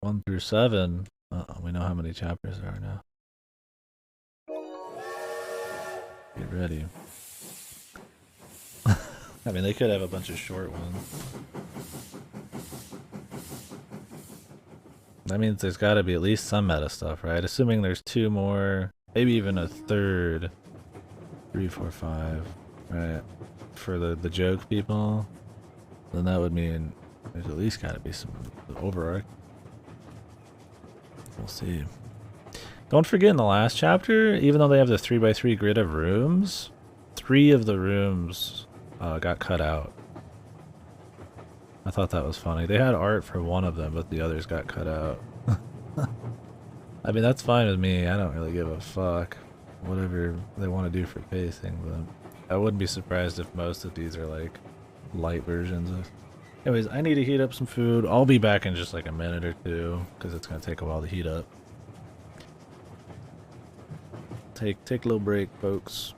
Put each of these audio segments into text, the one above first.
1 through 7. We know how many chapters there are now. Get ready. I mean, they could have a bunch of short ones. That means there's got to be at least some meta stuff, right? Assuming there's 2 more, maybe even a third. 3, 4, 5, right? For the joke people, then that would mean there's at least got to be some overarch. We'll see. Don't forget in the last chapter, even though they have the 3x3 grid of rooms, 3 of the rooms got cut out. I thought that was funny. They had art for one of them, but the others got cut out. I mean, that's fine with me. I don't really give a fuck. Whatever they want to do for pacing, but I wouldn't be surprised if most of these are like light versions of... Anyways, I need to heat up some food. I'll be back in just like a minute or two, because it's going to take a while to heat up. Take a little break, folks.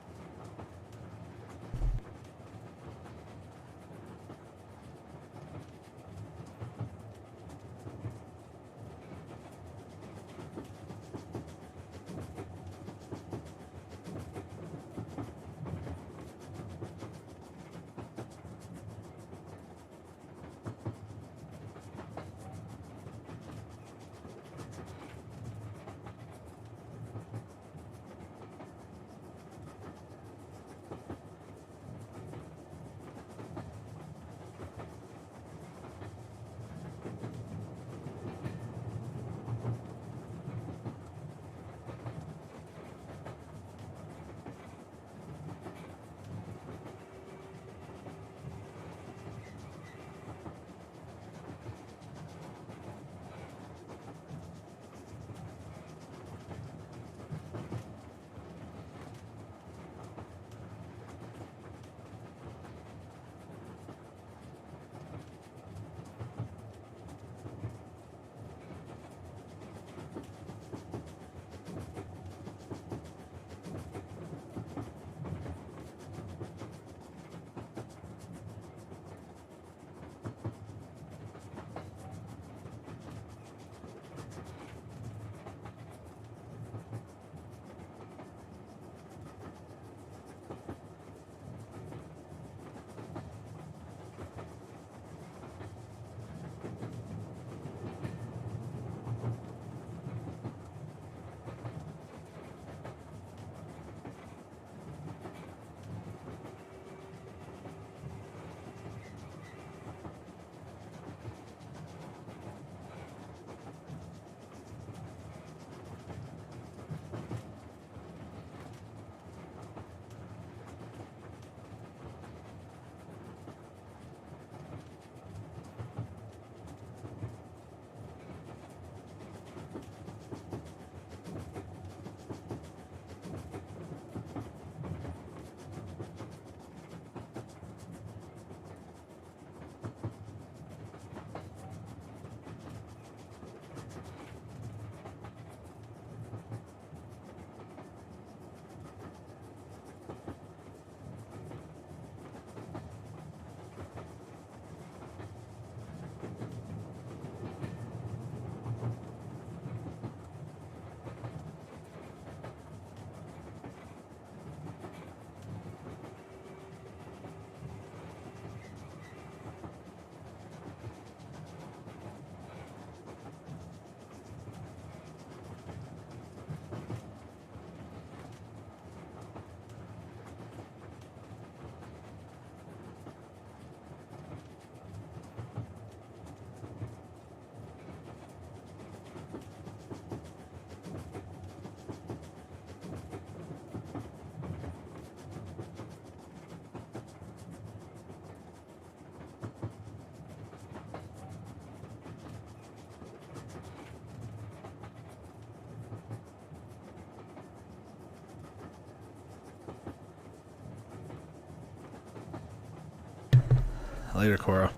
Later, Cora.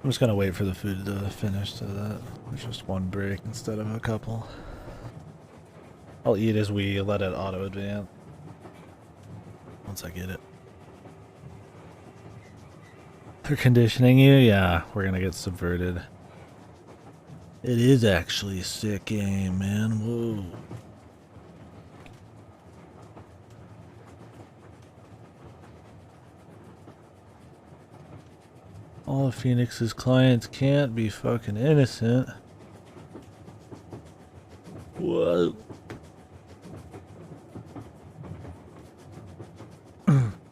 I'm just gonna wait for the food to finish so that there's just one break instead of a couple. I'll eat as we let it auto advance once I get it. They're conditioning you? Yeah, we're gonna get subverted. It is actually a sick game, man. Whoa. All of Phoenix's clients can't be fucking innocent. Whoa.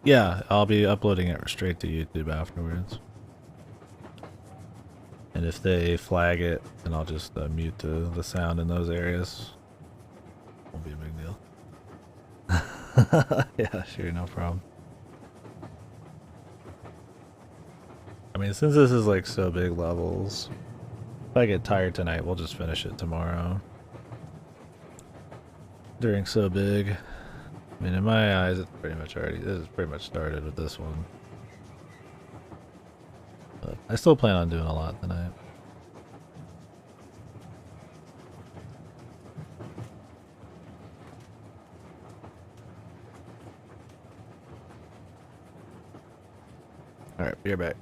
Yeah, I'll be uploading it straight to YouTube afterwards. And if they flag it, then I'll just mute the sound in those areas. Won't be a big deal. Yeah, sure, no problem. I mean, since this is like so big levels, if I get tired tonight, we'll just finish it tomorrow. During so big. I mean, in my eyes, it's pretty much already, this is pretty much started with this one. But I still plan on doing a lot tonight. Alright, be right back.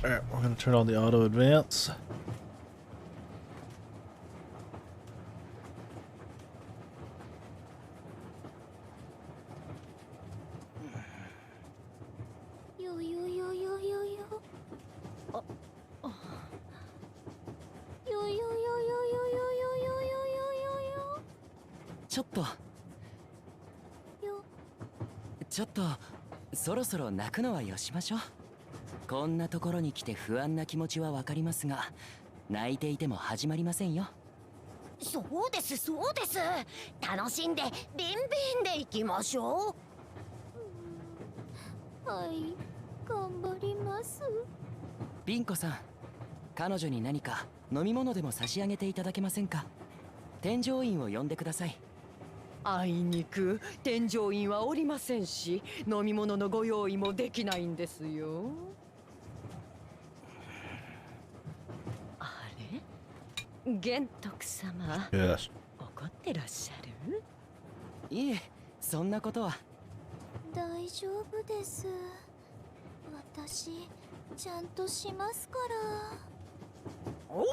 Alright, we're going to turn on the auto advance. Yo yo yo yo yo yo. Oh. Oh. Yo yo yo yo yo yo yo yo yo yo yo. ちょっとそろそろ泣くのはよしましょう。こんなところに来て不安な気持ちはわかりますが、泣いていても始まりませんよ。そうですそうです。楽しんでビンビンでいきましょう。はい、頑張ります。ピン子さん、彼女に何か飲み物でも差し上げていただけませんか。添乗員を呼んでください。あいにく添乗員はおりませんし、飲み物のご用意もできないんですよ。あれ、玄徳様、Yes. 怒ってらっしゃる？いえ、そんなことは。大丈夫です。私ちゃんとしますから。お、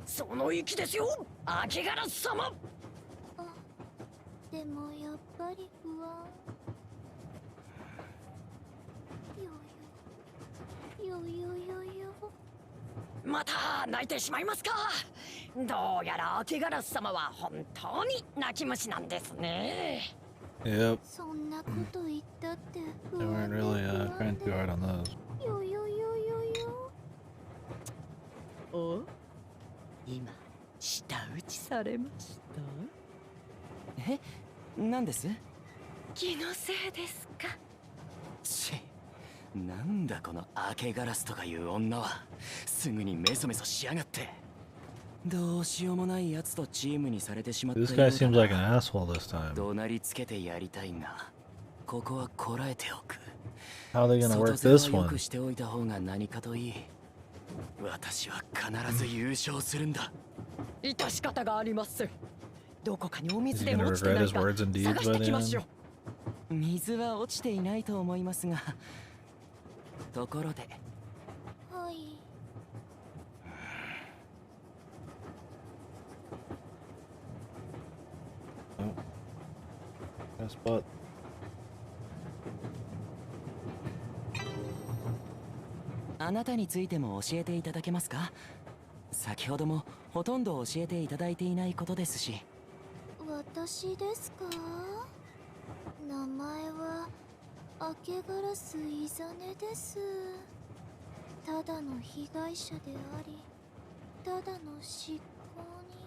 その意気ですよ、秋烏様。でもやっぱり不安。よよよ。また泣いてしまいますか。どうやら秋烏様は本当に泣き虫なんですね。Yep. そんなこと言ったって不 They 安 weren't で really 不安 trying too hard on those. で。よ。お、今舌打ちされました。え、なんです？気のせいですか。し、なんだこの明けガラスとかいう女は。すぐにメソメソしやがって。どうしようもないやつとチームにされてしまったよ This うだ guy な。 seems like an asshole this time. 怒鳴りつけてやりたいが、ここはこらえておく。 How are they gonna work 外 this 勢はよ one? くしておいた方が何かといい。私は必ず優勝するんだ。致し方がありません。どこかにお Is 水 he で gonna も落ちて regret ない his か words and 探 deeds し by て the きましょ end? う。水は落ちていないと思いますが。ところで、はい。Yes, but あなたについても教えていただけますか？先ほどもほとんど教えていただいていないことですし。私ですか？名前は明けガラスイザネです。ただの被害者であり、ただの執行人。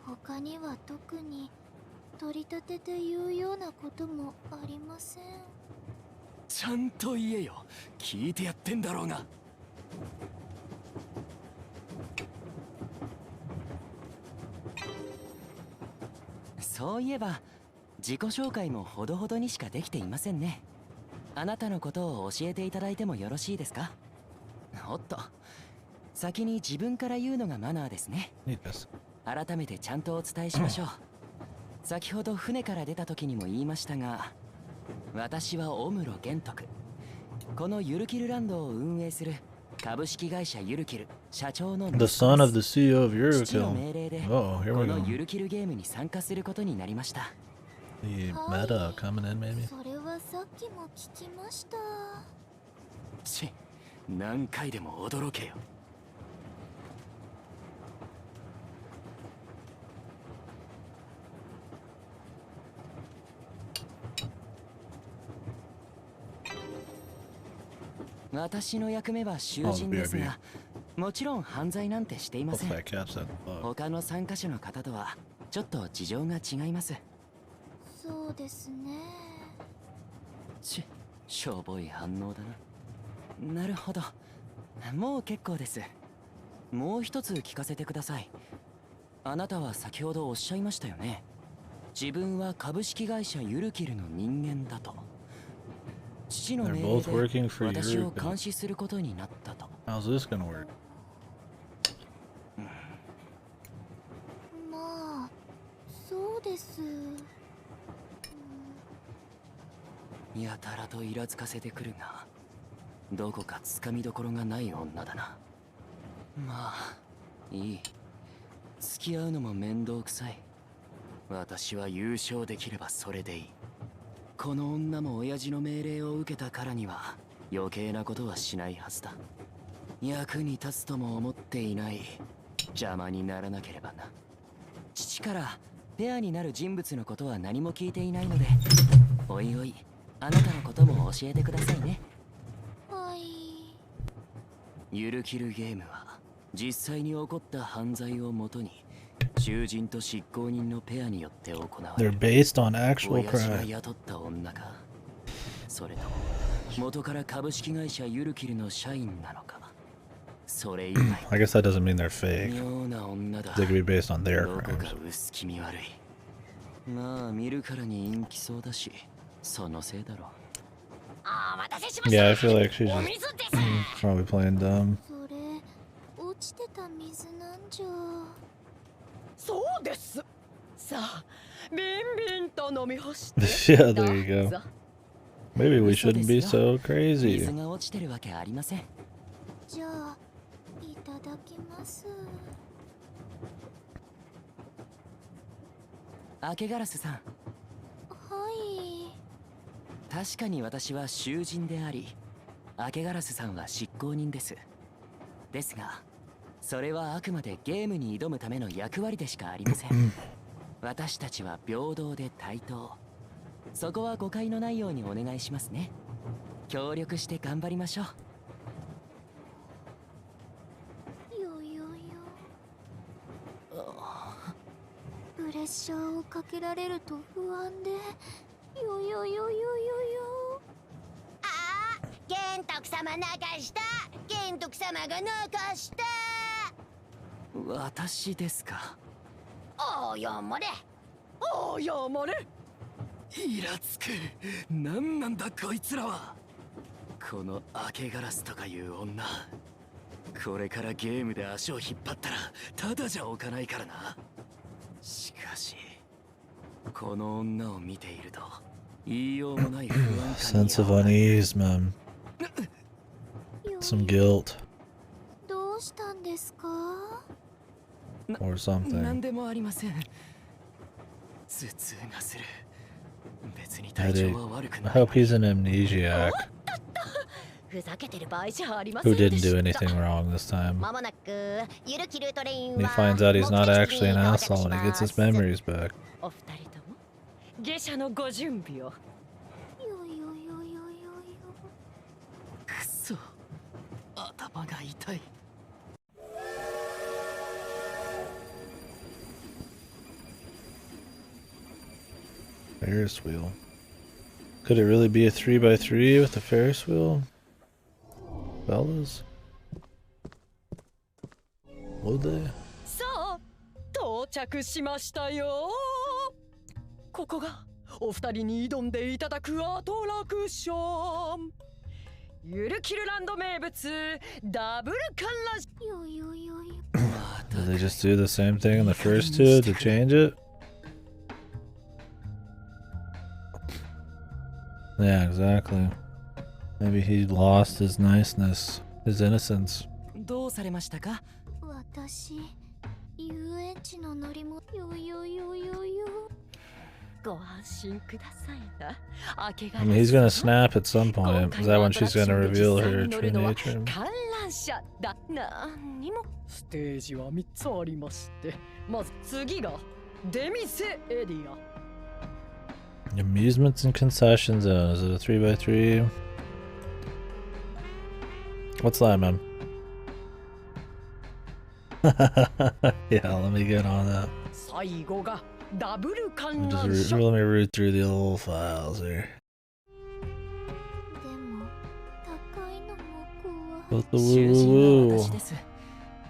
他には特に取り立てて言うようなこともありません。ちゃんと言えよ。聞いてやってんだろうが。そういえば自己紹介もほどほどにしかできていませんね。あなたのことを教えていただいてもよろしいですか？おっと、先に自分から言うのがマナーですね。 need this. 改めてちゃんとお伝えしましょう。先ほど船から出た時にも言いましたが、私はオムロ玄徳。このユルキルランドを運営する株式会社ユルキル社長の The son of the CEO of 父の Yurukill. 命令で Oh, here こ we の go. ユルキルゲームに参加することになりました。 The meta coming in, maybe? それはさっきも聞きました。ち、何回でも驚けよ。私の役目は囚人ですが、もちろん犯罪なんてしていません。 Hopefully I catch that bug. 他の参加者の方とはちょっと事情が違います。そうですね。しょぼい反応だな。なるほど、もう結構です。もう一つ聞かせてください。あなたは先ほどおっしゃいましたよね。自分は株式会社ユルキルの人間だと。父の They're 命 both 令 working で for 私を Yurukill. 監視することになったと。 How's this gonna work? まあ、そうです。やたらとイラつかせてくるが、どこかつかみどころがない女だな。まあいい。付き合うのも面倒くさい。私は優勝できればそれでいい。この女も親父の命令を受けたからには余計なことはしないはずだ。役に立つとも思っていない。邪魔にならなければな。父からペアになる人物のことは何も聞いていないので、おいおいあなたのことも教えてくださいね。はい。ゆるキルゲームは実際に起こった犯罪をもとに囚人と執行人のペアによって行われ They're る。 based on actual 親父が crime. 雇った女か、それとも元から株式会社ユルキルの社員なのか。それ以外 I guess that doesn't mean they're fake. 妙な女だ。 They could be based on their どこか crimes. 薄気味悪い。まあ見るからに陰気そうだし、そのせいだろう。お待たせしました。 Yeah, I feel like she's お just 水です。 probably playing dumb. それ、落ちてた水なんじゃ。そうです。さあ、ビンビンと飲み干して。 Yeah, there you go. どうぞ。 Maybe we shouldn't be so 水 crazy. が落ちてるわけありません。じゃあ、いただきます。明けガラスさん、はい。確かに私は囚人であり、明けガラスさんは執行人です。ですが、それはあくまでゲームに挑むための役割でしかありません。私たちは平等で対等。そこは誤解のないようにお願いしますね。協力して頑張りましょう。よよよ。プレッシャーをかけられると不安で。よよよよよよ。あー、ゲ徳様泣かした。玄徳様が泣かした。私ですか。おやまれおやまれ。イラつく。なんなんだこいつらは。この明けガラスとかいう女、これからゲームで足を引っ張ったらただじゃ置かないからな。しかしこの女を見ていると言いようもない不安感に Sense of unease, man. Some guilt どうしたんですか？ or 何 something. でもありません。頭痛がする。別に体調 Headache. は悪く I ない。 hope he's an amnesiac ふざけてる場合じゃありませ who んで didn't し do た。 anything wrong this time. まもなくゆるキルトレイン And he は finds out he's not 目的地 actually に an 到 asshole 着し and he ま gets his す。 memories back. お二人とも下車のご準備を。よよよよよよ。くそ、頭が痛い。Ferris wheel. Could it really be a 3x3 with a Ferris wheel? Fellas? Would they? さあ到着しましたよ。ここがお二人に挑んでいただくアトラクション。ゆるキルランド名物ダブル観覧車。よよよよ。 Did they just do the same thing in the first two to change it? Yeah, exactly. Maybe he lost his niceness, his innocence. どうされましたか。私、遊園地の乗り物。よよよよよ。ご安心くださいな。明け I mean, he's gonna snap at some point. Is that when she's gonna reveal her true nature? 観覧車だ。なんにもステージは3つありまして、まず次が出店エリア。 Amusements and concession zone. Is it a 3x3? What's that, man? Yeah, let me get on that. 最後がダブル Let 観 me 覧 just 車。 let me root through the old files here. でも、高いのも怖い。 But the 囚 woo 人 woo は woo. 私です。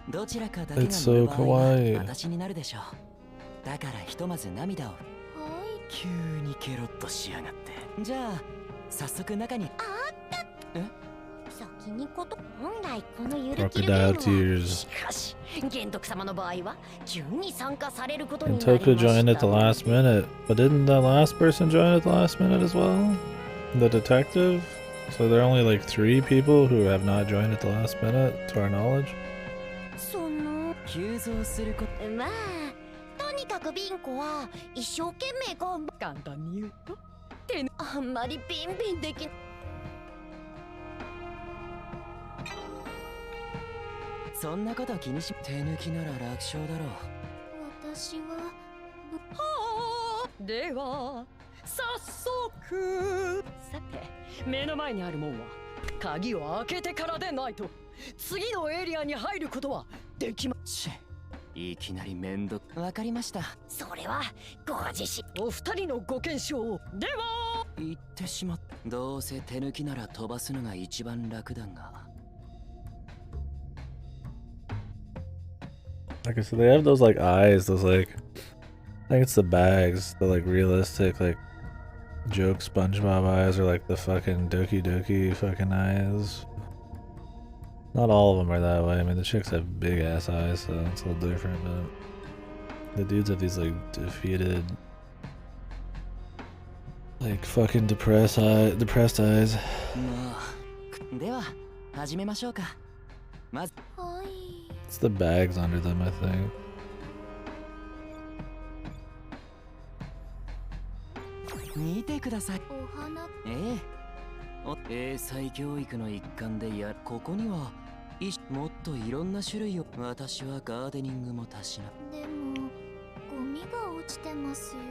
どちらかだけが It's 乗る so 場合は kawaii. 私になるでしょう。だからひとまず涙を。はい。急にケロッとしやがって。じゃあ早速中に。先にこと。本来このゆるキルゲ Crocodile ームは tears. しかし、玄徳様の場合は順に参加されることに And なりま Toku した。 joined at the last minute. But didn't that last person join at the last minute as well? The detective? So there are only like 3 people who have not joined at the last minute, to our knowledge. その急増すること。まあとにかくビンコは一生懸命頑張っ。簡単に言うと、あんまりビンビンできん。そんなこと気にし。手抜きなら楽勝だろう。私ははあ、では早速。さて、目の前にある門は鍵を開けてからでないと次のエリアに入ることはできま。しいきなり面倒。わかりました。それはご自身。お二人のご検証を。では言ってしまった。どうせ手抜きなら飛ばすのが一番楽だが。 Okay, so they have those like eyes, those like, I think it's the bags, the like realistic like joke SpongeBob eyes, or like the fucking Doki Doki fucking eyes. Not all of them are that way. I mean, the chicks have big ass eyes, so it's a little different, but the dudes have these like defeated, like fucking depressed eyes. まあ、では始めましょうか。まず。はい。 It's the bags under them, I think. 見てください。お花。英才教育の一環でここにはもっといろんな種類を。私はガーデニングもたしな。でもゴミが落ちてますよ。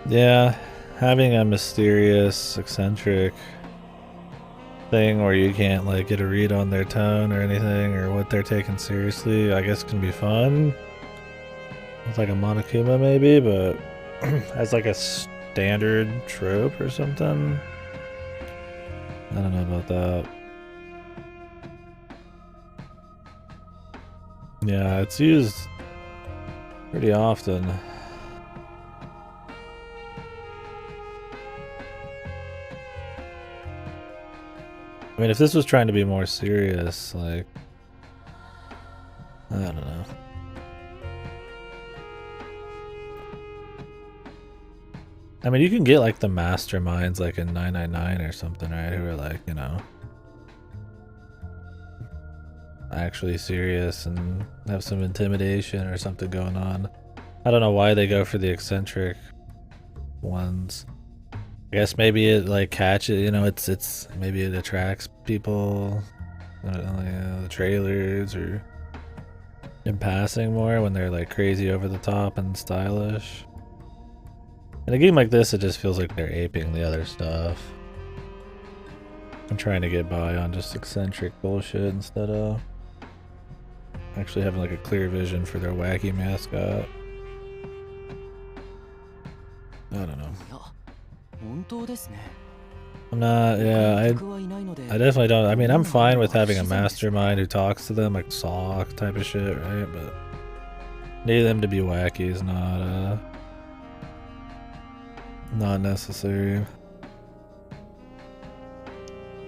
Yeah, having a mysterious, eccentric thing where you can't like get a read on their tone or anything or what they're taking seriously, I guess can be fun. It's like a Monokuma maybe, but as like a standard trope or something. I don't know about that. Yeah, it's used pretty often. I mean, if this was trying to be more serious, like, I don't know. I mean, you can get like the masterminds like in 999 or something, right? Who are like, you know, actually serious and have some intimidation or something going on. I don't know why they go for the eccentric ones. I guess maybe it like catches, you know, it's maybe it attracts people, I don't know, the trailers or in passing more when they're like crazy over the top and stylish. In a game like this, it just feels like they're aping the other stuff. I'm trying to get by on just eccentric bullshit instead of actually having like a clear vision for their wacky mascot. I don't know. I'm not, yeah, I definitely don't. I mean, I'm fine with having a mastermind who talks to them, like Saw type of shit, right? But need them to be wacky is not necessary.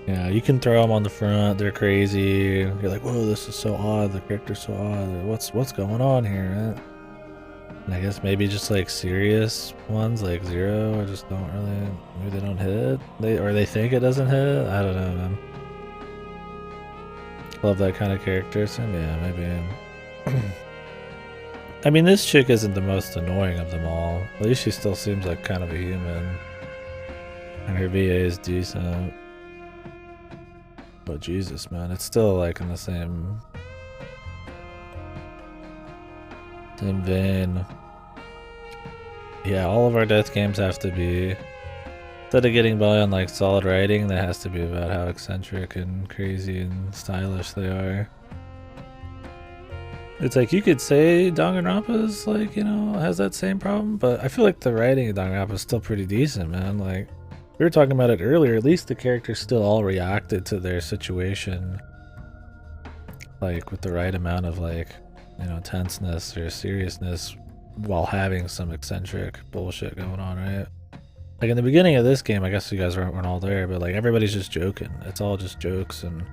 Yeah, you can throw them on the front. They're crazy. You're like, whoa, this is so odd. The character's so odd. What's going on here? Right? And I guess maybe just like serious ones like Zero, or just don't really. Maybe they don't hit. They think it doesn't hit. I don't know, man. Love that kind of character. So yeah, maybe. I mean, this chick isn't the most annoying of them all. At least she still seems like kind of a human. And her VA is decent. But Jesus, man, it's still like in the same vein. Yeah, all of our death games have to be, instead of getting by on like solid writing, that has to be about how eccentric and crazy and stylish they are. It's like you could say Danganronpa's like, you know, has that same problem, but I feel like the writing of Danganronpa is still pretty decent, man. Like, we were talking about it earlier, at least the characters still all reacted to their situation, like with the right amount of like, you know, tenseness or seriousness while having some eccentric bullshit going on, right? Like in the beginning of this game, I guess you guys weren't all there, but like everybody's just joking. It's all just jokes and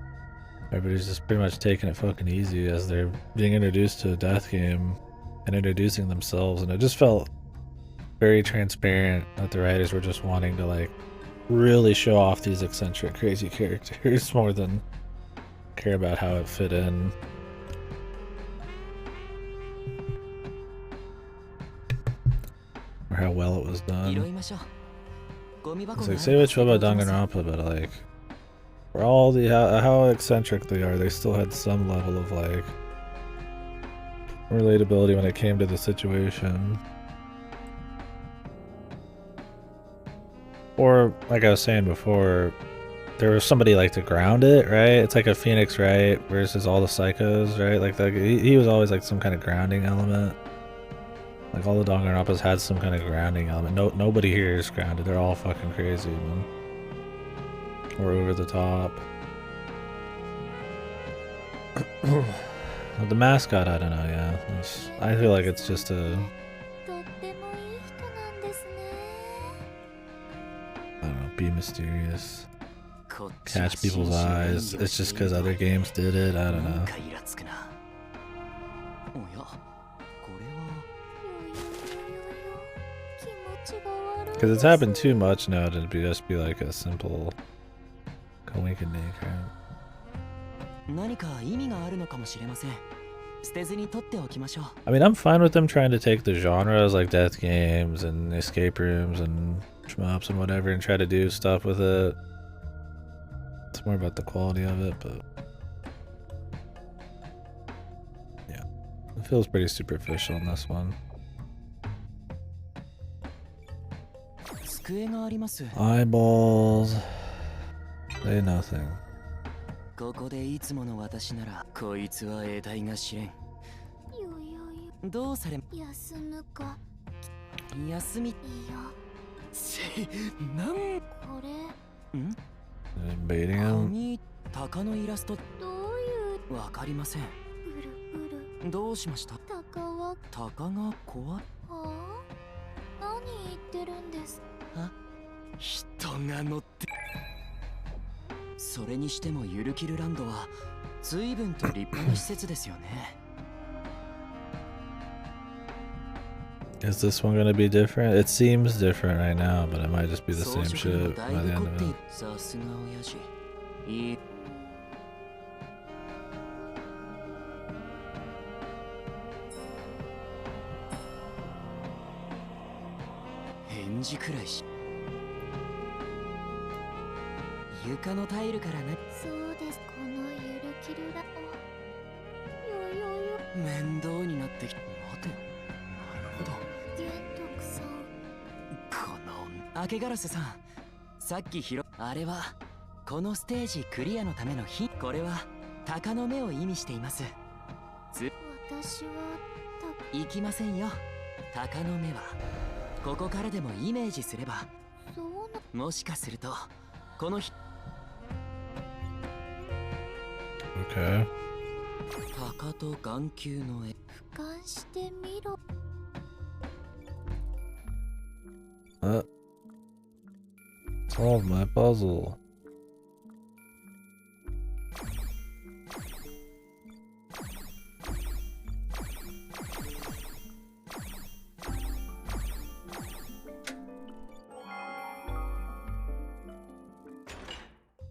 everybody's just pretty much taking it fucking easy as they're being introduced to a death game and introducing themselves, and it just felt very transparent that the writers were just wanting to like really show off these eccentric, crazy characters more than care about how it fit in. Or how well it was done. It's like, say what you will about Danganronpa, but like, for all the how eccentric they are, they still had some level of like relatability when it came to the situation. Or, like I was saying before, there was somebody like to ground it, right? It's like a Phoenix Wright versus all the psychos, right? Like he was always like some kind of grounding element. Like all the Danganronpas had some kind of grounding element. Nobody here is grounded. They're all fucking crazy, man. Or over the top. The mascot, I don't know, yeah. I feel like it's just a... I don't know, be mysterious. Catch people's eyes. It's just because other games did it, I don't know. Because it's happened too much now to just be like a simple wink and dink, right? I mean, I'm fine with them trying to take the genres like death games and escape rooms and shmups and whatever and try to do stuff with it. It's more about the quality of it, but yeah, it feels pretty superficial in this one. Eyeballs. Say nothing. 休みいや、なんこれん Baiting him? 紙鷹のイラストどういうわかりません。プルプルどうしました鷹は鷹が怖いはあ？何言ってるんです？人が乗ってそれにしてもユルキルランドは随分と立派な施設ですよね。 Is this one gonna be different? It seems different right now, but it might just be the 装 same 飾にも shit だ by い the ぶ end 凝 of ってい it. る。さすが親父。いい返事くらいし床のタイルからね。そうです。このゆるキルラよよよ面倒になってきた。待てよ。なるほど。玄徳さん。この明けガラスさん、さっきあれはこのステージクリアのためのこれは鷹の目を意味しています。私は行きませんよ。鷹の目はここからでもイメージすれば、そうなもしかするとこのOkay. 鷹と眼球の絵。俯瞰してみろ。 Solve my puzzle.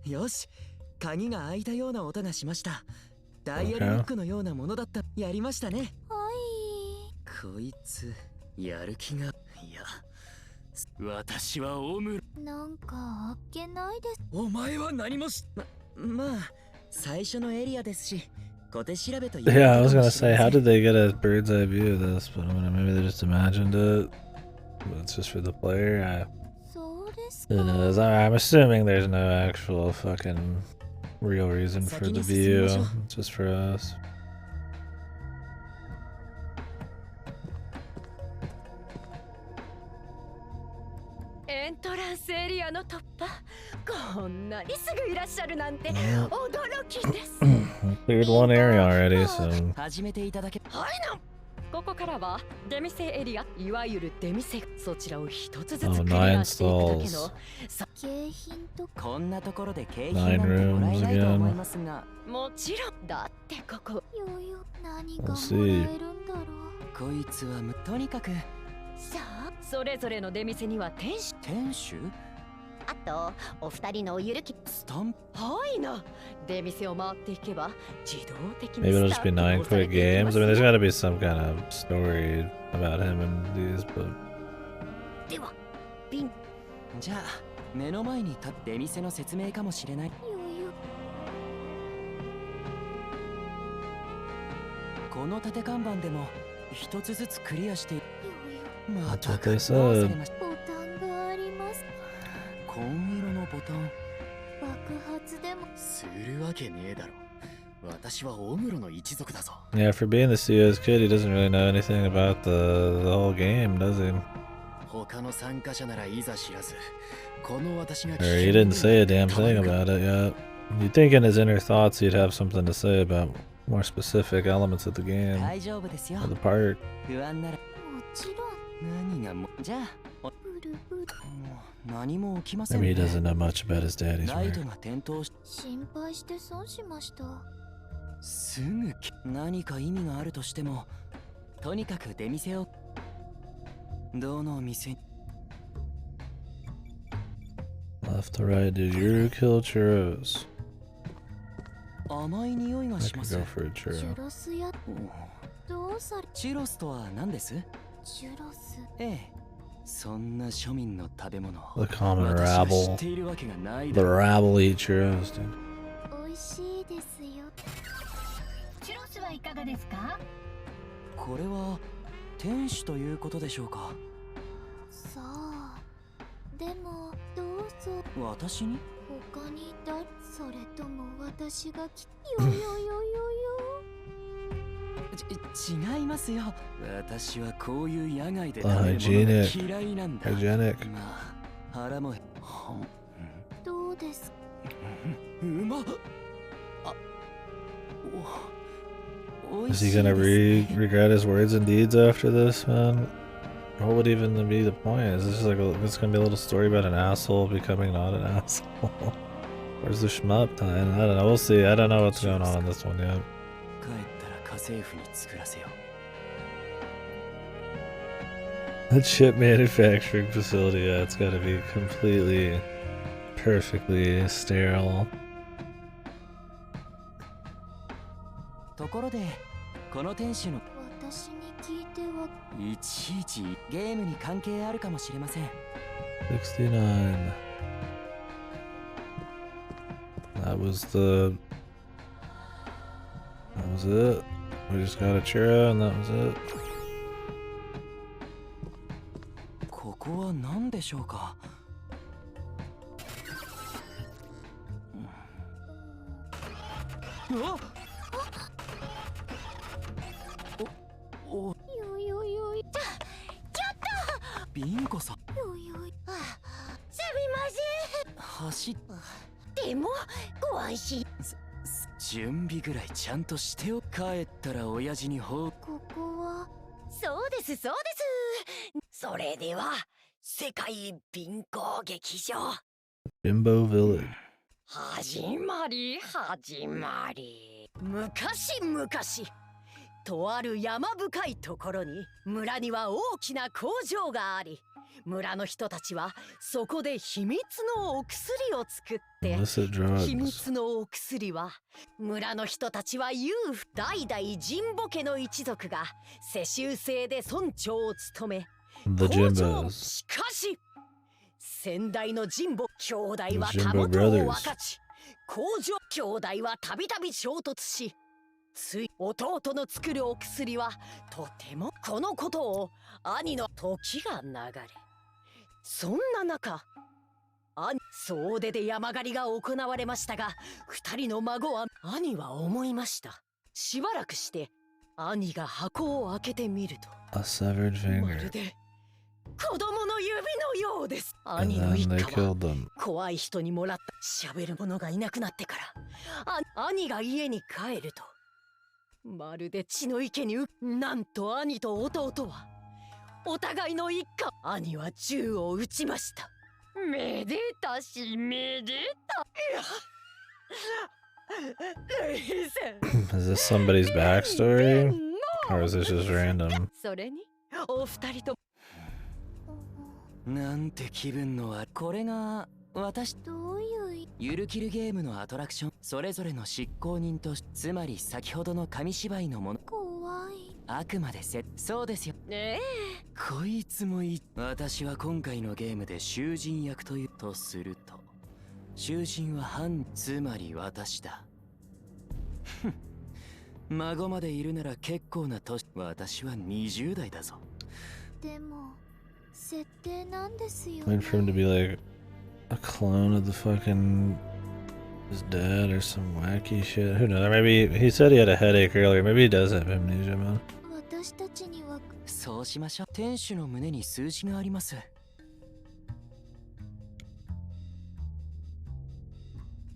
よし、鍵が開いたような音がしました。ダイヤルロックのようなものだった。やりましたね。はい。こいつやる気が。いや、私はオム。なんかあっけないです。お前は何もまあ最初のエリアですし、小手調べと。 Yeah, I was gonna say, how did they get a bird's eye view of this? But I mean, maybe they just imagined it. But it's just for the player. そうですWho か。 knows? I'm assuming there's no actual fucking real reason for the view. It's just for us. エントランスエリアの突破、こんなにすぐいらっしゃるなんて驚きです。 Cleared one area already, so 始めていただけ。はいな。ここからは出店エリア、いわゆる出店、そちらを一つずつ Oh, クリ nine アしていくだけの stalls. 景品とかこんなところで景品なんてもらえないと思いますが、もちろんだってここ。よよ何がも We'll ら see. えるんだろう。こいつはとにかくさあ、それぞれの出店には店主、店主あとお二人のゆるきスタンプ。はいな。出店を回っていけば自動的に Maybe it'll ス just タ be ンプ 9 quick が押されていき games. ま I す mean, there's よ。 gotta be some kind of story about him in these, but ではピン。じゃあ目の前に立って出店の説明かもしれない。よよこの縦看板でも一つずつクリアして。よよま That's た what they 忘れ said. ました。ボタンがあります。紺色のボタン爆発でもするわけねえだろ。私はオムロの一族だぞ。 yeah, for being the CEO's kid, he doesn't really know anything about the whole game, does he? 他の参加者ならいざ知らず、この私が Or he didn't say a damn thing about it yet. You'd think in his inner thoughts he'd have something to say about more specific elements of the game 大丈夫ですよ。 or the park. 不安ならもちろん何がもじゃあブルブルもう何も起きませ I ん mean, he ね。 doesn't know much about his daddy's ライ work. トが点灯し心配して損しました。すぐ何か意味があるとしても、とにかく出店を。どの店に Left to right, dude. Yurukill churros. 甘い匂いが I し could ます。 go for a チ churro. ュロスやどうされチュロスとは何です？チュロスええ、そんな庶民の食べ物を The common 私が知っ rabble. ているわけがない The だろう。 rabble eat churros, dude. 美味しいですよ。チュロスはいかがですか？これは天使ということでしょうか。さあでもどうぞ。私に？他にそれとも私がよよよよよ違いますよ。私はこういう野外で食べるものが嫌いなんだ。Hygienic. まあ、腹もどうですか？うまっ。あ、おい Is し he い gonna ですね。 regret his words and deeds after this, man? What would even be the point? Is this just like it's gonna be a little story about an asshole becoming not an asshole? Where's the shmup time? I don't know. We'll see. I don't know what's going on in this one yet. 帰ったら家政婦に作らせよ。 That chip manufacturing facility, yeah, it's gotta be completely, perfectly sterile. ところで、この店主の私に聞いてはいちいちゲームに関係あるかもしれません。 69. That was the... That was it. We just got a churro and that was it. ここは何でしょうか。うわっ。お、よいよいよいビンコさん。よいよい。すみま走っせん。でもご安心。準備ぐらいちゃんとしてよ。帰ったら親父にここはそうですそうです。それでは世界貧困劇場 Bimbo Village. 始まり始まり。昔々とある山深いところに村には大きな工場があり、村の人たちはそこで秘密のお薬を作って、 Illicit 秘 drugs. 密のお薬は村の人たちは代々神保家の一族が世襲制で村長を務め、 The 工場 Jimbos. しかし先代の神保兄弟は The た Jimbo もとを brothers. 分かち、工場兄弟はたびたび衝突し、つい弟の作るお薬はとても、このことを兄の時が流れ、そんな中総出で山狩りが行われましたが、二人の孫は、兄は思いました。しばらくして兄が箱を開けてみると、 A severed ま finger. るで子供の指のようです。 And 兄の then 一 they 家は killed them. 怖い人にもらった喋る者がいなくなってから、兄が家に帰ると、まるで血の池になんと兄と弟はお互いの一家。兄は銃を撃ちました。めでたしめでた。レイセン Is this somebody's backstory? Or is this just random? それにお二人となんて気分のこれが私どういうゆるキルゲームのアトラクション。それぞれの執行人と、つまり先ほどの紙芝居のもの。怖い。あくまでそうですよ。ねえ、こいつも私は今回のゲームで囚人役というとすると、囚人はつまり私だ。孫までいるなら結構な年。私は20代だぞ。でも設定なんですよ Waiting for him to be like a clone of the fucking his dad or some wacky shit. Who knows? Or maybe he said he had a headache earlier. Maybe he does have amnesia, man. 私たちにはそうしましょう。店主の胸に数字があります。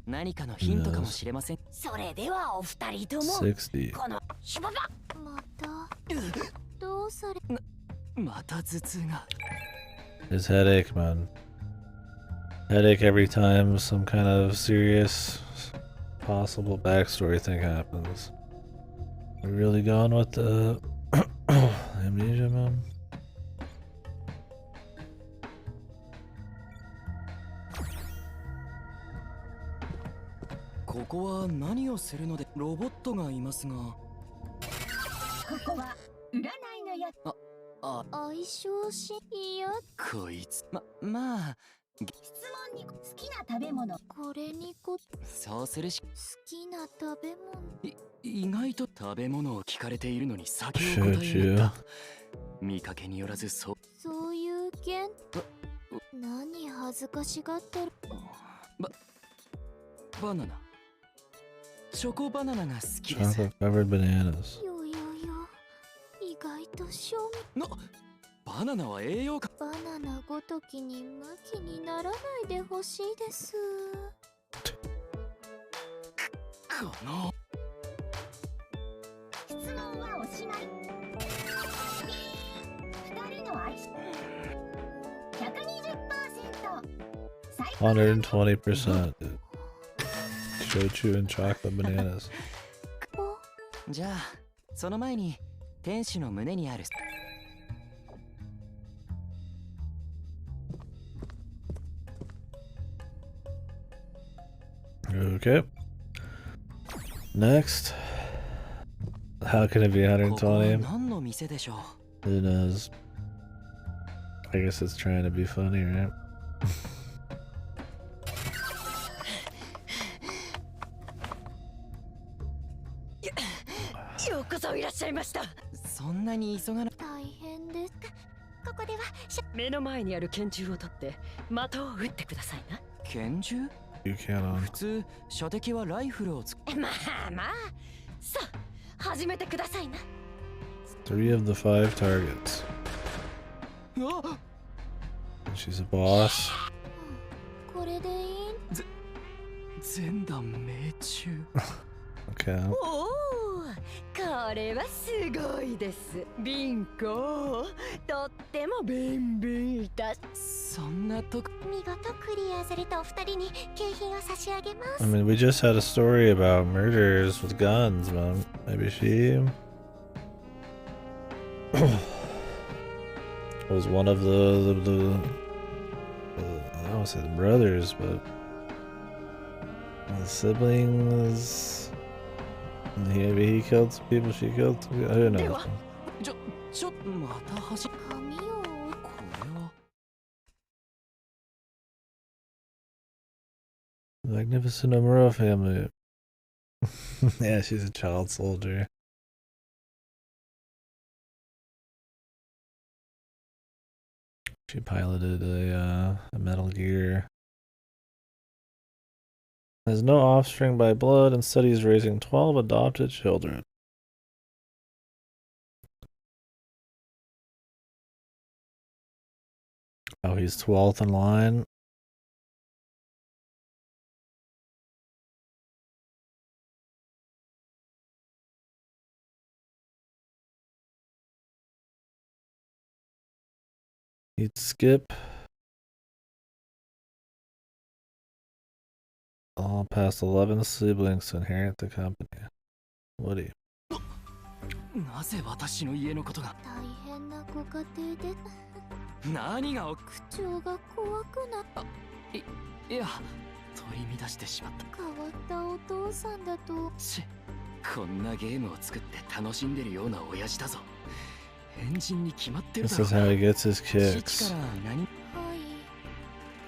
何かのヒントかもしれません。それではお二人とも60. このしばばまたどうされまた頭痛が。 His headache, man. Headache every time some kind of serious possible backstory thing happens. We really going with the amnesia, man? ここは何をするので、ロボットがいますが。ここは占いのや相性しいやこいつまあ質問に好きな食べ物これにそうするし。好きな食べ物意外と食べ物を聞かれているのに酒を答えになった。見かけによらずそういう件何恥ずかしがってるバナナ。チョコバナナが好きです。 Chocolate covered bananas. よよよ私をな、バナナは栄養価。バナナごときにムキにならないでほしいです。この質問はおしまい。二人の相性 120%。 120%. Shochu and chocolate bananas. じゃあその前に天使の胸にある。 Okay. Next. How can it be ここは 120? 何の店でしょう。 Who knows? I guess it's trying to be funny, right? ようこそいらっしゃいました。そんなに急がな。大変です。ここでは目の前にある拳銃を取って的を撃ってくださいな。拳銃？ You cannon. 普通射的はライフルを使まあまあ、さあ始めてくださいな。 3 of the 5 targets. う。あ、 She's a boss. これでいい？全弾命中。 Okay. おお、これはすごいです。ビンコ、とってもビンビンいた。そんなとこ。見事クリアされたお二人に景品を差し上げま I す。 mean, we just had a story about murders with guns, man. Maybe she was one of the I don't want to say the brothers, but the siblings. Maybe he killed some people, she killed some people. Who knows? ちょっとまた走。こ髪をれは。 Magnificent Amuro family. Yeah, she's a child soldier. She piloted a Metal Gear. Has no offspring by blood and studies raising 12 adopted children. Oh, he's 12th in line. He'd skip all past 11 siblings to inherit the company. Woody. なぜ私の家のことが。大変なご家庭で何が口調が怖くなった。いや取り乱してしまった。変わったお父さんだと。こんなゲームを作って楽しんでるような親父だぞ。変人に決まってるだ This ろ。 is how he gets his 父 kicks. から何。はい。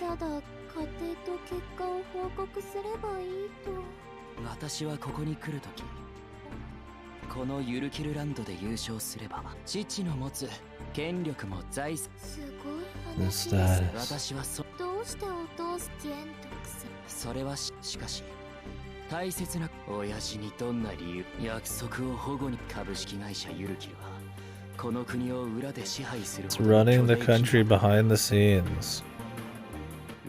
ただ家庭と結果を報告すればいいと。私はここに来るとき、このユルキルランドで優勝すれば父の持つ権力も財産。すごい話 The です。 status. 私はどうしてお父さん玄徳さん。それはしかし大切な親父にどんな理由約束を保護に。株式会社ユルキルはこの国を裏で支配する It's running the country behind the scenes.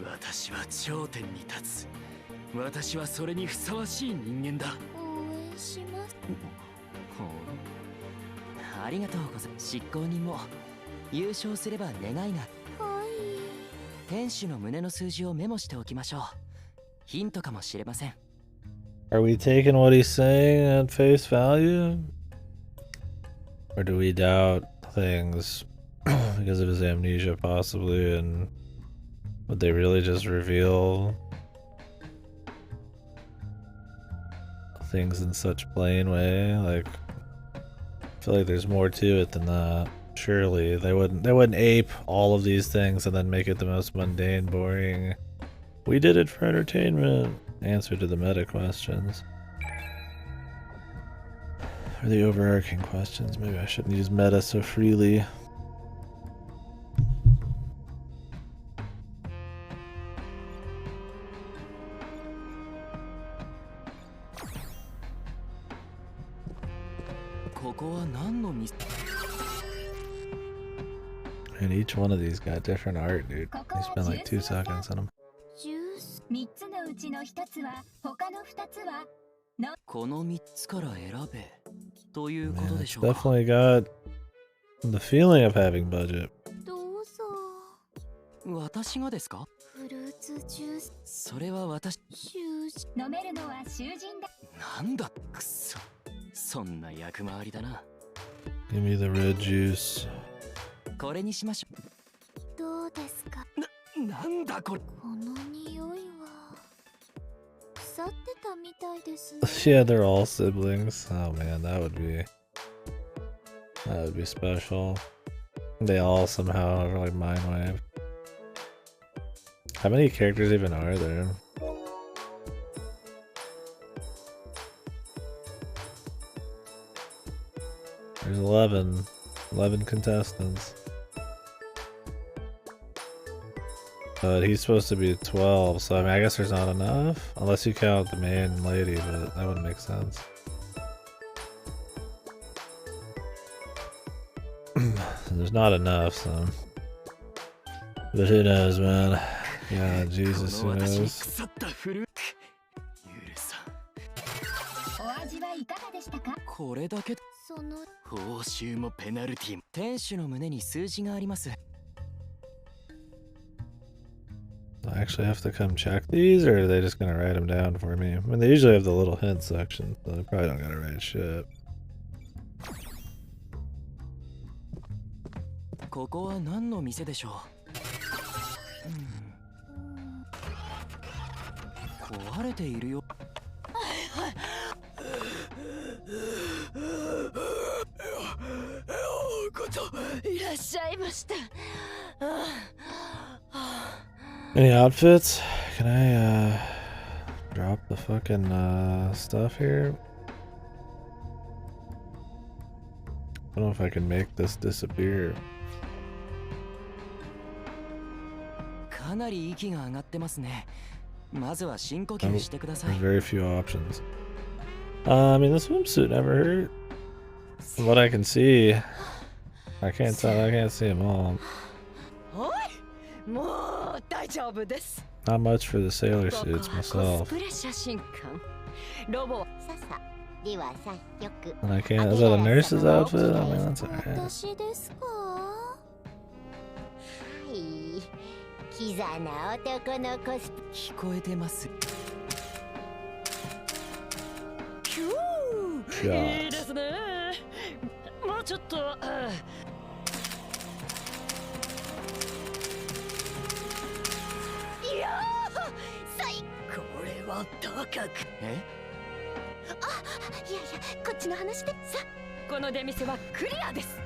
私は頂点に立つ。私はそれにふさわしい人間だ。応援します。ほう、ありがとうございます。執行人も優勝すれば願いが。はい。天使の胸の数字をメモしておきましょう。ヒントかもしれません。 Are we taking what he's saying at face value? Or do we doubt things because of his amnesia, possibly? And would they really just reveal things in such plain way? Like, I feel like there's more to it than that. Surely they wouldn't ape all of these things and then make it the most mundane, boring. We did it for entertainment. Answer to the meta questions. Or the overarching questions. Maybe I shouldn't use meta so freely. And each one of these got different art, dude. They spent like 2 seconds on them. ジュース3つのうちの1つは他の2つはこの3つから選べというこ Man, とで it's しょうか。 definitely got the feeling of having budget. どうぞ。私がですか？フルーツジュースそれは私。囚人。飲めるのは囚人だ。なんだくそ。そんな役回りだな。 Give me the red juice. これにしましょどうですか。う。なんだこれ。この匂いは腐ってたみたいですね。 Yeah, they're all siblings. Oh man, that would be special. They all somehow are like mind wiped. How many characters even are there? There's 11 contestants. But he's supposed to be 12, so I mean, I guess there's not enough. Unless you count the main lady, but that wouldn't make sense. There's not enough, so. But who knows, man? Yeah, Jesus, こ who の私に knows? 腐ったフルーツ。許さん。お味はいかがでしたか？これだけ。その報酬もペナルティも。店主の胸に数字があります。 I actually have to come check these, or are they just gonna write them down for me? I mean, they usually have the little hint section, so they probably don't gotta write shit. ここは何の店でしょう。壊れているよ。いらっしゃいました。 Any outfits? Can I, drop the fucking, stuff here? I don't know if I can make this disappear. かなり息が上がってますね。まずは深呼吸してくださ There's い。 very few options. I mean, the swimsuit never hurt. From what I can see, I can't see them all. はい、もう大丈夫です。 Not much for the sailor ここ suits はコス myself. プレ写真館。ロボ。ささでは早速。 And I can't. Is that a nurse's outfit? I mean, that's alright. 私ですか。はいキザな男のコスプ聞こえてます。キュいやーいいですね。もうちょっと。いやー最これは高くえ？いやいやこっちの話でさこの出店はクリアです。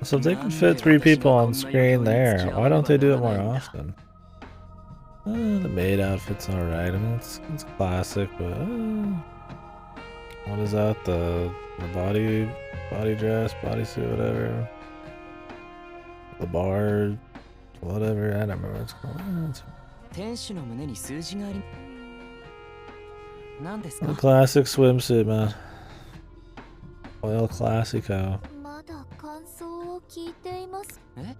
So if they can fit 3 people on screen there, why don't they do it more often? The maid outfit's alright. I mean, it's classic, but what is that? The body dress, bodysuit, whatever. The bar, whatever. I don't remember what it's called. 店主の胸に数字があり。何です A か？ classic swimsuit, man. Oil Classico. まだ感想を聞いています。え？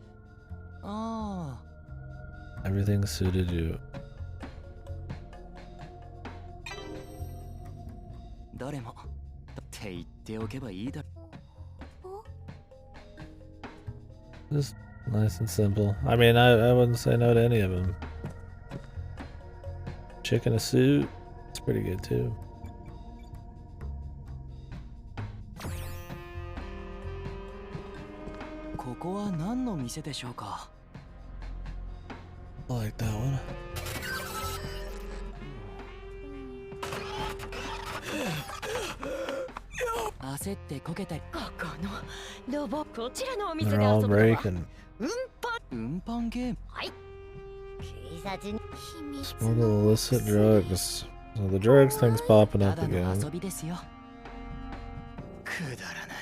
ああ。 Everything suited you. 誰もって言っておけばいいだろ。 Just nice and simple. I mean, I wouldn't say no to any of them. Chick in a suit, it's pretty good too. ここは何の店でしょうか？ I like that one. 焦ってこけたり。ここのロボこちらのお店で They're 遊 all ぶのは breaking. 運搬ゲーム。警察に秘密 All the の illicit drugs. So the drugs thing's popping た up だの again. 遊びですよ。くだらない。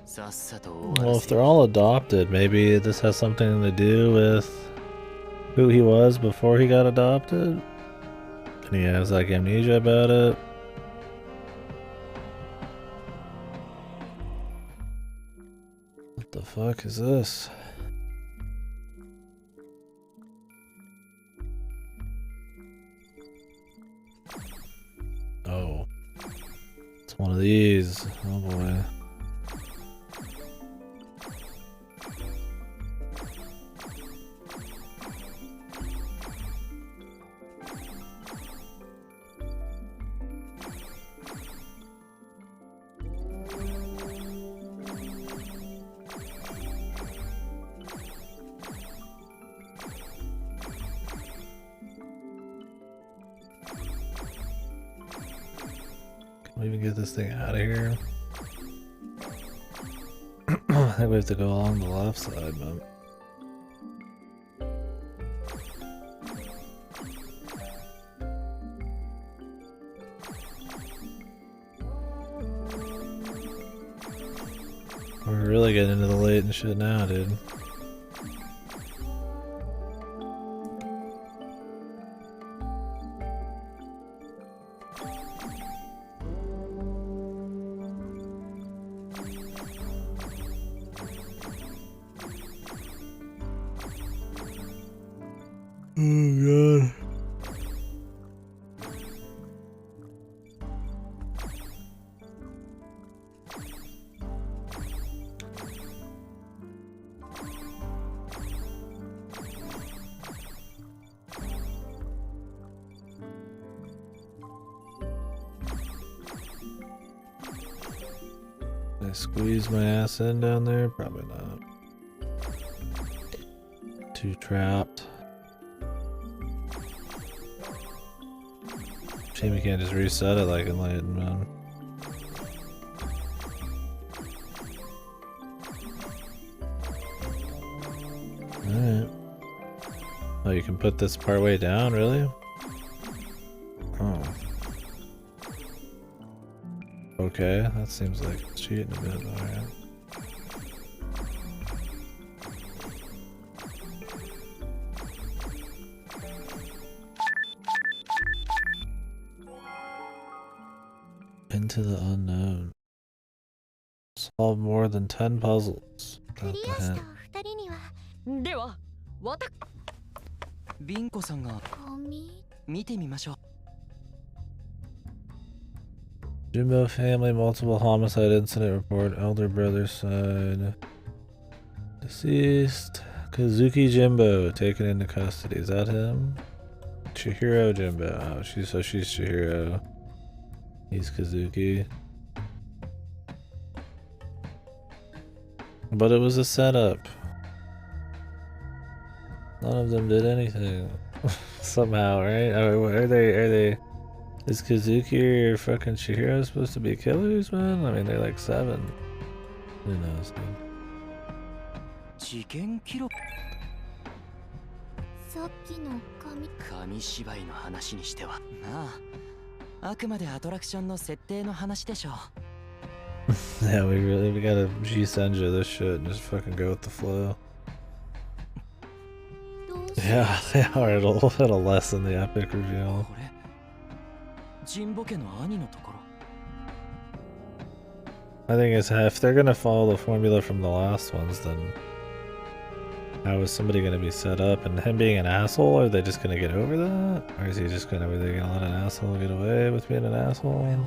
さっさと終 Well, わら if せ they're all adopted, maybe this has something to do with who he was before he got adopted. And he has like amnesia about it. What the fuck is this? Oh. It's one of these. Oh boy. Can we even get this thing out of here? I think we have to go along the left side, but... We're really getting into the late and shit now, dude. Oh god. Did I squeeze my ass in down there? Probably not. Too trapped. Shame you can't just reset it like Enlightenment. Alright. Oh, you can put this part way down, really? Oh. Okay, that seems like it's cheating a bit, alright. Into the unknown. Solve more than 10 puzzles. クリアしたお二人にはではわたビンコさんが紙見てみましょう。 Jimbo family multiple homicide incident report. Elder brother side. Deceased. Kazuki Jimbo taken into custody. Is that him? Chihiro Jimbo. Oh, she's Chihiro. He's Kazuki. But it was a setup. None of them did anything. Somehow, right? Are they is Kazuki or fucking Chihiro supposed to be killers, man? I mean, they're like 7. Who knows, dude? 事件記録。さっきの紙紙芝居の話にしてはなあ、あくまでアトラクションの設定の話でしょう。 Yeah, we gotta G-Senja this shit and just fucking go with the flow. どうし Yeah, yeah, it'll lessen the epic reveal. これジンボ家の兄のところ。 I think it's if they're gonna follow the formula from the last ones, then how is somebody gonna be set up? And him being an asshole, are they just gonna get over that? Or is he just gonna, are they gonna let an asshole get away with being an asshole? I mean,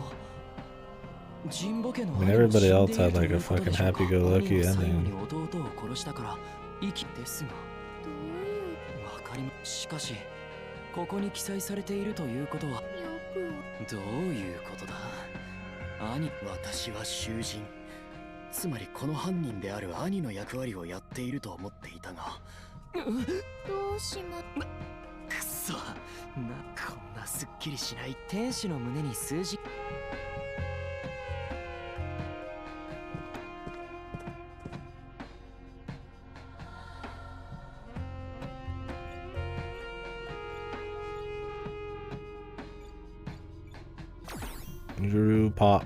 everybody else had like a fucking happy-go-lucky ending. 弟を殺したから生きですが。 どういうわかりましかしここに記載されているということはよくどういうことだ。兄、私は囚人。つまりこの犯人である兄の役割をやっていると思っていたが。どうしまくそ、こんなすっきりしない天使の胸に数字。 Drew Pop.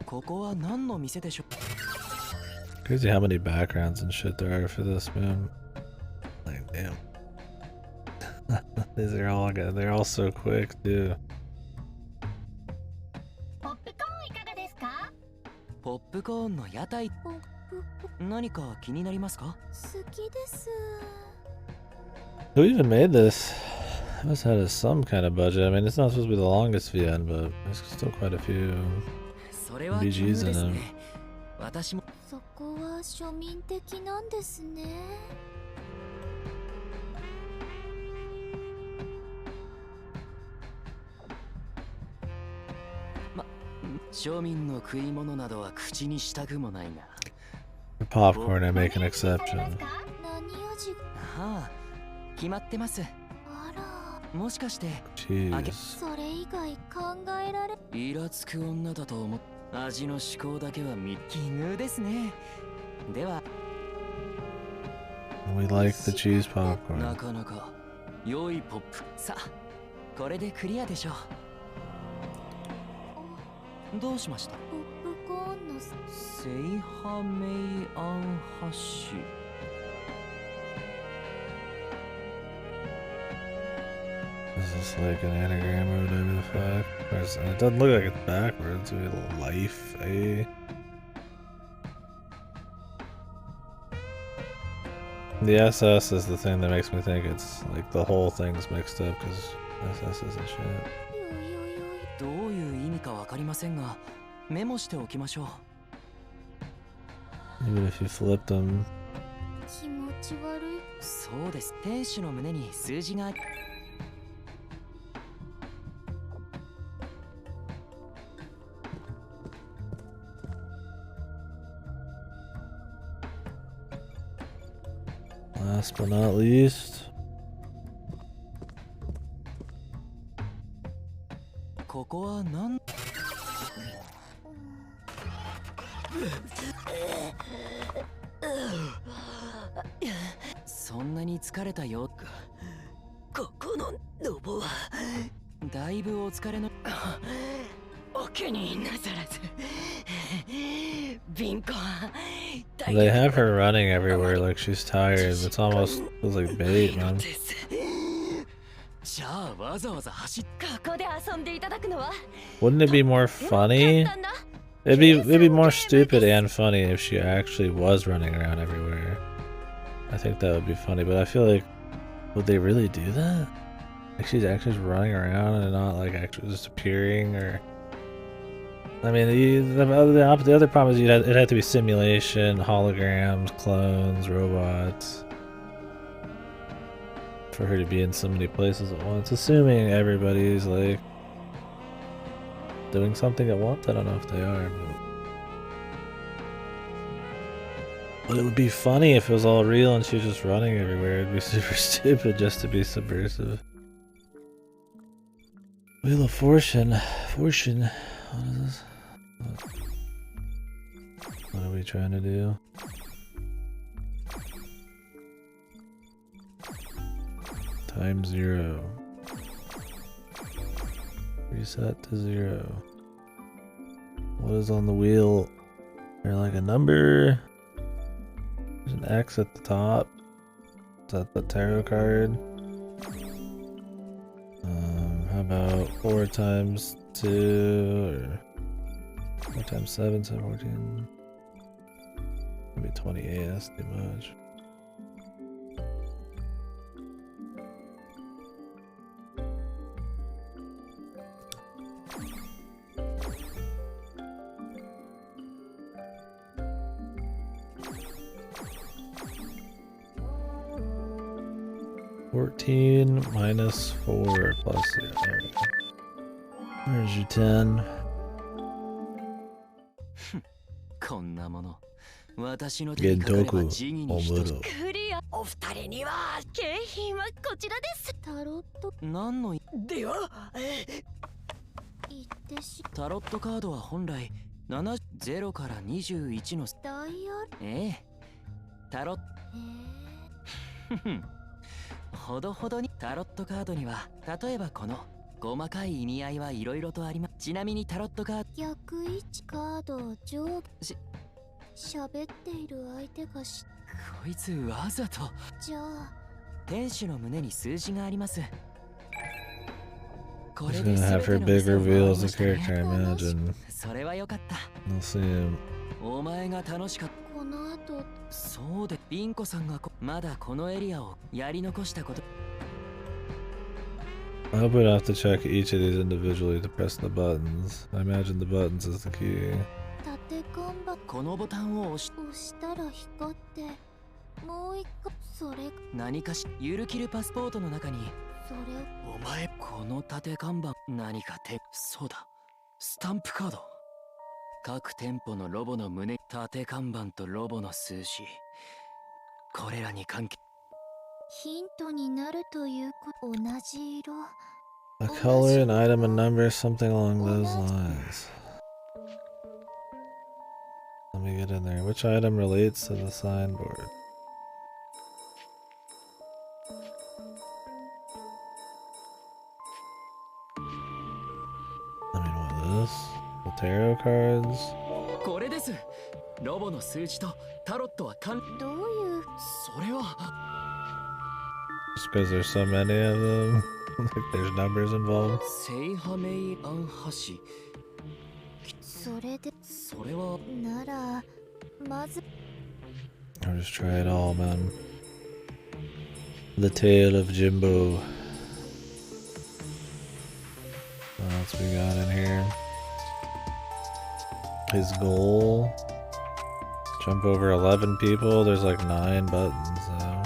ここは何の店でしょう。 Crazy how many backgrounds and shit there are for this, man. Like, damn. These are all good. They're all so quick, too. ポップコーンいかがですか？ポップコーンの屋台。ポップ何か気になりますか？好きです。 Who even made this? It must have had some kind of budget. I mean, it's not supposed to be the longest VN, but there's still quite a few それは奇 BGs 遇で in す them. ね。私もそこは庶民的なんですね。庶民の食い物などは口にしたくもないが。 For popcorn, I make an exception. 何味？はあ、決まってます。あら、もしかして Jeez. それ以外考えられ。イラつく女だと思っ味の思考だけは奇遇ですね。では We like the cheese な popcorn. かなか良いポップ。さあ、これでクリアでしょう。どうしました？ポップコーンのセイハメイアンハッシュ。Is this like an anagram or whatever the fuck? Or it doesn't look like it's backwards. We have life, eh? The SS is the thing that makes me think it's like the whole thing's mixed up because SS isn't shit. よよよ。どういう意味かわかりませんが、メモしておきましょう。 Even if you flip them. 気持ち悪い。そうです。店主の胸に数字が。 Last but not least. ここはなんそんなに疲れたよ。ここのノボはだいぶお疲れの。お気になさらず。貧困。 They have her running everywhere like she's tired. It's almost feels like bait, man. じゃあわざわざ走っ。ここで遊んでいただくのは Wouldn't it be more funny? It'd be more stupid and funny if she actually was running around everywhere. I think that would be funny, but I feel like would they really do that? Like she's actually just running around and not like actually just appearing, or I mean, the other problem is it had to be simulation, holograms, clones, robots for her to be in so many places at once. Assuming everybody's like doing something at once. I don't know if they are, but it would be funny if it was all real and she was just running everywhere. It'd be super stupid just to be subversive. Wheel of Fortune. Fortune. What is this? What are we trying to do? Time 0. Reset to 0. What is on the wheel? Is there like a number? There's an X at the top. Is that the tarot card? How about 4 times 2 or 4 times 7, 14. Maybe 28, that's too much. $14 minus 4 plus 0. There we go. Where's your 10? こんなもの私の手にかかればジギに一つ。クリア。お二人には景品はこちらです。タロット何のでは、言ってしタロットカードは本来0から21の。ダイヤル。ええ、タロッほどほどにタロットカードには例えばこの細かい意味合いはいろいろとあります。ちなみにタロットカード逆位置カードを上下し喋っている相手がしこいつわざと。じゃあ店主の胸に数字があります。こ She's れで gonna 全 have て her の big 店を回 reveal り as ま a したね。 character, I imagine. それはよかった。 We'll see him. お前が楽しかっこのとそうでビンコさんがまだこのエリアをやり残したこと。 I hope we don't have to check each of these individually to press the buttons. I imagine the buttons is the key. 縦看板このボタンを押したら光ってもう一個それ何かしゆるキルパスポートの中にそれお前この縦看板何かそうだスタンプカード。各店舗のロボの胸縦看板とロボの数字、これらに関係。ヒントになるという同じ色 A color, an item, a number, something along those lines. Let me get in there. Which item relates to the signboard? I mean, what is this? The tarot cards? これです。ロボの数字とタロットはどういうそれは Just because there's so many of them? Like there's numbers involved? セイハメイアンハシ。それでそれはならまず I'll just try it all, man. The Tale of Jimbo. What else we got in here? His goal. Jump over 11 people. There's like 9 buttons though.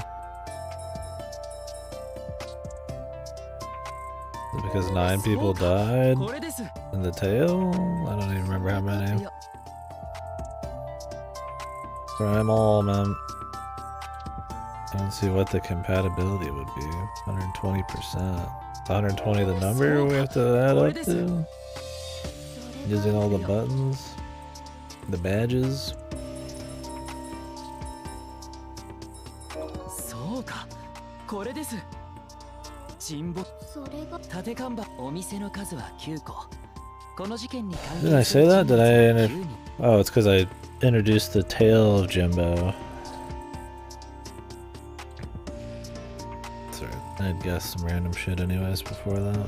Because 9 people died これです。 in the tail? I don't even remember how many. いや Try them all, man. I don't see what the compatibility would be. 120%. 120 the number we have to add up to? Using all the buttons? The badges? そうか。これです。沈没それが縦看板お店の数は9個。この事件に関 Did I 係する say that? 人 Did 物 I は enter- 9人。 Oh, it's because I introduced the tale of Jimbo. Sorry, I'd guessed some random shit anyways before that.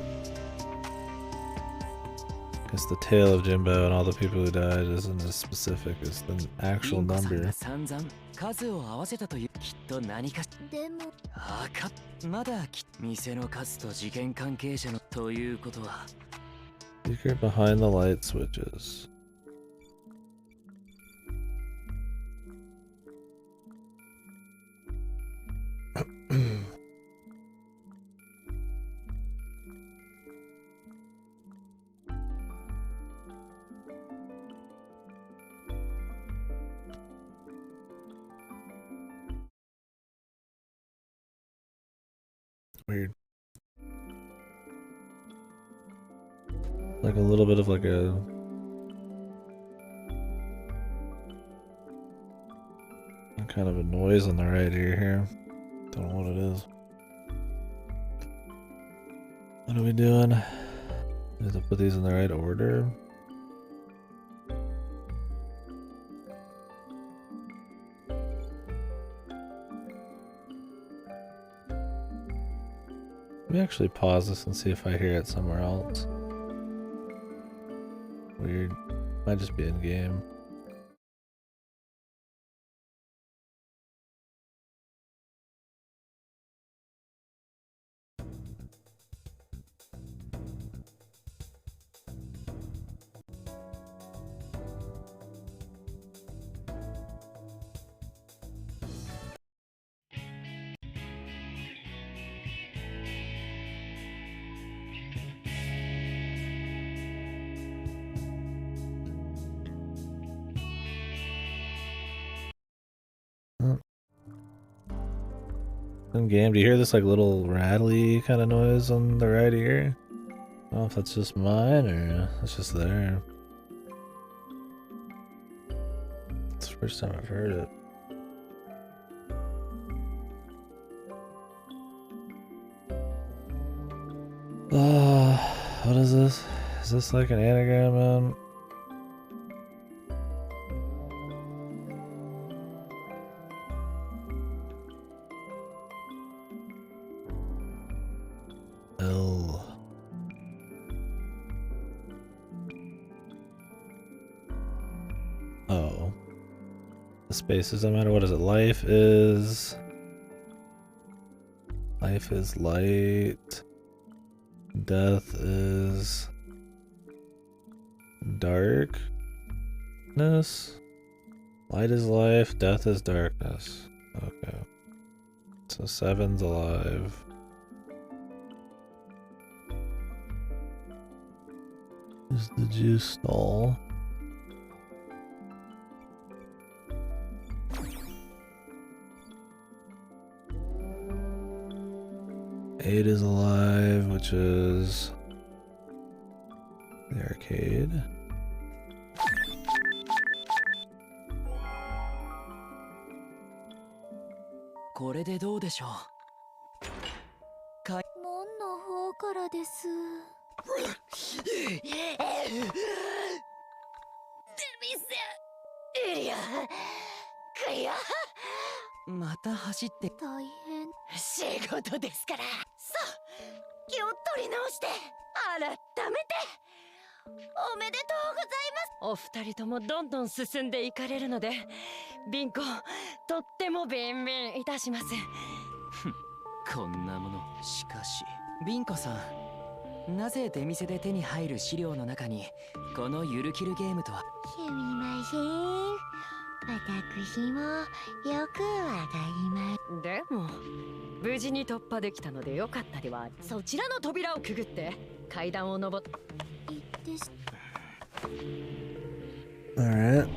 Because the tale of Jimbo and all the people who died isn't as specific as the ビ actual ンゴさん number. が散々数を合わせたというきっと何かしでもあかまだ店の数と事件関係者のということは Secret behind the light switches. Weird. Like a little bit of like a kind of a noise on the right ear here. Don't know what it is. What are we doing? We have to put these in the right order. Let me actually pause this and see if I hear it somewhere else. Weird. Might just be in game. In game, do you hear this like little rattly kind of noise on the right ear? I don't know if that's just mine or it's just there. It's the first time I've heard it. What is this? Is this like an anagram, man? L. Oh. space doesn't matter. What is it? Life is light. Death is darkness. Light is life, death is darkness. Okay. So 7's alive. Is the juice stall? Eight is alive, which is the arcade.これでどうでしょう。門の方からです。デミスエリアクリア。また走って。大変。仕事ですから。さあ気を取り直して改めておめでとうございます。お二人ともどんどん進んでいかれるので、ビンコとってもビンビンいたします。こんなもの。しかしビンコさん、なぜ出店で手に入る資料の中にこのゆるキルゲームとは。すみません。私もよくわかります。でも無事に突破できたのでよかったでは。そちらの扉をくぐって階段を登って。 Alright.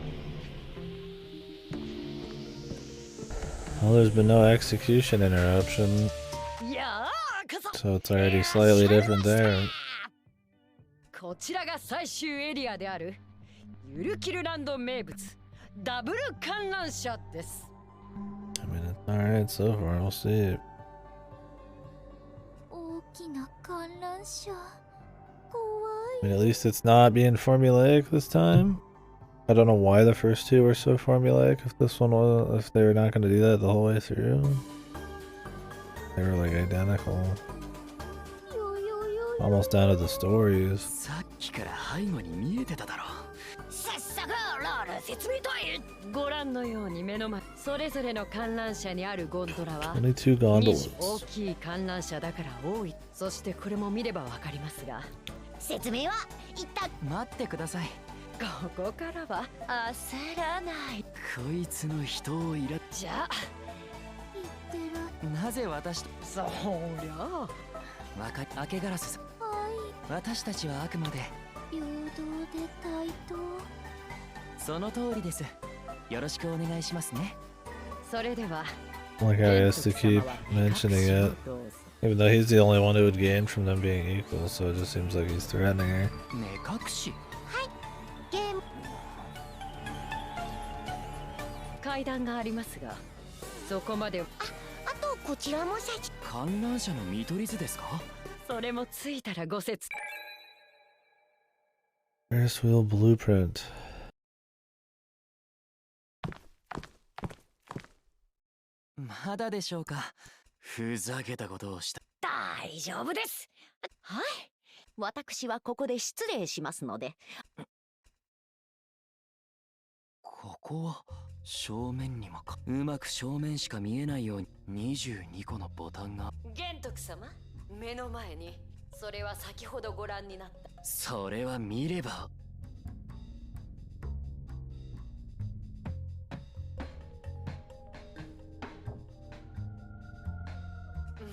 Well, there's been no execution interruption, so it's already slightly different there. こちらが最終エリアであるゆるキルランド名物ダブル観覧車です。 I mean, it's alright so far, we'll see. 大きな観覧車。 I mean, at least it's not being formulaic this time. I don't know why the first two were so formulaic. If this one was, if they were not going to do that the whole way through, they were like identical, almost down to the stories. さっきから背後に見えてただろう。早速ロール説明といる。ご覧のように目の前それぞれの観覧車にあるゴンドラは Only two 2 gondolas. 大きい観覧車だから多い。そしてこれも見ればわかりますが、説明は一旦待ってください。ここからは焦らない。こいつの人をいら。じゃあ言ってる。なぜ私と。そりゃあ明けガラスさん。は私たちはあくまでい。誘導で対等。その通りです。よろしくお願いしますね。それでは Like how he has to keep mentioning it, even though he's the only one who would gain from them being equal, so it just seems like he's threatening her. 目隠し。ゲーム。階段がありますが、そこまで。あとこちらも写真。観覧車の見取り図ですか。それもついたらご説。 Ferris wheel blueprint. まだでしょうか。ふざけたことをした。大丈夫です。はい。私はここで失礼しますので。ここは正面にもか。うまく正面しか見えないように22個のボタンが。玄徳様、目の前にそれは先ほどご覧になった。それは見れば。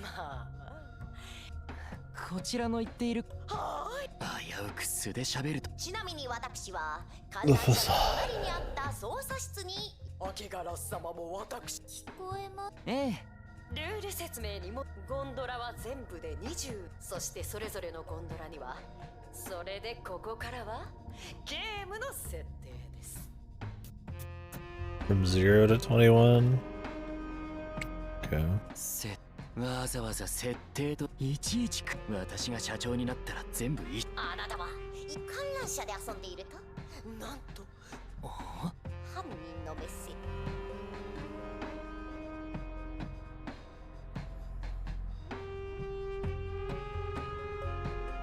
まあこちらの言っている。は危うく素で喋ると。ちなみに私は観覧車の隣にあった捜査室に。明けガラス様も私。聞こえます。ええ。ルール説明にもゴンドラは全部で20。そしてそれぞれのゴンドラには。それでここからはゲームの設定です。 From 0 to 21. Okay. わざわざ設定といちいち私が社長になったら全部い。あなたは観覧車で遊んでいると。なんとあ犯人のメッセージ。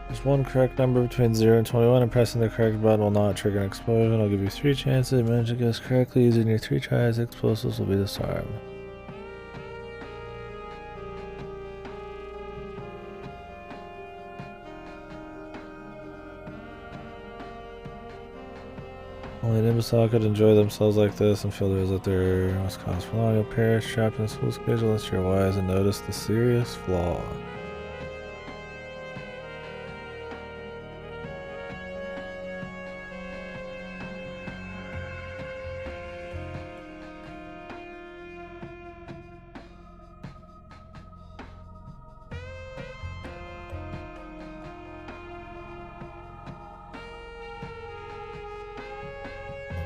There's one correct number between 0 and 21, and pressing the correct button will not trigger an explosion. I'll give you 3 chances. Manage to guess correctly using your 3 tries. Explosives will be disarmed. Only an imbecile could enjoy themselves like this and feel that their must cause for long. You'll perish trapped in a school schedule unless you're wise and notice the serious flaw.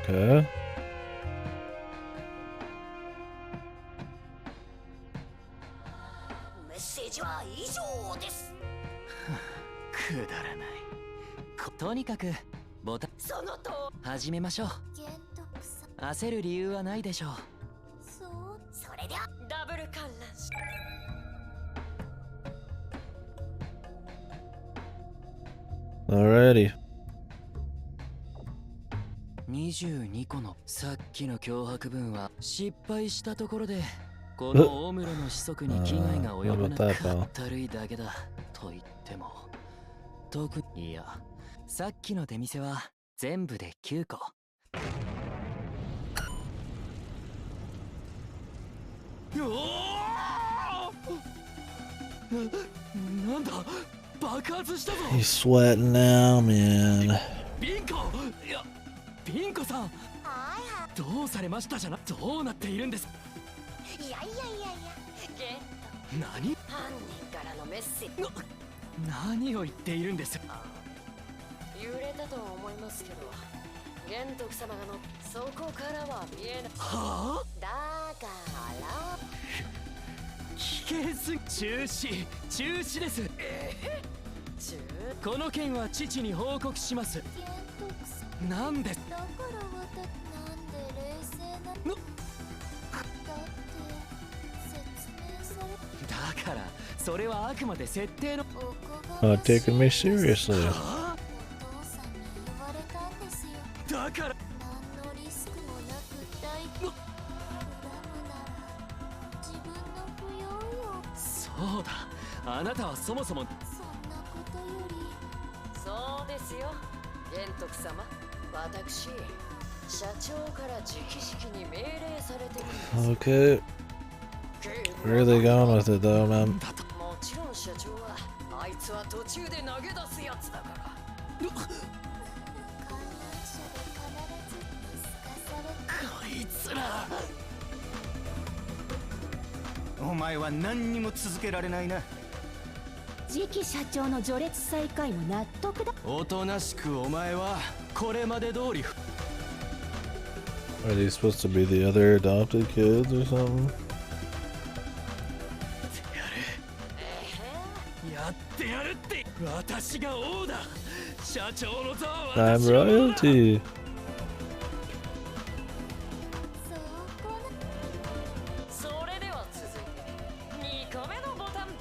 Okay. メッセージは以上です。くだらない。とにかくボタンそのと始めましょう。玄徳さん、焦る理由はないでしょう。そうそれではダブル観覧車。 Alrighty. 22個のさっきの脅迫文は失敗したところでこの大室の子息に危害が及ばなかったるいだけだと言っても特にいやさっきの出店は全部で9個。なんだ爆発したぞ。 He's sweating now, man. ピンコいやピンコさんどうされましたじゃなどうなっているんです。いやいやいやいや玄何犯人からのメッセージ。何を言っているんです。揺れたとは思いますけど、玄徳様がのそこからは見えない。はあだから危険す中止です。中この件は父に報告します。玄徳さん、なんでだからなんで冷静なの？だって説明されだからそれはあくまで設定の。おこ Not がましい taking me seriously. はお父さんに言われたんですよ。あだから何のリスクもなく大恨むなら自分の不要よ。そうだあなたはそもそもそんなことよりそうですよ玄徳様。私社長から直々に命令されてるんです。 Okay. Where are they going with it, though, man? だともちろん社長はあいつは途中で投げ出すやつだから。観覧車で必ず見透かされてこいつらお前は何にも続けられないな。次期社長の序列最下位も納得だ。おとなしくお前はこれまで通り Are these supposed to be the other adopted kids or something? やってやるって私が王だ。社長の座は I'm 私が王だ。 royalty. そこなそれでは続いて2個目のボタンいっ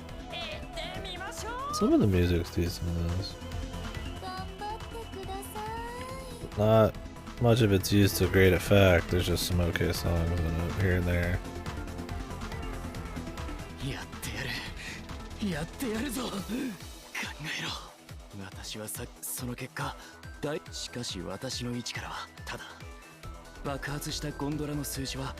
てみましょう。 Some of the music's decent in this. 頑張ってください。 Not much of it's used to great effect. There's just some okay songs in it here and there. やってやるぞ。考えろ。私はその結果しかし私の位置からはただ爆発したゴンドラの数字は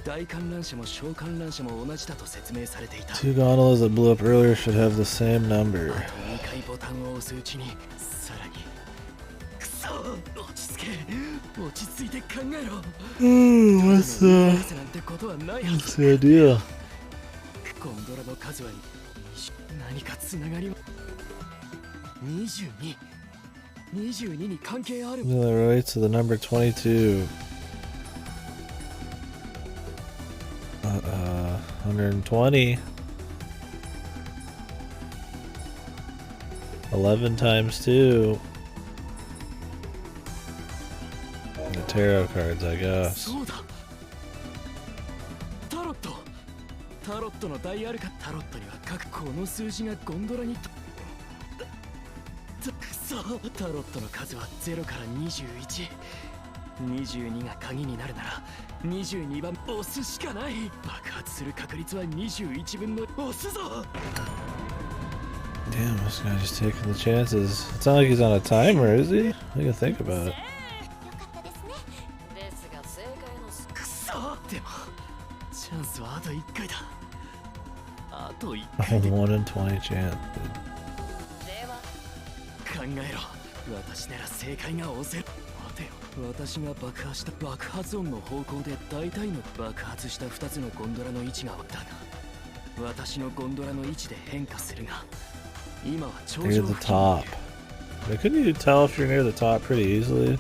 大観覧車も小観覧車も同じだと説明されていた。 Two gondolas that blew up earlier should have the same number. あと2回ボタンを押すうちにさらにくそ落ち着け落ち着いて考えろ。 What's なんてことはないはず。 the idea? ゴンドラの数は何かつながりは22に関係ある。 That relates to the number 22. 120. 11 times 2. The tarot cards, I guess. そうだタロットのダイヤルかタロットには各この数字がゴンドラにタロットの数は0から21。22が鍵になるなら22番押すしかない。爆発する確率は21分の押すぞ。 Damn, this guy just taking the chances. It's not like he's on a timer, is he? I can think about it. よかったですね。ですが正解のくそ。でもチャンスはあと1回だ。あと1回で。 1 in 20 chance. では考えろ。私なら正解が押せる。待てよ。私が爆破した爆発音の方向で大体の爆発した2つのゴンドラの位置がだが、私のゴンドラの位置で変化するが、今は頂 Near 上 the 付近にい top. る。 But couldn't you tell if you're near the top pretty easily?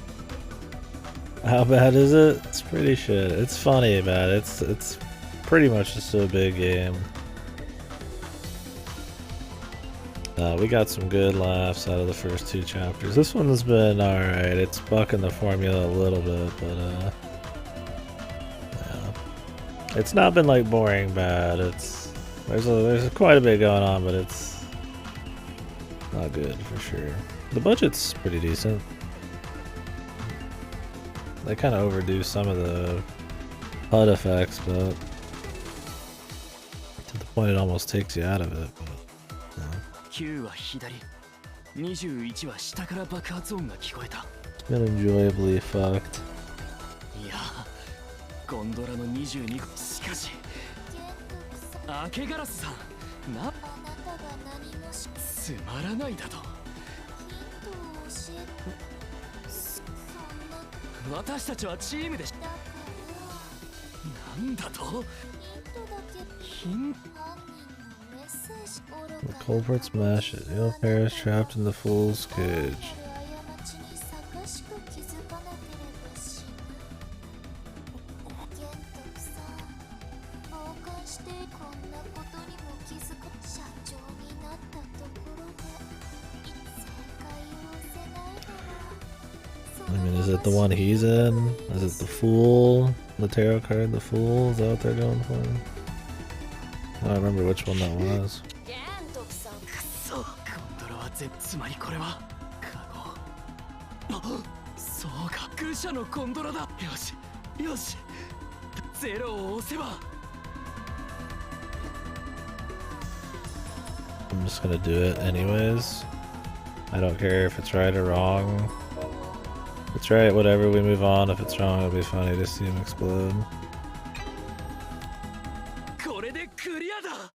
How bad is it? It's pretty shit. It's funny, man. It's pretty much just a big game. We got some good laughs out of the first 2 chapters. This one's been alright. It's bucking the formula a little bit, but yeah. It's not been like boring bad. There's quite a bit going on, but it's not good for sure. The budget's pretty decent. They kind of overdo some of the HUD effects, but to the point it almost takes you out of it. But, yeah. 9は左、21は下から爆発音が聞こえた。 It's been enjoyably fucked. いや、ゴンドラの22個。しかし、明けガラスさん、あなたが何もしつまらないだと。ヒントを教えてそんな私たちはチームでし。だからなんだと。ヒントだけヒント。犯人のメッセージ愚 The か culprit smashes. Neil Paris trapped in the fool's cage. 過ちに坂しく気づかなければ死ぬ玄徳さん傍観してこんなことにも気づく社長になったところで正解を押せないなら I mean, is it the one he's in? Is it the fool? The tarot card, the fool? Is that what they're going for? I don't remember which one that was. 玄徳さんくそ。ゴンドラはつまりこれはカゴ。あ、そうか。愚者のゴンドラだ。よしよし。ゼロを押せば。 I'm just gonna do it anyways. I don't care if it's right or wrong. If it's right, whatever, we move on. If it's wrong, it'll be funny to see him explode. これでクリアだ。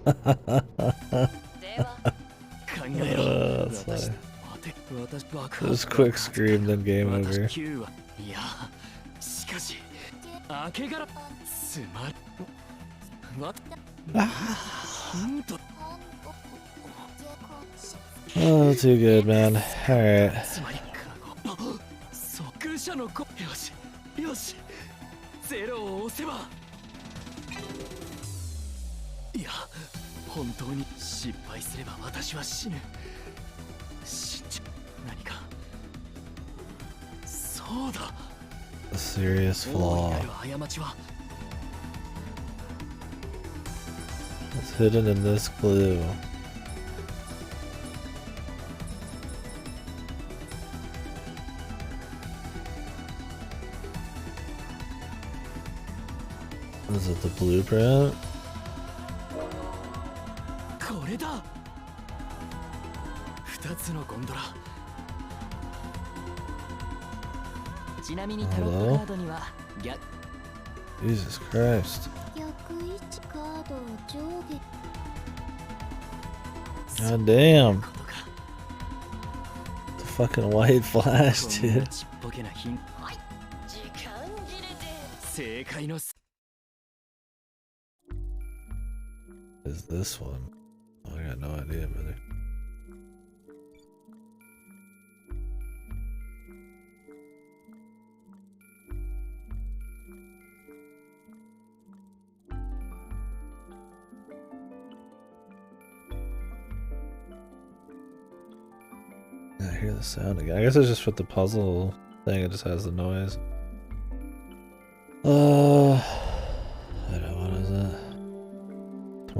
では考えろ。 That's funny. 待て、私爆発。 Just quick scream, then game 私 over. 9は。いや、しかし、明けがらつまり。わ。ヒント。 Oh, too good, man. Alright. つまりカゴ。そう、愚者の子。よしよし。ゼロを押せば。いや、本当に失敗すれば私は死ぬ。信じ、何か。そうだ。 A serious 大い flaw. なる過ちは。 It's hidden in this glue. Is it the blueprint? これだ。2つのゴンドラ。ちなみにタロットカードには逆。 Jesus Christ. 逆位置カードを上下 God damn. ことか。 The fucking white flash, こんな dude. ちっぽけなヒント。時間切れで正解の。 Is this one? Oh, I got no idea, brother. I hear the sound again. I guess it's just with the puzzle thing, it just has the noise. I don't know, what is it?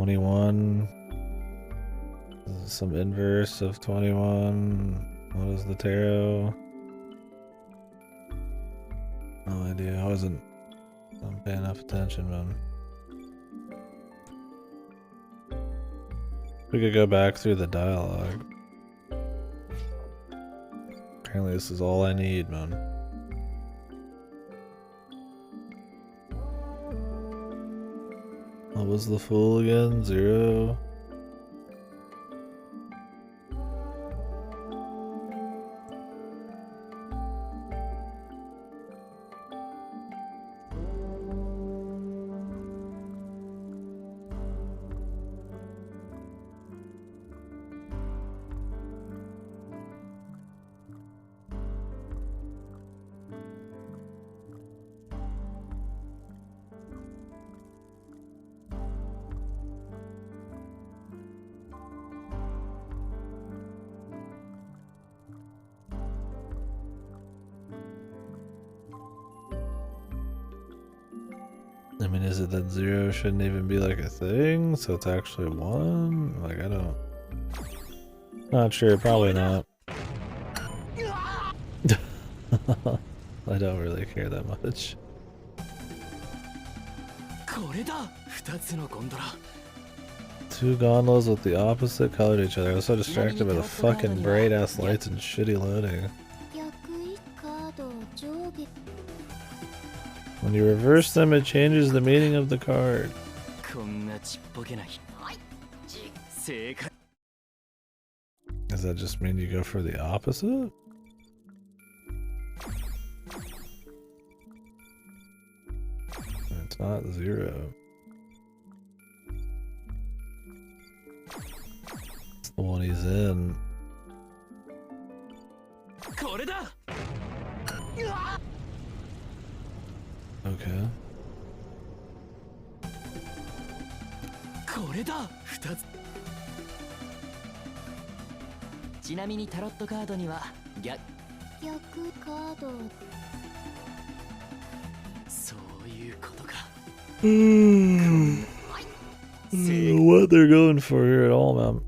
21. Some inverse of 21. What is the tarot? No idea. I wasn't paying enough attention, man. We could go back through the dialogue. Apparently this is all I need, man. What was the fool again? 0? I mean, is it that 0 shouldn't even be like a thing, so it's actually 1? Like, I don't... Not sure, probably not. I don't really care that much. これだ2つのゴンドラ Two gondolas with the opposite color to each other. I was so distracted by the fucking bright ass lights and shitty loading. 逆位カードを上下 When you reverse them, it changes the meaning of the card. こんなちっぽけな日正解 Does that just mean you go for the opposite? It's not 0. It's the one he's in. これだ Okay. これだ2つちなみにタロットカードには逆カードをそういうことか What they're going for here at all, man.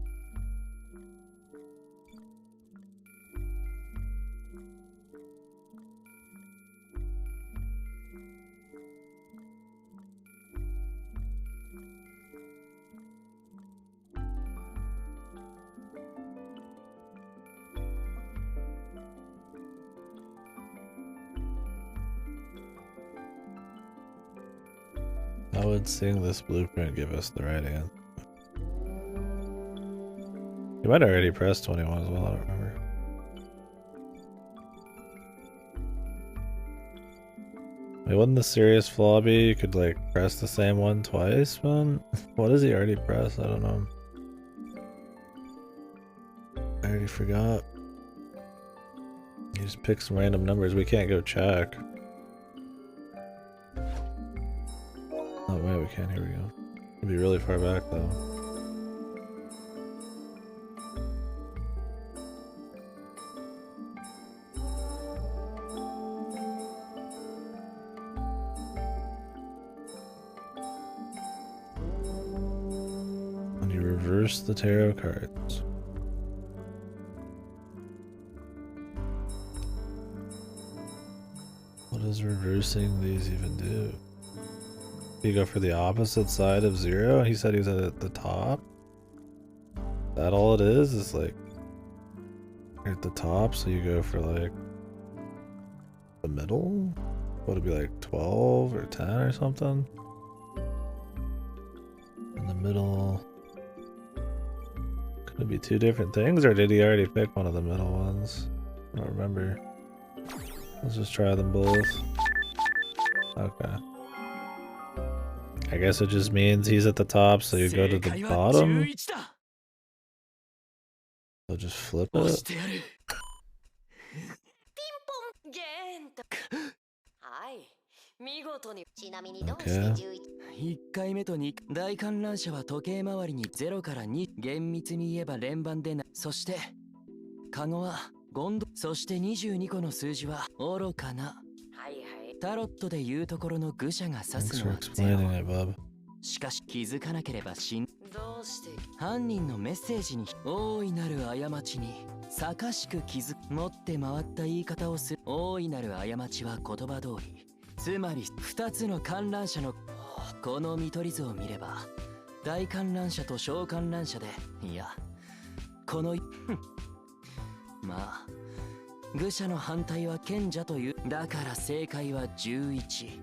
How would seeing this blueprint give us the right answer? You might have already pressed 21 as well, I don't remember. Wait, wouldn't the serious flaw be you could like press the same one twice, man? What does he already press? I don't know. I already forgot. You just pick some random numbers, we can't go check. Oh wait, we can, here we go. It'll be really far back though. When you reverse the tarot cards. What does reversing these even do? You go for the opposite side of 0? He said he was at the top? Is that all it is? It's like you're at the top, so you go for like the middle? Would it be like 12 or 10 or something? In the middle. Could it be two different things, or did he already pick one of the middle ones? I don't remember. Let's just try them both. Okay. I guess it just means he's at the top, so you go to the bottom. So just flip it. ゲーンとはい見事にちなみにどうして Okay. 11 1回目と2大観覧車は時計回りに0から2厳密に言えば連番でなそしてカゴはゴンドそして22個の数字は愚かなはいはいタロットでいうところの愚者が指 Thanks す for のは explaining it, bub. しかし気づかなければどうして。犯人のメッセージに大いなる過ちに坂しく気づ持って回った言い方をする。大いなる過ちは言葉通り、つまり2つの観覧車のこの見取り図を見れば、大観覧車と小観覧車で、いやこのまあ愚者の反対は賢者という。だから正解は11。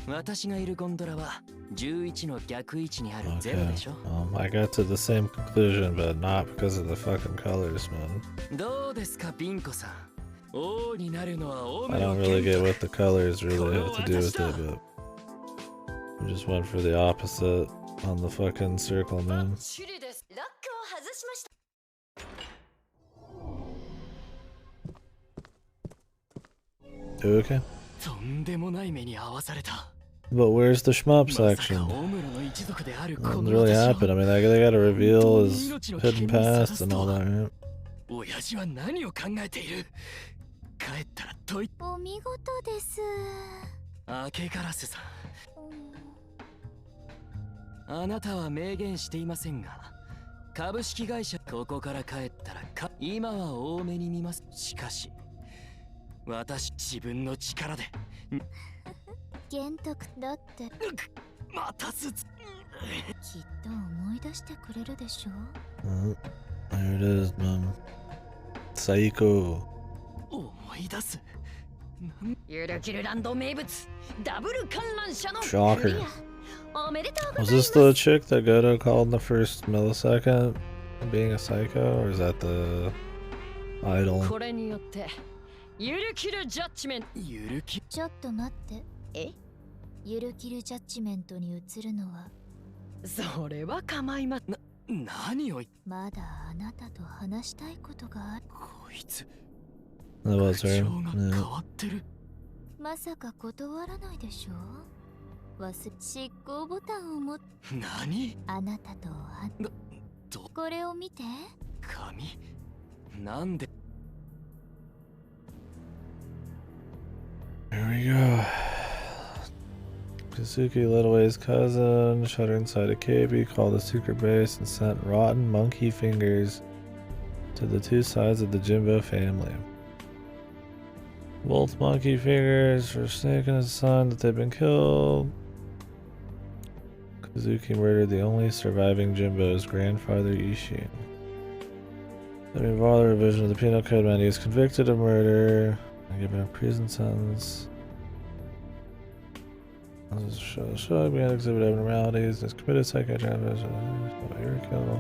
私がいるゴンドラは11の逆位置にある0 Okay. でしょ。I got to the same conclusion, but not because of the fucking colors, man. どうですかビンコさん。王になるのは王 I の don't 剣 really だ。 get what the colors really have to do with it, but we just went for the opposite on the fucking circle, バ man. ッチリです。ロックを外しました。 Okay. とんでもない目に遭わされた。 But where's the shmup まさか section? 大室の一族である What この really 私 happened? I を mean, they gotta reveal his hidden past and all that, right? 親父は何を考えている。帰ったらといお見事です。明けカラスさん。うんあなたは明言していませんが、株式会社ここから帰ったら今は多めに見ます。しかし私自分の力で玄徳だってまたずつ。きっと思い出してくれるでしょ。 Oh, there it is, man. Psycho. 思い出す。ゆるキルランド名物ダブル観覧車のクリ Shocker. ア。おめでとうご Was ざいま this す。 the chick that Goto called in the first millisecond being a psycho, or is that the idol? これによってゆるキルジャッジメント。ゆるきちょっと待って。え？ゆるキルジャッジメントに移るのはそれは構いま。何をまだあなたと話したいことがある。こいつ That was 口 her. 調が変 Yeah. わってる。まさか断らないでしょ。執行ボタンを持って何あなたとどこれを見て。髪なんで Here we go. Kazuki led away his cousin, shut her inside a cave. He called a secret base and sent rotten monkey fingers to the two sides of the Jimbo family. Both monkey fingers were snaking as a sign that they'd been killed. Kazuki murdered the only surviving Jimbo's grandfather, Ishin. Having involved the revision of the penal code, man, he was convicted of murder and given a prison sentence. Showing began to exhibit abnormalities, has committed psychiatric Yurukill.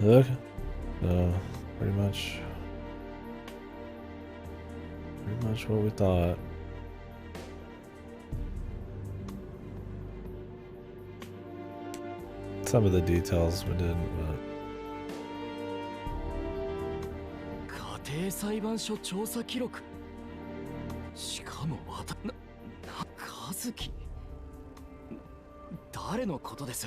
Okay. So, pretty much what we thought. Some of the details we didn't, but 家庭裁判所調査記録。しかも和樹。誰のことです。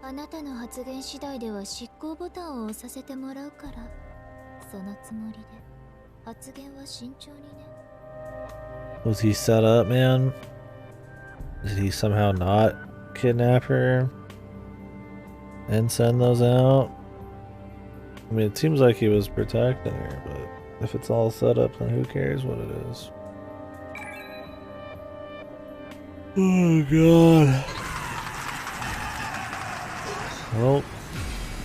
あなたの発言次第では執行ボタンを押させてもらうから、そのつもりで発言は慎重にね。 was he set up, man? Did he somehow not kidnap her and send those out? I mean, it seems like he was protecting her, but if it's all set up, then who cares what it is? Oh god. Well,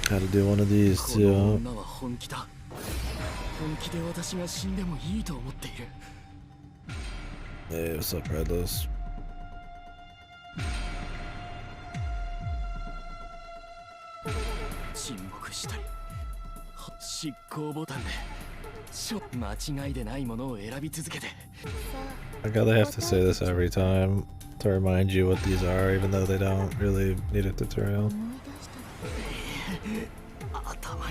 gotta do one of these この too. 女は本気だ。本気で私が死んでもいいと思っている。 Hey, what's up, Redless? 沈黙したり執行ボタンで間違いでないものを選び続けて。 I gotta have to say this every time to remind you what these are, even though they don't really need a tutorial. 思い出した。頭が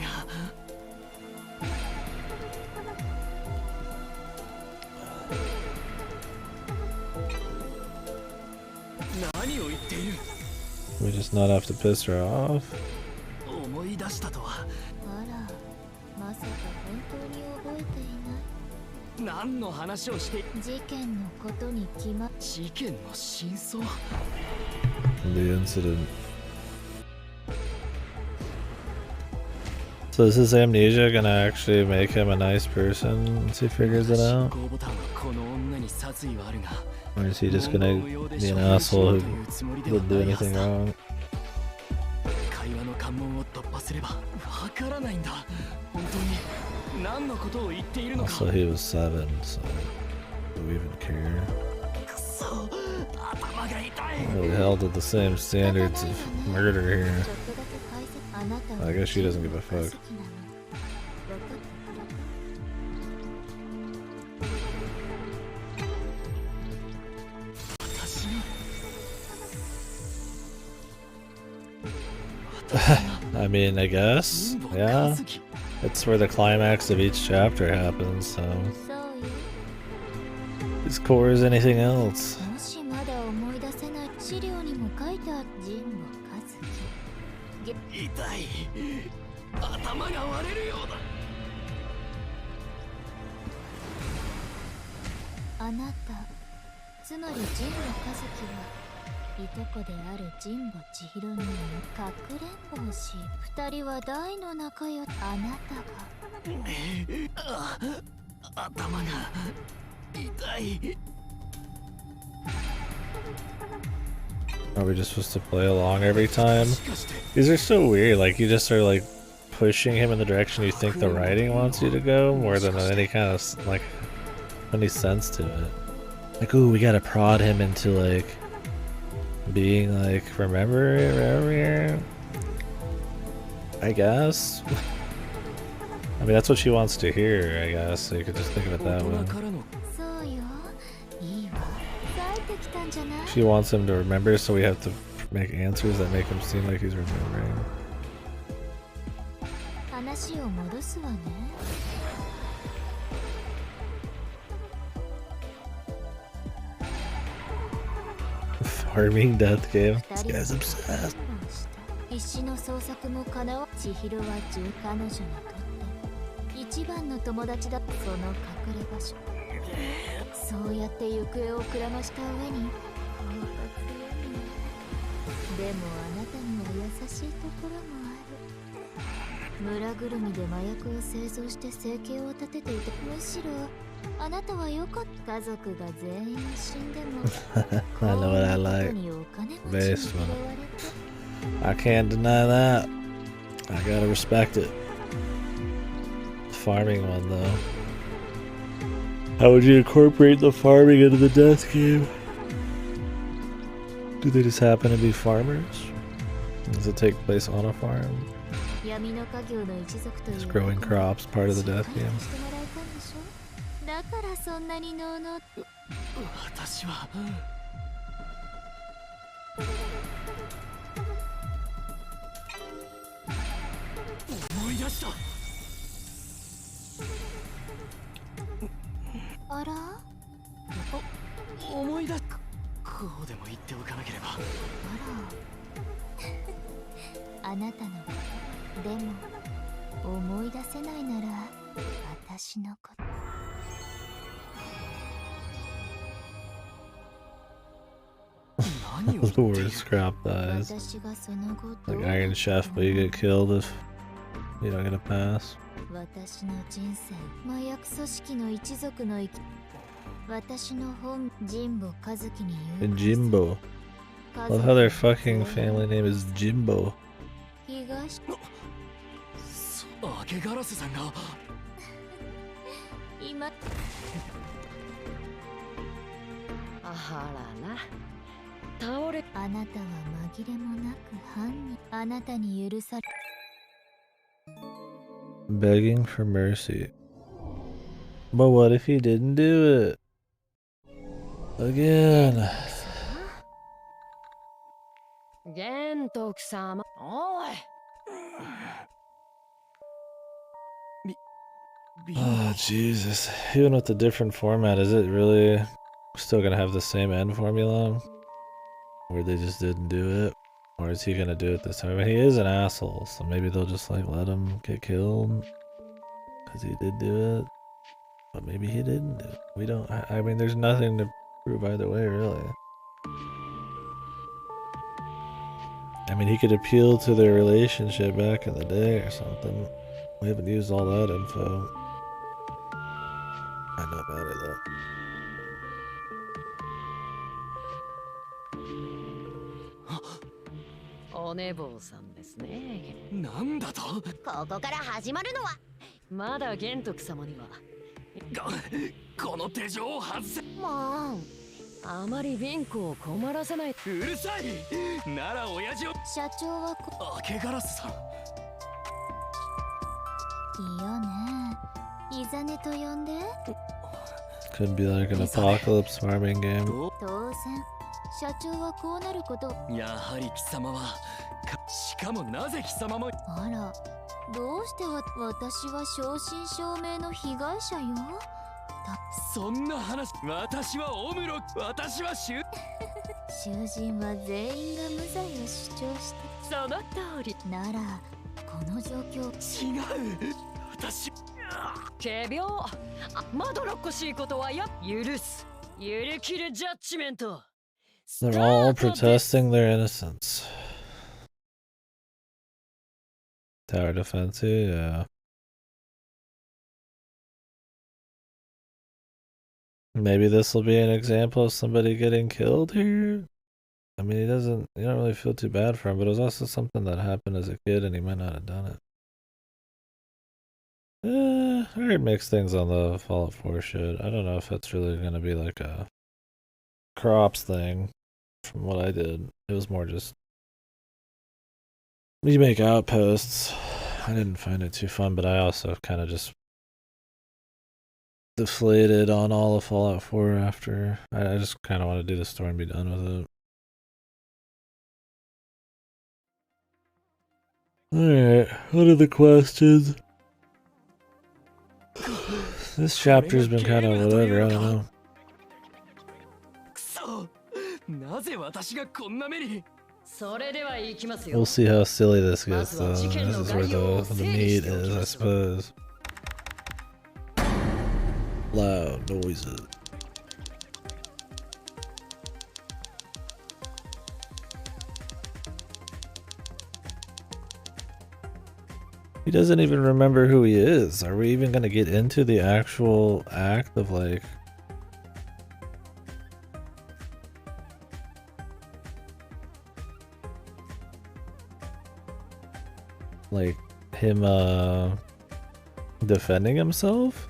何を言っている。 We just not have to piss her off. 思い出したとは。あら、まさか本当に覚えていない。何の話をして事件のことに決まっ事件の真相 The incident. So is his amnesia gonna actually make him a nice person once he figures it out? 進行ボタンはこの女に殺意はあるが Or is he just gonna be an asshole who didn't do anything wrong? 会話の関門を突破すればわからないんだ本当に何のことを言っているのか Also, he was 7, so do we even care? くそ頭が痛い Really held to the same standards of murder here. ちょっとだけ解説あなたは I guess she doesn't give a fuck. 好きなの分かってくれ I mean, I guess, yeah. It's where the climax of each chapter happens, so そうよ as core as anything else. もしまだ思い出せない資料にも書いてある神保和樹痛い頭が割れるようだあなたつまり神保和樹はいとこである神保千尋にかくれんぼをし二人は大の仲よあなたが頭が痛い Are we just supposed to play along every time? These are so weird, like you just are like pushing him in the direction you think the writing wants you to go more than any kind of like any sense to it. Like, ooh, we gotta prod him into like being like, remember here? I guess. I mean, that's what she wants to hear, I guess, so you could just think of it that way. そうよいいわ帰ってきたんじゃない She wants him to remember, so we have to make answers that make him seem like he's remembering. 話を戻すわね Farming death game. This guy's obsessed. 必死の捜索もかなわ千尋は彼女にとって一番の友達だその隠れ場所そうやって行方をくらました上にこうが強いねでもあなたには優しいところもある村ぐるみで麻薬を製造して生計を立てていてむしろあなたはよかった家族が全員死んでも I know what I like. Based one. I can't deny that. I gotta respect it. The farming one though. How would you incorporate the farming into the death game? Do they just happen to be farmers? Does it take place on a farm? Is growing crops part of the death game? だからそんなにのうのう私は思い出したあら思い出こうでも言っておかなければあらあなたのことでも思い出せないなら私のこと The worst scrap dies. Like Iron Chef, but you get killed if you don't get a pass. 私の人生麻薬組織の一族の生き私の本神保和樹に言う Jimbo. Love how their fucking family name is Jimbo. 被害者明けガラスさんが今あはらら倒れあなたは紛れもなく犯人あなたに許され Begging for mercy. But what if he didn't do it? Again. 玄徳様おい Oh, Jesus. Even with the different format, is it really still gonna have the same end formula? Where they just didn't do it? Or is he gonna do it this time? I mean, he is an asshole, so maybe they'll just like let him get killed. Because he did do it. But maybe he didn't do it. We don't. I mean, there's nothing to prove either way, really. I mean, he could appeal to their relationship back in the day or something. We haven't used all that info. I know about it though. お寝坊さんですね。なんだと。ここから始まるのはまだ玄徳様には。この手錠を外せ。もうあまりビンコを困らせない。うるさい。なら親父を。社長は明けガラスさん。いいよね。イザネと呼んで。 Could be like an apocalypse farming game. 当然社長はこうなること。やはり貴様はしかもなぜ貴様も。あら、どうして私は正真正銘の被害者よ。そんな話。私はオムロ。私は囚人は全員が無罪を主張して。その通り。ならこの状況。違う。私仮病。まどろっこしいことはや許す。ゆるキルジャッジメント。 They're all protesting their innocence. Tower defense, yeah. Maybe this will be an example of somebody getting killed here. I mean, you don't really feel too bad for him, but it was also something that happened as a kid and he might not have done it. I heard mixed things on the Fallout 4 shit. I don't know if that's really going to be like a crops thing. From what I did, it was more just we make outposts. I didn't find it too fun, but I also kind of just deflated on all of Fallout 4 after. I just kind of want to do the story and be done with it. Alright, what are the questions? This chapter's been kind of whatever, I don't know. なぜ私がこんな目に。それでは行きますよ。 We'll see how silly this gets though. This is where the meat is, I suppose. Loud noises. He doesn't even remember who he is. Are we even gonna get into the actual act of like him defending himself?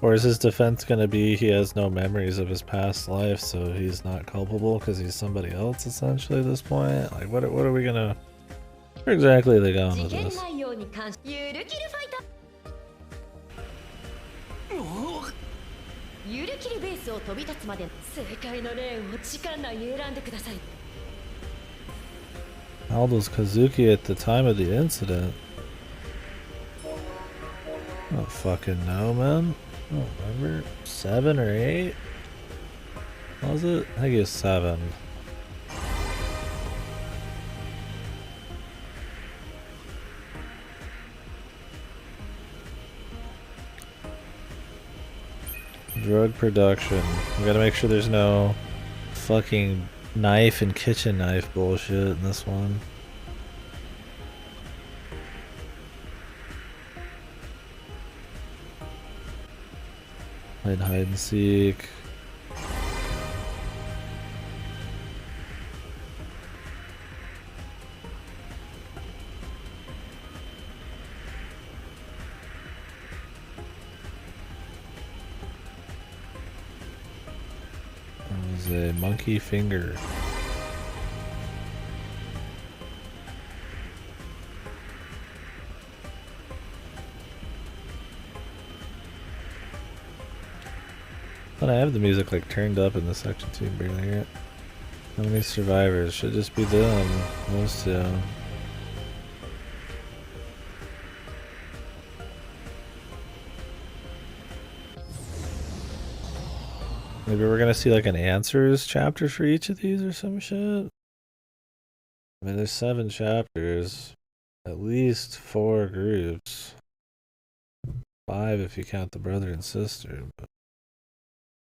Or is his defense gonna be he has no memories of his past life, so he's not culpable because he's somebody else essentially at this point? Like what are we gonna, where exactly are they going with this? ゆるキルベースを飛び立つまで正解のレーンを時間内に選んでください。 How old was Kazuki at the time of the incident? I don't fucking know, man. I don't remember. 7 or 8? Was it? I think it was 7. Drug production. We gotta make sure there's no fucking knife and kitchen knife bullshit in this one. Playing hide and seek. That was a monkey finger. But I have the music like turned up in this section too, barely hear it. How many survivors? Should just be them. Those two. Maybe we're gonna see like an answers chapter for each of these or some shit. I mean, there's 7 chapters, at least 4 groups. 5 if you count the brother and sister, but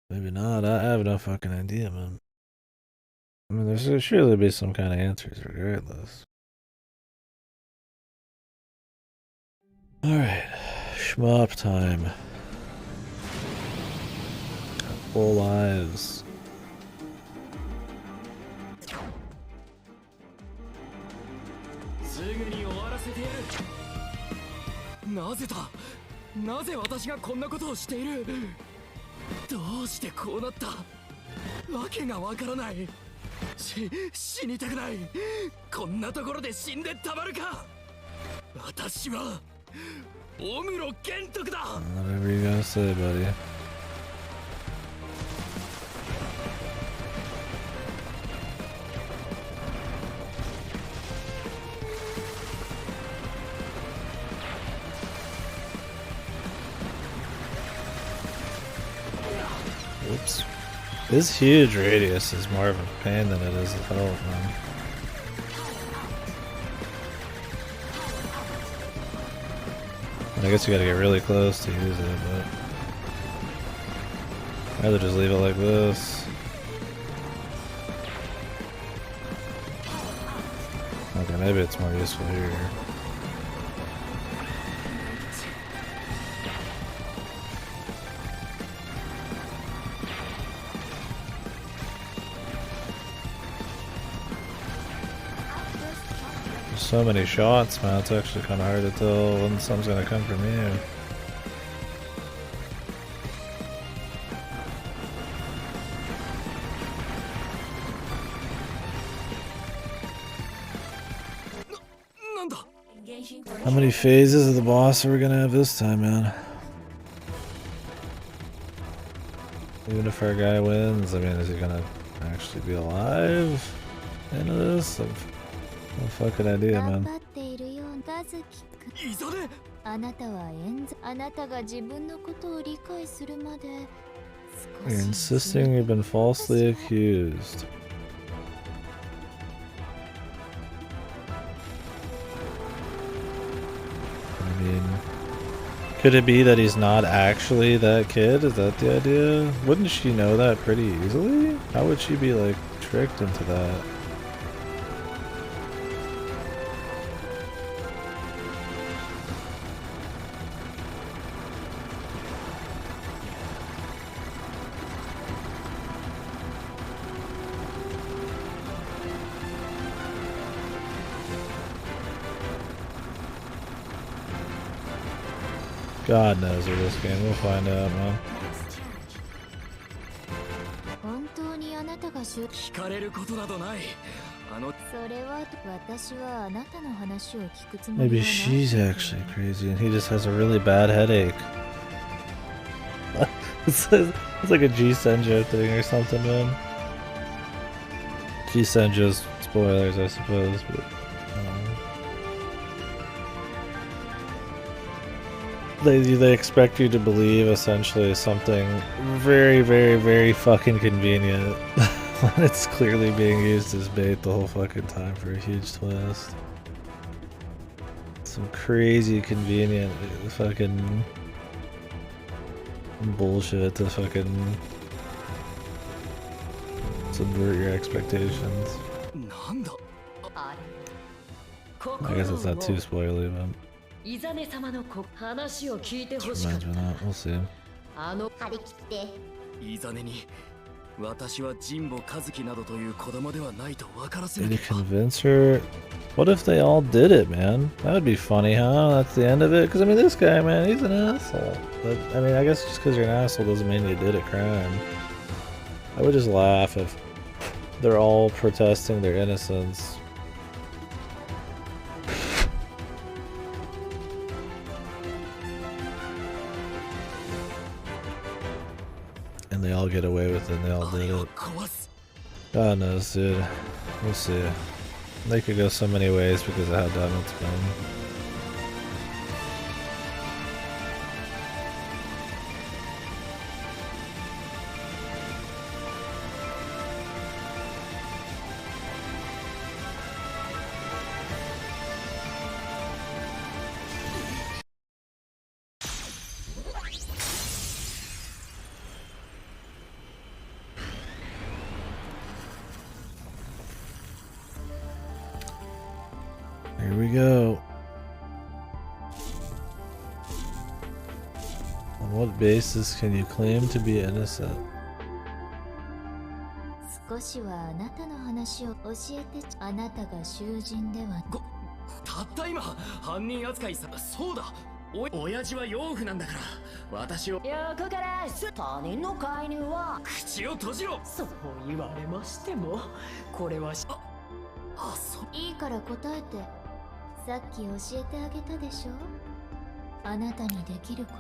maybe not. I have no fucking idea, man. I mean, there's surely be some kind of answers regardless. Alright, shmup time. Full lives. すぐに終わらせてやる。なぜだ、なぜ私がこんなことをしている。どうしてこうなった、わけがわからない。死にたくない。こんなところで死んでたまるか。私はオムロ玄徳だ。 Whatever you gotta say, buddy. Whoops. This huge radius is more of a pain than it is a help, man. I guess you gotta get really close to use it, but I'd rather just leave it like this. Okay, maybe it's more useful here. So many shots, man. It's actually kind of hard to tell when something's gonna come from you. How many phases of the boss are we gonna have this time, man? Even if our guy wins, I mean, is he gonna actually be alive into this? No fucking idea, man. あなたはあなたが自分のことを理解するまで You're insisting you've been falsely accused. I mean, could it be that he's not actually that kid? Is that the idea? Wouldn't she know that pretty easily? How would she be, like, tricked into that? God knows with this game. We'll find out, man. 本当にあなたが聞かれることなどない。それは私はあなたの話を聞くつもりは Maybe ない she's actually crazy and he just has a really bad headache. It's like a G Senjo thing or something, man. G Senjo's spoilers, I suppose, but they expect you to believe essentially something very, very, very fucking convenient when it's clearly being used as bait the whole fucking time for a huge twist. Some crazy convenient fucking bullshit to fucking subvert your expectations. I guess it's not too spoilerly, but イザネ様の話を聞いてほしかっ imagine た。 that. We'll see. あの張り切ってイザネに私は神保和樹などという子供ではないと分からせな Did け he れば。 convince her? What if they all did it, man? That would be funny, huh? That's the end of it? Because, I mean, this guy, man, he's an asshole. But, I mean, I guess just because you're an asshole doesn't mean you did a crime. I would just laugh if they're all protesting their innocence. And they all get away with it and they all did it. God knows, dude. We'll see. They could go so many ways because of how dumb it's been. Here we go. On what basis can you claim to be innocent? 少しはあなたの話を教えて。あなたが囚人では。たった今犯人扱いさ。そうだ、親父は養父なんだから私を。横から他人の介入は。口を閉じろ。そう言われましても、これはいいから答えて。さっき教えてあげたでしょ。あなたにできること。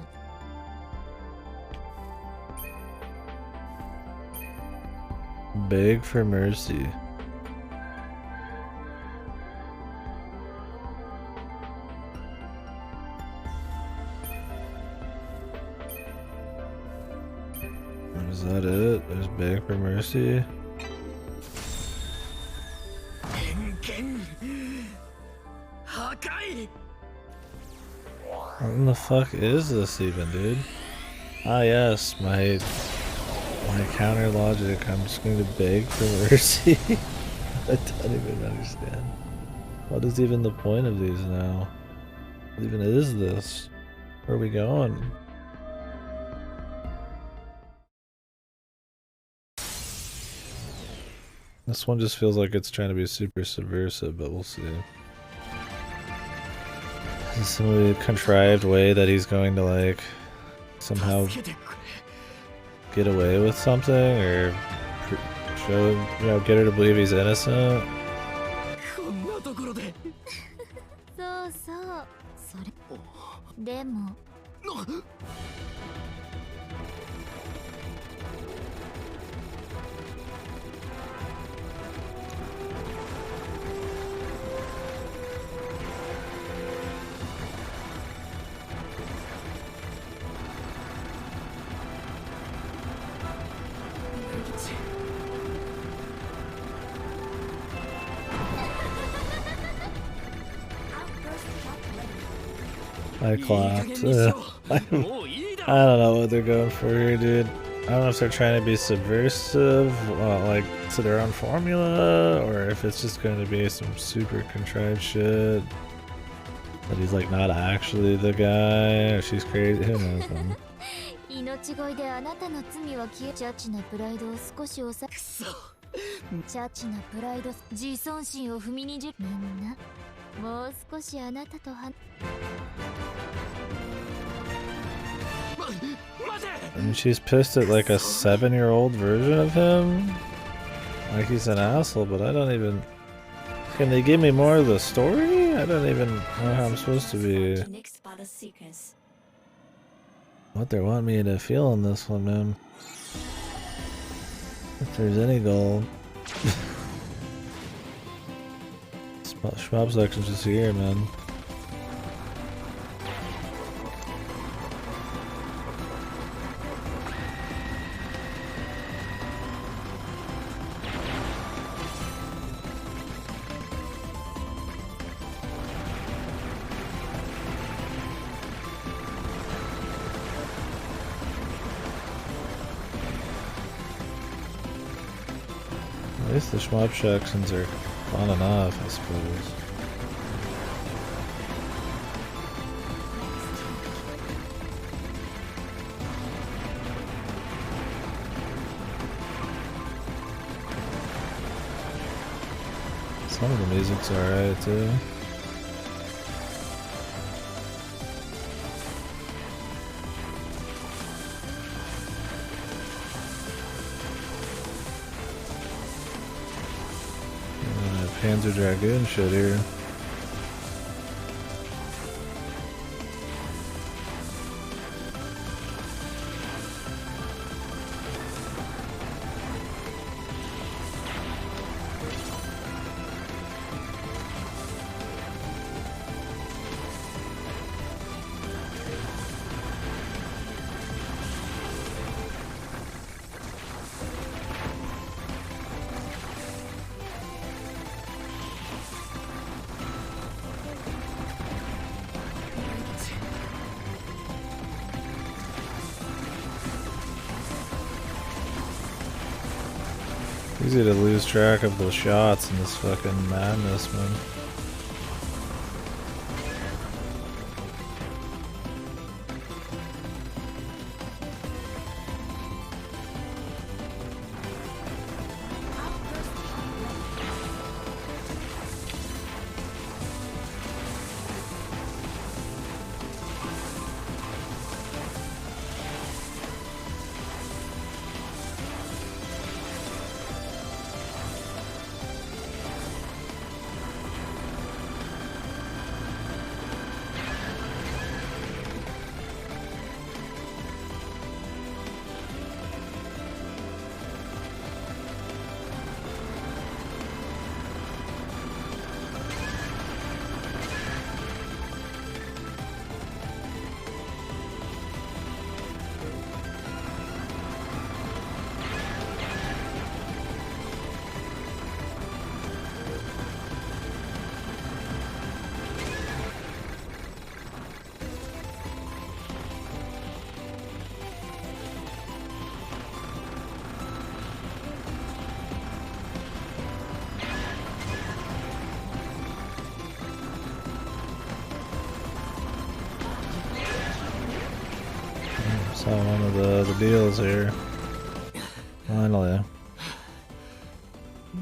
Beg for mercy. Is that it? There's beg for mercy? What in the fuck is this even, dude? Ah yes, my counter logic. I'm just going to beg for mercy. I don't even understand. What is even the point of these now? What even is this? Where are we going? This one just feels like it's trying to be super subversive, but we'll see. Is this some really contrived way that he's going to like somehow get away with something, or show, you know, get her to believe he's innocent? そうそう。それ。でも。I clapped. I don't know what they're going for here, dude. I don't know if they're trying to be subversive, like to their own formula, or if it's just going to be some super contrived shit. That he's like not actually the guy, or she's crazy. Who knows, man. 命乞いであなたの罪は消え。チャチなプライドを少し抑え。チャチなプライド、自尊心を踏みにじる。みんな、もう少しあなたとは。And she's pissed at like a 7-year-old version of him? Like he's an asshole, but I don't even... Can they give me more of the story? I don't even know how I'm supposed to be... What they want me to feel in this one, man. If there's any goal. Shmup section's just here, man. At least the shmup sections are fun enough, I suppose. Some of the music's alright too. Panzer Dragoon shit here. Easy to lose track of the shots in this fucking madness, man. Saw one of the deals here. Finally.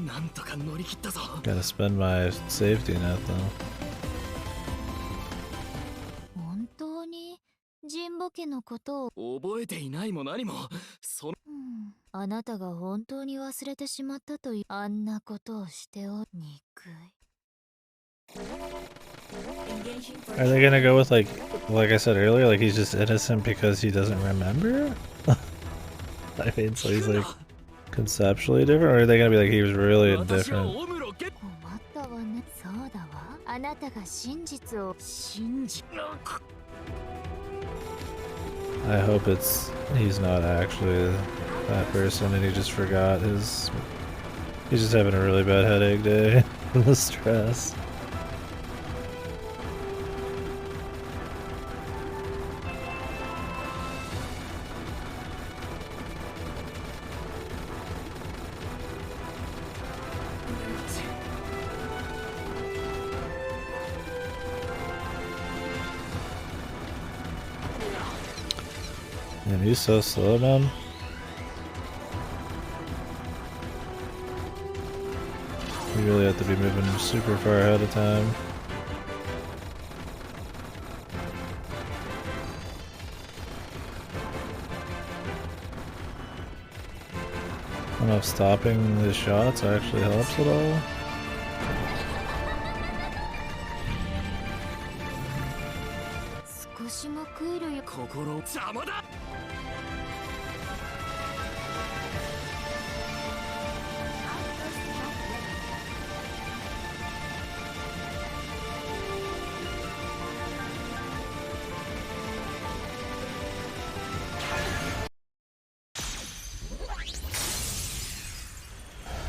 なんとか乗り切ったぞ。 Gotta spend my safety net though. 本当にジンボ家のことを、覚えていないも何も。そのあなたが本当に忘れてしまったというあんなことをしてお憎い。 Are they gonna go with like I said earlier, like he's just innocent because he doesn't remember? I mean, so he's like conceptually different, or are they gonna be like he was really 私は indifferent? オムロゲ。困ったわね。そうだわ。あなたが真実を信じ。 I hope he's not actually that person and he just forgot he's just having a really bad headache day. The stress. Man, he's so slow, man. You really have to be moving super far ahead of time. I don't know if stopping the shots actually helps at all. 少しもクールよ。心邪魔だ。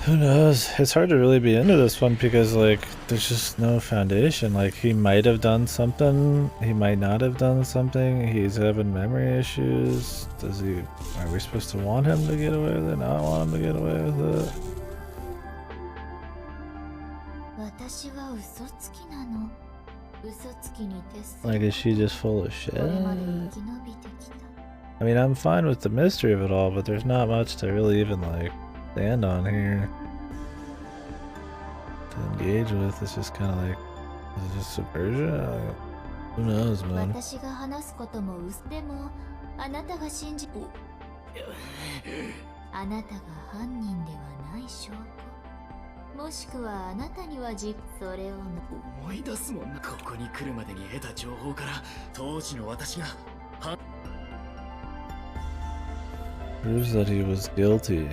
Who knows? It's hard to really be into this one because, like, there's just no foundation. Like, he might have done something, he might not have done something, he's having memory issues. Are we supposed to want him to get away with it, not want him to get away with it? 私は嘘つきなの。嘘つきに徹する。 Like, is she just full of shit? これまで生き延びてきた。 I mean, I'm fine with the mystery of it all, but there's not much to really even, like, stand on here to engage with. It's just kind of like, is it just subversion? Who knows, man? 私が話すことも嘘でも、あなたが信じ、あなたが犯人ではない証拠。もしくはあなたにはそれを思い出すもんな。ここに来るまでに得た情報から当時の私が Proves that he was guilty.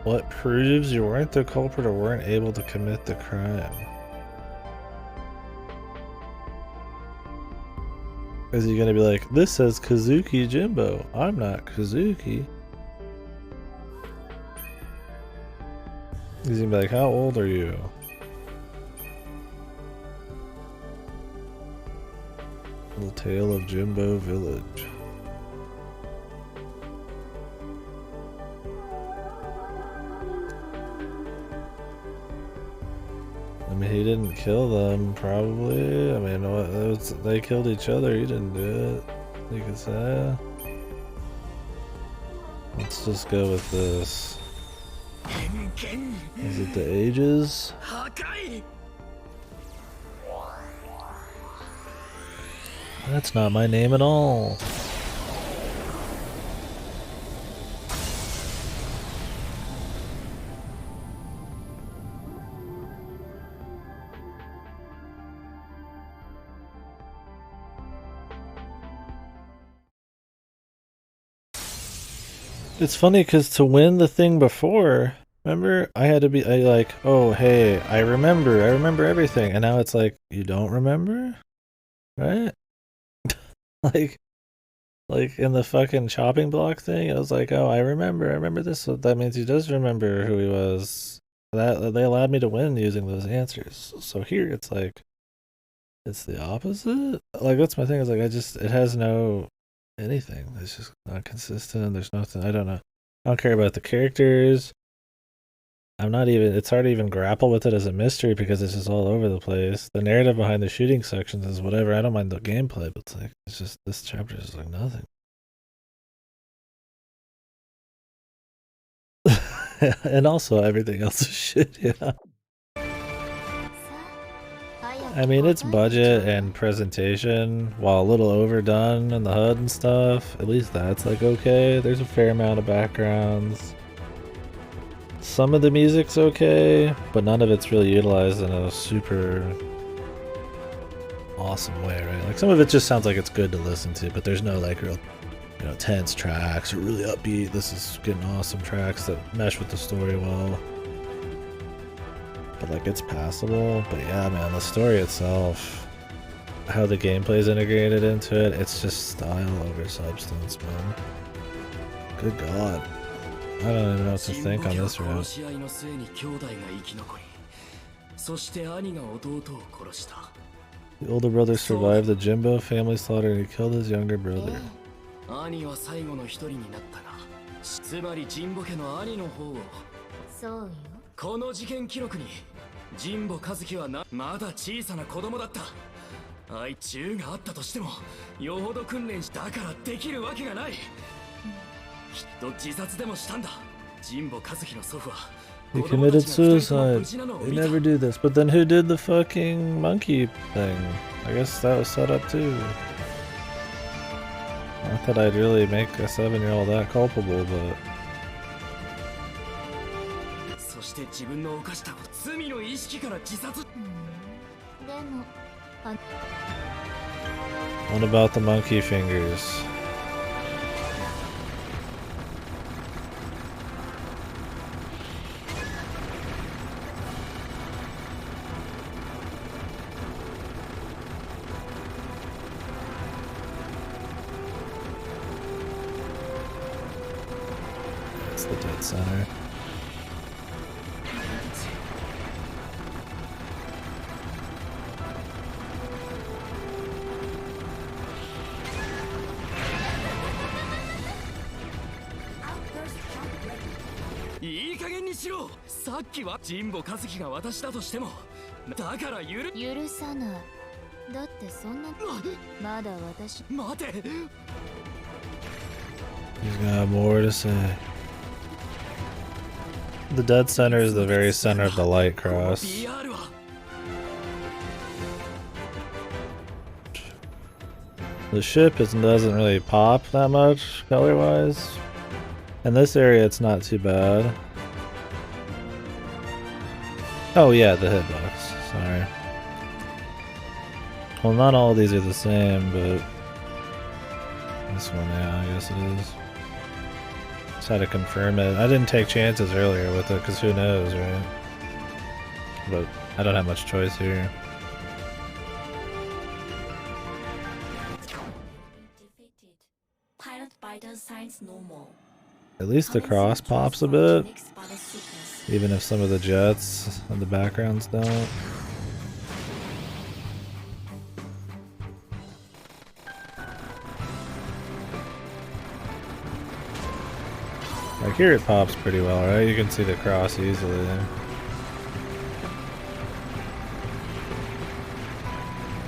What proves you weren't the culprit or weren't able to commit the crime? Is he gonna be like, this says Kazuki Jimbo, I'm not Kazuki? He's gonna be like, how old are you? The Tale of Jimbo Village. I mean, he didn't kill them, probably. I mean, they killed each other. He didn't do it. You could say. Let's just go with this. Is it the ages? That's not my name at all. It's funny because to win the thing before, remember, I had to be like, oh, hey, I remember everything. And now it's like, you don't remember? Right? Like, Like in the fucking chopping block thing, I was like, oh, I remember this. So that means he does remember who he was. That they allowed me to win using those answers. So here it's like, it's the opposite. Like that's my thing. Is like it has no anything. It's just not consistent. There's nothing. I don't know. I don't care about the characters. I'm not even. It's hard to even grapple with it as a mystery because it's just all over the place. The narrative behind the shooting sections is whatever. I don't mind the gameplay, but it's like it's just this chapter is like nothing. And also everything else is shit. Yeah. I mean, it's budget and presentation, while a little overdone in the HUD and stuff. At least that's like okay. There's a fair amount of backgrounds. Some of the music's okay, but none of it's really utilized in a super awesome way, right? Like some of it just sounds like it's good to listen to, but there's no like real, tense tracks or really upbeat. This is getting awesome tracks that mesh with the story well. But like it's passable. But yeah, man, the story itself, how the gameplay's integrated into it, it's just style over substance, man. Good God. I don't even know what to think on this route. The older brother survived the Jimbo family slaughter and he killed his younger brother. He committed suicide. They never do this. But then who did the fucking monkey thing? I guess that was set up too. Not that I'd really make a 7-year-old that culpable, but... What about the monkey fingers? That's the dead center. He's got more to say. The dead center is the very center of the light cross. The ship doesn't really pop that much color-wise. In this area it's not too bad. Oh yeah, the hitbox. Sorry. Well, not all of these are the same, but this one, yeah, I guess it is. Just had to confirm it. I didn't take chances earlier with it, because who knows, right? But I don't have much choice here. At least the cross pops a bit, even if some of the jets and the backgrounds don't. Like here it pops pretty well, right? You can see the cross easily.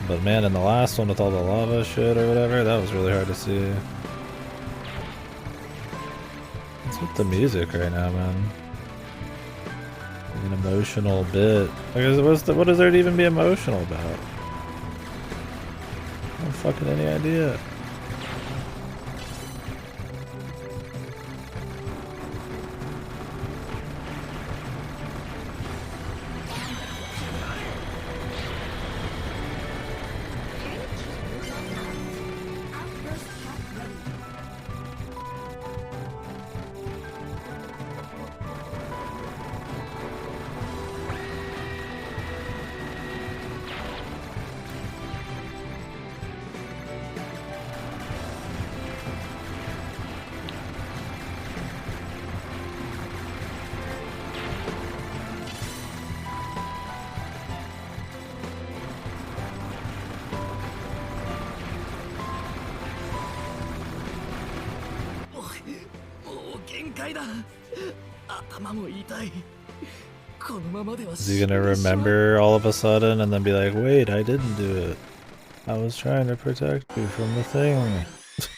But man, in the last one with all the lava shit or whatever, that was really hard to see. What's with the music right now, man? Like an emotional bit. Like, what is there to even be emotional about? I don't fucking any idea. 界だ。頭も痛い。このままでは Is he gonna remember all of a sudden and then be like, wait, I didn't do it. I was trying to protect you from the thing.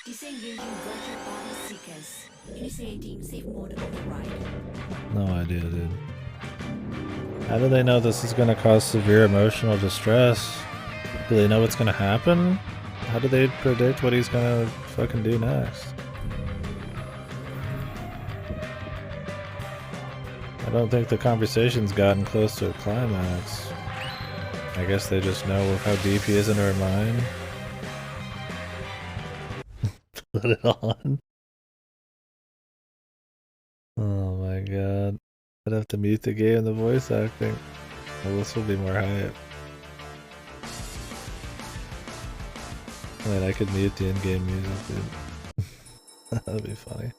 Disengaging Breaker body sequence. Initiating safe mode override. No idea, dude. How do they know this is gonna cause severe emotional distress? Do they know what's gonna happen? How do they predict what he's gonna fucking do next? I don't think the conversation's gotten close to a climax. I guess they just know how deep he is in her mind. Put it on. Oh my god. I'd have to mute the game and the voice acting. Well, this will be more hype. Wait, I could mute the in-game music, dude. That'd be funny.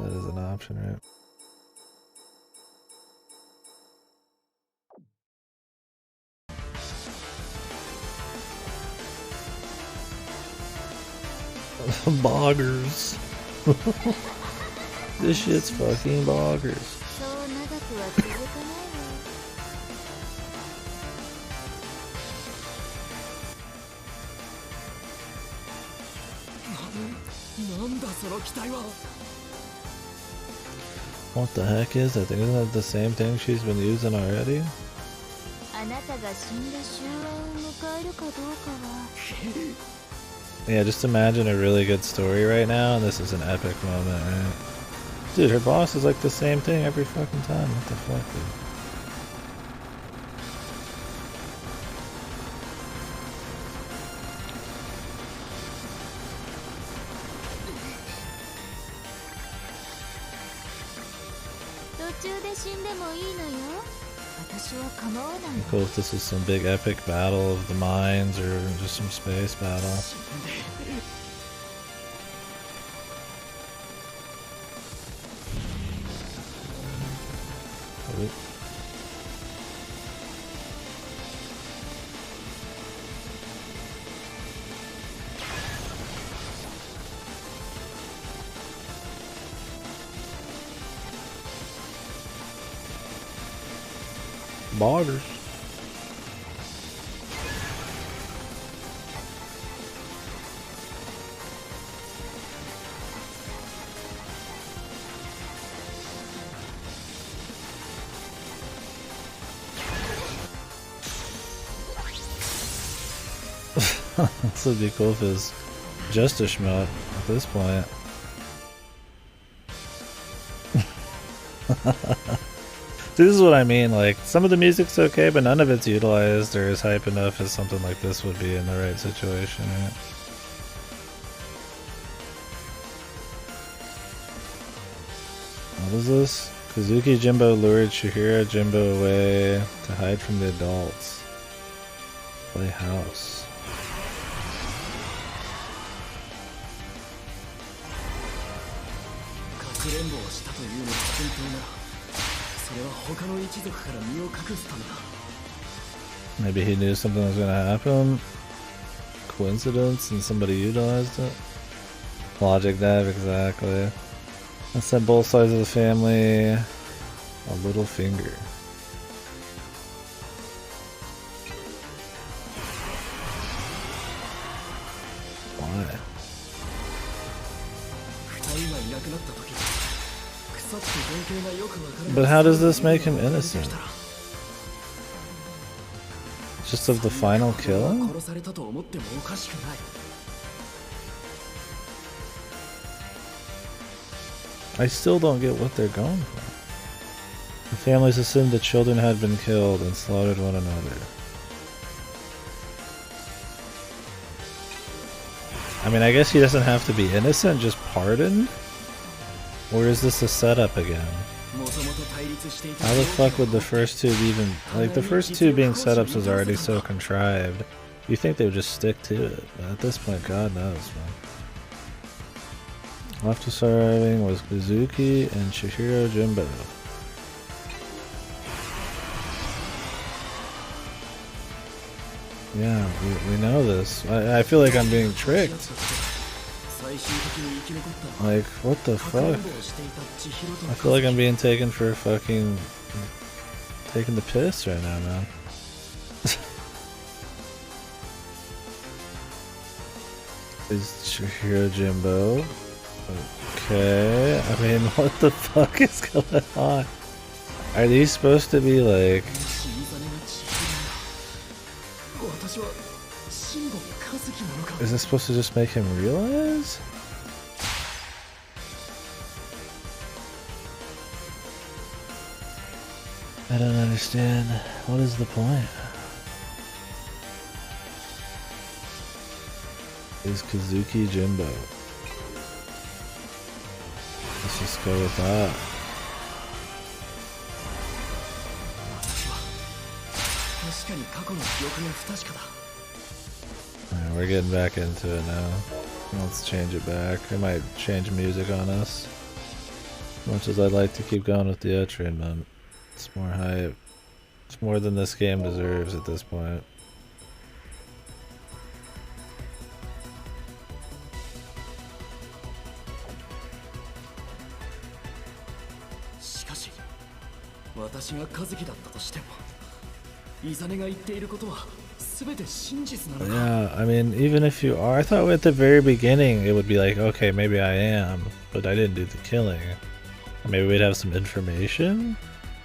That is an option, right? Boggers. This shit's fucking boggers. そう長くは続かないわ。なんだその機体は。 What the heck is that? Isn't that the same thing she's been using already? あなたが死んで終焉を迎えるかどうかは。Yeah, just imagine a really good story right now, and this is an epic moment, right? Dude, her boss is like the same thing every fucking time. What the fuck, dude? Cool if this was some big epic battle of the mines or just some space battle. Oop. Boggers. This would be cool if it was just a shmup at this point. This is what I mean, like, some of the music's okay, but none of it's utilized or is hype enough as something like this would be in the right situation, right? What is this? Kazuki Jimbo lured Shihira Jimbo away to hide from the adults. Play house. Maybe he knew something was gonna happen. Coincidence and somebody utilized it. Logic dev, exactly. I sent both sides of the family a little finger. Why? But how does this make him innocent? Just of the final kill? I still don't get what they're going for. The families assumed the children had been killed and slaughtered one another. I mean, I guess he doesn't have to be innocent, just pardoned? Or is this a setup again? How the fuck would the first two even... Like, the first two being setups was already so contrived. You think they would just stick to it, but at this point, God knows, man. Left to surviving was Kazuki and Chihiro Jimbo. Yeah, we know this. I feel like I'm being tricked. Like, what the fuck? I feel like I'm being taken for fucking taking the piss right now, man. Is Chihiro Jimbo? Okay, I mean, what the fuck is going on? Are these supposed to be like? Is this supposed to just make him realize? I don't understand. What is the point? Is Kazuki Jimbo? Let's just go with that. Alright, we're getting back into it now. Let's change it back. I might change music on us. As much as I'd like to keep going with the outro, man. It's more hype. It's more than this game deserves at this point. Yeah, I mean, even if you are, I thought at the very beginning it would be like, okay, maybe I am, but I didn't do the killing. Maybe we'd have some information?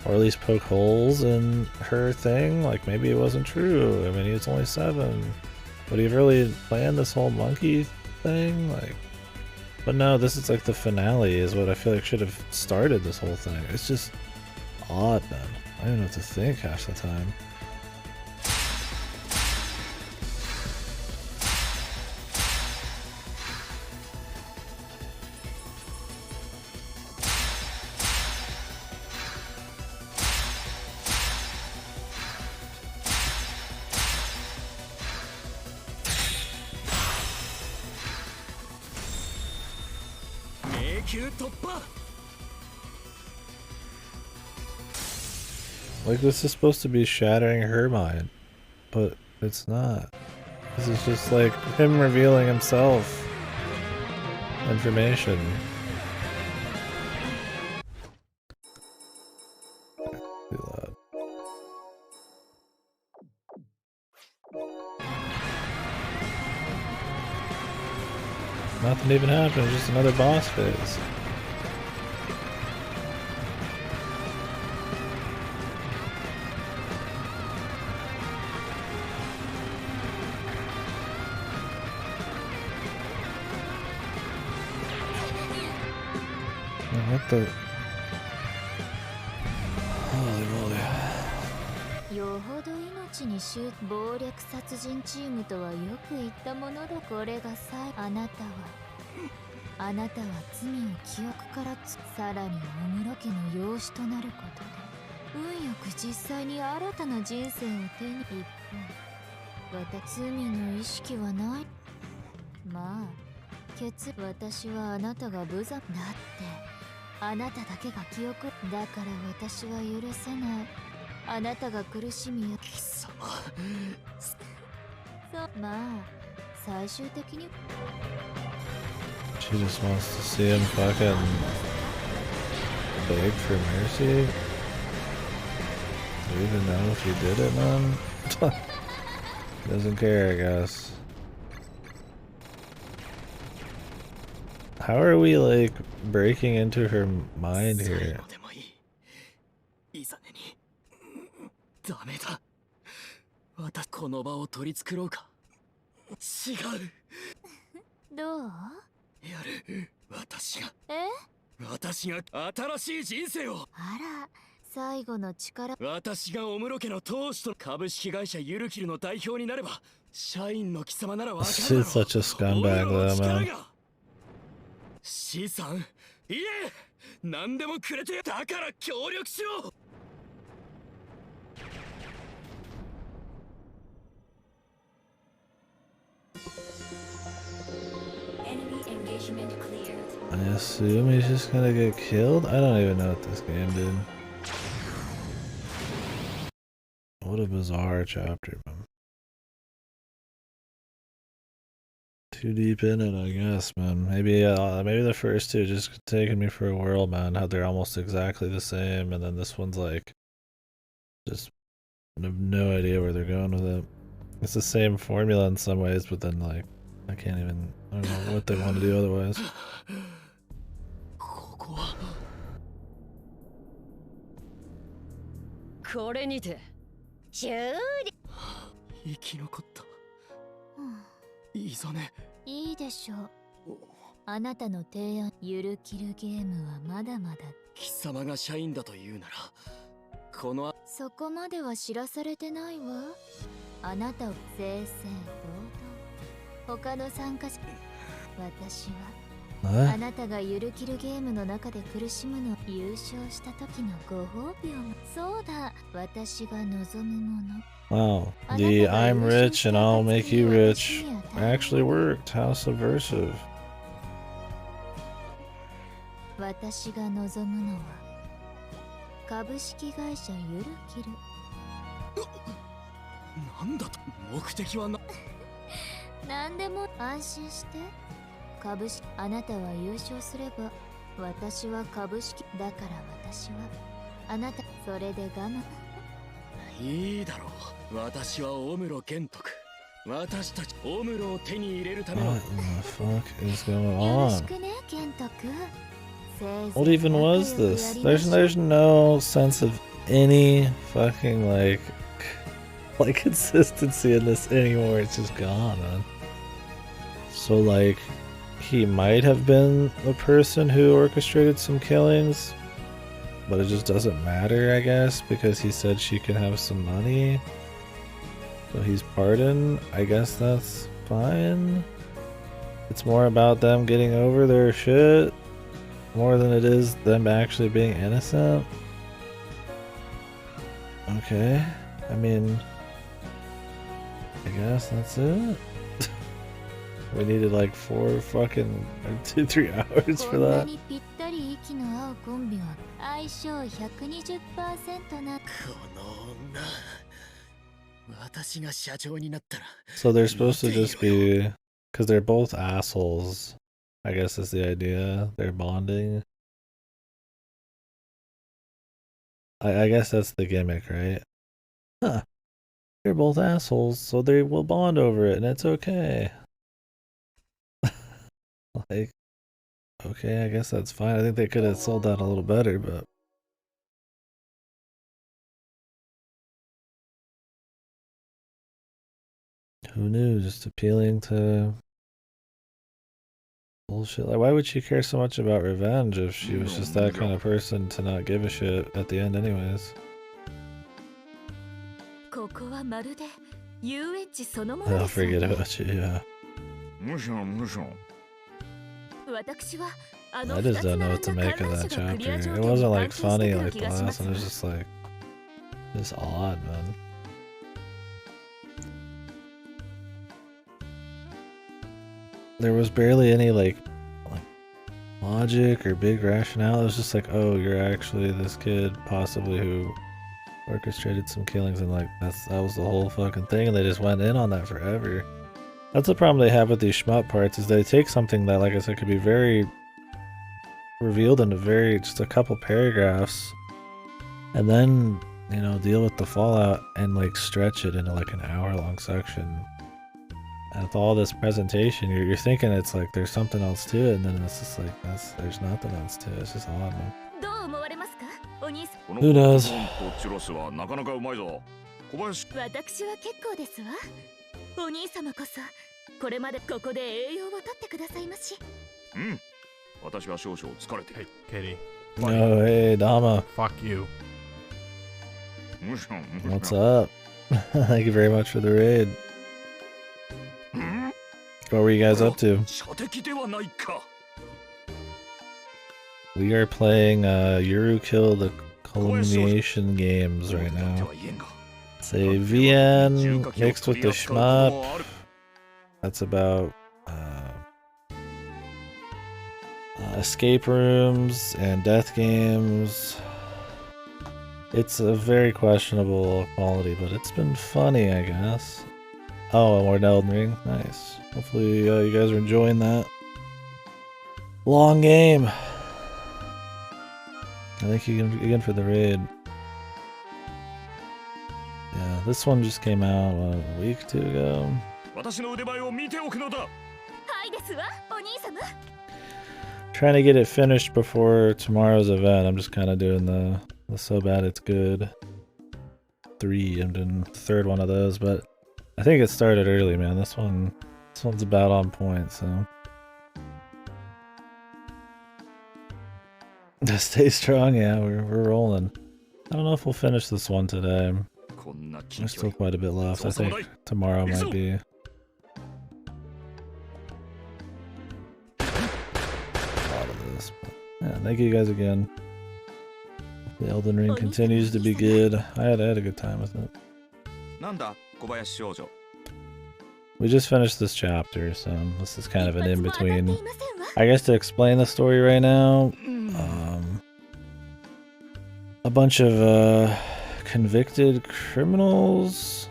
Or at least poke holes in her thing? Like, maybe it wasn't true. I mean, he was only 7. Would he have really planned this whole monkey thing? Like, but no, this is like the finale is what I feel like should have started this whole thing. It's just odd, man. I don't know what to think half the time. Like, this is supposed to be shattering her mind, but it's not. This is just like him revealing himself. Information. Too loud. Nothing even happened, just another boss phase. What the? Holy moly. よほど命に暴力殺人チームとはよく言ったものだ。これがあなたは罪を記憶からさらに小室家の養子となることで運よく実際に新たな人生を手に。一方罪の意識はない。まあ私はあなたが無残だって。あなただけが記憶だから私は許せない。あなたが苦しみや貴様。そうまあ最終的に She just wants to see him fucking beg for mercy. Do you even know if he did it, man? Doesn't care, I guess. How are we, like, breaking into her mind here? She's such a scumbag, though, man. C さん、いえ、何でもくれてだから協力しろ。I assume he's just gonna get killed? I don't even know what this game did. What a bizarre chapter, man. too deep in it, I guess, man. Maybe the first two just taking me for a whirl, man. How they're almost exactly the same, and then this one's like just I have no idea where they're going with it. It's the same formula in some ways, but then like I don't know what they want to do otherwise. ここはこれにて終了。生き残った。うんいいぞね。いいでしょう。あなたの提案ゆるキルゲームはまだまだ。貴様が社員だというなら、このそこまでは知らされてないわ。あなたを正々堂々他の参加者私はあなたがゆるキルゲームの中で苦しむの優勝した時のご褒美をそうだ私が望むもの Wow, the I'm rich and I'll make you rich actually worked. How subversive. 私が望むのは株式会社ゆるキルなんだと目的はな何でも安心して株式あなたは優勝すれば私は株式だから私はあなたそれで我慢いいだろう私はオムロ玄徳私たちオムロを手に入れるための What in the fuck is going よろし on? くね玄徳 What even was this? There's no sense of any fucking like consistency in this anymore. It's just gone, man. So like he might have been the person who orchestrated some killings, but it just doesn't matter, I guess, because he said she could have some money. So he's pardoned. I guess that's fine. It's more about them getting over their shit more than it is them actually being innocent. Okay. I mean, I guess that's it. We needed like 4 fucking 3 hours for that. ぴったり息の合うコンビは相性 120% なこの女私が社長になったら So they're supposed to just be, because they're both assholes, I guess is the idea. They're bonding. I guess that's the gimmick, right? Huh. They're both assholes, so they will bond over it, and it's okay. Like, okay, I guess that's fine. I think they could have sold that a little better, but... Who knew? Just appealing to... bullshit. Like, why would she care so much about revenge if she was just that kind of person to not give a shit at the end anyways? ここはまるで遊園地そのもの I'll です。 forget about you, yeah. 私は I just don't know what to make of that chapter. It wasn't like funny like the last one, it was just like... just odd, man. There was barely any like logic or big rationale. It was just like, oh, you're actually this kid possibly who orchestrated some killings, and like that was the whole fucking thing, and they just went in on that forever. That's the problem they have with these shmup parts, is they take something that, like I said, could be very revealed in just a couple paragraphs, and then, you know, deal with the fallout and like stretch it into like an hour-long section. And with all this presentation, you're thinking it's like there's something else to it, and then it's just like there's nothing else to it. It's just odd, man. Who knows? 私は結構ですわ。お兄様こそこれまでここで栄養をとってくださいまし。うん。私は少々疲れて。 Hey, Katie. Oh, hey, Dama. Fuck you. What's up? Thank you very much for the raid. What were you guys up to? 射的ではないか。 We are playing Yurukill, the culmination games right now. It's a VN mixed with the shmup. That's about escape rooms and death games. It's a very questionable quality, but it's been funny, I guess. Oh, more Elden Ring. Nice. Hopefully you guys are enjoying that. Long game. Thank you again for the raid. Yeah, this one just came out a week or two ago. 私の腕前を見ておくのだ。はいですわ、お兄様。Trying to get it finished before tomorrow's event. I'm just kind of doing the so bad it's good 3. I'm doing the third one of those, but I think it started early, man. This one's about on point, so stay strong. Yeah, we're rolling. I don't know if we'll finish this one today. こんな近 There's 距 still 離。 quite a bit left. I think tomorrow might be. A lot of this, but yeah, thank you guys again. The Elden Ring continues to be good. I had a good time with it. なんだ、小林少女。 We just finished this chapter, so this is kind of an in-between. I guess to explain the story right now, a bunch of convicted criminals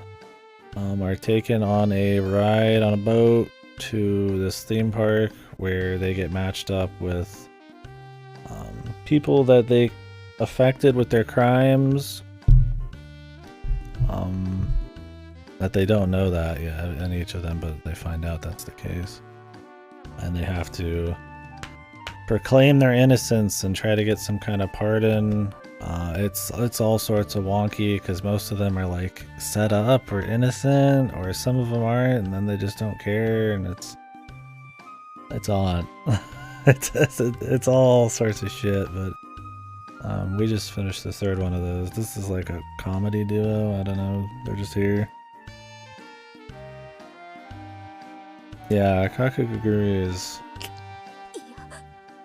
are taken on a ride on a boat to this theme park where they get matched up with people that they affected with their crimes. That they don't know that yet in each of them, but they find out that's the case. And they have to proclaim their innocence and try to get some kind of pardon. It's all sorts of wonky because most of them are like set up or innocent, or some of them aren't, and then they just don't care, and it's odd. it's all sorts of shit, but we just finished the third one of those. This is like a comedy duo. I don't know. They're just here. Yeah, Kakaguru is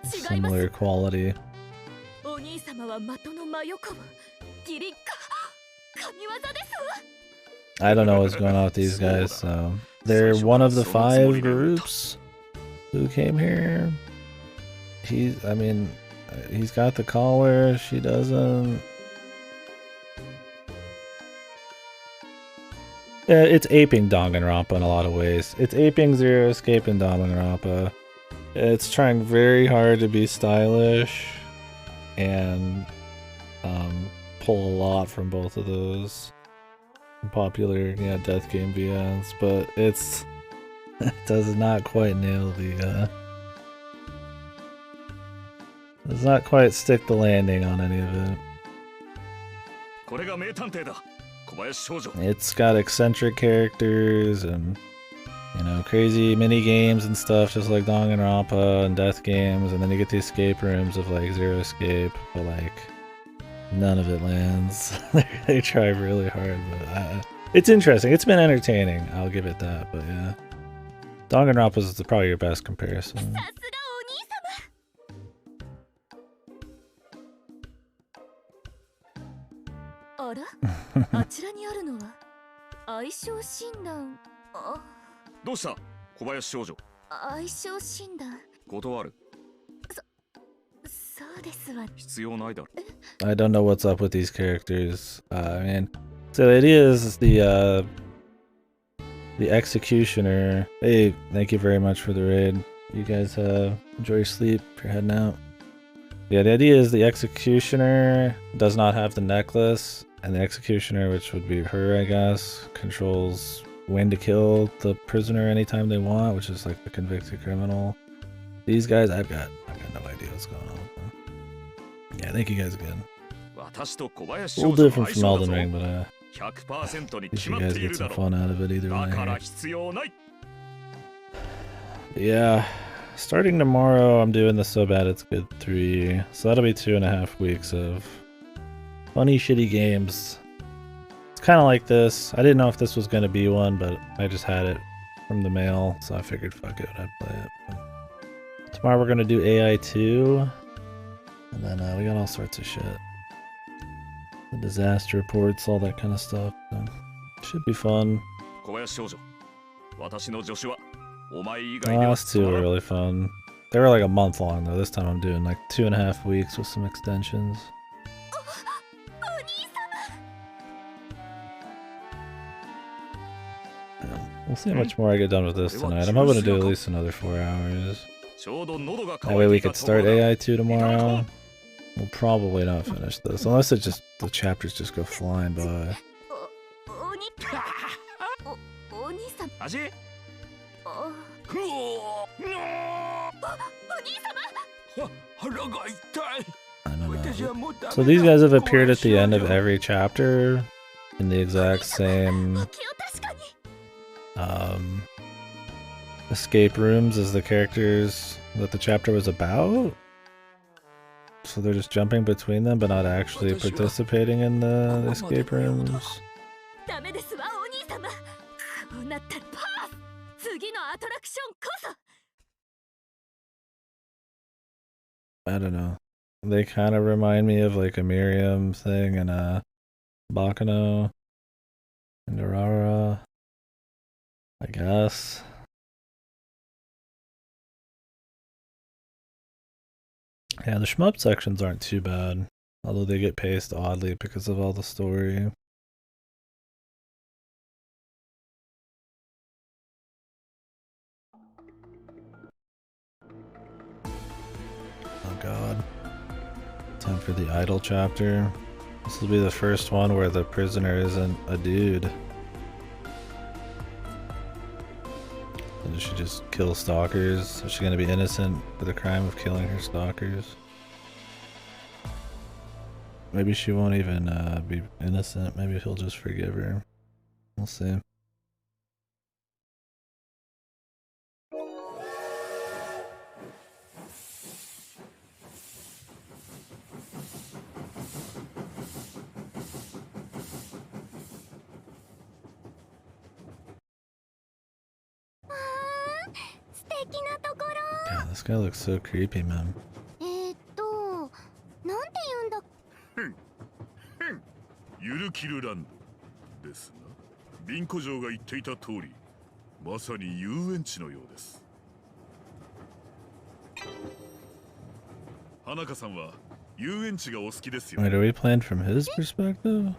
similar quality. お兄様は的の真横をギリッ神業ですわ。 I don't know what's going on with these guys. So they're one of the 5 groups who came here. He's got the collar. She doesn't. Yeah, it's aping Danganronpa in a lot of ways. It's aping Zero Escape and Danganronpa. It's trying very hard to be stylish and pull a lot from both of those popular death game VNs, but it does not quite nail the does not quite stick the landing on any of it. これが名探偵だ。 It's got eccentric characters and crazy mini games and stuff, just like Danganronpa and death games, and then you get the escape rooms of like Zero Escape, but like none of it lands. They try really hard, but it's interesting. It's been entertaining. I'll give it that. But yeah, Danganronpa is probably your best comparison. あら、あちらにあるのは相性診断。あ、どうした、小林少女。相性診断。断る。そうですわ。必要ないだろ。I don't know what's up with these characters. I mean, so the idea is the executioner. Hey, thank you very much for the raid. You guys enjoy your sleep if you're heading out. Yeah, the idea is the executioner does not have the necklace, and the executioner, which would be her, I guess, controls when to kill the prisoner anytime they want, which is like the convicted criminal. These guys, I've got no idea what's going on with them. Yeah, thank you guys again. A little different from Elden Ring, but I think you guys get some fun out of it either way. Yeah. Starting tomorrow, I'm doing the So Bad It's Good 3, so that'll be 2.5 weeks of funny, shitty games. It's kind of like this. I didn't know if this was going to be one, but I just had it from the mail, so I figured fuck it, I'd play it. But tomorrow we're going to do AI 2, and then we got all sorts of shit. The disaster reports, all that kind of stuff. So should be fun. Last 2 were really fun. They were like a month long though. This time I'm doing like 2.5 weeks with some extensions. Yeah. We'll see how much more I get done with this tonight. I'm hoping to do at least another 4 hours. ちょうど喉が渇 That い way て we いた could ところ start だ AI2 tomorrow. We'll probably not finish this, unless it just the chapters just go flying by. お兄お兄さん味おふおお兄様腹が痛い I don't 私 know. はもうダメ So だ these guys have appeared at the end of every chapter in the exact 気 same を確かに escape rooms as the characters that the chapter was about. So they're just jumping between them, but not actually participating in the escape rooms. ダメですわお兄様こうなったらパス次のアトラクションこそ I don't know. They kind of remind me of like a Miriam thing and a Bakano and Urara, I guess. Yeah, the shmup sections aren't too bad, although they get paced oddly because of all the story. Oh god. Time for the idol chapter. This will be the first one where the prisoner isn't a dude. So does she just kill stalkers? Is she gonna be innocent for the crime of killing her stalkers? Maybe she won't even be innocent. Maybe he'll just forgive her. We'll see. God, this guy looks so creepy, man. なんて言うんだゆるキルランドですな。ビンコ嬢が言っていた通り、まさに遊園地のようです。花香さんは遊園地がお好きですよ。 Wait, are we playing from his perspective?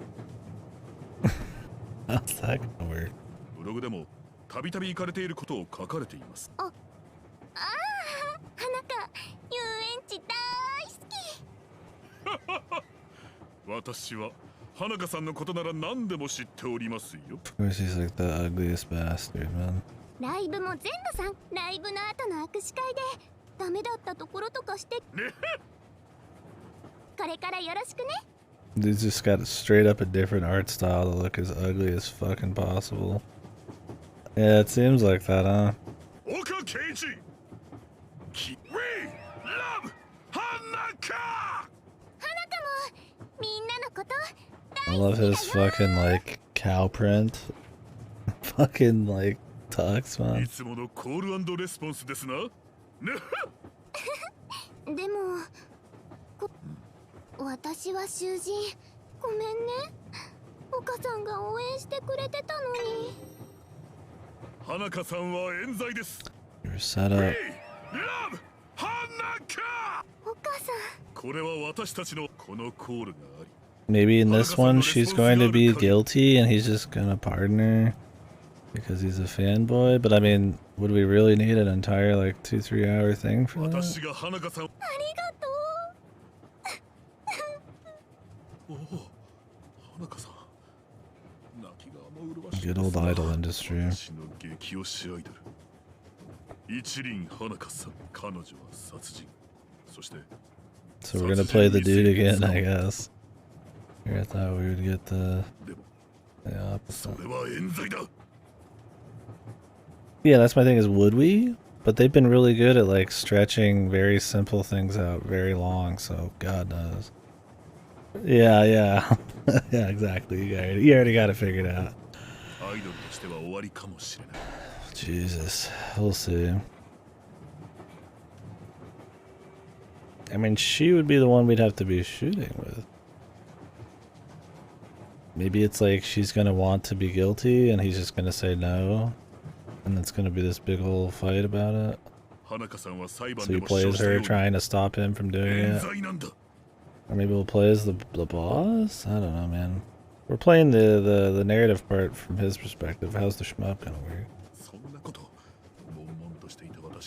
How's that gonna work? ブログでもたびたび行かれていることを書かれています。ああ花香遊園地大好き私は花香さんのことなら何でも知っておりますよ。 Of course he's like the ugliest bastard, man. ライブも全部さんライブの後の握手会でダメだったところとかしてこれからよろしくね Dude's just got straight up a different art style to look as ugly as fucking possible. Yeah, it seems like that, huh? 岡圭一We love 花香 みんなのこと I love his fucking like cow print. Fucking like tux, い man. つものコール&レスポンスですな。ねでも私は囚人ごめんね岡さんが応援してくれてたのに花香さんは冤罪です。 You're set We up. love 花香岡さんこれは私たちのこのコールがあり。 Maybe in this one she's going to be guilty and he's just gonna pardon her because he's a fanboy. But I mean, would we really need an entire like 2-3 hour thing for that? 私が花香さんありがとうおお花香さん泣きがも麗しい Good old idol industry. 私の激推しアイドル一輪花香さん彼女は殺人そして So we're gonna play the dude again, I guess. Here I thought we would get the でも opposite. それは冤罪だ Yeah, that's my thing is would we? But they've been really good at like stretching very simple things out very long, so God knows. Yeah, yeah. Yeah, exactly. You already got it figured out. アイドルとしては終わりかもしれない Jesus. We'll see. I mean, she would be the one we'd have to be shooting with. Maybe it's like she's gonna want to be guilty and he's just gonna say no. And it's gonna be this big old fight about it. 花香さんは裁判 So で he も主張 plays したよ her うに trying to stop him from doing 冤 it. 罪なんだ Or maybe we'll play as the boss? I don't know, man. We're playing the narrative part from his perspective. How's the shmup gonna work?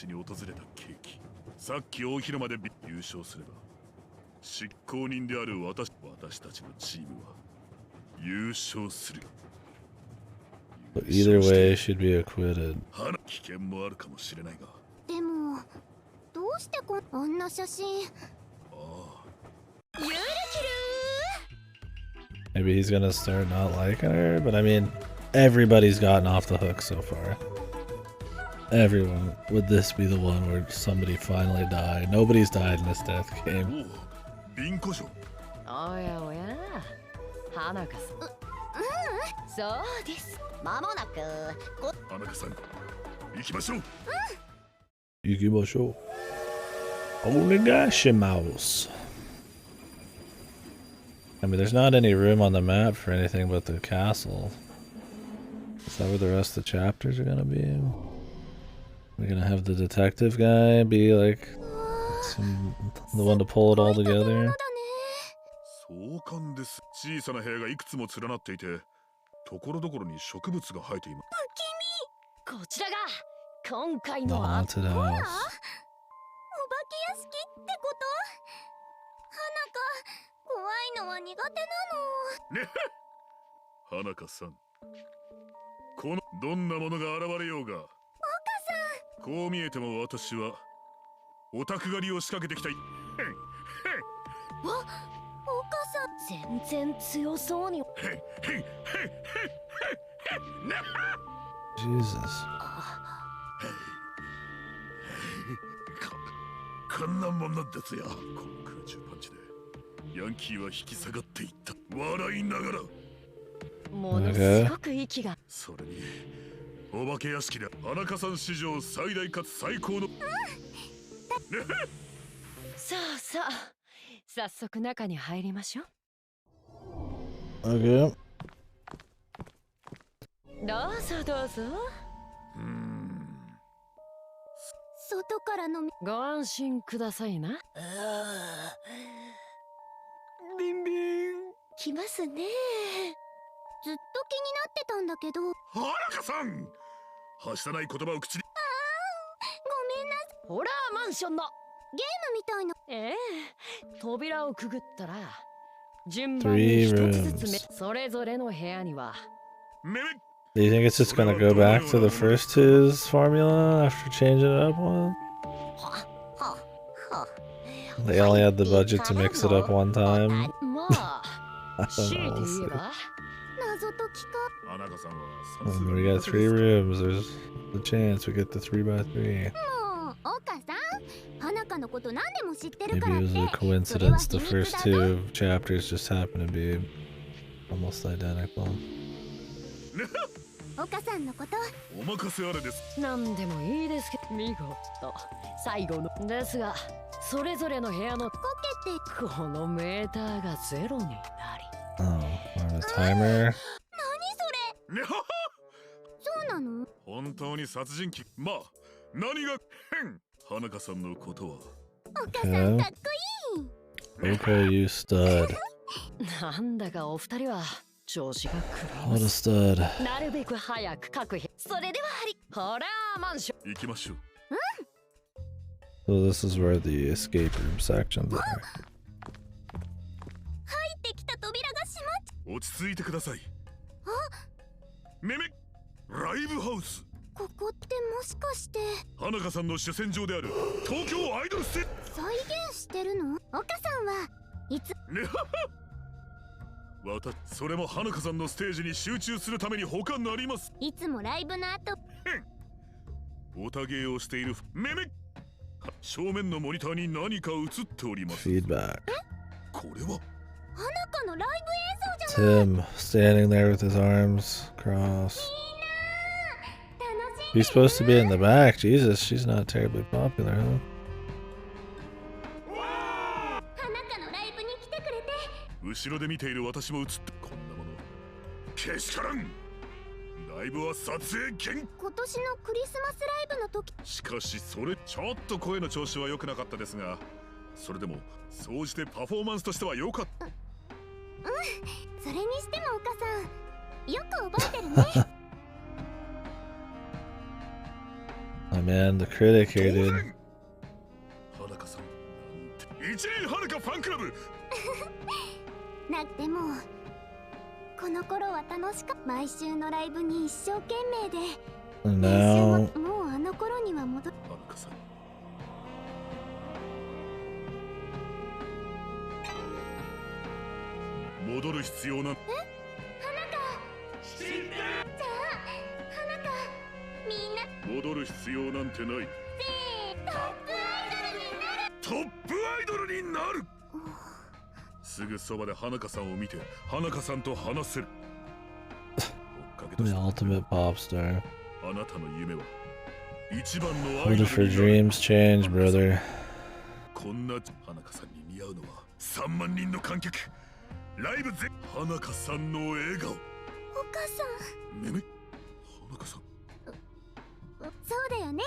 しに訪れた契機。さっき大広間で優勝すれば執行人である私たちのチームは優勝する。 Either way, she'd be acquitted. 危険もあるかもしれないが。でもどうしてあんな写真。ユルキル Maybe he's gonna start not liking her, but I mean, everybody's gotten off the hook so far. Everyone. Would this be the one where somebody finally died? Nobody's died in this death game. ビンコ嬢。おやおや、花香さん。そうです。まもなく花香さん、行きましょう。Yukimosho. Onegashimaus. I mean, there's not any room on the map for anything but the castle. Is that where the rest of the chapters are gonna be? We're gonna have the detective guy be like the one to pull it all together. 壮観です。小さな部屋がいくつも連なっていて、ところどころに植物が生えています。こちらが今回 The の haunted house. お化け屋敷ってこと？花香、怖いのは苦手なの。ね花香さん、このどんなものが現れようが、岡さん、こう見えても私はオタク狩りを仕掛けてきた。岡さん、全然強そうに。 Jesus. こんなものですよ。この空中パンチでヤンキーは引き下がっていった。笑いながら。ものすごく息が。それにお化け屋敷で花香さん史上最大かつ最高の。さあさあ、早速中に入りましょう。 Okay. どうぞどうぞ。外からのご安心くださいな。ビンビン来ますね。ずっと気になってたんだけど。花香さん、はしたない言葉を口に。ごめんなさい。ホラーマンションのゲームみたいな。ええ、扉をくぐったら順番に一つずつそれぞれの部屋には。 Do you think it's just gonna go back to the first two's formula after changing it up one? They only had the budget to mix it up one time. まあ、 I 強 don't い know. て We'll 言え see. ば。謎解きか。花香さんはさす And が we got 3 rooms. There's the chance we get the 3x3. もう、岡さん、花香のこと何でも知ってる Maybe からっ it て。 was a coincidence. The first 2 chapters just happen to be almost identical. 岡さんのこと。お任せあれです。なんでもいいですけど、見事最後のですが、それぞれの部屋のコケってこのメーターがゼロになり。 Oh, on a timer. 何それ？そうなの？本当に殺人鬼。まあ、何が変。花香さんのことは。岡さんかっこいい。 Okay, you stud. なんだかお二人は調子が狂い What ま a す。 stud. なるべく早く各部屋。それではホラーマンション。行きましょう。So this is where the escape room sections are. 入ってきた扉が閉まっ。落ち着いてください。めめ、ライブハウス。ここってもしかして花香さんの主戦場である東京アイドルステ。再現してるの？岡さんはいつ？ねはは。それも花香さんのステージに集中するために他なります。いつもライブの後。オタゲーをしているめめ。正面のモニターに何か映っております。 Feedback. これは花香のライブ映像じゃない。 Tim standing there with his arms crossed. He's supposed to be in the back. Jesus, she's not terribly popular, huh? 花香のライブに来てくれて。後ろで見ている私も映ってこんなものけしからん。ライブは撮影限。今年のクリスマスライブの時。しかしそれちょっと声の調子は良くなかったですが、それでも総じてパフォーマンスとしては良かった。それにしても岡さんよく覚えてるね。Oh man, the critic here, dude. 花香さんなんて一輪花香ファンクラブでもこの頃は楽しかった。毎週のライブに一生懸命で No. もうあの頃には戻っ花香さん戻る必要な花香知ってる。じゃあ花香みんな戻る必要なんてないトップアイドルになるすぐそばで花香さんを見て花香さんと話せる The ultimate pop star. あなたの夢は一番のアイ What ド if ル her になる dreams change, brother? こんな花香さんに似合うのは3万人の観客ライブぜ花香さんの笑顔お母さんめめ花香さんそうだよね。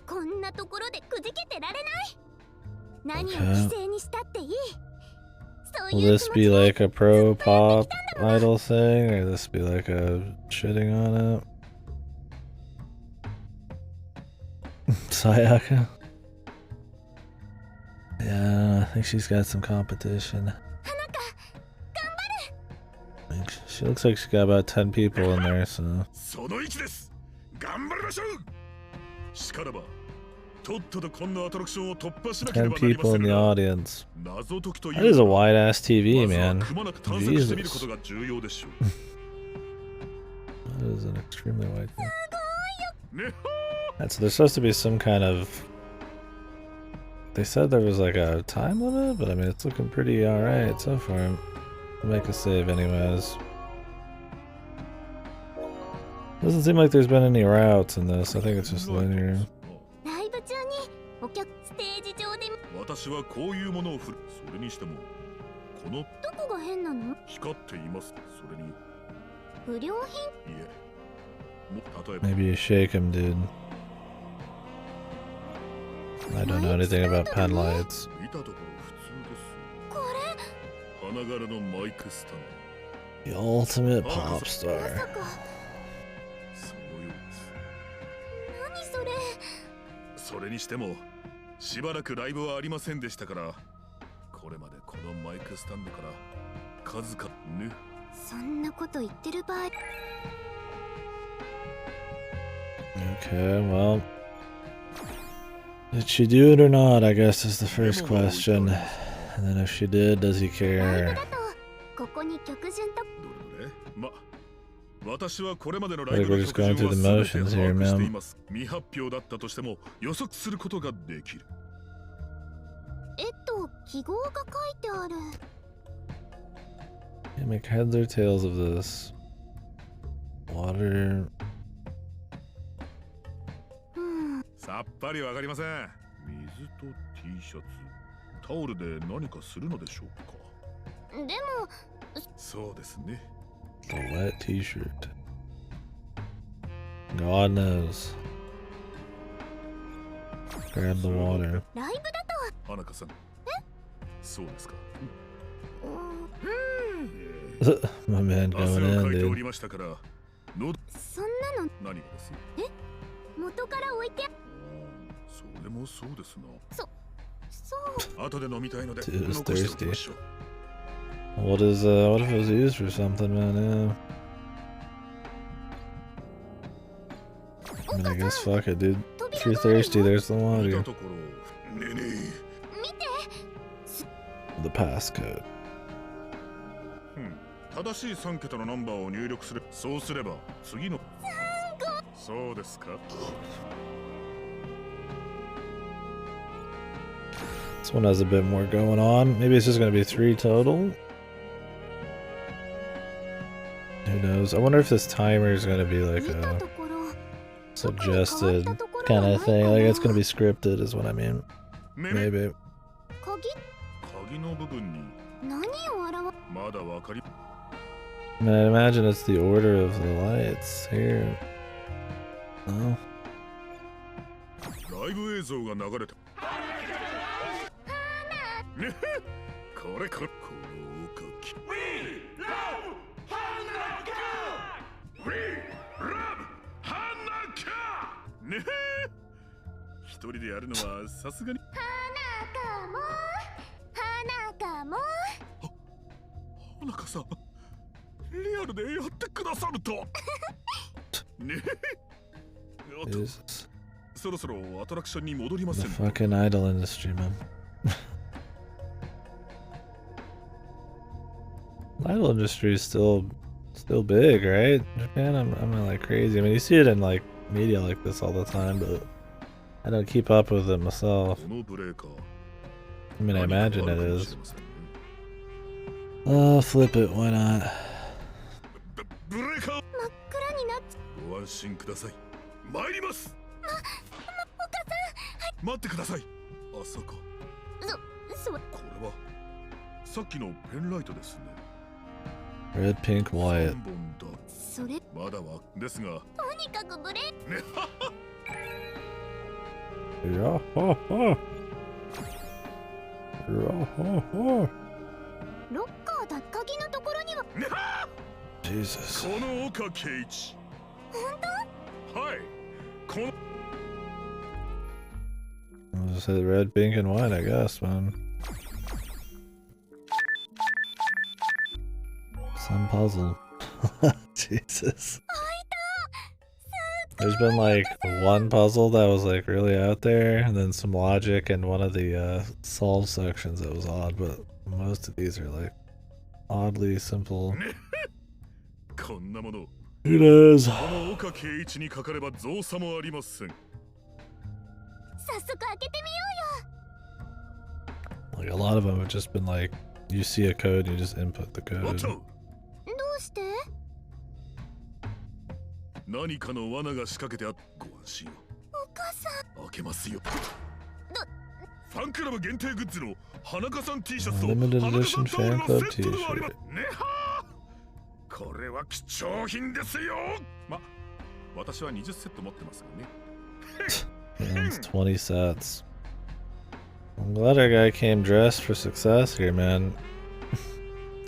こんなところでくじけてられない。何を Okay. 犠牲にしたっていい。そう Will いう this 気持 be ちで like a pro pop idol thing, or this be like a shitting on it? Sayaka? Yeah, I think she's got some competition. Like, she looks like she's got about 10 people in there, so. その位置です頑張りましょうしからばとっととこんなアトラクションを突破しなけれ 10ばなりま people せ in ん the が audience. 謎解きとい That is a うのは wide ass TV, まずは man. くまなく探索してみるこ Jesus. とが重要でしょ That is an extremely wide thing. うね So there's supposed to be some kind of. They said there was like a time limit, but I mean, it's looking pretty alright so far. I'll make a save, anyways. Doesn't seem like there's been any routes in this. I think it's just linear. ライブ中にお客ステージ上で私はこういうものを振るそれにしてもこのどこが変なの？光っていますそれにい不良品？えも例えば Maybe you shake him, dude. I don't know anything about pen lights. 見たところ普通ですこれ花柄のマイクスタン The ultimate pop ま star. さかドそのようです何それ？それにしてもしばらくライブはありませんでしたからこれまでこのマイクスタンドから数々ねそんなこと言ってる場合 Okay, well. Did she do it or not, I guess, is the first question. And then if she did, does he ライブ care? だとここに曲順とどれどれま私はこれまでのラ I イ think ブ we're の just 曲 going 順 through は the 全て motions 把 here, 握してい man. ます未発表だったとしても予測することができる記号が書いてある。 Yeah, make heads or tails of this. Water. さっぱりわかりません水と T シャツタオルで何かするのでしょうかでもそうですね The wet t-shirt. God knows. Grab the water. ライブだ花香さんそうですか My man 汗 going をかいてお in, り dude. ましたからのそんなの何がです元から置いてそれもそうですなそう後で飲みたいので Dude, it's 残しておきましょう What if it was used for something, man? Yeah. I mean, I guess fuck it, dude. If you're thirsty, there's the 見 water. たところねえね見て The passcode. 正しい3桁のナンバーを入力するそうすれば次のそうですか This one has a bit more going on. Maybe it's just gonna be 3 total. Who knows? I wonder if this timer is gonna be like 見た a ところ suggested kind of thing. Like it's gonna be scripted, is what I mean. めめ Maybe. 鍵の部分に何を表まだわかり I mean, I imagine it's the order of the lights here. No. ライブ映像が流れたねこれこのおかき We love 花香ね人でやるのはさすがに。花かも花香さん、リアルでやってくださると。ねえ。あと Jesus. そろそろアトラクションに戻りま The せん。 fucking idol industry, man. Idol industry is still big, right? Japan, I'm not like crazy. I mean, you see it in like media like this all the time, but I don't keep up with it myself. このブレーカー。 I mean, I 何か imagine ある it かも is. しれませんね。 Flip it, why not? ブレーカー。真っ暗になっちご安心ください。参ります。待ってください。あそこ。そこれはさっきのペンライトですね。 Red, pink, 3 white. 本だ。それまだはですが。とにかくブレーね。 Yeah, ha, ha. Yeah, ha, ha. ロッカーだ鍵のところには Jesus. この岡圭一。本当はい。この I'll just hit red, pink, and white, I guess, man. Some puzzle. Jesus. There's been like one puzzle that was like really out there, and then some logic in one of the solve sections that was odd, but most of these are like oddly simple. こんなもの。 Who knows? この岡圭一にかかれば造作もありません。早速開けてみよ Like a lot of them have just been like, you see a code, you just input the おっ code. と。うよ。どうして何かの罠が仕掛けてあっ。ご安心を。お母さん開けますよ。ファンクラブ限定グッズの花香さん T シャツと Limited 花香さ edition んタオル fan の club セットではありま T-shirt. すねはー。これは貴重品ですよ。ま、私は20セット持ってますからね。 Owns 20 sets. I'm glad our guy came dressed for success here, man.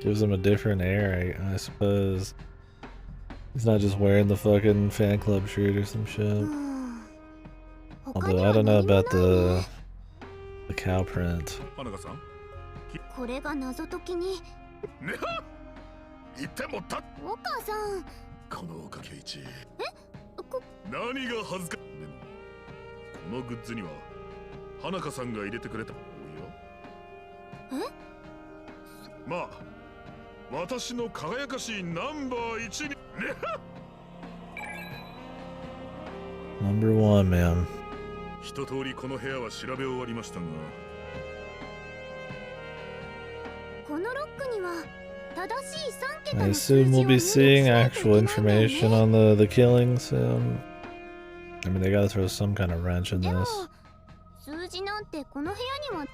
Gives him a different air, I suppose. He's not just wearing the fucking fan club shirt or some shit. うん。他 Although に I は don't know 何も about ないね the cow print. 花香さん。これが謎解きにねは言ってもた。お母さんこの岡圭一。こ何が恥ずか。でもこのグッズには花香さんが入れてくれた。おや。まあ私の輝かしいナンバー1に。ねは Number 1, man. 一通りこの部屋は調べ終わりましたが。このロックには正しい3桁 I の数 assume 字を we'll 入 be 力し seeing ないといけ actual ないんだよ information ね on the killing soon. I mean, they gotta throw some kind of wrench in でも this. 数字なんてこの部屋には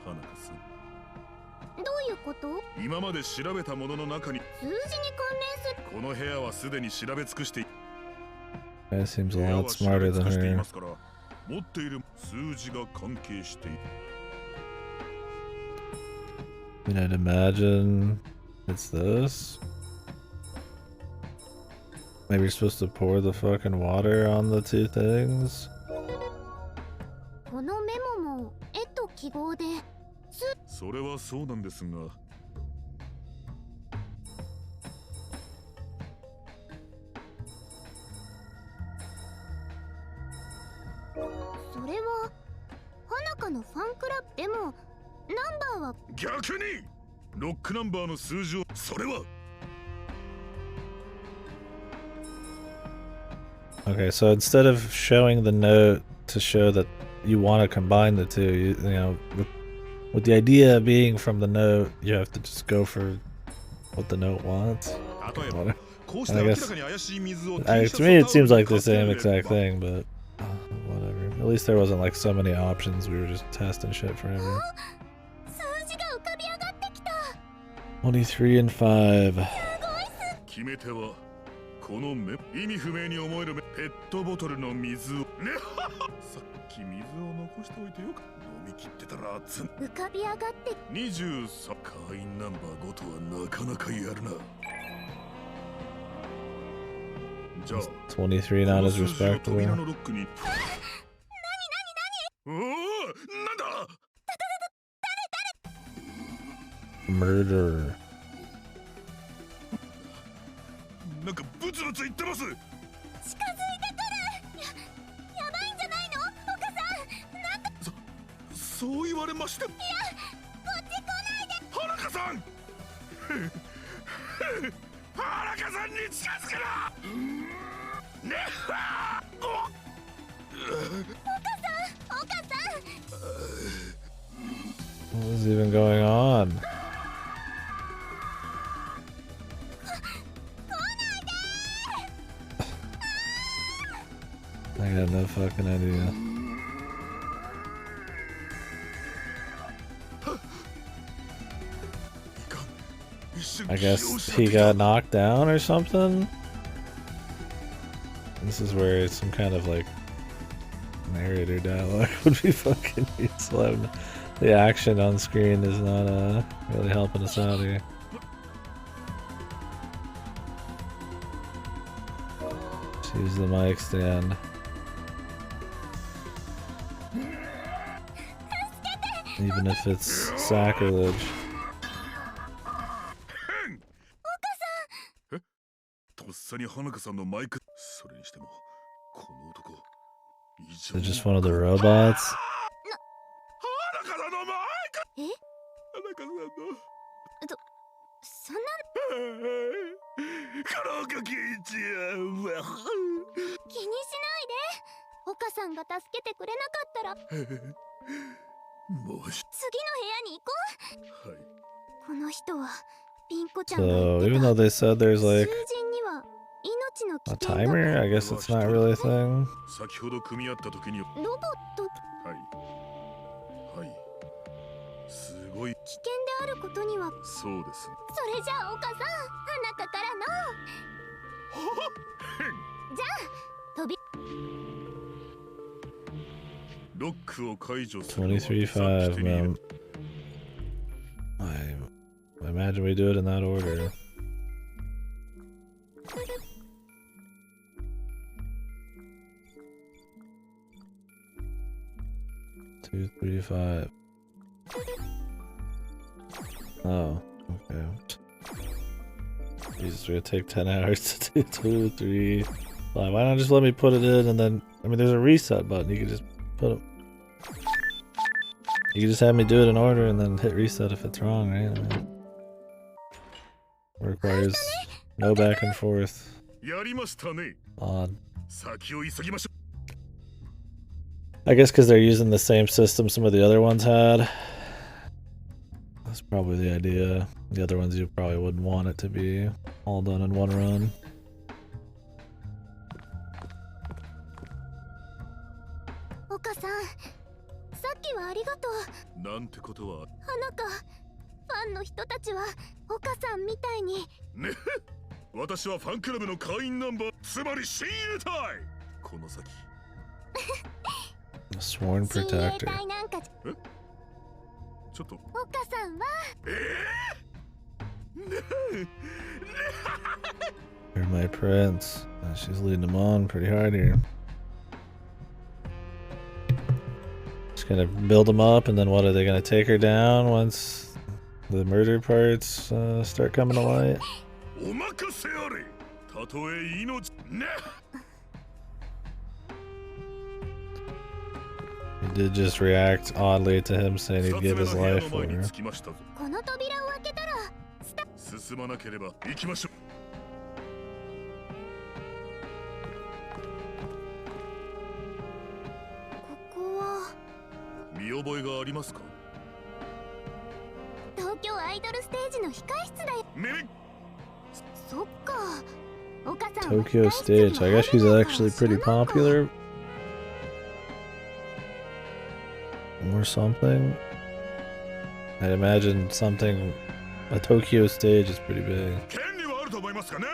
花香さん、どういうこと今まで調べたものの中に数字に関連するこの部屋はすでに調べ尽くしてい Guy seems 部 a 屋 lot は調べ smarter 尽 than くしてい her. ますから持っている数字が関係している。 I mean, I'd imagine it's this. Maybe you're supposed to pour the fucking water on the two things. このメモも絵と記号でそれはそうなんですが、それは花香のファンクラブでもナンバーは逆にロックナンバーの数字をそれは Okay, so instead of showing the note to show that you want to combine the two, you know, with the idea being from the note, you have to just go for what the note wants. 例えば Whatever. こうして明らかに怪しい水を I, to me, it seems like the same exact thing, but whatever. At least there wasn't like so many options. We were just testing shit forever. 数字が浮かび上がってきた 23 and 5. 決め手はこの目意味不明に思えるペットボトルの水をねははさっき水を残しておいてよか飲み切ってたら熱ん浮かび上がって23会員ナンバー5とはなかなかやるなじゃあ 23 not as この数字を扉 respectable. のロックにおお、なんだ Murder. なんかブツブツ言ってます。近づいてくる。やばいんじゃないの？お母さん。そう言われまして。いや、こっち来ないで。花香さん花香さんに近づくなねっお母さん。 What is even going on? I got no fucking idea. I guess he got knocked down or something? This is where some kind of like narrator dialogue would be fucking useful. The action on screen is not really helping us out here. Just use the mic stand. Even if it's sacrilege. とっさに花香さんのマイク。それにしてもこの男異 Is 常 it just one of the robots? 花香さんのマイク。え？花香さんのそんな。カラオケ一気にしないで。お母さんが助けてくれなかったらもうし次の部屋に行こう。はい。この人はピンコちゃんが So 言って even た though they said there's 囚 like 人には命の危 a 険が。 timer, I guess it's not really a thing. 先ほど組み合った時にはロボットいはいすごい危険であることには。そうですそれじゃあお母さん、花香からのじゃあ飛び。ロックを解除する 23-5, man. I imagine we do it in that order. Two, 3, 5. Oh, okay. Jesus, we're gonna take 10 hours to do 2, 3, 5. Why not just let me put it in and then, I mean, there's a reset button. You can just put it. You can just have me do it in order and then hit reset if it's wrong, right? I mean, requires no back and forth. やりましたね Odd. 先を急ぎましょ I guess because they're using the same system some of the other ones had. That's probably the idea. The other ones you probably wouldn't want it to be all done in one run. お母さん、さっきはありがとう。うなんてことは花香、ファンの人たちはお母さんみたいに。ね私はファンクラブの会員ナンバーつまり親友隊この先 A sworn 親衛 protector. 隊なんか。ちょっとお母さんは You're my prince. She's leading them on pretty hard here. Just gonna build them up, and then what are they gonna take her down once the murder parts start coming to light? お任せあれたとえ命ね He did just react oddly to him saying he'd 二 give つ his 目の部屋 life の前 for に her. 着きましたぞこの扉を開けたら進まなければ行きましょここはう見覚えがありますか東京アイドルステージの控室だよ。めそっか。お母さんは Tokyo 控室に stage. I guess she's 入れないか actually 知ら pretty ないか。 popular. Or something. I'd imagine something. A Tokyo stage is pretty big. 権利はあると思いますかね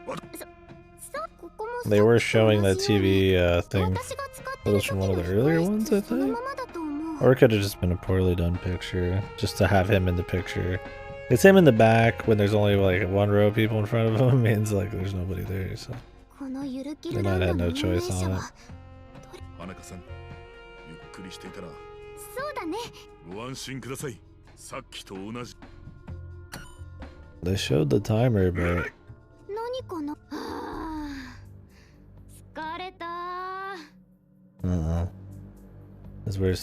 そうここも They were さっきと showing 同 that じように TV thing. 私が使って That る was 時 from の one of the earlier 控 ones, I 室その think. ままだと思う。 Or it could have just been a poorly done picture, just to have him in the picture. It's him in the back when there's only like one row of people in front of him. Means like there's nobody there. So このゆるキ they ルラ might ン have ドの no 運営 choice 者 on は it. 花香さんゆっくくりしていたらそうだね。ご安心ください。さっきと同じ。 They showed the timer, but 何かな。はあ、疲れた。This where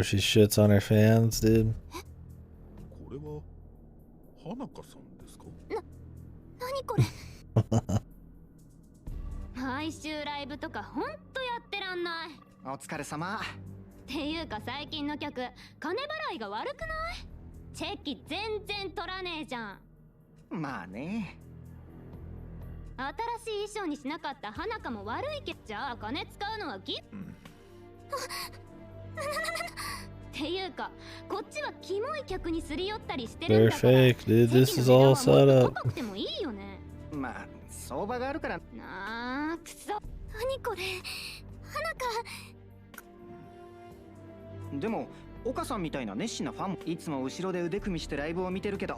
she shits on her fans, dude. これは花香さんですか？何これ。毎週ライブとかほんとやってらんない。お疲れ様。っていうか最近の客、金払いが悪くない？チェキ全然取らねえじゃん。まあね。新しい衣装にしなかった花香も悪いけど、じゃあ金使うのはギっていうか、こっちはキモい客にすり寄ったりしてるん They're だから。 fake, dude. This is all set up. 高くてもいいよね。まあ相場があるからなあ、くそ。何これ。花香。でも岡さんみたいな熱心なファンもいつも後ろで腕組みしてライブを見てるけど。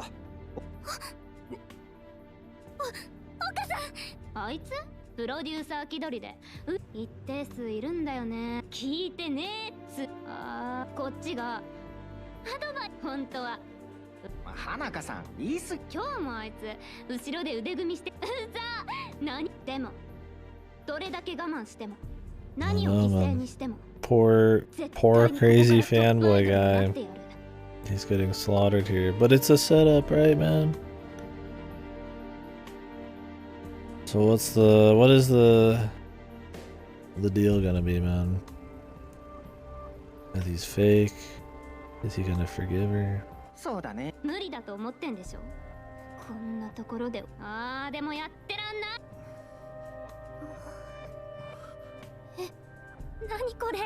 あいつプロデューサー気取りで一定数いるんだよね。聞いてねえっつ。こっちがアドバイス。本当は花香さん言い過ぎ。今日もあいつ後ろで腕組みしてうざ。何でもどれだけ我慢しても何を犠牲にしても Poor crazy fanboy guy. He's getting slaughtered here, but it's a setup, right, man? So what is the deal gonna be, man? Are these fake? Is he gonna forgive her? そうだね。無理だと思ってんでしょ。こんなところで。でもやってらんない。何これ。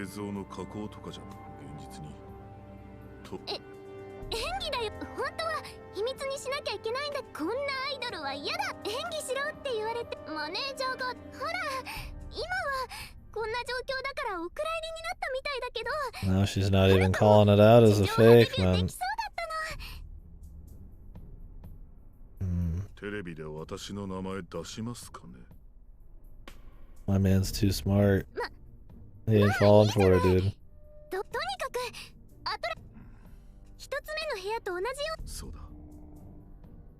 映像の加工とかじゃ現実にと。演技だよ。本当は秘密にしなきゃいけないんだ。こんなアイドルは嫌だ。演技しろって言われて、マネージャーが、ほら今はこんな状況だからお蔵入りになったみたいだけど。 Now she's not even calling it out as a fake, man. テレビで私の名前出しますかね。 My man's too smart. He ain't falling for it, dude. とにかく一つ目の部屋と同じよ。そうだ。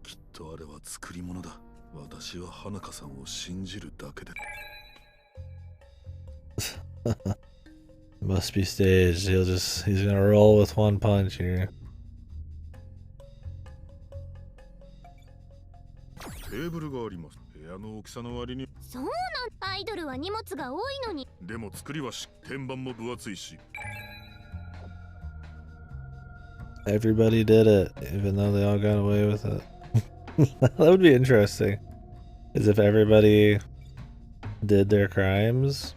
きっとあれは作り物だ。私は花香さんを信じるだけで。Must be staged. He's gonna roll with one punch here. テーブルがあります。部屋の大きさの割に。そうなん。アイドルは荷物が多いのに。でも作りは天板も分厚いし。 Everybody did it, even though they all got away with it. That would be interesting. Is if everybody did their crimes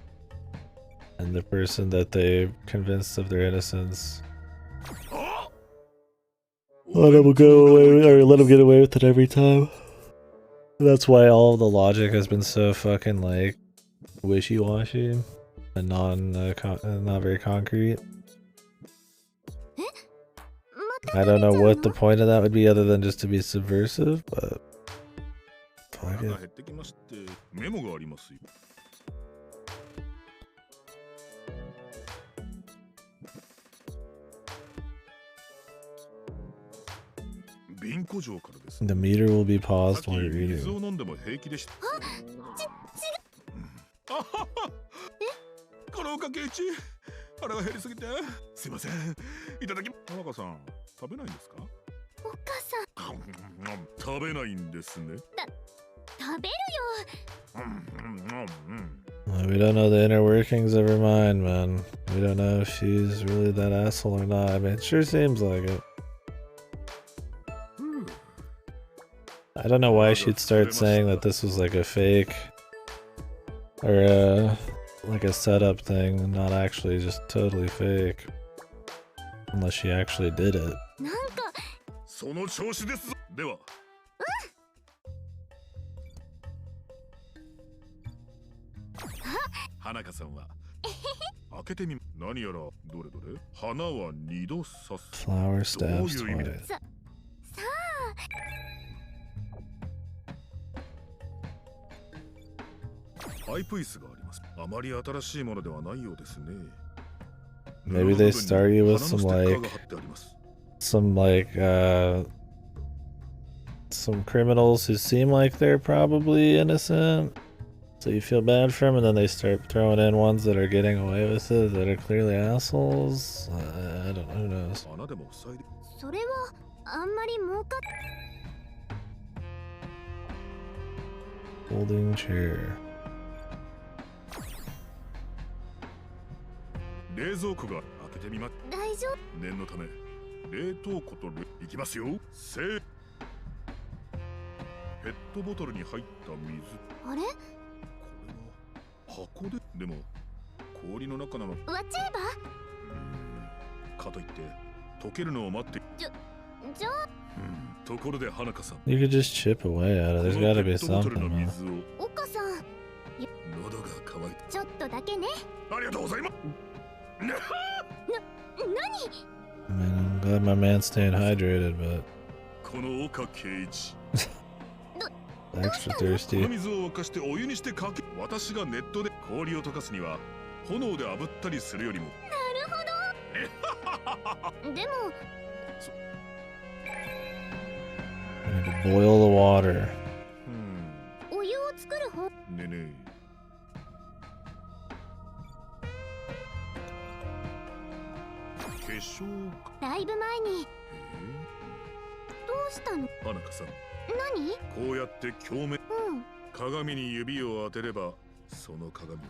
and the person that they convinced of their innocence let them go away or let them get away with it every time. That's why all of the logic has been so fucking like wishy-washy and not very concrete. I don't know what the point of that would be other than just to be subversive, but fuck it. メモがありますよ。瓶工場からです。 The meter will be paused さっ while き you're 水を eating. 飲んでも平気でした。あはは。このおかけ1。腹が減りすぎて。すいません。いただき。花香さん、食べないんですか？お母さん。食べないんですね。食べるよ。We don't know the inner workings of her mind, man. We don't know if she's really that asshole or not. I mean, it sure seems like it. I don't know why she'd start saying that this was like a fake or like a setup thing and not actually just totally fake. Unless she actually did it. なんかその調子ですぞ。では。花香さんは開けてみ。何やらどれどれ。花は2度刺す。 Flower どう stabs いう意味で。 twice. パイプ椅子があります。あまり新しいものではないようですね。 Maybe they start you with some criminals who seem like they're probably innocent, so you feel bad for them, and then they start throwing in ones that are getting away with it that are clearly assholes. I don't know, who knows. それはあんまり儲かっ Folding chair. 冷蔵庫が開けてみま。大丈夫。念のため冷凍庫といきますよ。せー。ペットボトルに入った水。あれ？これは箱で。でも氷の中なの。割っちゃえば？かといって溶けるのを待って。じゃところで花香さん。 You could just chip away at it. There's gotta be something. 岡さん。喉が渇いた。ちょっとだけね。ありがとうございます。I mean, I'm glad my man's staying hydrated, but この岡圭一。 extra この thirsty. 水を沸かしてお湯にしてかけ。私がネットで氷を溶かすには炎で炙ったりするよりも。なるほど。でも。 I need to boil the water. お湯を作る方。ねえねえ。化粧。だいぶ前に。どうしたの？花香さん。何？こうやって鏡面。鏡に指を当てれば、その鏡は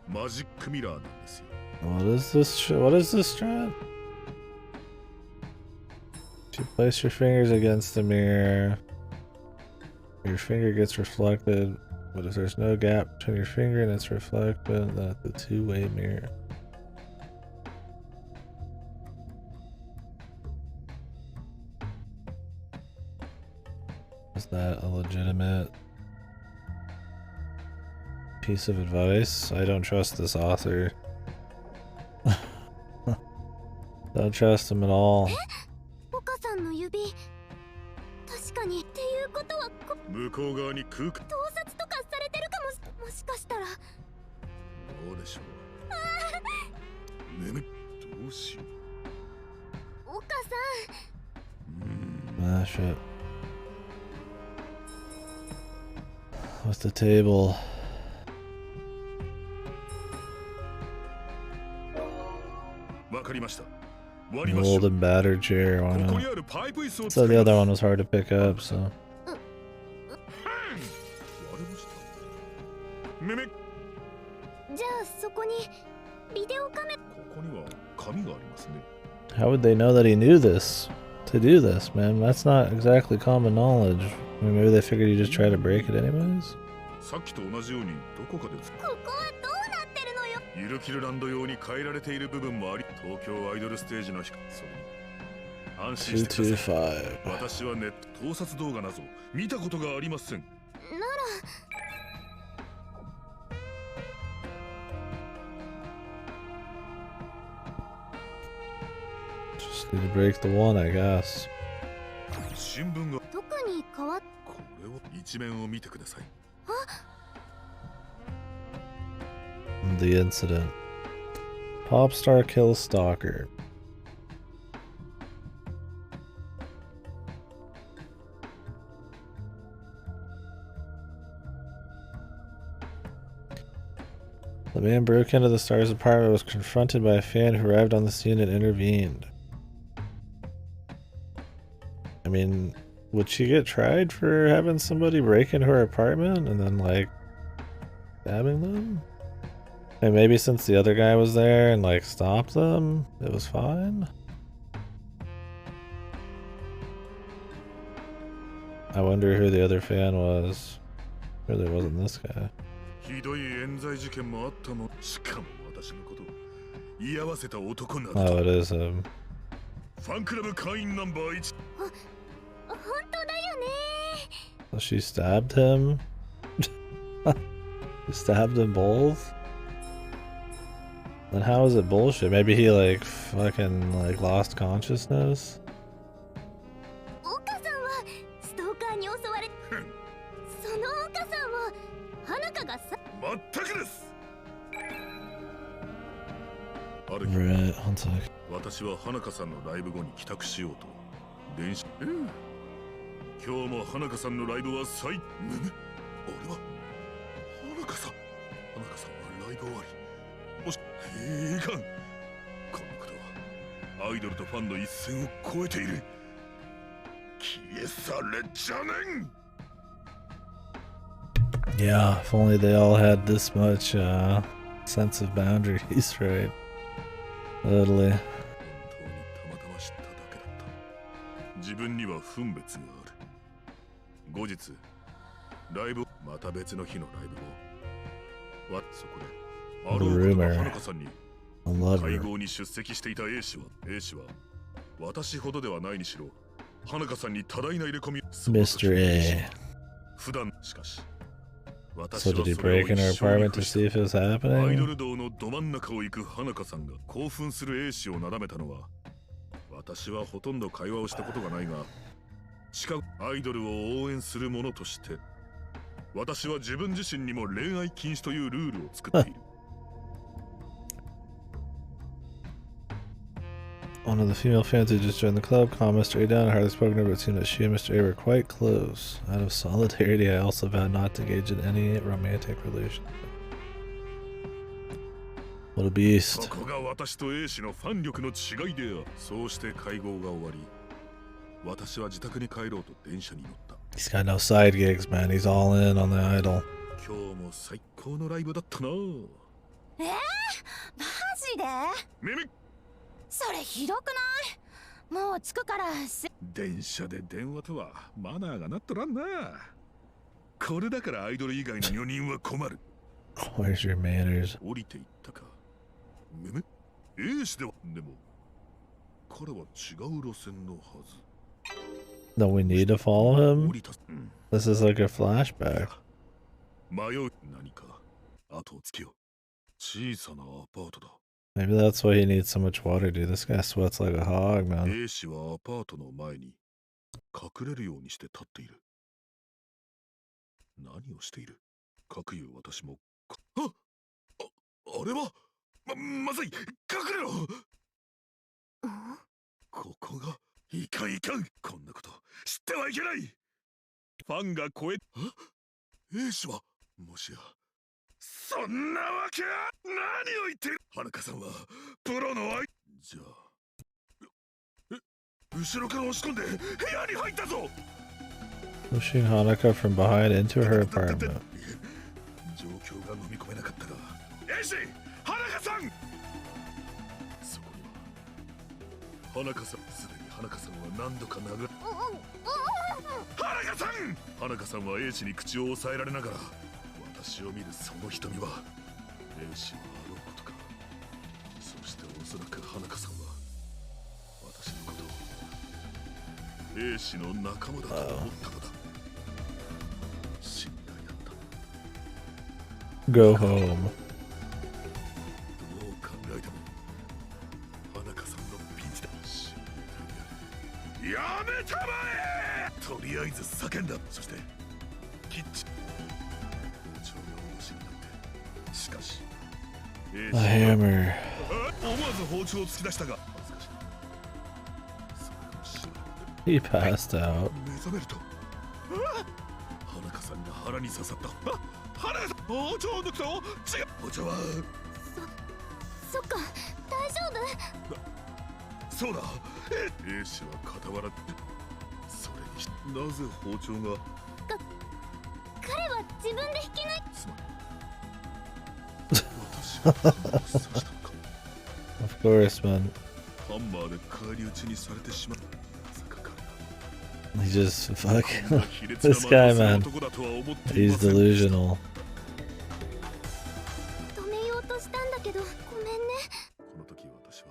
マジックミラーなんですよ。What is this? What is this strat? You place your fingers against the mirror. Your finger gets reflected, but if there's no gap between your finger and its reflection, then it's a two-way mirror. Is that a legitimate piece of advice? I don't trust this author. Don't trust him at all. 岡さんの指。確かにっていうことは向こう側に空間。盗撮とかされてるかもしかしたら。どうでしょう。ねむ。どうしよう。岡さん。Ah, shit. With the table. わかりました。 An old and battered chair, why not? So the other one was hard to pick up, so. じゃあそこにビデオカメラ。ここには紙がありますね。 How would they know that he knew this? To do this, man? That's not exactly common knowledge. I mean, maybe they figured he'd just try to break it anyways? さっきと同じようにどこかで。ここはどうなってるのよ。ゆるキルランド用に変えられている部分もあり、東京アイドルステージのそれに安心してください。私はネット盗撮動画など見たことがありません。なら Just need to break the one, I guess. 新聞が特に変わっ。これを一面を見てください。 The incident. Pop star kills stalker. The man broke into the star's apartment and was confronted by a fan who arrived on the scene and intervened. I mean, would she get tried for having somebody break into her apartment and then, like, stabbing them? And maybe since the other guy was there and, like, stopped them, it was fine? I wonder who the other fan was. Really wasn't this guy. ひどい冤罪事件もあったもん。しかも私のことを居合わせた男など。 Oh, it is him. ファンクラブ会員ナンバー1。本当だよね。 So she stabbed him? She stabbed them both? Then how is it bullshit? Maybe he like fucking like lost consciousness? 岡さんはストーカーに襲われ。その岡さんを花香がさ。まったくです。sec. 私は花香さんのライブ後に帰宅しようと電車。今日も花香さんのライブは俺は花香さんはライブ終わり。もしいかん、こんなことはアイドルとファンの一線を越えている。消え去れじゃねん。 Yeah, if only they all had this much sense of boundaries, right? Totally. 本当にたまたま知っただけだった。自分には分別がある。後日ライブ、また別の日のライブ後、そこであろうことが花香さんに会合に出席していた A 氏は私ほどではないにしろ花香さんに多大な入れ込み。 Mr. A. 普段しかし So did he break in her apartment to see if it was アイド happening? ル道のど真ん中を行く花香さんが興奮する A 氏をなだめたのは、私はほとんど会話をしたことがないが、近くアイドルを応援する者として私は自分自身にも恋愛禁止というルールを作っている。One of the female fans who just joined the club calmed Mr. A down, hardly spoken to her, but it seemed that she and Mr. A were quite close. Out of solidarity, I also vowed not to engage in any romantic relationship. What a beast. ここが私と A 氏のファン力の違いである。そうして会合が終わり、私は自宅に帰ろうと電車に乗った。 He's got no side gigs, man. He's all in on the idol. 今日も最高のライブだったな。マジで？耳、それひどくない？もう着くから電車で電話とはマナーがなっとらんな。これだからアイドル以外の4人は困る。 Where's your manners? 降りていったか。A 氏では、でも彼は違う路線のはず。 No, we need to follow 降 him? りた。This is like a flashback. 迷う。何か後をつけよう。小さなアパートだ。 Maybe that's why he needs so much water, dude. This guy sweats like a hog, man. A 氏はアパートの前に隠れるようにして立っている。何をしている？かくいう私も。あれはまずい、隠れろ。ここがいかんいかん。こんなこと知ってはいけない。ファンが声。A 氏はもしやそんなわけ？何を言ってる？花香さんはプロのじゃあ後ろから押し込んで部屋に入ったぞ。 Pushing Hanukkah from behind into her apartment. 状況が飲み込めなかったが、A 氏、花香さん。そこには花香さん、すでに花香さんは何度か殴る。花香さん。花香さんは A 氏に口を押さえられながら私を見るその瞳は A 氏はあろうことか。そしておそらく花香さんは私のことを A 氏の仲間だと思ったのだ。信頼だった。 Go home. どう考えても花香さんのピンチだ。信頼である。やめたまえ。とりあえず叫んだ。そしてキッチン超越しになって、しかし A hammer. 思わず包丁を突き出したが恥ずかしい。それかもしれない。 He passed out. 目覚めると花香さんが腹に刺さった。花香さん、包丁を抜くと違う。包丁はそっか、大丈夫？そうだ。A 氏は傍ら。それにしなぜ包丁が。彼は自分で引き抜い。つまり私が刺したのか。 Of course, man. ハンマーで返り討ちにされてしまう。まさか彼が He just fuck こんな卑劣な this guy, 真似 man. する男だとは思っていま He's せん。 delusional. 止めようとしたんだけど、ごめんね。この時私は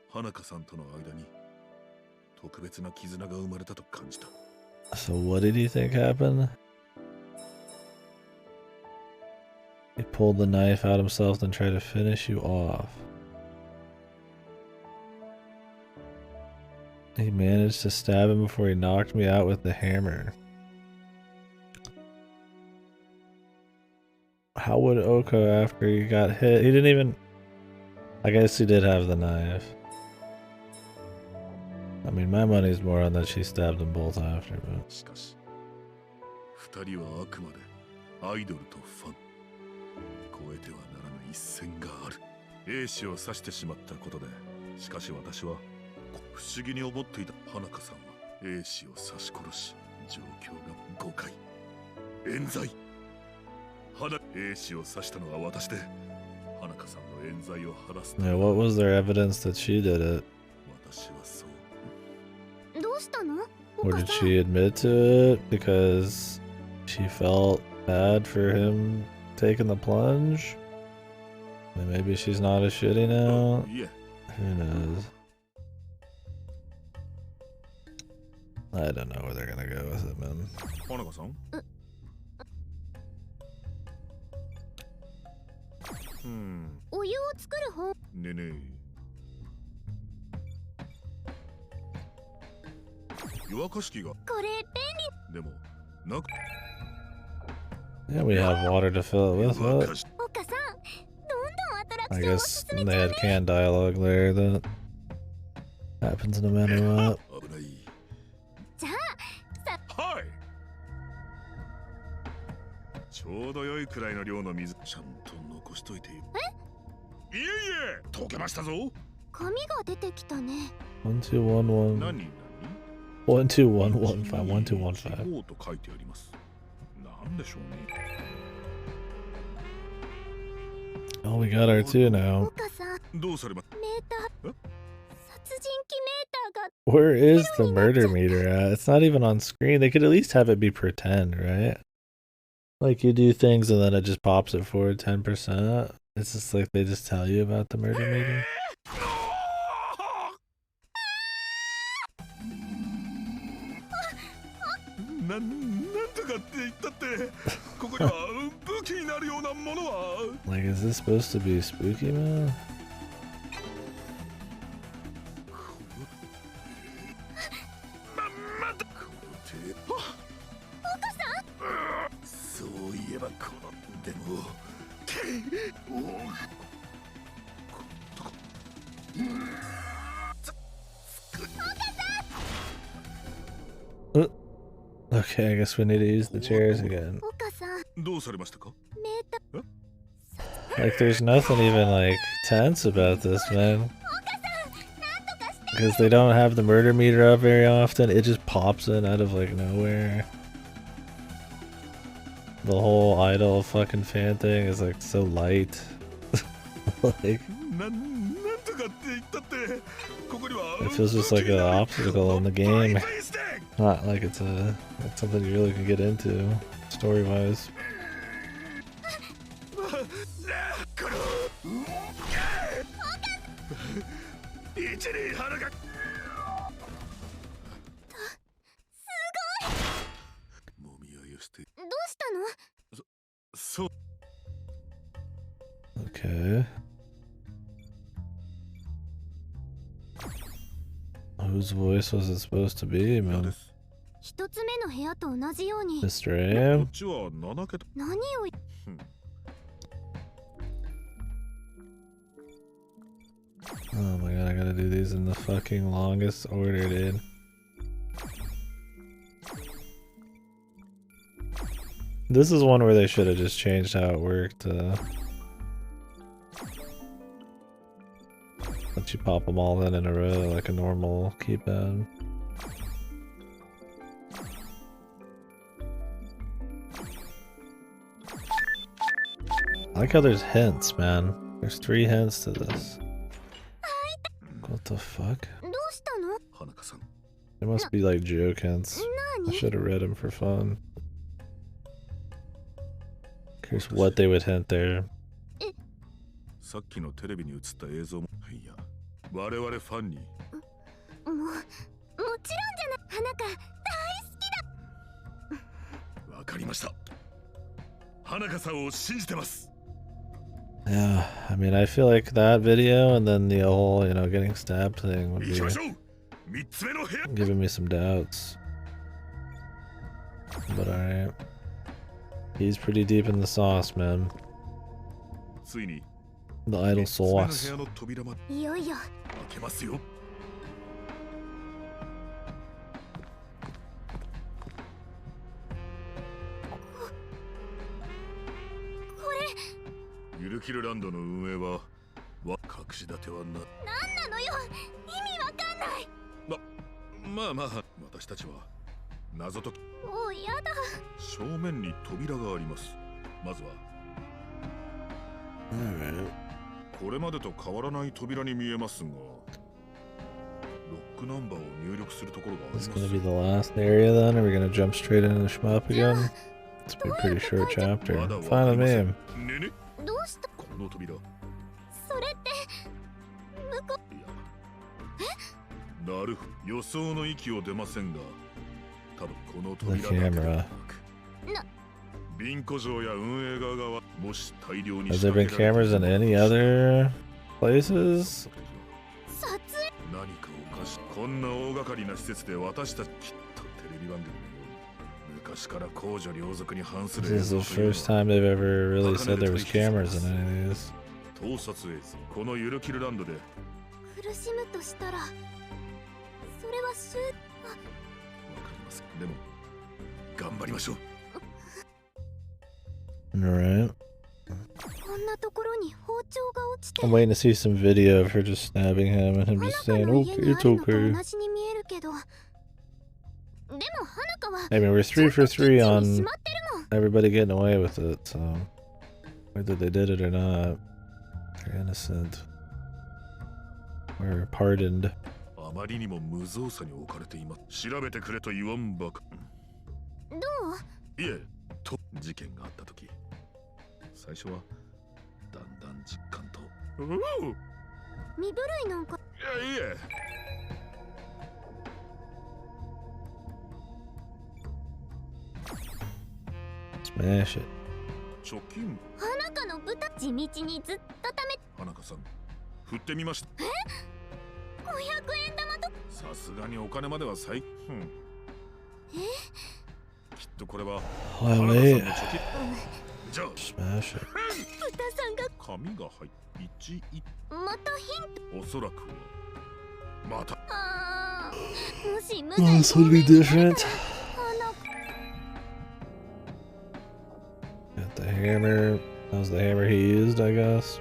花香さんとの間に特別な絆が生まれたと感じた。 So what did he think happened? He pulled the knife out himself and tried to finish you off. He managed to stab him before he knocked me out with the hammer. How would Oko after he got hit? He didn't even... I guess he did have the knife. I mean, my money's more on that she stabbed them both after, but... しかし二人はあくまでアイドルとファン越えてはならぬ一線がある A 氏を刺してしまったことでしかし私は不思議に思っていた花香さんは A 氏を刺し殺し状況が誤解冤罪花 A 氏を刺したのは私で花香さんの冤罪を晴らす Yeah, what was their evidence that she did it? 私はそうどうしたの？ Or did she admit to it because she felt bad for him taking the plunge? And maybe she's not as shitty now? Yeah. Who knows? I don't know where they're gonna go with it, man. 花香さんお湯を作る方。ねね湯沸かし器がこれ便でもなく Yeah, we have water to fill it with. What? 利。岡さん、どんどんアトラク I ションを guess 進め they ちゃう had ね。 canned dialogue there that happens no matter what. 危ないじゃあ、はいちょうど良いくらいの量の水ちゃんと残しといてよいえいえ溶けましたぞ紙が出てきたね。 1211. 何 12115. 地 1215. 方と書いてありますなんでしょうね Oh, we got our two now. 岡さん、どうされまメーター、え殺人鬼メーターが Where is the murder meter at? It's not even on screen. They could at least have it be pretend, right? Like you do things and then it just pops it forward 10%. It's just like they just tell you about the murder meter. なんとかって言ったってここには武器になるようなものは Like, is this supposed to be spooky, man? そういえばこのでもOkay, I guess we need to use the chairs again. 岡さん、どうされましたか メーター Like, there's nothing even, like, tense about this, man. Because they don't have the murder meter up very often. It just pops in out of, like, nowhere. The whole idol fucking fan thing is, like, so light. Like, it feels just like an obstacle in the game. Not like it's like something you really can get into, story-wise. 一輪花がもみ合いをしてどうしたの？そう Okay. Whose voice was it supposed to be, 嫌 man? です。一つ目の部屋と同じように Mr. こ AM? っちは7桁何を Oh my god, I gotta do these in the fucking longest order, dude. This is one where they should have just changed how it worked. Let you pop them all in a row like a normal keypad. I like how there's hints, man. There's 3 hints to this. What the fuck? どうしたの？花香さん They must be like joke hints. I 何？ should have read them for fun. Here's what they would hint there. さっきのテレビに映った映像もいや我々ファンにもちろんじゃない。花香大好きだ。わかりました花香さんを信じてます Yeah, I mean, I feel like that video and then the whole, you know, getting stabbed thing would 行 be きましょう3つ目の部屋 giving me some doubts. But alright. He's pretty deep in the sauce, man. ついに The idle 三つ目の部 sauce. 屋の扉までいよいよ開けますよ。ユルキルランドの運営は隠し立てはな。なんなのよ、意味わかんない。まあまあ、私たちは謎解き。もうやだ。正面に扉があります。まずはこれまでと変わらない扉に見えますが、ロックナンバーを入力するところがありま It's す。 gonna be the last area then? Are we gonna jump straight into the shmup again? It's been a pretty short chapter. まだわ Fine か with りませ me. ん。ねね、どうした？この扉。いそれって向こや、なるほど。予想の域を出ませんが、多分この The 扉だけではな camera. く、ビンコ城や運営側がもし大量に Has 仕 there 掛 been けられ cameras て in いる any other places? 撮影。何かおかしい。こんな大掛かりな施設で私たち、きっとテレビ番組のように昔から公序良俗に反す This る映 is 像 the というの first は time they've ever really said there was cameras in any of these. 盗撮映像。このユルキルランドで苦しむとしたら、それはわかります。でも頑張りましょう。 Alright. こんなところに包丁が落ちて。 I'm waiting to see some video of her just stabbing him and him just 花 saying, の oh, 家にあ it's るのと okay. 同じに見えるけど。でも花香は I mean, we're 3 for 3ちゃんとキッチンにし on まってるもん。 everybody getting away with it, so whether they did it or not, they're innocent. Or pardoned. あまりにも無造作に置かれています。調べてくれと言わんばか。どう？いえ、と事件があった時、最初はだんだん実感と。身震いなんか。いやいえ。Smash it. 貯金。花香の豚地道にずっとため。花香さん、振ってみました。500円玉と。さすがにお金までは最。きっとこれは Well, 花香さんの wait. 貯金。じゃあ Smash it. 豚さんが紙が入って1またヒント。おそらくはまた。あー、もし無 Oh, 罪 this would be 放免にされ different. たら花香。 Got the hammer. That was the hammer he used, I guess.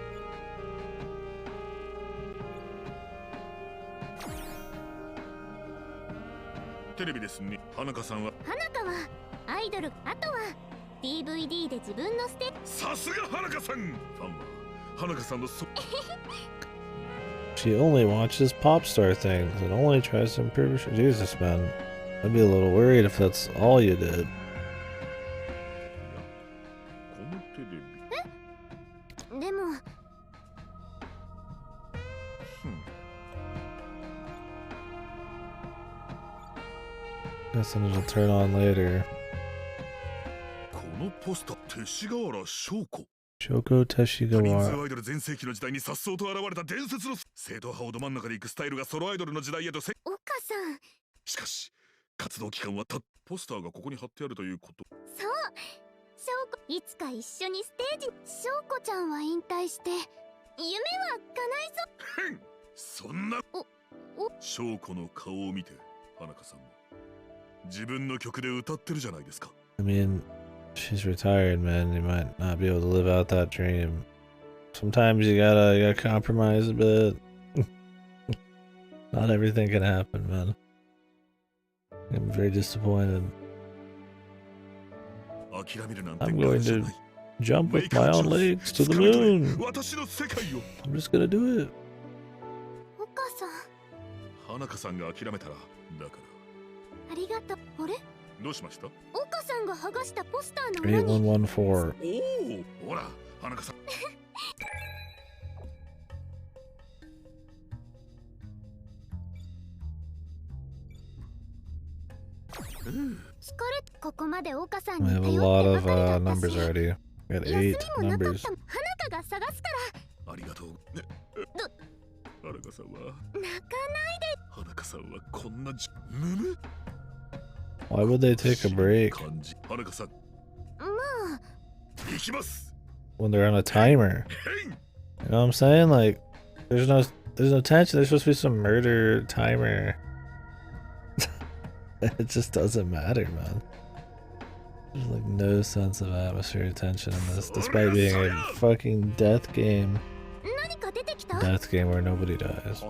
テレビですね。花香さんは。花香はアイドル、あとは DVD で自分のステップ。さすが花香さん。ファンは花香さんのShe only watches pop star things and only tries to improve her. Jesus, man. I'd be a little worried if that's all you did. このテレビ。でも Guessing it'll turn on later. このポスター、勅使河原翔子。 Shoko トリンズ Teshigawa. アイドル全盛期の時代に颯爽と現れた伝説の正統派をど真ん中で行くスタイルがソロアイドルの時代へと岡さん。しかし活動期間はポスターがここに貼ってあるということ。そう、翔子、いつか一緒にステージ。翔子ちゃんは引退して夢は叶いそんな翔子の顔を見て花香さんも自分の曲で歌ってるじゃないですか。 I mean, she's retired, man. You might not be able to live out that dream. Sometimes you gotta compromise a bit. Not everything can happen, man. I'm very disappointed. 諦めるなんて I'm going to jump with my own legs to the moon. 私の世界を。 I'm just gonna do it. 岡さん、花香さんが諦めたらだかありがとう。あれ、らどうしました？岡さんが剥がしたポスターの裏に。8114. おお、ほら花香さん。疲れ、ここまで岡さん We に have 頼 a って lot ば of かりだった numbers し、 already. We got 休 8みもなかっ numbers. た。花香が探すかありがとう。ね、花香さんはら。泣かない花香さんはこんなむむ Why would they take a break 感じ。花香さんで。まあ、行きます。 when they're on a timer? へい You know what I'm saying? Like, there's no tension. There's supposed to be some murder timer. It just doesn't matter, man. There's like no sense of atmosphere or tension in this, despite being a fucking death game. Death game where nobody dies.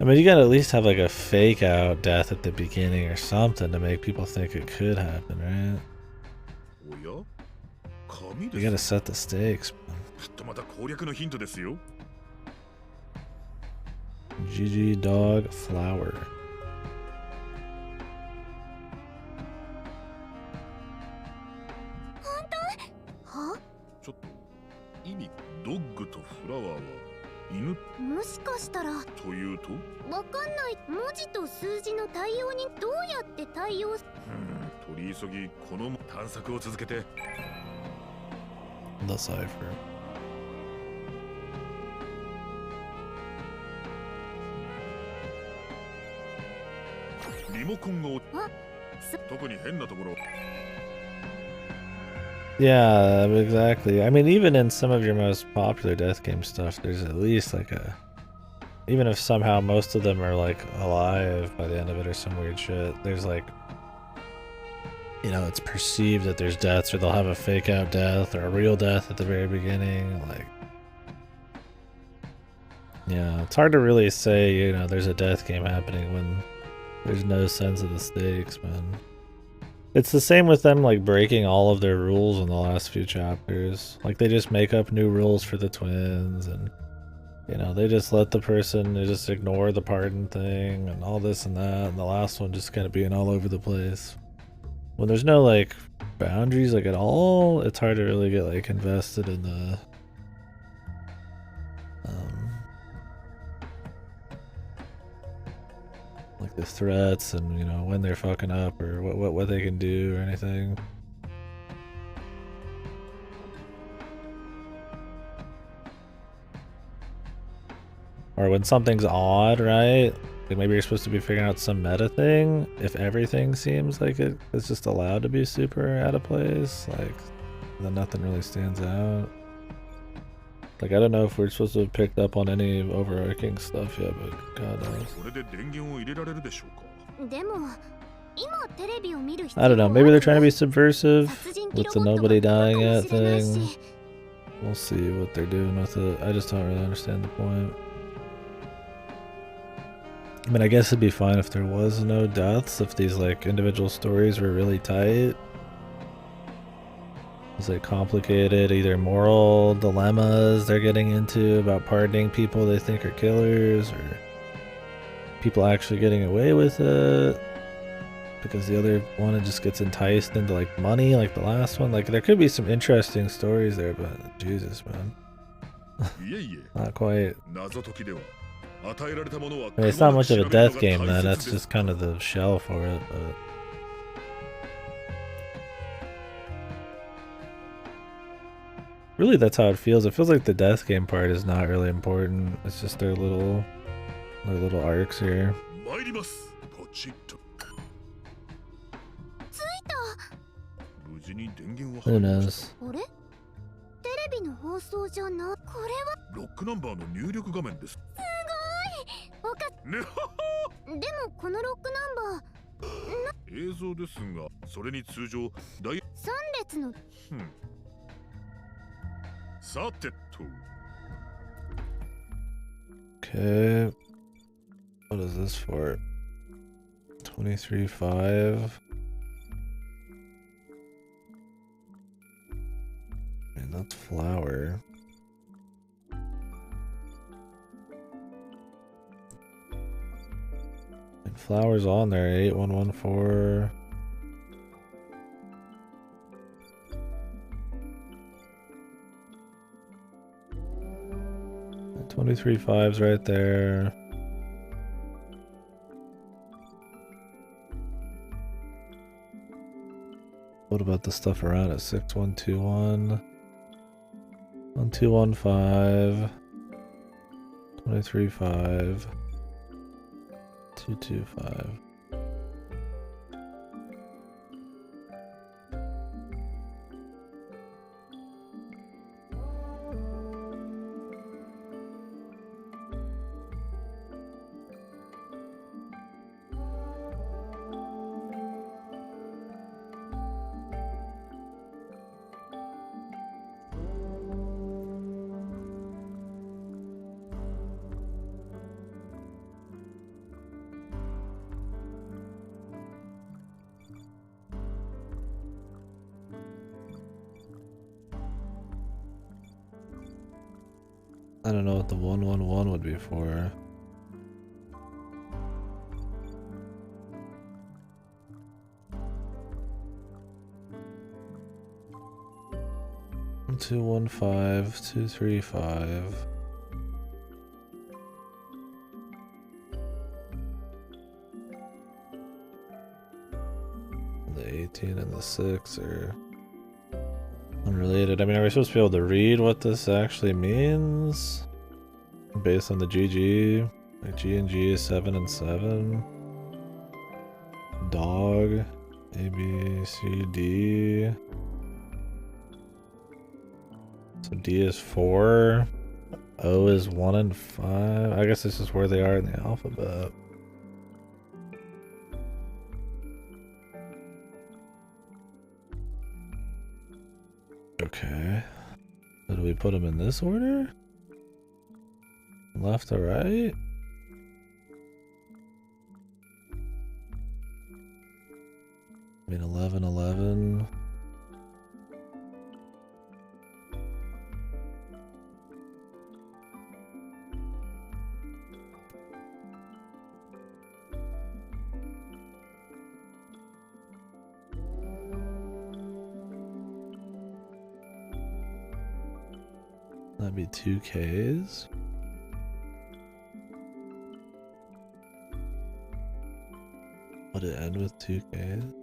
I mean, you gotta at least have like a fake out death at the beginning or something to make people think it could happen, right? You gotta set the stakes, man. GG dog flower. Huh? ちょっと意味ドッグとフラワーは犬もしかしたらというとわかんない。文字と数字の対応にどうやって対応取り急ぎこの探索を続けて The cipher. リモコンを特に変なところ Yeah, exactly. I mean, even in some of your most popular death game stuff, there's at least like a... Even if somehow most of them are like alive by the end of it or some weird shit, there's like... You know, it's perceived that there's deaths, or they'll have a fake out death or a real death at the very beginning, like... Yeah, it's hard to really say, you know, there's a death game happening when there's no sense of the stakes, man. It's the same with them, like, breaking all of their rules in the last few chapters. Like, they just make up new rules for the twins, and, you know, they just let the person, they just ignore the pardon thing, and all this and that, and the last one just kind of being all over the place. When there's no, like, boundaries, like, at all, it's hard to really get, like, invested in the... like the threats and, you know, when they're fucking up or what they can do or anything. Or when something's odd, right? Like maybe you're supposed to be figuring out some meta thing. If everything seems like it's just allowed to be super out of place, like then nothing really stands out. Like, I don't know if we're supposed to have picked up on any overarching stuff yet, but God knows. I don't know, maybe they're trying to be subversive with the nobody dying yet thing. We'll see what they're doing with it. I just don't really understand the point. I mean, I guess it'd be fine if there was no deaths, if these, like, individual stories were really tight. It's like complicated, either moral dilemmas they're getting into about pardoning people they think are killers, or people actually getting away with it because the other one just gets enticed into like money like the last one. Like there could be some interesting stories there, but Jesus, man. Not quite. I mean, it's not much of a death game then, that's just kind of the shell for it, but... Really, that's how it feels. It feels like the death game part is not really important. It's just their little arcs here. Who knows? テレビの放送じゃな。これはロックナンバーの入力画面です。すごい。でもこのロックナンバー映像ですが、それに通常3列の さてと。 Okay. What is this for? 23.5. And that's flour. And flour's on there, 8114. 23.5's right there. What about the stuff around it? 6121, 1215, 23.5, 225. I don't know what the 111 would be for. Two 1-5, 2-3-5. The 18 and the 6 are unrelated. I mean, are we supposed to be able to read what this actually means? Based on the GG? Like G and G is 7 and 7. Dog. A, B, C, D. So D is 4. O is 1 and 5. I guess this is where they are in the alphabet. Okay. So do we put them in this order? Left to right? I mean 11, 11. That'd be 2 Ks. Would it end with 2 Ks?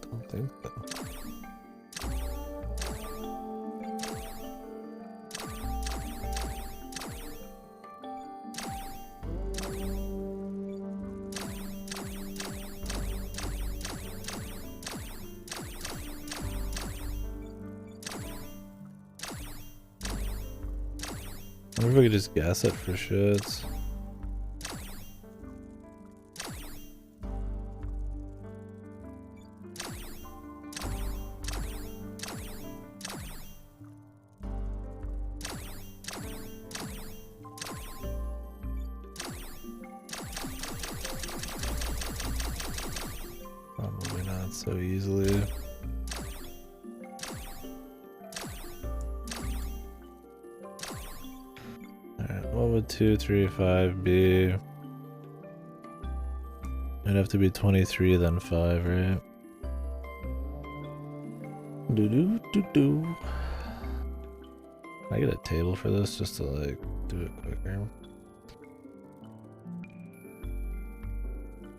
Don't think so. I wonder if we could just guess it for shits. Probably not so easily. What would 2, 3, 5 be? It'd have to be 23 then 5, right? Can I get a table for this just to like do it quicker?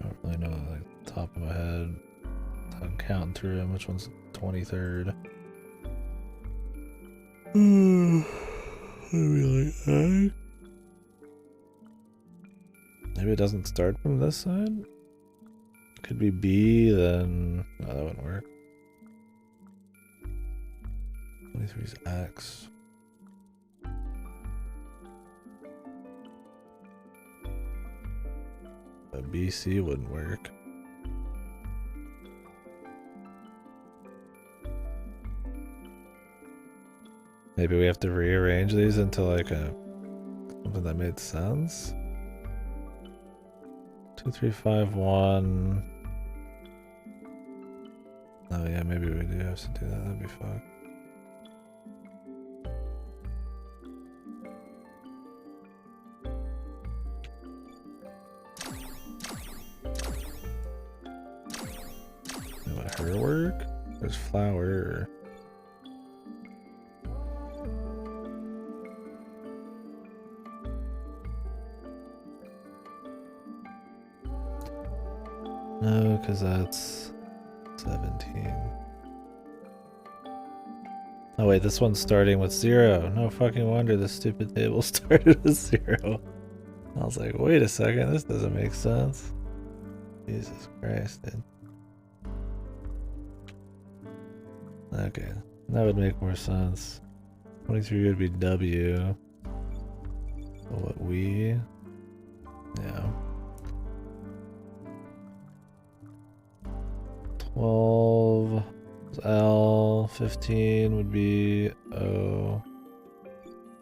I don't really know like the top of my head. I'm counting through them. Which one's 23rd? Maybe like that. Maybe it doesn't start from this side? Could be B, then... No, that wouldn't work. 23 is X. But BC wouldn't work. Maybe we have to rearrange these into like a... something that made sense? 2, 3, 5, 1. Oh yeah, maybe we do have to do that. That'd be fun. Would her work? There's flower. No, because that's 17. Oh wait, this one's starting with 0. No fucking wonder this stupid table started with 0. I was like, wait a second, this doesn't make sense. Jesus Christ, dude. Okay, that would make more sense. 23 would be W. So what we? Yeah. 12. L 15 would be O.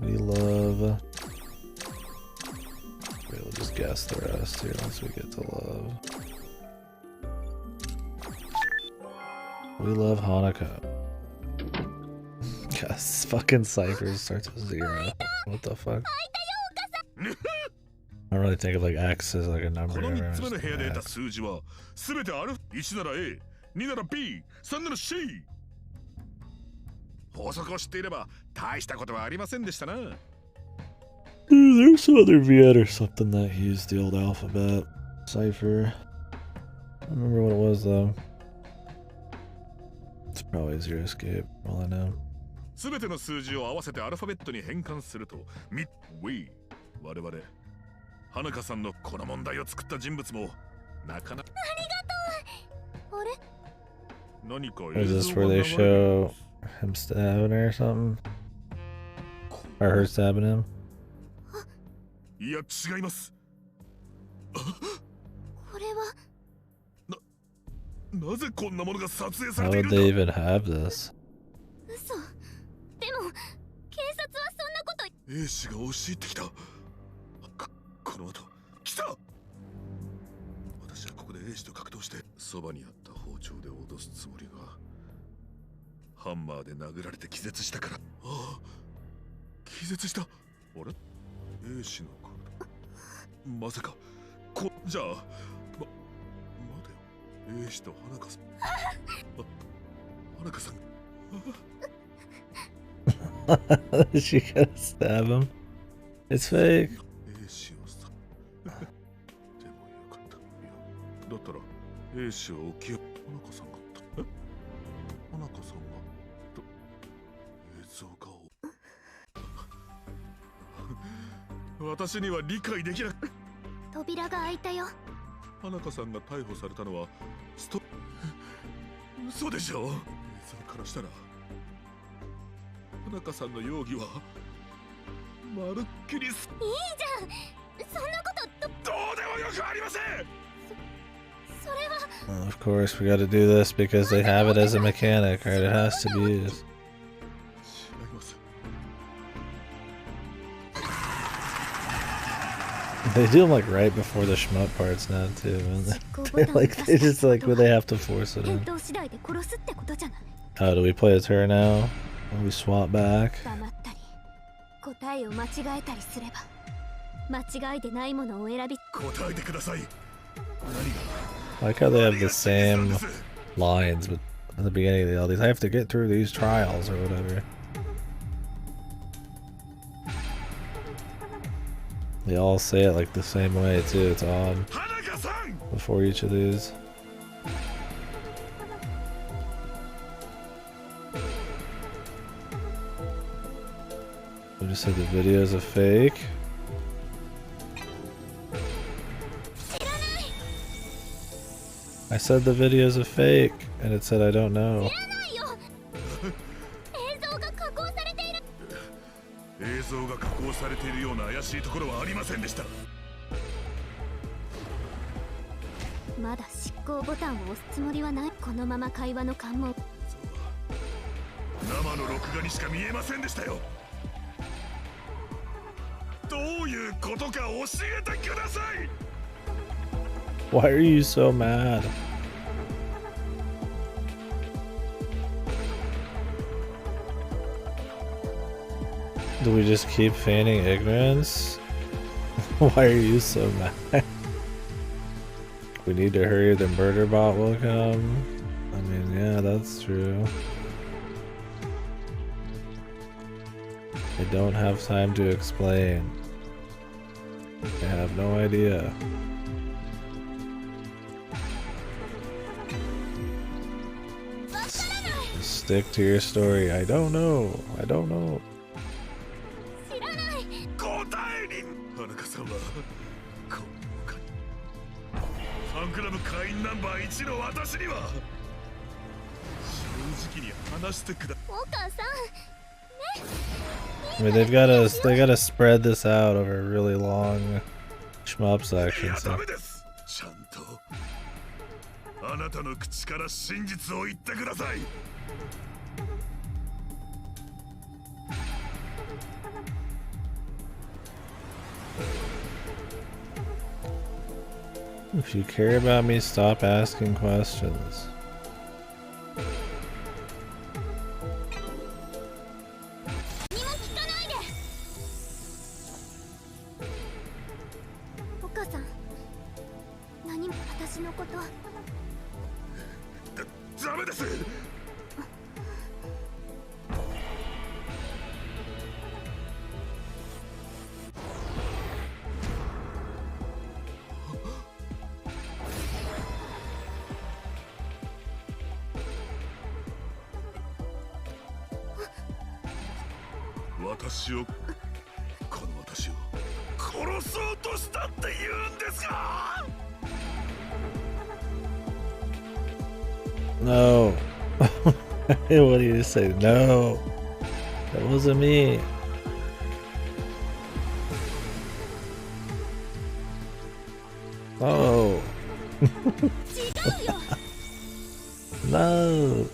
We love. Wait, we'll just guess the rest here once we get to love. We love Hanukkah. Yes, fucking Cypher starts with 0. What the fuck? I don't really think of like X as like a number. この3つ目の X. 部屋で得た数字は全てアルフ1なら A、2なら B、3なら C。法則を知っていれば大したことはありませんでしたな。There's some other Viet or something that he used the old alphabet. Cypher. I don't remember what it was though. It's probably Zero Escape, all I know. 全ての数字を合わせてアルファベットに変換すると、我々、花香さんのこの問題を作った人物もなかなか。あれ？何か Is this where they show him stabbing her or something? Or her stabbing him? いや違います。これはなぜこんなものが撮影さ How れてい would る they んだ。 even have this? 嘘。でも警察はそんなこと。 A 氏が押し入ってきた。この後来た。私はここで A 氏と格闘してそばにあった包丁で脅すつもりがハンマーで殴られて気絶したから。ああ、気絶した。あれ A 氏の体、まさかじゃあ待てよ。 A 氏と花香さん、花香さんShe gotta stab him. It's fake. でもよかった。いや、だったら A 氏を起きよ。花香さんが花香さんがと映像化を私には理解できなく。扉が開いたよ。花香さんが逮捕されたのは嘘でしょ。映像からしたら花香さんの容疑はまるっきりいいじゃん。そんなことどうでもよくありません。それは Of course, we gotta do this because they have it as a mechanic, right? It has to be used. 違います。 They do them like right before the shmup parts now too. Man. They're like they just like when they have to force it in. 返答次第で殺すってことじゃない。 Oh, do we play as her now? Or we swap back? 黙ったり答えを間違えたりすれば間違いでないものを選び。答えてください。 I like how they have the same lines, but at the beginning of all these, I have to get through these trials or whatever. They all say it like the same way too. It's odd. Before each of these. We just said the video's a fake. I said the video's a fake, and it said I don't know. 映像が加工されているような怪しいところはありませんでした。まだ執行ボタンを押すつもりはない。このまま会話の関門。生の録画にしか見えませんでしたよ。どういうことか教えてください。 Why are you so mad? Do we just keep feigning ignorance? Why are you so mad? We need to hurry, the murder bot will come. I mean, yeah, that's true. I don't have time to explain. I have no idea. Stick to your story. I don't know. I don't know. ファンクラブ会員ナンバー1の私には正直に話してくだ。お母さん、ね。 I mean, they gotta spread this out over a really long shmup section. So. ちゃんとあなたの口から真実を言ってください。If you care about me, stop asking questions. 何も聞かないで。お母さん、何も私のこと。ダメです。私を、この私を殺そうとしたって言うんですか。 No. What do you say? No. That wasn't me. Oh. No.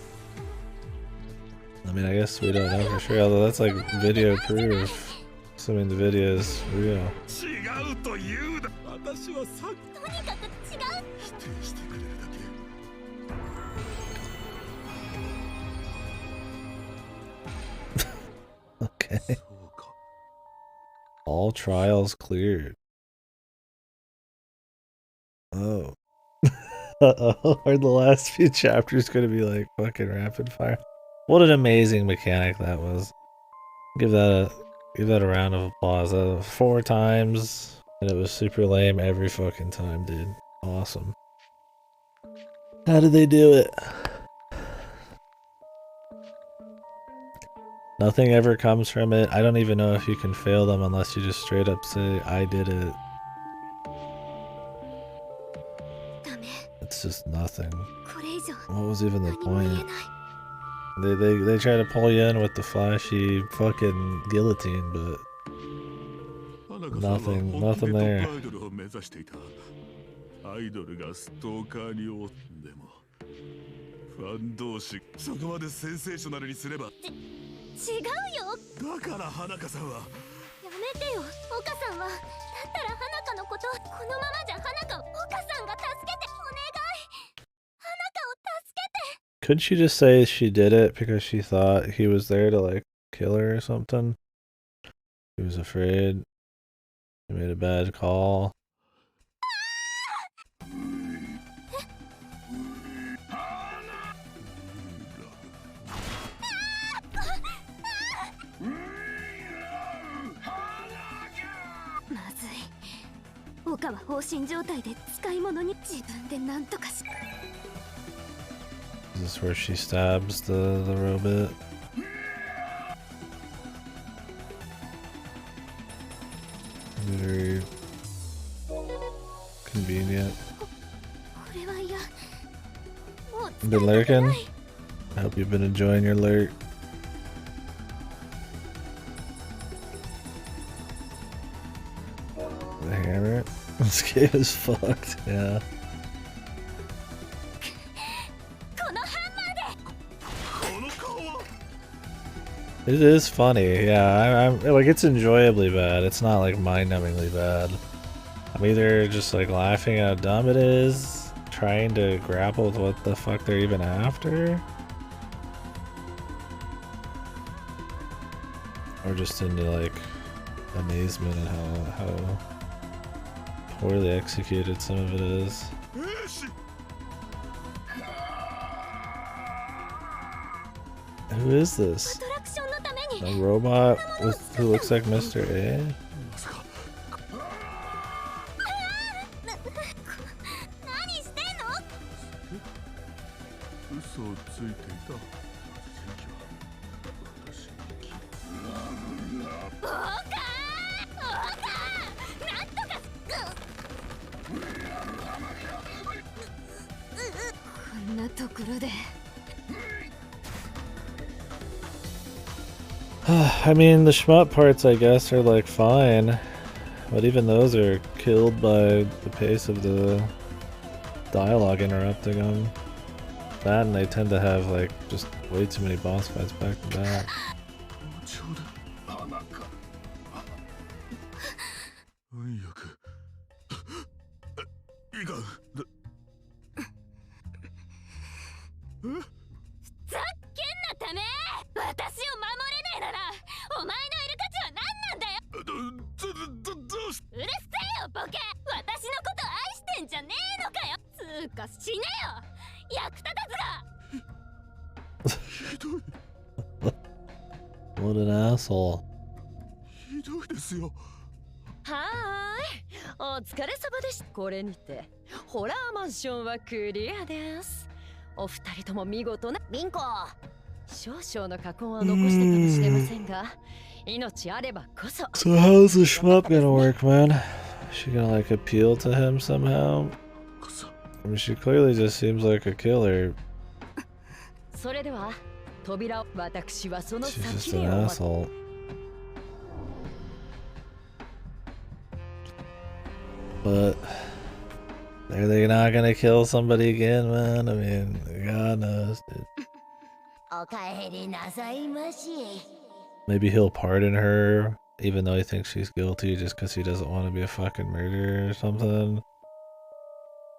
I mean, I guess we don't know for sure, although that's like video proof. Assuming the video is real. 違うと言うだ。私はさっきとにかく違う。否定してくれるだけ。 Okay. All trials cleared. Oh. Uh-oh. Are the last few chapters going to be like fucking rapid fire? What an amazing mechanic that was. Give that a round of applause. 4 times, and it was super lame every fucking time, dude. Awesome. How did they do it? Nothing ever comes from it. I don't even know if you can fail them unless you just straight up say, I did it. It's just nothing. What was even the point? They try to pull you in with the flashy fucking guillotine, but nothing there. アイドルがストーカーに追ってもファン同士そこまでセンセーショナルにすれば違うよ。だから花香さんはやめてよ。岡さんはだったら花香のことこのままじゃ花香を岡さんが助けてお願い。花香を助けて。 Couldn't she just say she did it because she thought he was there to like kill her or something? She was afraid. She made a bad call. Is this where she stabs the robot? Very convenient. Been lurking? I hope you've been enjoying your lurk. The hammer? This game is fucked, yeah. It is funny, yeah. I'm like, it's enjoyably bad. It's not like mind-numbingly bad. I'm either just like laughing at how dumb it is, trying to grapple with what the fuck they're even after, or just into like amazement at how poorly executed some of it is. Who is this? A robot who looks like Mr. A? I mean, the shmup parts, I guess, are like fine, but even those are killed by the pace of the dialogue interrupting them. That, and they tend to have like just way too many boss fights back to back. 運よくいかんざっけんなため私を守れねえならお前のいる価値は何なんだよどうしうるせえよボケ私のこと愛してんじゃねえのかよつうか死ねよ役立たずがひどい What an asshole. ひどいですよはーいお疲れ様でした。これにてホラーマンションはクリアです。お二人とも見事なビンコ少々の禍根は残したかもしれませんが命あればこそ So how's the shmup gonna work, man? Is she gonna like appeal to him somehow? I mean, she clearly just seems like a killer. それでは扉を私はその She's just 先 an でお待 asshole. But are they not gonna kill somebody again, man? I mean, God knows, dude. おかえりなさいまし Maybe he'll pardon her, even though he thinks she's guilty, just because he doesn't want to be a fucking murderer or something.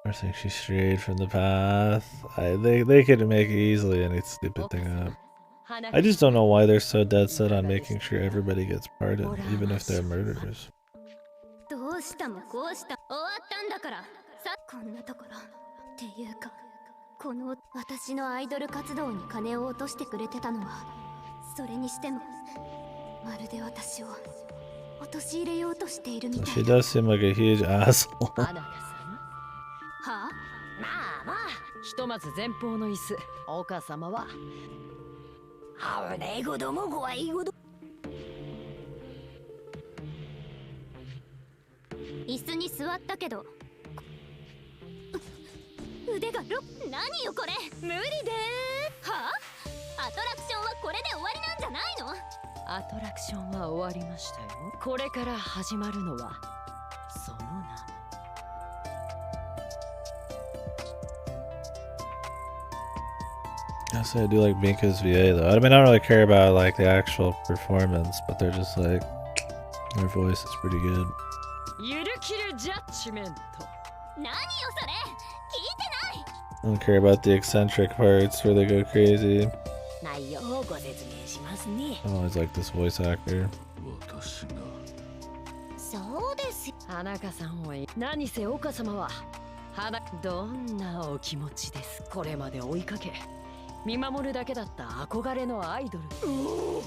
Or thinks she's strayed from the path. They could make easily any stupid thing up. I just don't know why they're so dead set on making sure everybody gets pardoned, even if they're murderers. どうしたもこうした終わったんだからさこんなところっていうかこの私のアイドル活動に金を落としてくれてたのはそれにしてもまるで私を陥れようとしているみた She いな does seem like a huge asshole. 花子さんはまあまあひとまず前方の椅子岡様は危ねえ子供怖い子供椅子に座ったけど腕が何よこれ無理でーはあアトラクションはこれで終わりなんじゃないのアトラクションは終わりましたよこれから始まるのはその名 I say I do like Binka's VA though. I mean, I don't really care about like the actual performance, but they're just like their voice is pretty good. ゆるキルジャッジメント何よそれ聞いてない I don't care about the eccentric parts where they go crazy. 内容をご説明しますね I always like this voice actor. 私がそうです花香さんを何せ岡様は花どんなお気持ちですこれまで追いかけ見守るだけだった憧れのアイドルおお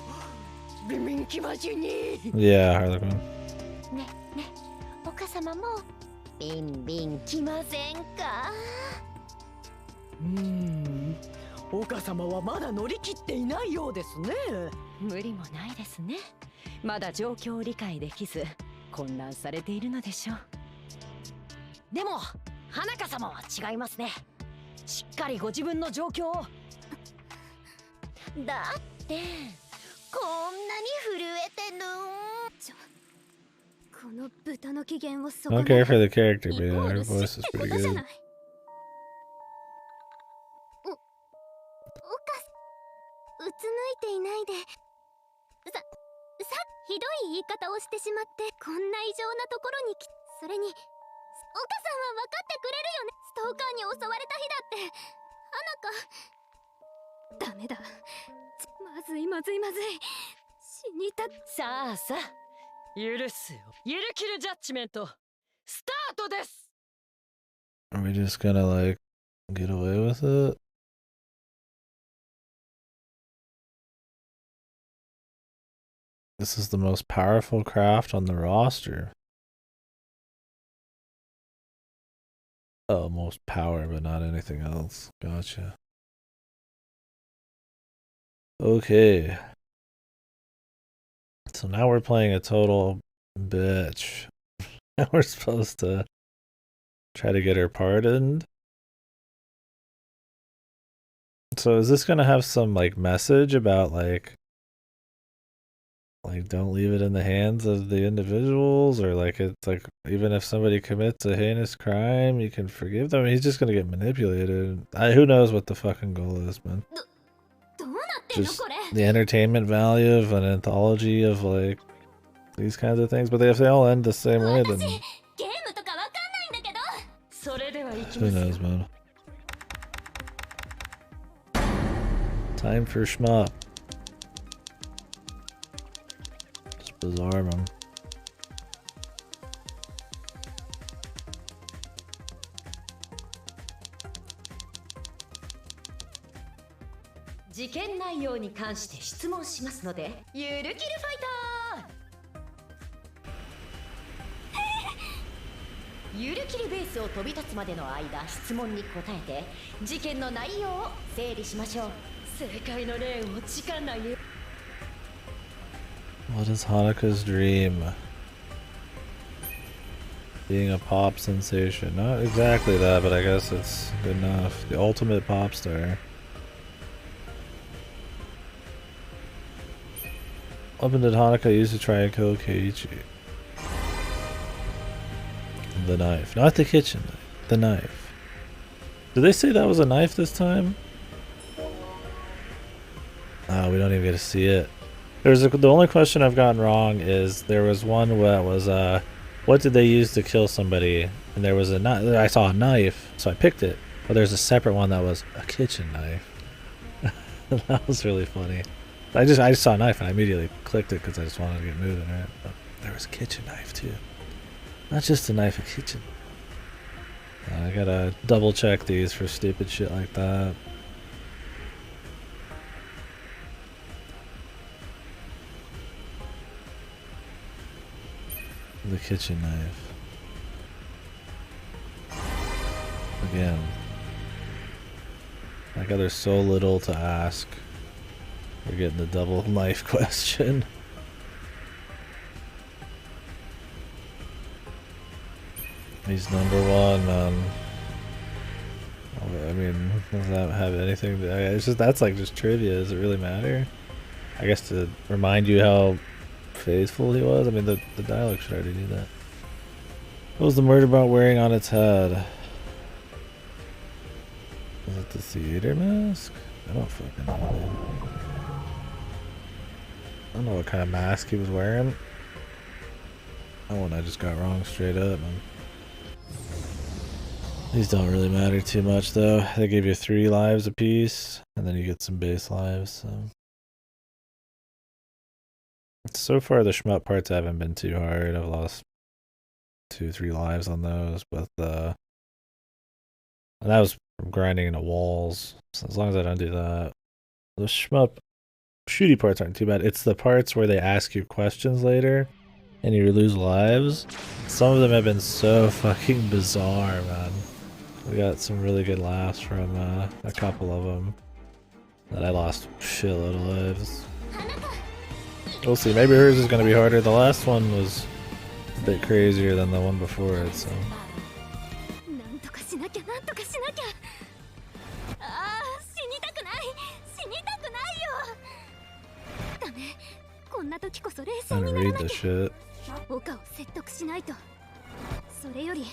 ビンビン気持ちに Yeah, Harlequin. ねね岡様もビンビン来ませんか岡様はまだ乗り切っていないようですね無理もないですねまだ状況を理解できず混乱されているのでしょうでも花香様は違いますねしっかりご自分の状況をだってこんなに震えてるこの豚の機嫌を I 損 don't な care う for the character, イ but コ yeah, ー her ル voice 死 is ってこ pretty とじゃ good. ないうつむいていないでひどい言い方をしてしまってこんな異常なところにそれに岡さんは分かってくれるよねストーカーに襲われた日だってダメだまずいまずいまずい死にたさあさあ許すよゆるキルジャッジメントスタートです Are we just gonna like get away with it? This is the most powerful craft on the roster. Oh, most power, but not anything else. Gotcha. Okay. So now we're playing a total bitch. We're supposed to try to get her pardoned. So is this gonna have some like message about like like don't leave it in the hands of the individuals, or like it's like even if somebody commits a heinous crime, you can forgive them. He's just gonna get manipulated. Who knows what the fucking goal is, man? どうなってんの Just これ the entertainment value of an anthology of like these kinds of things. But if they all end the same way, then ゲームとかわかんないんだけどそれでは行き who ます knows, man? Time for shmup. Just bizarre, man. 事件内容に関して質問しますので、ゆるキルファイターゆるキルベースを飛び立つまでの間、質問に答えて事件の内容を整理しましょう。正解の例を時間内に。 What is Hanukkah's dream? Being a pop sensation. Not exactly that, but I guess it's good enough. The ultimate pop star. What weapon did Hanukkah use to try and kill Keiichi? The knife. Not the kitchen knife. The knife. Did they say that was a knife this time? Oh, we don't even get to see it. The only question I've gotten wrong is there was one that was what did they use to kill somebody? And there was I saw a knife, so I picked it. But there's a separate one that was a kitchen knife. That was really funny. I just saw a knife and I immediately clicked it because I just wanted to get moving, right? But there was a kitchen knife too. Not just a knife, a kitchen. I gotta double check these for stupid shit like that. The kitchen knife. Again. Like there's so little to ask. We're getting the double knife question. He's number one, man. I mean, does that have anything to, it's just, that's like just trivia. Does it really matter? I guess to remind you how faithful he was. I mean, the dialogue should already do that. What was the murder bot wearing on its head? Was it the theater mask? I don't fucking know, man. I don't know what kind of mask he was wearing. That one I just got wrong straight up, man. These don't really matter too much though. They give you 3 lives apiece, and then you get some base lives, so far the shmup parts haven't been too hard. I've lost 2-3 lives on those, but and that was from grinding into walls. So as long as I don't do that, the shmup shooty parts aren't too bad. It's the parts where they ask you questions later and you lose lives. Some of them have been so fucking bizarre, man. We got some really good laughs from a couple of them that I lost a shitload of lives. We'll see. Maybe hers is going to be harder. The last one was a bit crazier than the one before it, so. なんとかしなきゃなんとかしなきゃあー死にたくない死にたくないよダメこんな時こそ冷静 I'm に gonna なら read な this きゃ shit. 岡を説得しないとそれより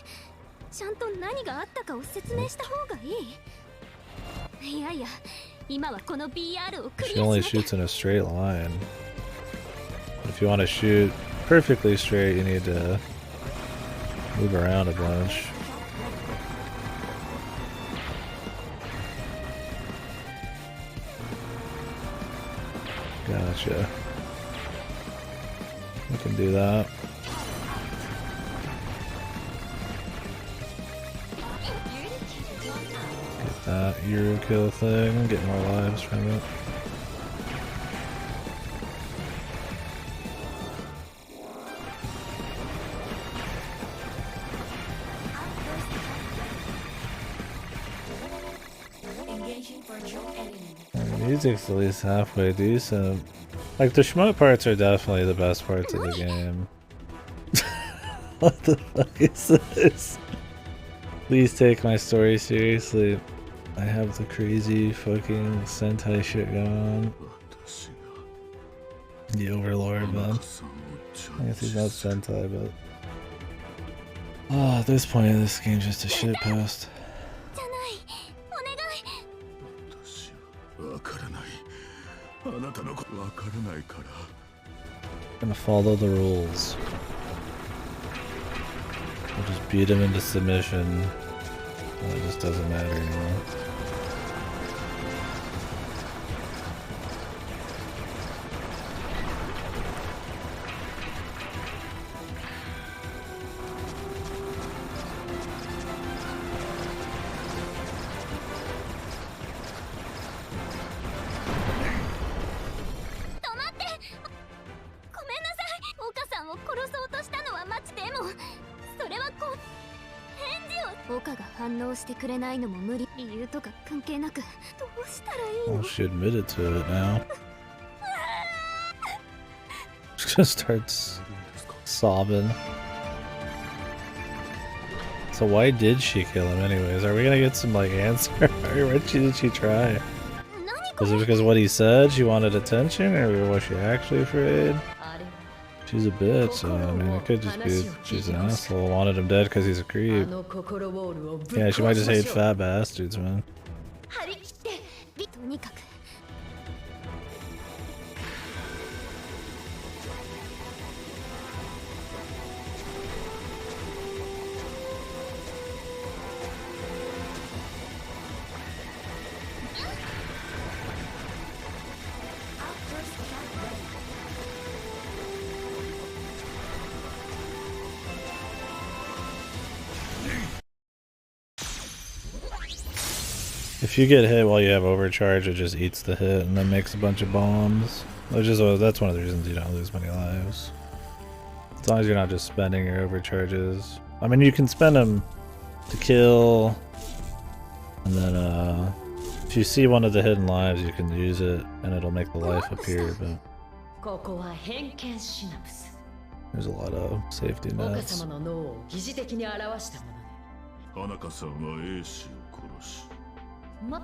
ちゃんと何があったかを説明した方がいいいやいや今はこの BR をクリ She ア only しなきゃ shoots in a straight line. If you want to shoot perfectly straight, you need to move around a bunch. Gotcha. We can do that. Get that Yurukill thing, get more lives from it. The music's at least halfway decent. Like, the shmup parts are definitely the best parts of the game. What the fuck is this? Please take my story seriously. I have the crazy fucking Sentai shit going on. The Overlord, man. I guess he's not Sentai, but... Oh, at this point in this game, just a shit post. じゃないお願い私はわからない。あなたのことわからないから。 Gonna follow the rules. We'll just beat him into submission. Well, it just doesn't matter anymore. Well, she admitted to it now. She just starts sobbing. So why did she kill him anyways? Are we gonna get some like answer? What did she try? Was it because of what he said? She wanted attention, or was she actually afraid? She's a bitch, so I mean it could just be she's an asshole, wanted him dead because he's a creep. Yeah, she might just hate fat bastards, man. If you get hit while you have overcharge, it just eats the hit and then makes a bunch of bombs. Which is that's one of the reasons you don't lose many lives. As long as you're not just spending your overcharges. I mean, you can spend them to kill, and then if you see one of the hidden lives, you can use it, and it'll make the life appear. But there's a lot of safety nets. ま、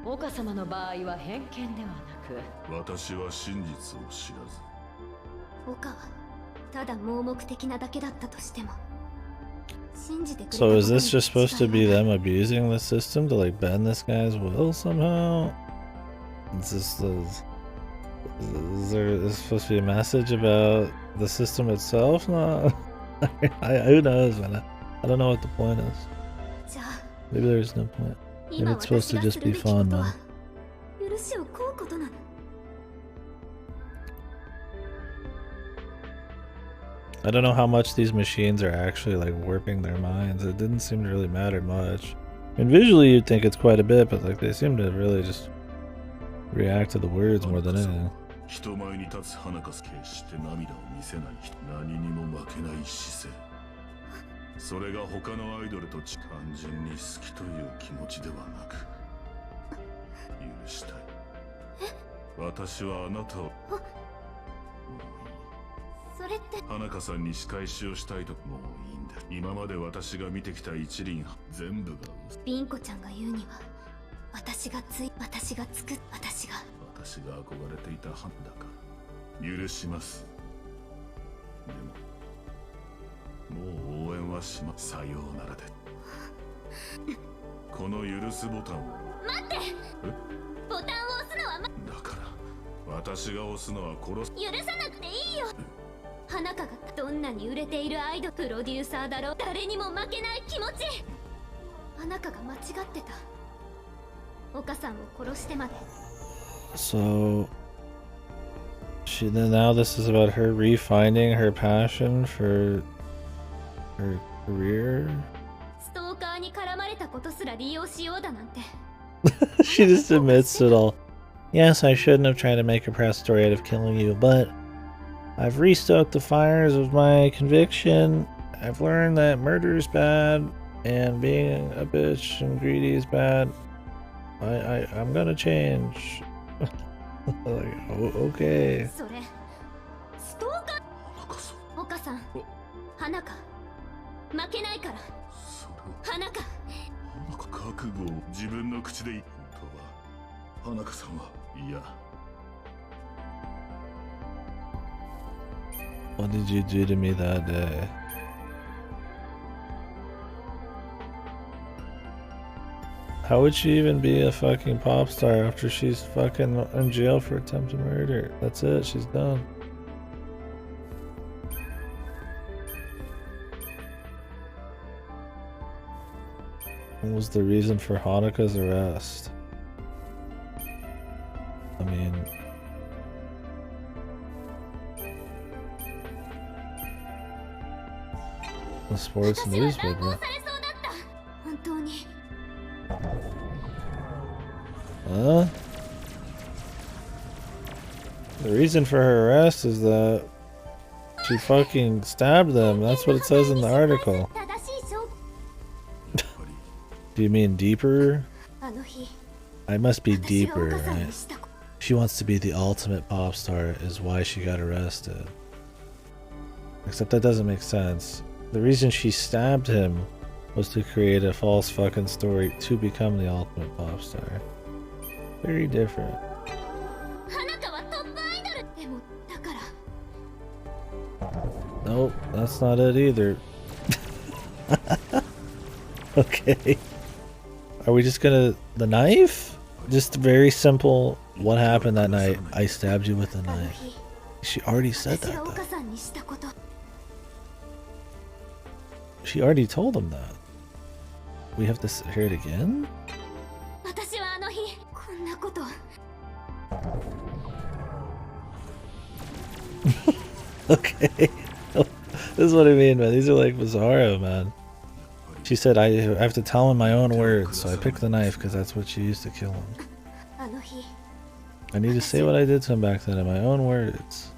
岡様の場合は偏見ではなく、私は真実を知らず。岡はただ盲目的なだけだったとしても。So is this just supposed to be them abusing the system to like bend this guy's will somehow? Is there supposed to be a message about the system itself? No, who knows, man. I don't know what the point is. Maybe there's no point. Maybe it's supposed to just be fun, man. I don't know how much these machines are actually like warping their minds. It didn't seem to really matter much. And visually you'd think it's quite a bit, but like they seem to really just react to the words more than anything. 人前に立つ花か決して涙を見せない人、何にも負けない姿勢。それが他のアイドルと単純に好きという気持ちではなく、許したい。私はあなたを。それって。花香さんに仕返しをしたいともういいんだ。今まで私が見てきた一輪全部が嘘。ビンコちゃんが言うには、私が作っ私が憧れていた花だから許します。でももう応援はしまさようならで。この許すボタンを。待って。ボタンを押すのはだから私が押すのは殺す。許さなくていいよ。花香がどんなに売れているアイドルプロデューサーだろう。誰にも負けない気持ち。花香が間違ってた。岡さんを殺してまで。So now this is about her refinding her passion for her career. ストーカーに絡まれたことすら利用しようだなんて。She just admits it all. Yes, I shouldn't have tried to make a press story out of killing you, but I've restoked the fires of my conviction. I've learned that murder is bad, and being a bitch and greedy is bad. I'm gonna change. Like, okay. それストーカー。岡さん、花香、負けないから。花香。覚悟を自分の口で言うとは花香さんはいや What did you do to me that day? How would she even be a fucking pop star after she's fucking in jail for attempted murder? That's it, she's done. What was the reason for Hanaka's arrest? I mean... the sports newspaper. Huh? The reason for her arrest is that she fucking stabbed them. That's what it says in the article. Do you mean deeper? I must be deeper, right? She wants to be the ultimate pop star is why she got arrested. Except that doesn't make sense. The reason she stabbed him was to create a false fucking story to become the ultimate pop star. Very different. Nope, that's not it either. Okay. Are we just gonna... the knife? Just very simple. What happened that night? I stabbed you with a knife. She already said that though. She already told him that. We have to hear it again? Okay. This is what I mean, man. These are like bizarro, man. She said, I have to tell him my own words, so I picked the knife because that's what she used to kill him. I need to say what I did to him back then in my own words.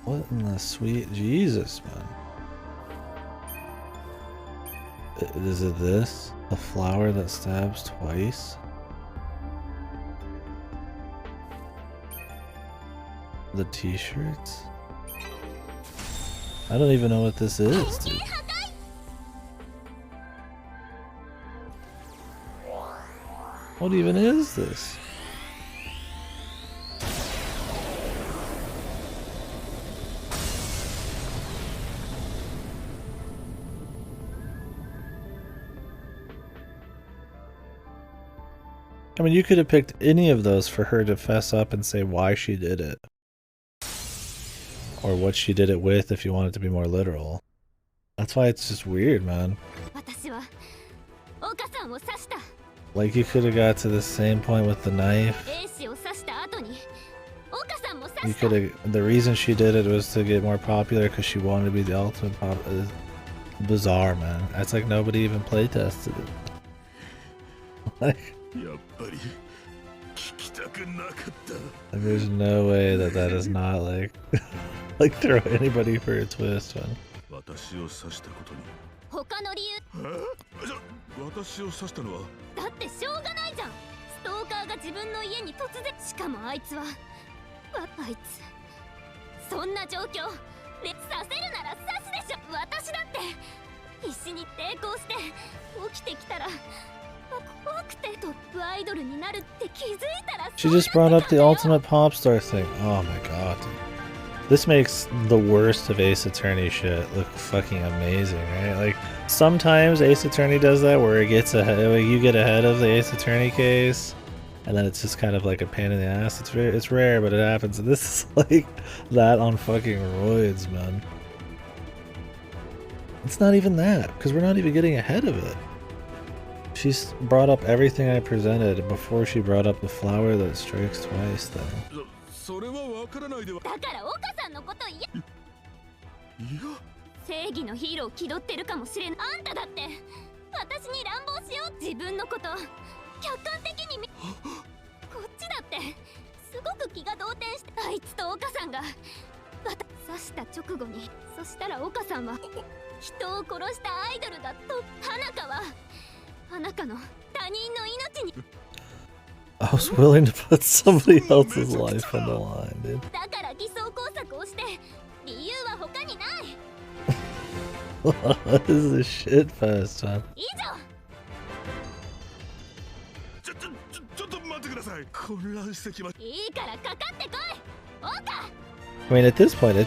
What in the sweet Jesus, man. Is it this? The flower that stabs twice? The t-shirts? I don't even know what this is, dude. What even is this? I mean, you could have picked any of those for her to fess up and say why she did it. Or what she did it with if you want it to be more literal. That's why it's just weird, man. Like you could have got to the same point with the knife. You could have... the reason she did it was to get more popular because she wanted to be the ultimate pop... bizarre, man. It's like nobody even playtested it. Like... there's no way that that is not like... like throw anybody for a twist, man. She just brought up the ultimate pop star thing. Oh my god, dude. This makes the worst of Ace Attorney shit look fucking amazing, right? Like, sometimes Ace Attorney does that where it gets ahead, you get ahead of the Ace Attorney case, and then it's just kind of like a pain in the ass. It's rare, but it happens. And this is like that on fucking roids, man. It's not even that, because we're not even getting ahead of it. She's brought up everything I presented before she brought up the flower that strikes twice, though. I was willing to put somebody else's life on the line, dude. What is this shit fest, man? I mean, at this point, I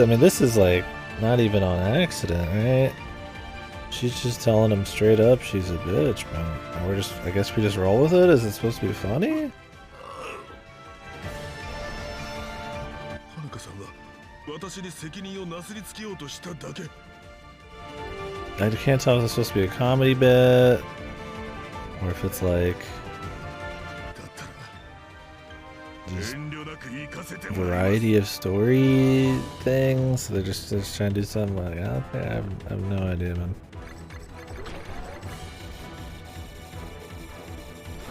mean, this is like not even on accident, right? She's just telling him straight up she's a bitch, man. And I guess we just roll with it? Is it supposed to be funny? I can't tell if it's supposed to be a comedy bit, or if it's like just variety of story things. So they're just trying to do something like, I have no idea, man.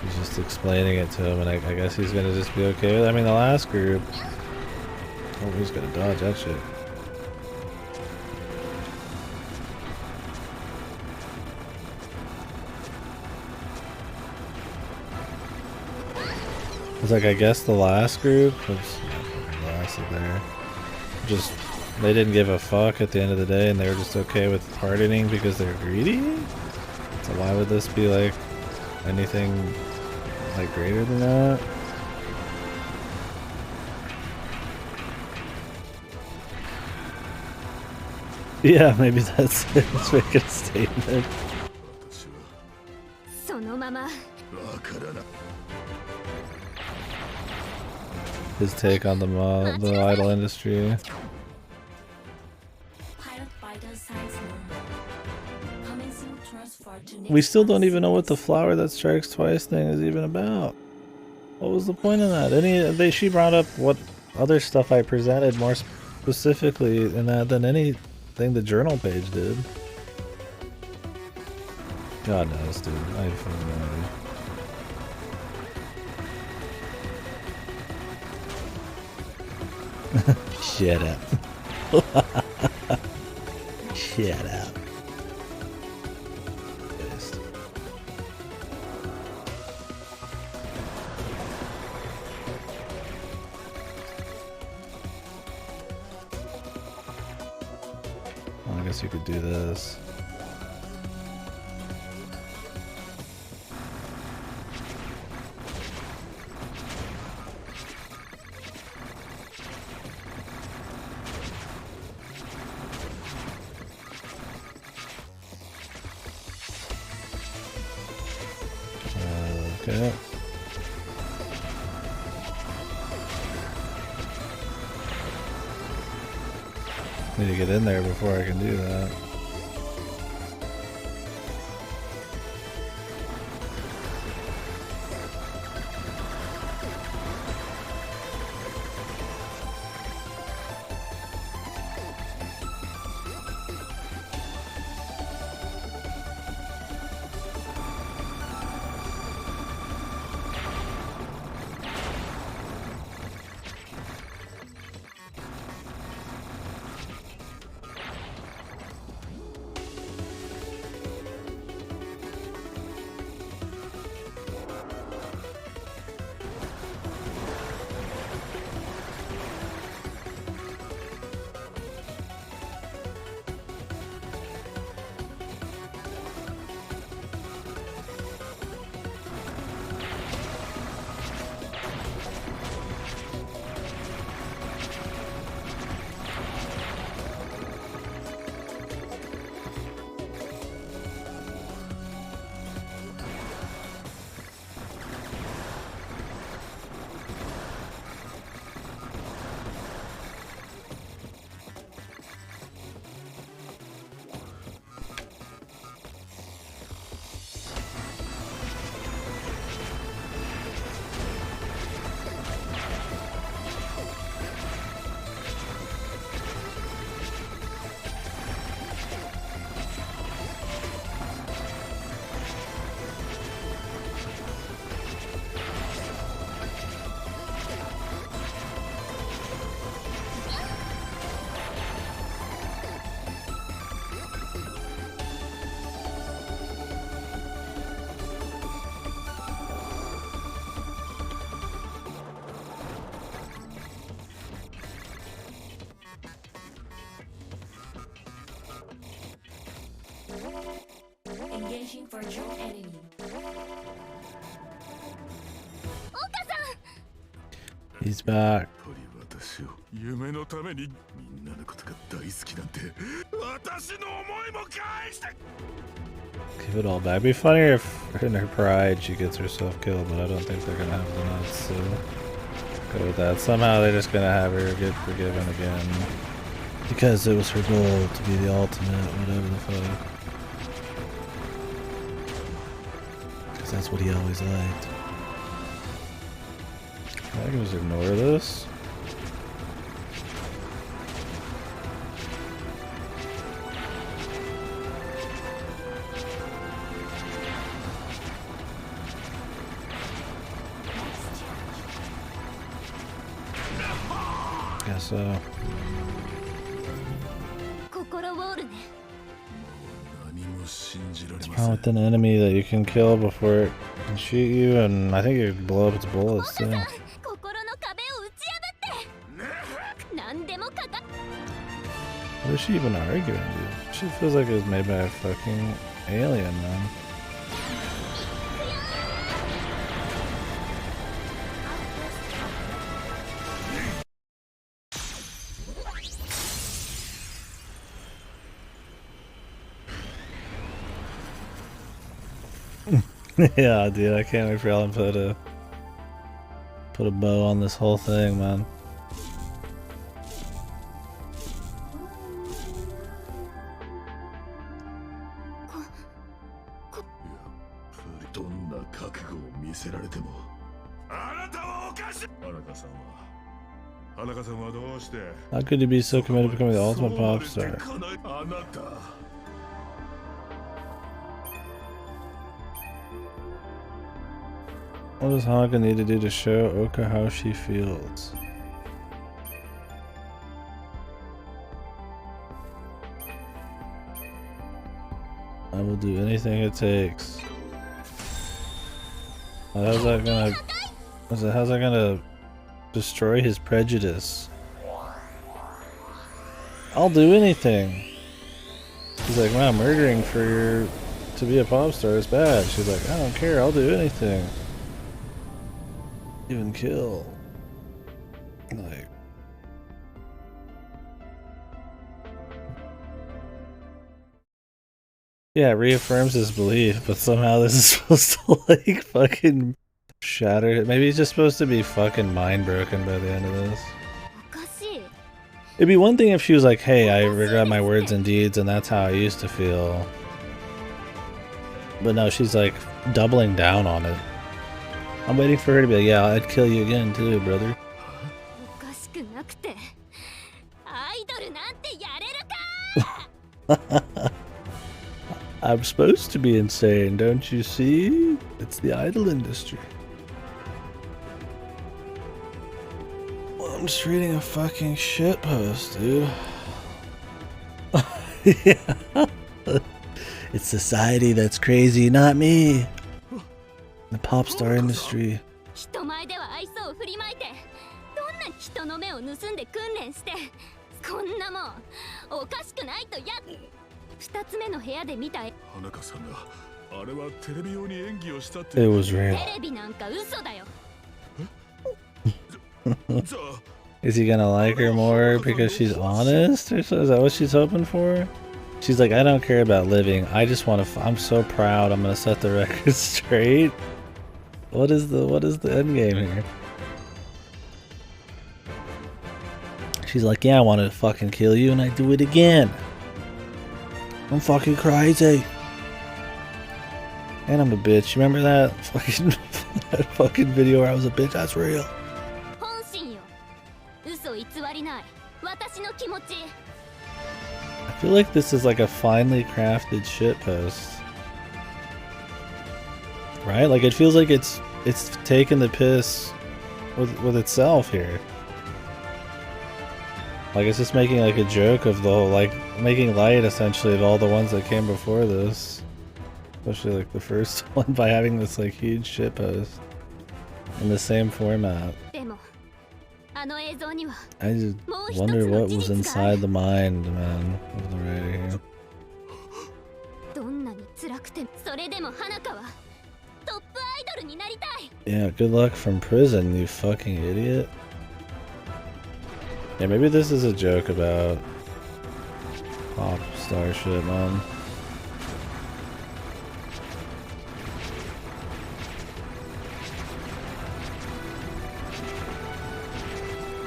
He's just explaining it to him, and I guess he's gonna just be okay with it. I mean, the last group, oh, he's gonna dodge that shit. It's like, I guess the last group, oops, last there, just, they didn't give a fuck at the end of the day, and they were just okay with pardoning because they're greedy? So why would this be like anything like greater than that? Yeah, maybe that's it. Let's make a statement. His take on the idol industry. We still don't even know what the flower that strikes twice thing is even about. What was the point of that? She brought up what other stuff I presented more specifically in that than anything the journal page did. God knows, dude. I have fucking no idea. Shut up. Shut up. Well, I guess you could do this. Okay. Need to get in there before I can do that. Engaging virtual enemy. He's back. 夢のためにみんなのことが大好きなんて私の思いも返して Give it all back. It'd be funnier if in her pride she gets herself killed, but I don't think they're gonna have the nuts to go with that. Somehow they're just gonna have her get forgiven again. Because it was her goal to be the ultimate, whatever the fuck. Because that's what he always liked. I can just ignore this. Guess so. What's wrong with an enemy that you can kill before it can shoot you, and I think you can blow up its bullets too. What is she even arguing, dude? She feels like it was made by a fucking alien, man. Yeah, dude, I can't wait for Ellen to put a bow on this whole thing, man. How could you be so committed to becoming the ultimate pop star? What does Hanukkah need to do to show Oka how she feels? I will do anything it takes. How's that gonna... How's that gonna destroy his prejudice? I'll do anything. He's like, wow, murdering to be a pop star is bad. She's like, I don't care, I'll do anything. Even kill. Like... Yeah, it reaffirms his belief, but somehow this is supposed to like fucking shatter it. Maybe he's just supposed to be fucking mind broken by the end of this. It'd be one thing if she was like, hey, I regret my words and deeds and that's how I used to feel. But no, she's like doubling down on it. I'm waiting for her to be like, yeah, I'd kill you again too, brother. I'm supposed to be insane, don't you see? It's the idol industry. Well, I'm just reading a fucking shit post, dude. Yeah. It's society that's crazy, not me. The pop star industry. It was real. Is he gonna like her more because she's honest? Or so? Is that what she's hoping for? She's like, I don't care about living. I just want to. I'm so proud. I'm gonna set the record straight. What is the end game here? She's like, yeah, I want to fucking kill you, and I do it again. I'm fucking crazy. And I'm a bitch. Remember that fucking video where I was a bitch? That's real. I feel like this is like a finely crafted shitpost. Right? Like it feels like it's taking the piss with itself here. Like it's just making like a joke of the whole, like making light essentially of all the ones that came before this. Especially like the first one by having this like huge shitpost in the same format. I just wonder what was inside the mind, man, of the writer here. Yeah, good luck from prison, you fucking idiot. Yeah, maybe this is a joke about pop star shit, man.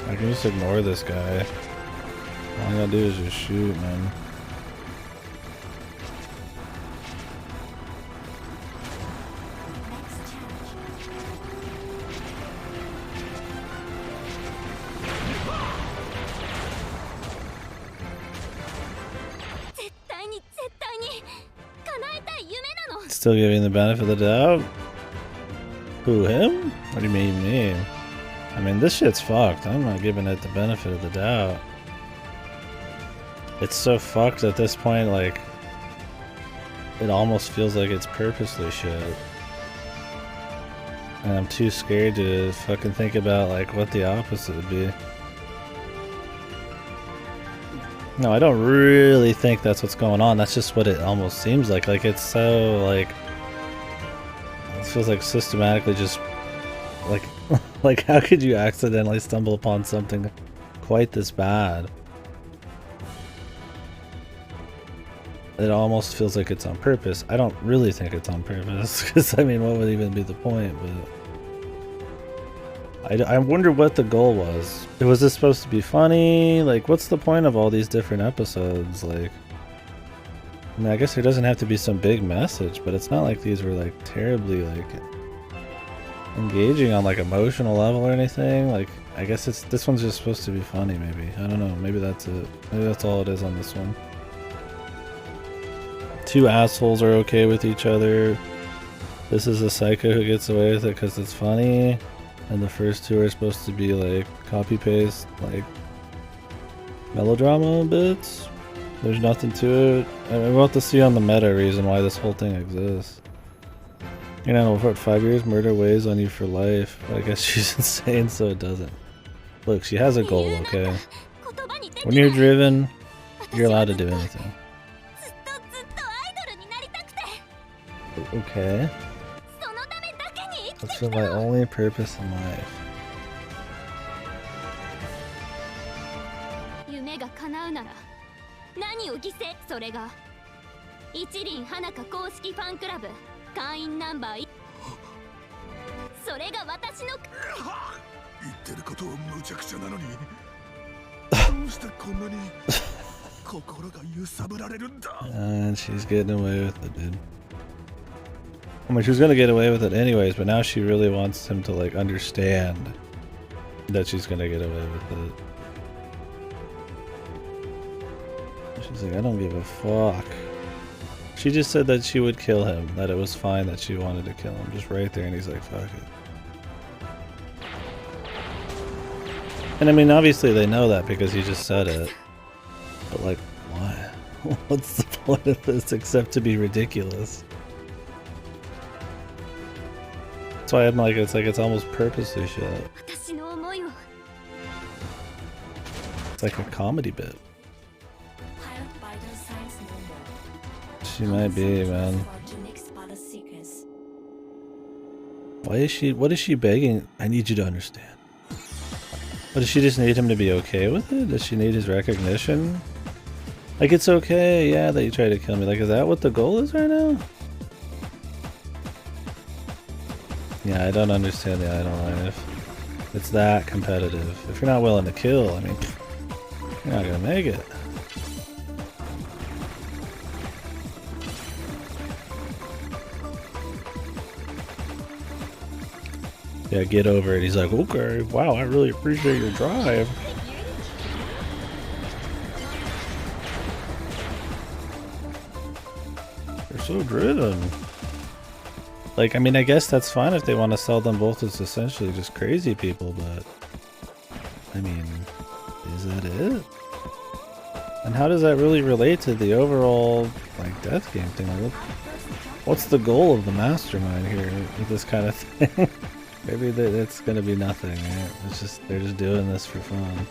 I can just ignore this guy. All I gotta do is just shoot, man. Still giving the benefit of the doubt? Who, him? What do you mean me? I mean, this shit's fucked. I'm not giving it the benefit of the doubt. It's so fucked at this point, like, it almost feels like it's purposely shit. And I'm too scared to fucking think about, like, what the opposite would be. No, I don't really think that's what's going on. That's just what it almost seems like. Like, it's so, like... It feels like systematically just... Like, like, how could you accidentally stumble upon something quite this bad? It almost feels like it's on purpose. I don't really think it's on purpose. Because, I mean, what would even be the point? But... I wonder what the goal was. Was this supposed to be funny? Like, what's the point of all these different episodes? Like, I mean, I guess there doesn't have to be some big message, but it's not like these were, like, terribly, like, engaging on, like, emotional level or anything. Like, I guess this one's just supposed to be funny, maybe. I don't know. Maybe that's it. Maybe that's all it is on this one. Two assholes are okay with each other. This is a psycho who gets away with it because it's funny. And the first two are supposed to be like copy-paste, like melodrama bits. There's nothing to it. We'll have to see on the meta reason why this whole thing exists. You know, for 5 years, murder weighs on you for life. I guess she's insane, so it doesn't. Look, she has a goal, okay? When you're driven, you're allowed to do anything. Okay. That's for my only purpose in life. 夢が叶うなら何を犠牲それが一輪花香公式ファンクラブ会員ナンバーそれが私の言ってることは無茶苦茶なのにどうしてこんなに心が揺さぶられるんだ And she's getting away with it, dude. I mean, she was gonna get away with it anyways, but now she really wants him to, like, understand that she's gonna get away with it. She's like, I don't give a fuck. She just said that she would kill him, that it was fine that she wanted to kill him, just right there, and he's like, fuck it. And I mean, obviously they know that because he just said it. But, like, why? What's the point of this except to be ridiculous? That's why I'm like, it's almost purposely shit. It's like a comedy bit. She might be, man. Why is she, what is she begging? I need you to understand. But does she just need him to be okay with it? Does she need his recognition? Like, it's okay, yeah, that you try to kill me. Like, is that what the goal is right now? Yeah, I don't understand the idol life. It's that competitive. If you're not willing to kill, I mean, you're not gonna make it. Yeah, get over it. He's like, okay, wow, I really appreciate your drive. You're so driven. Like, I mean, I guess that's fine if they want to sell them both as essentially just crazy people, but... I mean, is that it? And how does that really relate to the overall, like, death game thing? Like, what's the goal of the mastermind here with this kind of thing? Maybe it's gonna be nothing, right? It's just, they're just doing this for fun.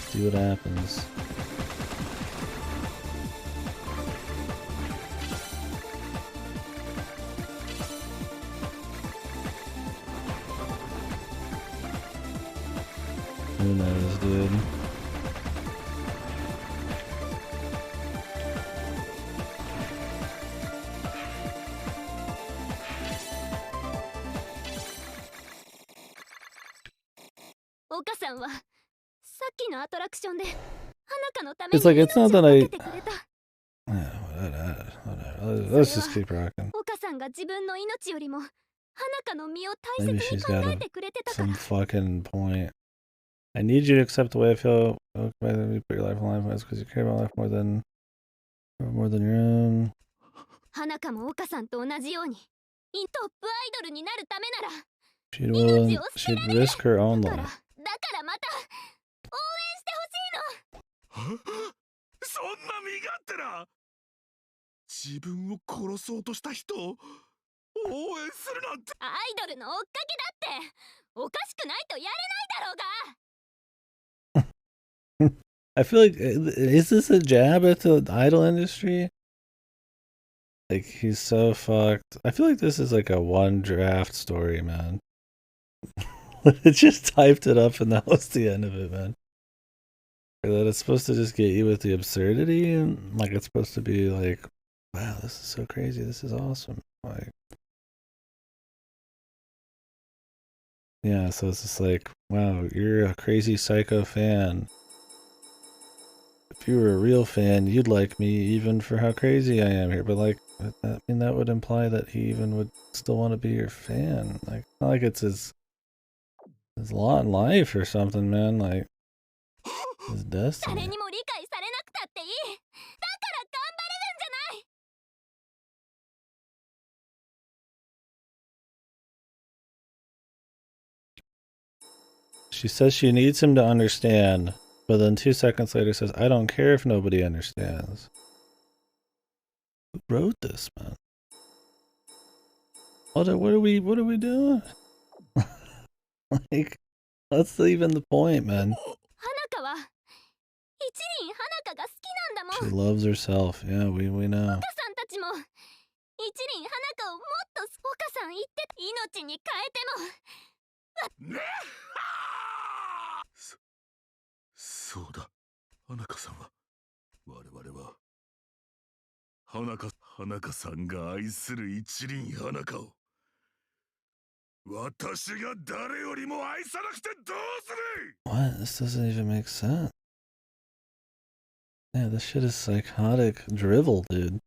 See what happens. Who knows, dude? It's like, it's not that I... Whatever. Let's just keep rocking. Maybe she's got some fucking point. I need you to accept the way I feel. Okay, let me put your life on life because you care about life more than your own. She'd risk her own life. そんな身勝手な自分を殺そうとした人を応援するなんてアイドルの追っかけだっておかしくないとやれないだろうが I feel like, is this a jab at the idol industry? Like, he's so fucked. I feel like this is like a one draft story, man. It just typed it up and that was the end of it, man. That it's supposed to just get you with the absurdity, and like it's supposed to be like, wow, this is so crazy, this is awesome. Like, yeah, so it's just like, wow, you're a crazy psycho fan. If you were a real fan, you'd like me even for how crazy I am here. But like, I mean, that would imply that he even would still want to be your fan. Like, not like it's his lot in life or something, man. Like, his destiny. She says she needs him to understand, but then 2 seconds later says, I don't care if nobody understands. Who wrote this, man? What are we doing? Like, what's even the point, man? She loves herself. Yeah, we know. そうだ、花香さんは我々は花香さんが愛する一輪花香を私が誰よりも愛さなくてどうする What? This doesn't even make sense. Yeah, this shit is psychotic drivel, dude.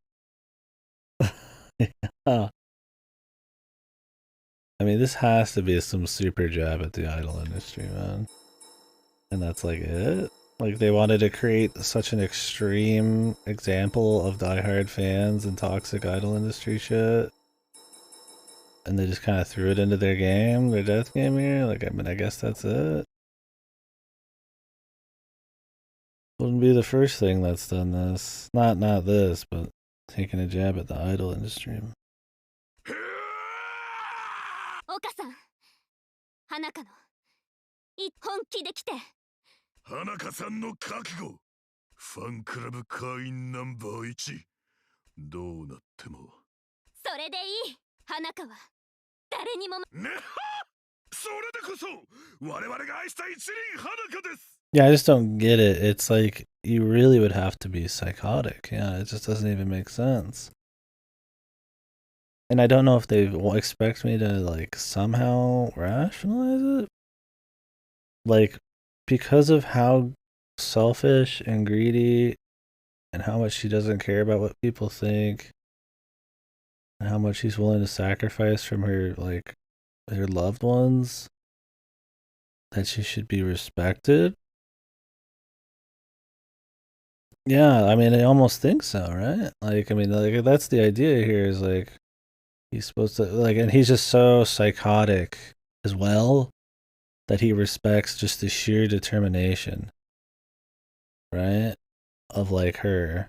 Yeah. I mean, this has to be some super jab at the idol industry, man. And that's like it? Like, they wanted to create such an extreme example of diehard fans and toxic idol industry shit. And they just kind of threw it into their game, their death game here. Like, I mean, I guess that's it. Wouldn't be the first thing that's done this. Not this, but taking a jab at the idol industry. 花香さんの覚悟ファンクラブ会員ナンバー1どうなってもそれでいい花香は誰にもねっそれでこそ我々が愛した一輪花香です Yeah, I just don't get it. It's like, you really would have to be psychotic. Yeah, it just doesn't even make sense. And I don't know if they expect me to, like, somehow rationalize it. Like, because of how selfish and greedy and how much she doesn't care about what people think and how much she's willing to sacrifice from her, like, her loved ones, that she should be respected. Yeah, I mean, I almost think so, right? Like, I mean, like, that's the idea here is, like, he's supposed to, like, and he's just so psychotic as well that he respects just the sheer determination, right? Of, like, her.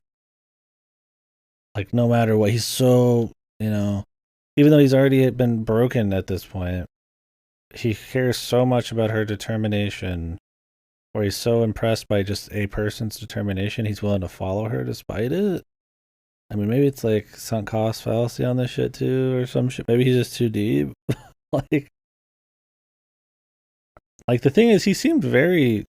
Like, no matter what, he's so, you know, even though he's already been broken at this point, he cares so much about her determination, or he's so impressed by just a person's determination, he's willing to follow her despite it. I mean, maybe it's like sunk cost fallacy on this shit too, or some shit. Maybe he's just too deep. Like, Like the thing is, he seemed very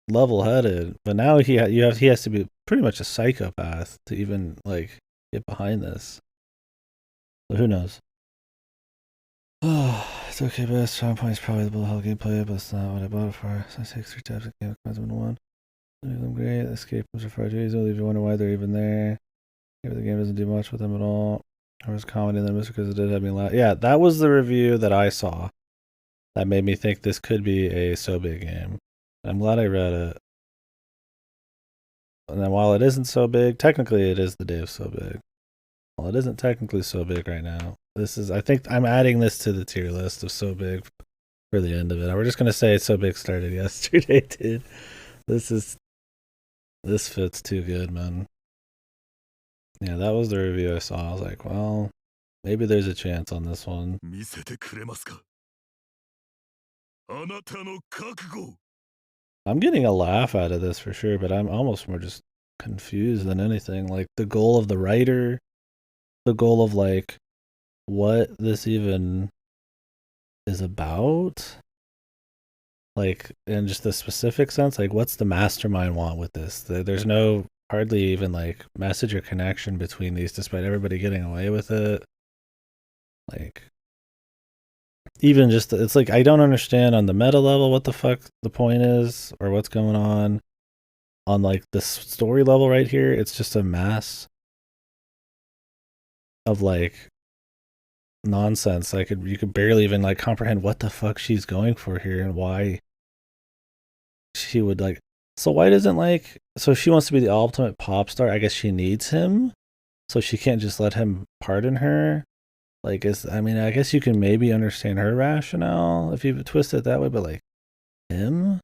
level-headed, but now he has to be pretty much a psychopath to even like get behind this. So who knows? Oh, it's okay, but strong points probably the bullet hell gameplay, but it's not what I bought it for. So I take 3 tabs of game comes into one. Make them great. Escape rooms are far too easy. Leave you wonder why they're even there. Maybe the game doesn't do much with them at all. Or was comedy in them because it did have me laugh. Yeah, that was the review that I saw. That made me think this could be a So Big game. I'm glad I read it. And then while it isn't so big, technically it is the day of So Big. Well, it isn't technically so big right now. This is, I think I'm adding this to the tier list of So Big for the end of it. We're just going to say So Big started yesterday, dude. This fits too good, man. Yeah, that was the review I saw. I was like, well, maybe there's a chance on this one. I'm getting a laugh out of this for sure, but I'm almost more just confused than anything. Like the goal of the writer, the goal of like what this even is about, like in just the specific sense, like what's the mastermind want with this? There's no hardly even like message or connection between these, despite everybody getting away with it. Like even just it's like I don't understand on the meta level what the fuck the point is or what's going on like the story level right here. It's just a mass of like nonsense. You could barely even like comprehend what the fuck she's going for here and why she would like. So why doesn't like, so she wants to be the ultimate pop star. I guess she needs him, so she can't just let him pardon her. Like, I mean, I guess you can maybe understand her rationale if you twist it that way, but like him,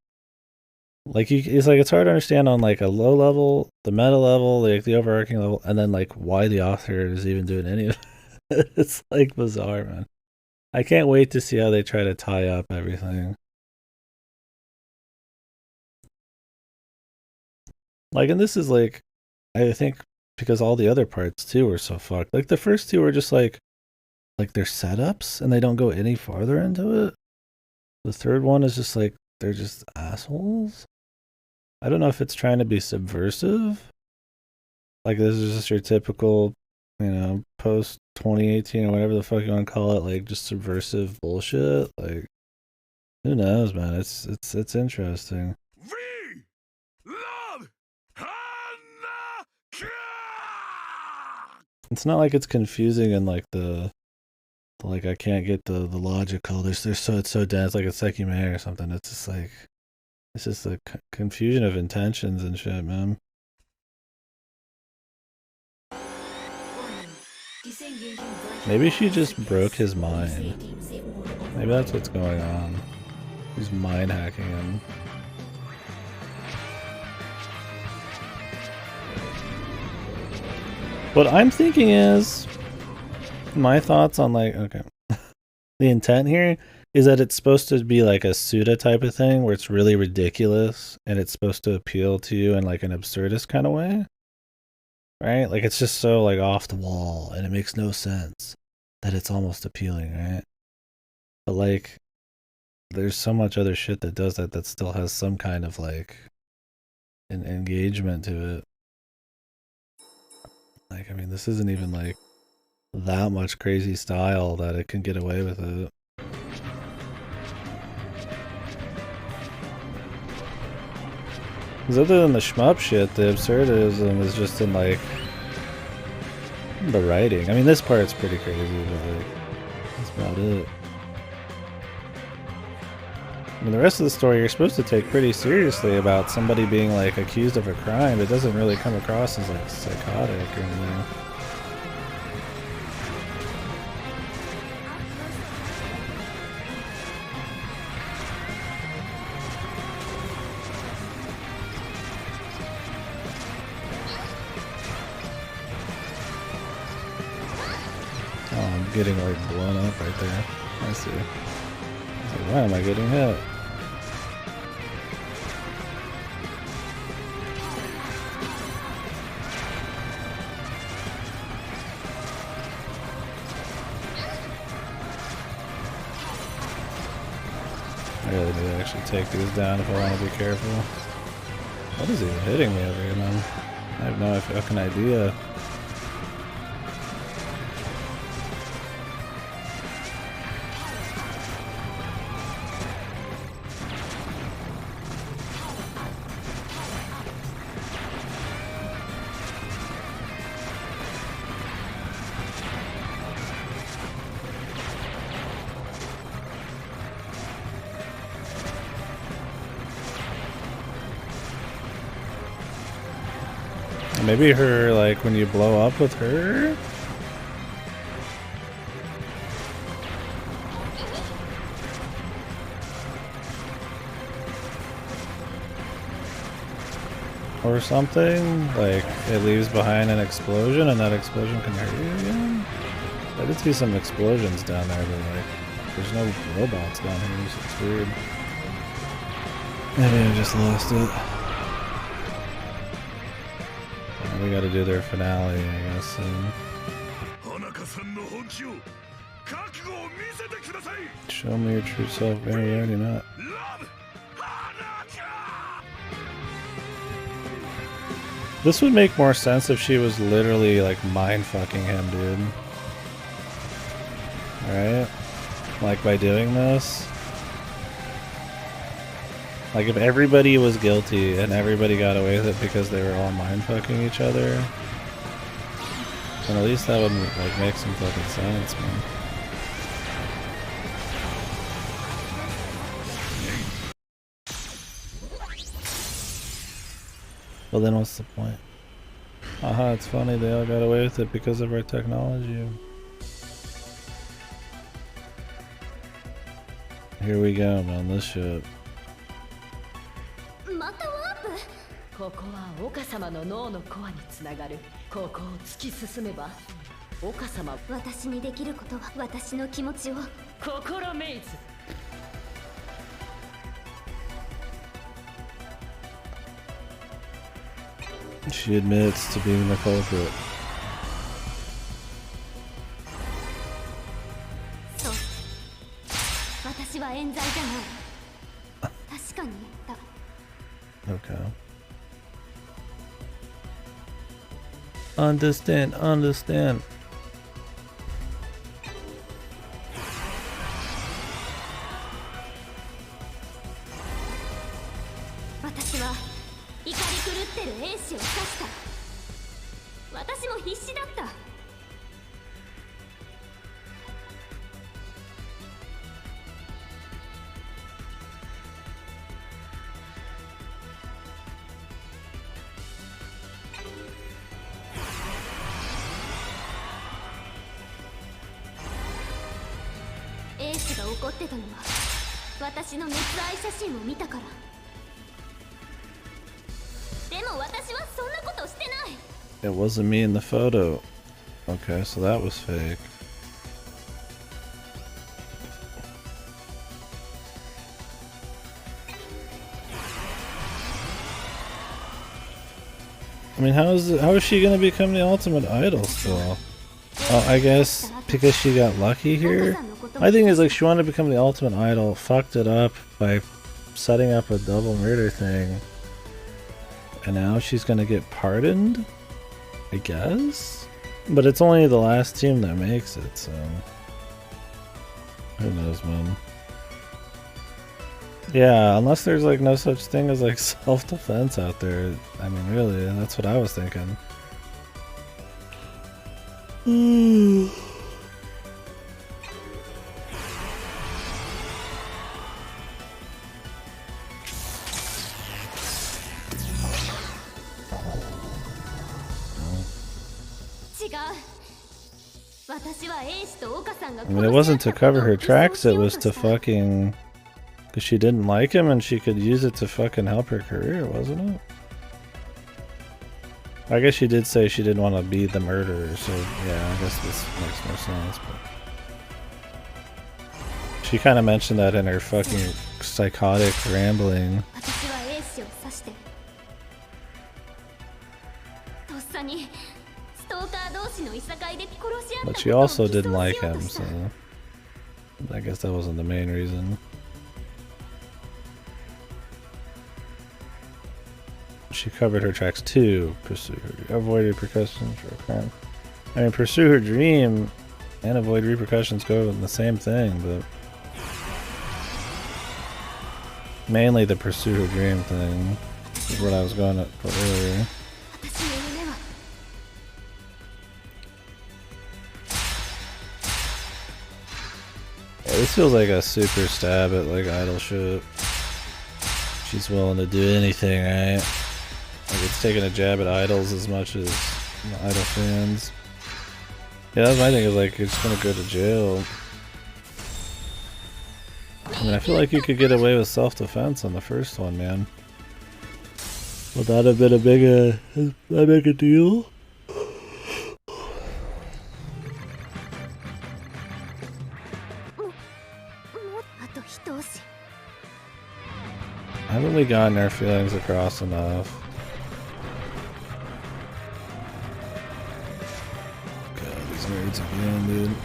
like it's hard to understand on like a low level, the meta level, like the overarching level, and then like why the author is even doing any of it. It's like bizarre, man. I can't wait to see how they try to tie up everything. Like, and this is like, I think because all the other parts too were so fucked. Like the first two were just like they're setups and they don't go any farther into it. The third one is just like they're just assholes. I don't know if it's trying to be subversive. Like this is just your typical, post 2018 or whatever the fuck you want to call it, like just subversive bullshit. Like who knows, man? It's interesting. It's not like it's confusing and like like I can't get the logical. It's so dense, like it's Sekime or something. It's just like it's just a confusion of intentions and shit, man. Maybe she just broke his mind. Maybe that's what's going on. He's mind hacking him. What I'm thinking is, my thoughts on like, okay, the intent here is that it's supposed to be like a Suda type of thing where it's really ridiculous and it's supposed to appeal to you in like an absurdist kind of way, right? Like it's just so like off the wall and it makes no sense that it's almost appealing, right? But like, there's so much other shit that does that still has some kind of like an engagement to it. Like, I mean, this isn't even like that much crazy style that it can get away with it. Because other than the shmup shit, the absurdism is just in like the writing. I mean, this part's pretty crazy, but like, that's about it. I mean, the rest of the story you're supposed to take pretty seriously about somebody being like accused of a crime. It doesn't really come across as like psychotic or anything. Oh, I'm getting like blown up right there. I see. Like, why am I getting hit? I really need to actually take these down if I want to be careful. What is even hitting me over here, man? I have no fucking idea. Maybe her, like, when you blow up with her? Or something? Like, it leaves behind an explosion and that explosion can hurt you again? I did see some explosions down there, but, like, there's no robots down here, so it's weird. Maybe I just lost it. We gotta do their finale, I guess, soon. Show me your true self, Barry, already not. This would make more sense if she was literally, like, mind-fucking him, dude. Right? Like, by doing this. Like, if everybody was guilty and everybody got away with it because they were all mind-fucking each other, then at least that would, like, make some fucking sense, man. Well, then what's the point? Haha, it's funny, they all got away with it because of our technology. Here we go, man, this shit. ここは岡様の脳のコアにつながる。ここを突き進めば岡様、私にできることは私の気持ちを心めいず。She admits to being the culprit. そう、私は冤罪じゃない。確かに言った。Okay. Understand, understand. 私は怒り狂ってる英子を刺した。私も必死だった。英子が怒ってたのは私の熱愛写真を見たから。でも私はそんなことしてない。 It wasn't me in the photo. Okay, so that was fake. I mean, how is she gonna become the ultimate idol still? Oh, I guess because she got lucky here? My thing is, like, she wanted to become the ultimate idol, fucked it up by setting up a double murder thing, and now she's gonna get pardoned? I guess? But it's only the last team that makes it, so... who knows, man. Yeah, unless there's, like, no such thing as, like, self-defense out there. I mean, really, that's what I was thinking. I mean, it wasn't to cover her tracks, it was to fucking... because she didn't like him and she could use it to fucking help her career, wasn't it? I guess she did say she didn't want to be the murderer, so yeah, I guess this makes more sense, but... she kind of mentioned that in her fucking psychotic rambling. But she also didn't like him, so I guess that wasn't the main reason. she covered her tracks too. Pursue her, avoid repercussions for a crime. I mean, pursue her dream and avoid repercussions go in the same thing, but mainly the pursue her dream thing is what I was going for earlier. Yeah, this feels like a super stab at like idol shit. She's willing to do anything, right? Like it's taking a jab at idols as much as the idol fans. Yeah, that's my thing, is like, you're just gonna go to jail. I mean, I feel like you could get away with self-defense on the first one, man. Would that have been a big deal? Haven't we gotten our feelings across enough? God, these nerds again, dude.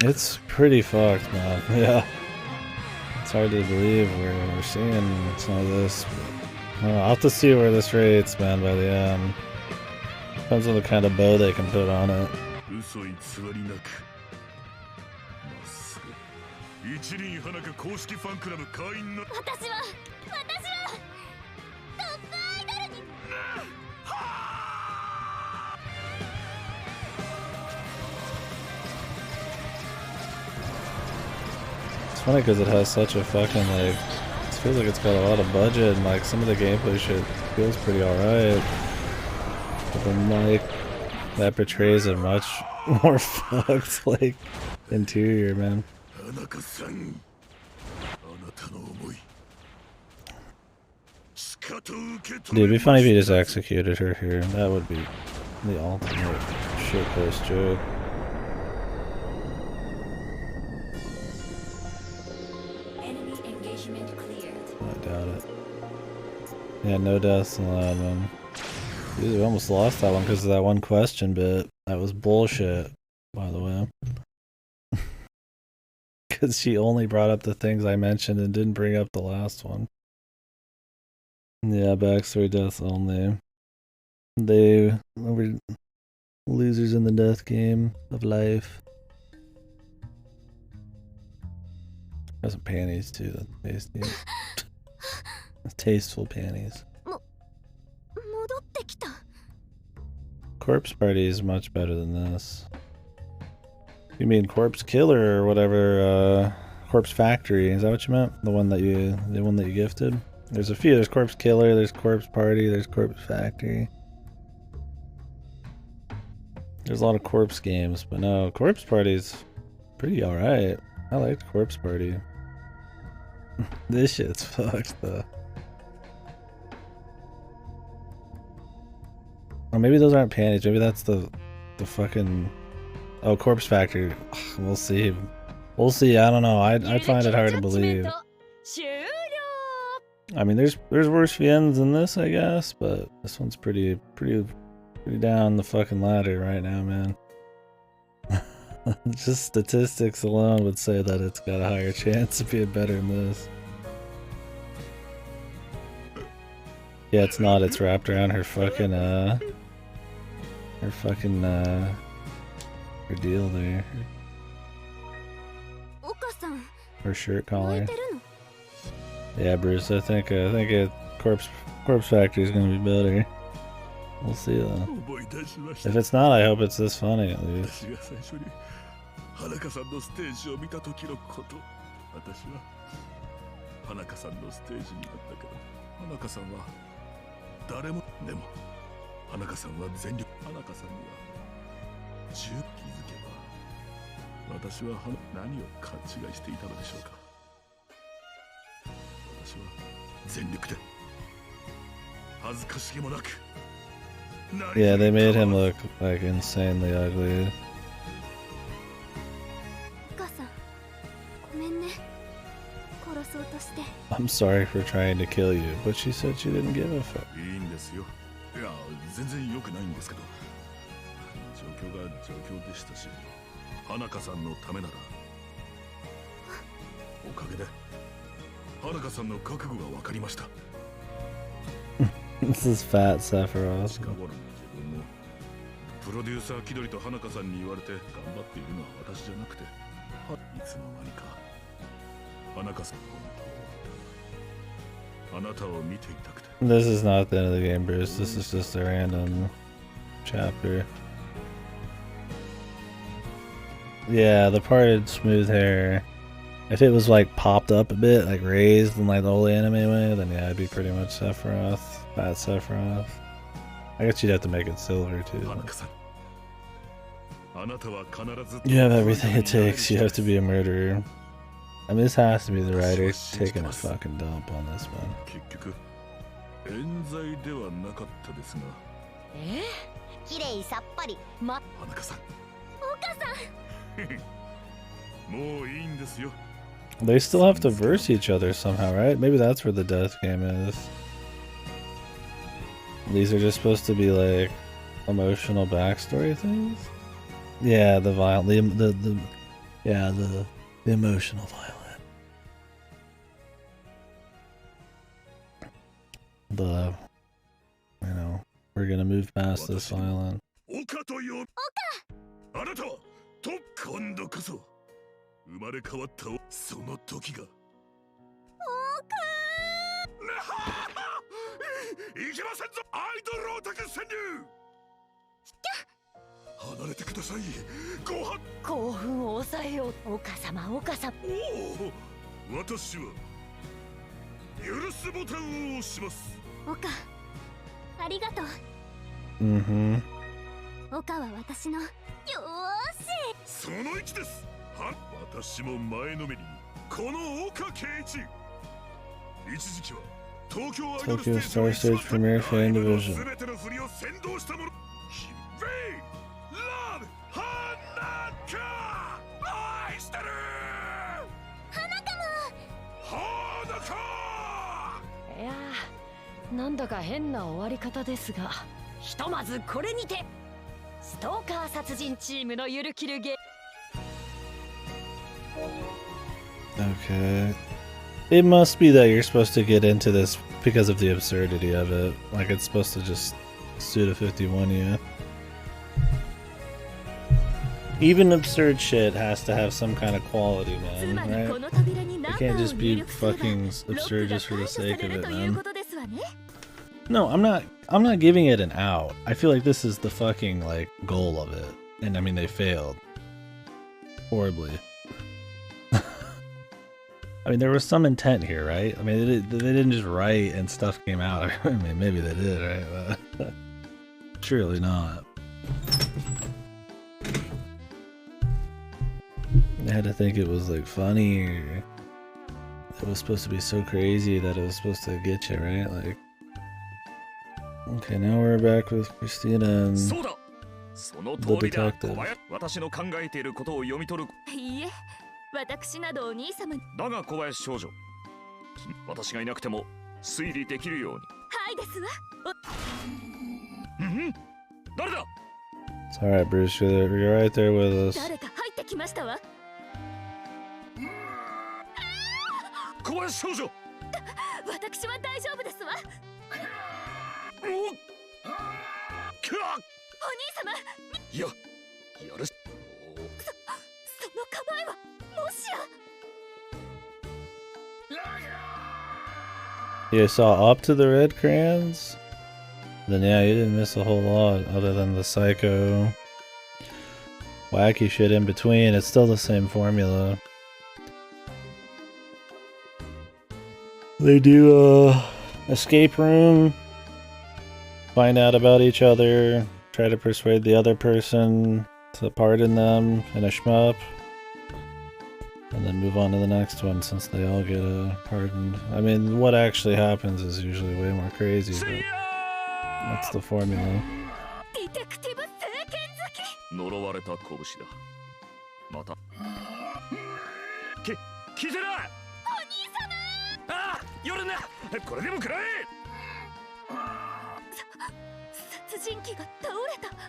It's pretty fucked, man. Yeah. It's hard to believe we're seeing some of this. But I'll have to see where this rates, man, by the end. Depends on the kind of bow they can put on it. It's funny because it has such a fucking, like, it feels like it's got a lot of budget, and like some of the gameplay shit feels pretty alright. But then like that portrays a much more fucked like interior, man. Dude, it'd be funny if you just executed her here. That would be the ultimate shitpost joke. I doubt it. Yeah, no deaths in that one. Dude, we almost lost that one because of that one question bit. That was bullshit, by the way. Because she only brought up the things I mentioned and didn't bring up the last one. Yeah, backstory deaths only. They were losers in the death game of life. Got some panties too, that's tasty. Tasteful panties. Corpse Party is much better than this. You mean Corpse Killer or whatever, Corpse Factory, is that what you meant? The one that you gifted? There's a few, there's Corpse Killer, there's Corpse Party, there's Corpse Factory. There's a lot of corpse games, but no, Corpse Party's pretty alright. I liked Corpse Party. This shit's fucked though. Or maybe those aren't panties, maybe that's the fucking... Oh, Corpse Factory. We'll see. We'll see, I don't know. I'd find it hard to believe. I mean, there's worse VNs than this, I guess, but this one's pretty down the fucking ladder right now, man. Just statistics alone would say that it's got a higher chance of being better than this. Yeah, it's not. It's wrapped around her fucking, her deal there. Her shirt collar. Yeah, Bruce, I think Corpse Factory is gonna be better. We'll see though. If it's not, I hope it's this funny at least. Yeah, they made him look like insanely ugly. I'm sorry for trying to kill you, but she said she didn't give a fuck. いいんですよ。いや、全然良くないんですけど。状況が状況でしたし、花香さんのためなら。おかげで、花香さんの覚悟が分かりました。This is fat Sephiroth. 近頃の自分も、プロデューサー気取りと花香さんに言われて頑張っているのは私じゃなくて、いつの間にか、花香さん、あなたを見ていたくて。This is not the end of the game, Bruce. This is just a random chapter. Yeah, the parted smooth hair. If it was like popped up a bit, like raised in like the old anime way, then yeah, it'd be pretty much Sephiroth. Fat Sephiroth. I guess you'd have to make it silver too. You have everything it takes. You have to be a murderer. I mean, this has to be the writer taking a fucking dump on this one. 冤罪ではなかったですが。綺麗さっぱり。花香さん。岡さん。もういいんですよ。They still have to verse each other somehow, right? Maybe that's where the death game is. These are just supposed to be like emotional backstory things. Yeah, the violent, the emotional violent. The, you know, we're gonna move past this violent. あなたはと今度こそ生まれ変わったその時が。いけませんぞ、アイドルオタク潜入。離れてください。ご飯。興奮を抑えよう。岡様、岡様。おお、私は許すボタンを押します。岡、ありがとう。岡は私の。よーし。その位置です。私も前のめりにこの岡圭一。一時期は東京アイドルステージの一番高い全ての振りを先導したもの。ヒンベイラブ花香愛してる。花香も。花香。いやー、なんだか変な終わり方ですが、ひとまずこれにてストーカー殺人チームのゆるキルゲ。Okay. It must be that you're supposed to get into this because of the absurdity of it. Like it's supposed to just Suda 51 you. Even absurd shit has to have some kind of quality, man, right? It can't just be fucking absurd just for the sake of it, man. No, I'm not giving it an out. I feel like this is the fucking like goal of it. And I mean they failed. Horribly. I mean, there was some intent here, right? I mean, they didn't just write and stuff came out. I mean, maybe they did, right? But surely not. They had to think it was like funny, or it was supposed to be so crazy that it was supposed to get you, right? Like, okay, now we're back with Christina and the detective. 私などお兄様に。だが小林少女、私がいなくても推理できるように。はいですわ。誰だ？ It's alright, Bruce. You're right there with us. 誰か入ってきましたわ。小林少女。私は大丈夫ですわ。お兄様。いや、やる。その構えは。You saw up to the red crayons? Then yeah, you didn't miss a whole lot other than the psycho wacky shit in between. It's still the same formula. They do escape room, find out about each other, try to persuade the other person to pardon them in a shmup. And then move on to the next one since they all get pardoned. I mean, what actually happens is usually way more crazy, but that's the formula. 呪われた拳だ。また。聞いてない？お兄様！ああ！夜なこれでも食らえ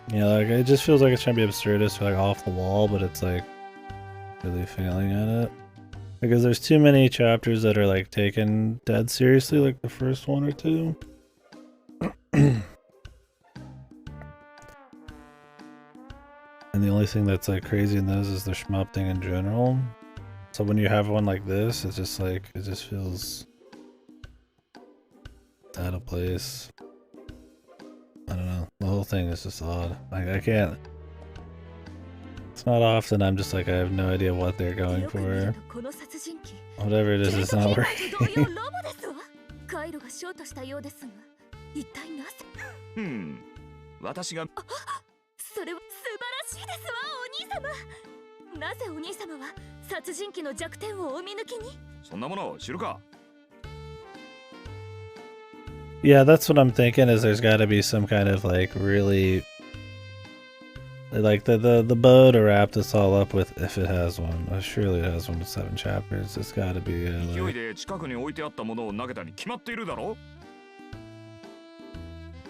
Yeah, like it just feels like it's trying to be absurdist or like off the wall, but it's like really failing at it. Because there's too many chapters that are like taken dead seriously, like the first one or two. And the only thing that's like crazy in those is the shmup thing in general. So when you have one like this, it's just like, it just feels out of place. I don't know. The whole thing is just odd. Like I can't. It's not often I'm just like I have no idea what they're going for. Whatever it is, it's not working. 私がそれは素晴らしいですわ、お兄様。なぜお兄様は殺人鬼の弱点をお見抜きに？そんなものを知るか Yeah, that's what I'm thinking. Is there's got to be some kind of like really, like the bow to wrap this all up with, if it has one. Surely it has one with 7 chapters. It's got to be勢い like, で近くに置いてあったものを投げたに決まっているだろ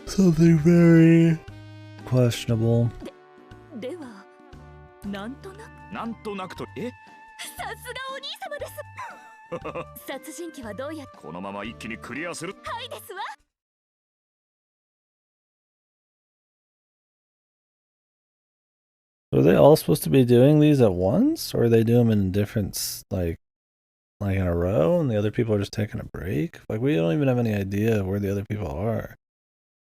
something very questionable. では、なんとなく。なんとなくとえさすがお兄様です。殺人鬼はどうやって？このまま一気にクリアするはいですわ。Are they all supposed to be doing these at once, or are they doing them in different like in a row, and the other people are just taking a break? Like we don't even have any idea where the other people are.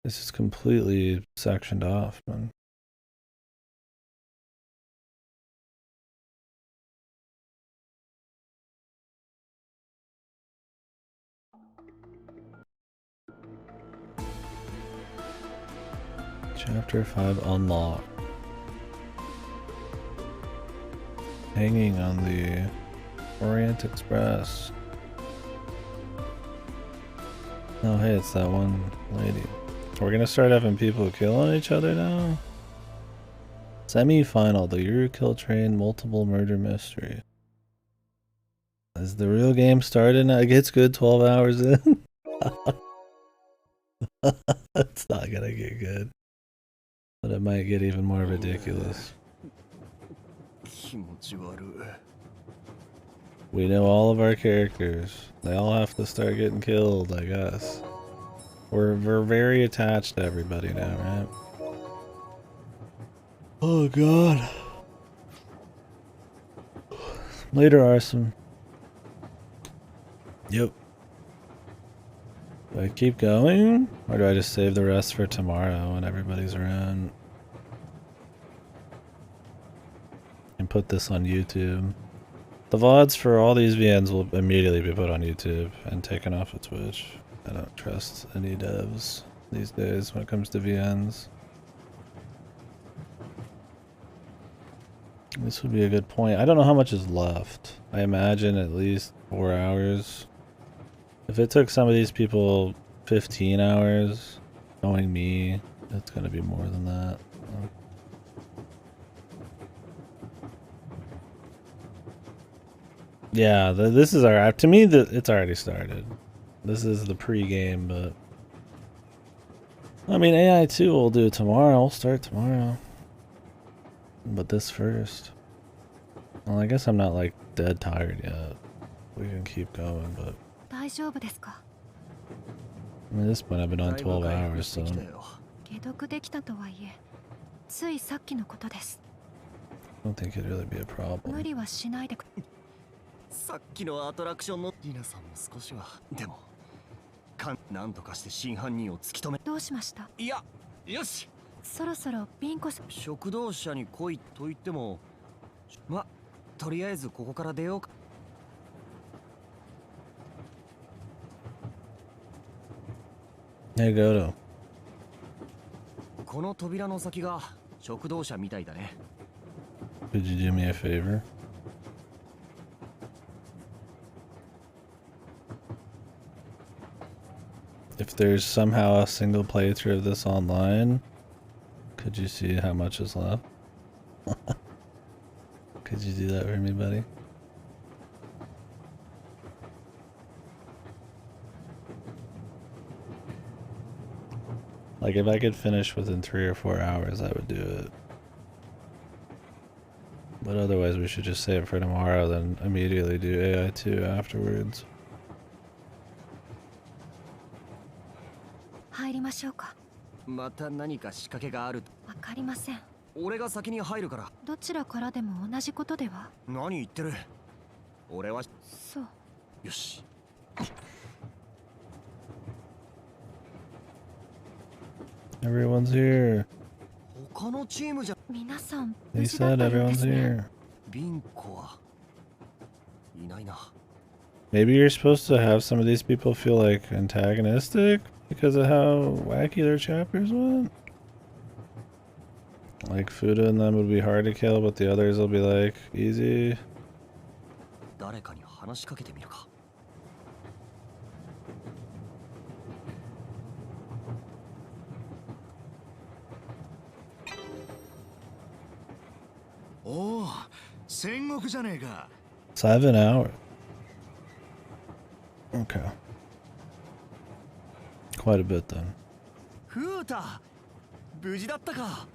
It's just completely sectioned off, man. Chapter 5 Unlocked. Hanging on the Orient Express. Oh hey, it's that one lady. We're gonna start having people killing each other now? Semi-final, the Yurukill train multiple murder mystery. Is the real game started now? It gets good 12 hours in. It's not gonna get good. But it might get even more ridiculous. We know all of our characters. They all have to start getting killed, I guess. We're very attached to everybody now, right? Oh god. Later, Arson. Yep. Do I keep going? Or do I just save the rest for tomorrow when everybody's around? And put this on YouTube. The VODs for all these VNs will immediately be put on YouTube and taken off of Twitch. I don't trust any devs these days when it comes to VNs. This would be a good point. I don't know how much is left. I imagine at least 4 hours. If it took some of these people 15 hours, knowing me, it's gonna be more than that. Yeah, this is our, to me, it's already started. This is the pre-game, but I mean, AI 2 will do tomorrow. We'll start tomorrow. But this first. Well, I guess I'm not like dead tired yet. We can keep going, but I mean, at this point I've been on 12 hours, so I don't think it'd really be a problem. さっきのアトラクションのリナさんも少しはでもなんとかして真犯人を突き止めどうしました？いや、よし、そろそろビンコさん食堂車に来いと言ってもま、とりあえずここから出ようか。Hey, Goto. この扉の先が食堂車みたいだね。Could you do me a favor? If there's somehow a single playthrough of this online, could you see how much is left? Could you do that for me, buddy? Like, if I could finish within 3 or 4 hours, I would do it. But otherwise, we should just save it for tomorrow, then immediately do AI2 afterwards. 入りましょうか。また何か仕掛けがある。わかりません。俺が先に入るから。どちらからでも同じことでは。何言ってる。俺は。そう。よし。Everyone's here. 他のチームじゃ。皆さん They 無事だっ said たようで everyone's すね。here. ビンコはいないな。 Maybe you're supposed to have some of these people feel like antagonistic because of how wacky their chapters went. Like Fuda and them would be hard to kill, but the others will be like easy. 誰かに話しかけてみるか。おお、戦国じゃねえか。7 hours. Okay. Quite a bit then. フータ、無事だったか。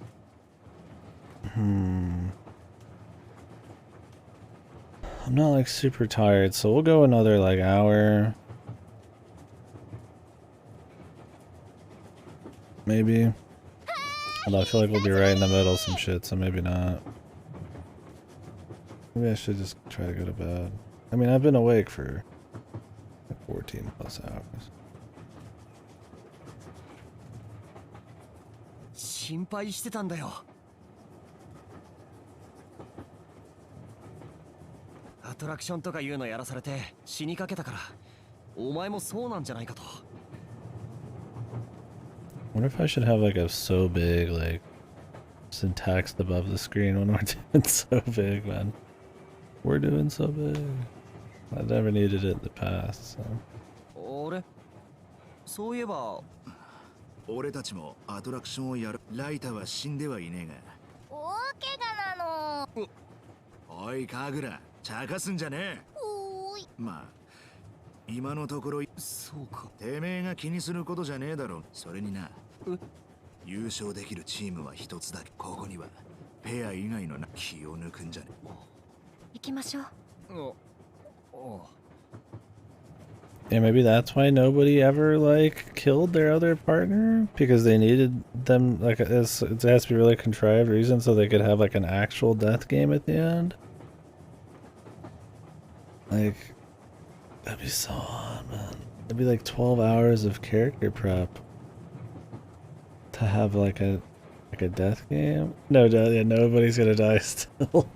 I'm not like super tired, so we'll go another like hour. Maybe. Although I feel like we'll be right in the middle of some shit, so maybe not. Maybe I should just try to go to bed. I mean, I've been awake for like 14 plus hours. 心配してたんだよ。アトラクションとかいうのやらされて死にかけたから、お前もそうなんじゃないかと。I wonder if I should have like a so big, like, syntax above the screen when we're doing so big, man. We're doing so big. I never needed it in the past, so. 俺そういえば俺たちもアトラクションをやる。ライターは死んではいねえが。大怪我なの。おいカグラ、茶化すんじゃねえ。おーい。まあ今のところそうか。てめえが気にすることじゃねえだろ。それにな、優勝できるチームは一つだけ。ここにはペア以外のな気を抜くんじゃねえ。行きましょう。Yeah, maybe that's why nobody ever like killed their other partner, because they needed them like it has to be really contrived reason so they could have like an actual death game at the end. Like that'd be so odd, man. It'd be like 12 hours of character prep to have like a death game. No, yeah, nobody's gonna die still.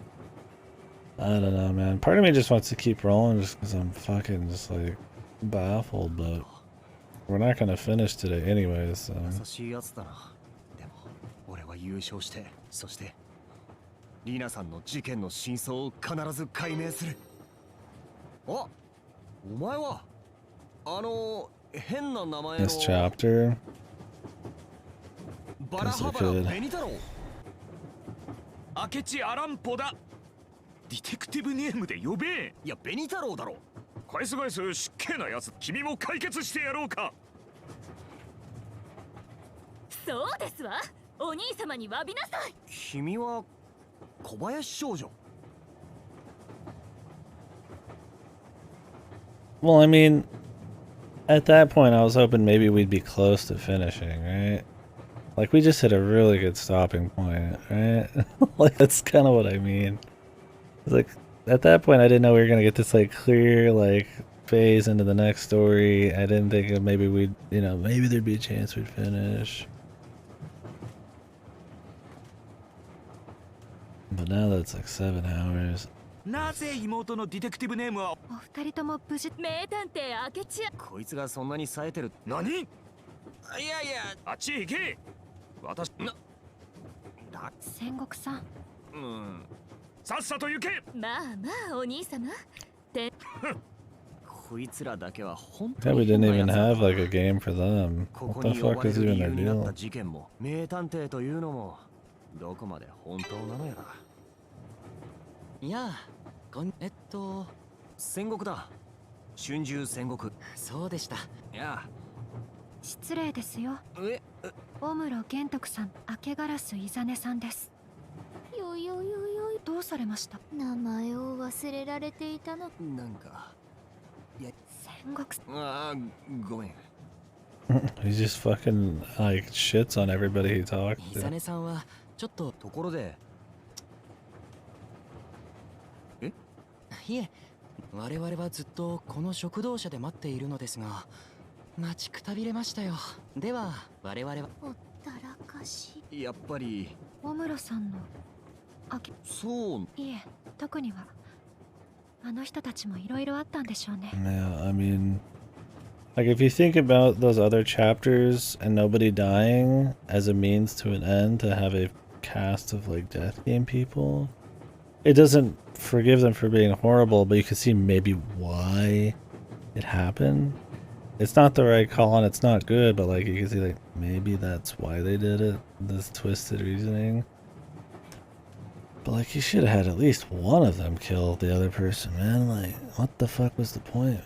I don't know, man. Part of me just wants to keep rolling just because I'm fucking just like baffled, but we're not gonna finish today anyways, so. 優しいやつだな。でも俺は優勝して、そしてリナさんの事件の真相を必ず解明する。あ、お前は変な名前の This chapter バラハバラベニ太郎。明智アランポだ。ディテクティブネームで呼べ。いやベニ太郎だろ。返す返す失敬なやつ。君も解決してやろうか。そうですわ。お兄様に詫びなさい。君は小林少女。 Well, I mean, at that point I was hoping maybe we'd be close to finishing, right? Like we just hit a really good stopping point, right? Like that's kind of what I mean. It's like at that point I didn't know we were gonna get this like clear like phase into the next story. I didn't think of maybe we'd, you know, maybe there'd be a chance we'd finish. But now that's like 7 hours. なぜ妹のディテクティブネームは。お二人とも無事。名探偵明智や。こいつがそんなに冴えてる。何？いやいや、あっちへ行け。私な。戦国さん。うん。さっさと行け。まあまあお兄様。こいつらだけは本 Yeah, 当 we に didn't 変な even やつだ。 have like a game for them. こ What こ the に呼 fuck ばれ is る理 even 由 their になった deal? 事件も名探偵というのもどこまで本当なのやら。いや、戦国だ。春秋戦国。そうでした。いや、失礼ですよ。小室玄徳さん、明けガラスイザネさんです。よよよよ。どうされました？名前を忘れられていたの。なんか戦国ああごめん。He just fucking like shits on everybody he talks イザ to. ネさんはちょっとところでいえ、我々はずっとこの食堂車で待っているのですが、待ちくたびれましたよ。では我々はほったらかし。やっぱり小室さんのそういえ、特にはあの人たちもいろいろあったんでしょうね。 Yeah, I mean, like if you think about those other chapters and nobody dying as a means to an end to have a cast of like death game people, it doesn't forgive them for being horrible, but you can see maybe why it happened. It's not the right call and it's not good, but like you can see like maybe that's why they did it, this twisted reasoning. But like you should have had at least one of them kill the other person, man. Like what the fuck was the point?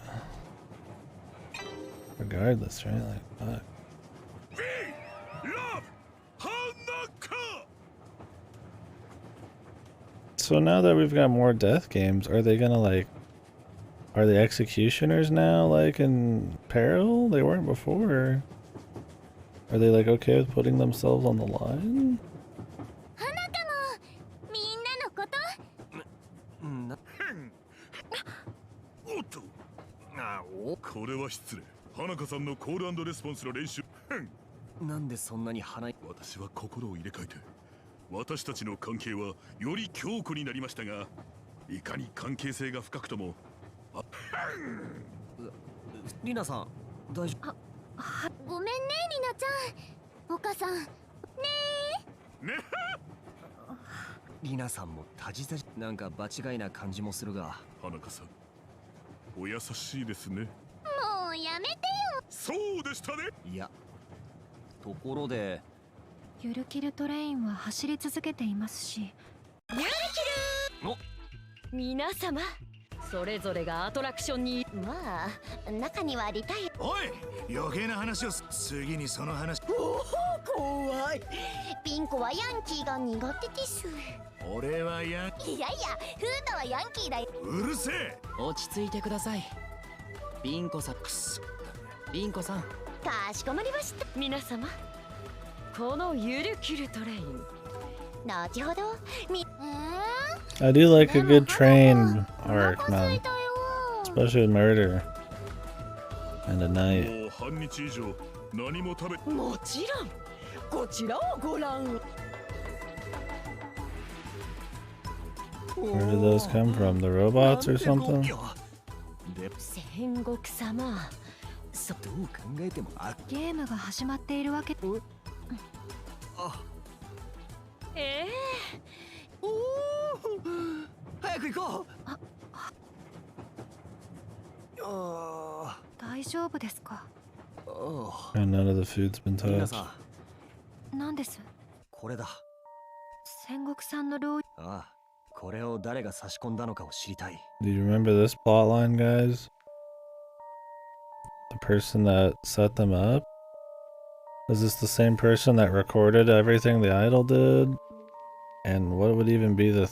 Regardless, right? Like fuck. So now that we've got more death games, are they gonna like, are the executioners now like in peril? They weren't before. Are they like okay with putting themselves on the line? みんなのこと。おっと。これは失礼。花香さんのコール&レスポンスの練習。なんでそんなに鼻い私は心を入れ替えて、私たちの関係はより強固になりましたが、いかに関係性が深くとも。リナさん大丈夫？ごめんね、リナちゃん。岡さん。ねリナさんもタジタジなんか場違いな感じもするが、花香さん、お優しいですね。もうやめてよ。そうでしたね。いや、ところでゆるキルトレインは走り続けていますし、ユルキル皆様、それぞれがアトラクションに。まあ、中にはリタイア。おい、余計な話を次にその話。おお、怖い。ピンコはヤンキーが苦手です。俺はやいやいや、フードはヤンキーだよ。うるせえ。落ち着いてください。ビンコさん、ビンコさん。かしこまりました。皆様、このゆるキルトレイン、後ほど。I do like a good train arc, man. Especially with murder and a night. もう半日以上何も食べ。もちろんこちらをご覧。 Where did those come from? The robots or something? 戦国様、どう考えてもゲームが始まっているわけ。おお、早く行こう。大丈夫ですか？ And none of the food's been リナ touched. さん、なんです？これだ。戦国さんの牢。ああ、これを誰が差し込んだのかを知りたい。 Do you remember this plotline, guys? The person that set them up? Is this the same person that recorded everything the idol did? And what would even be the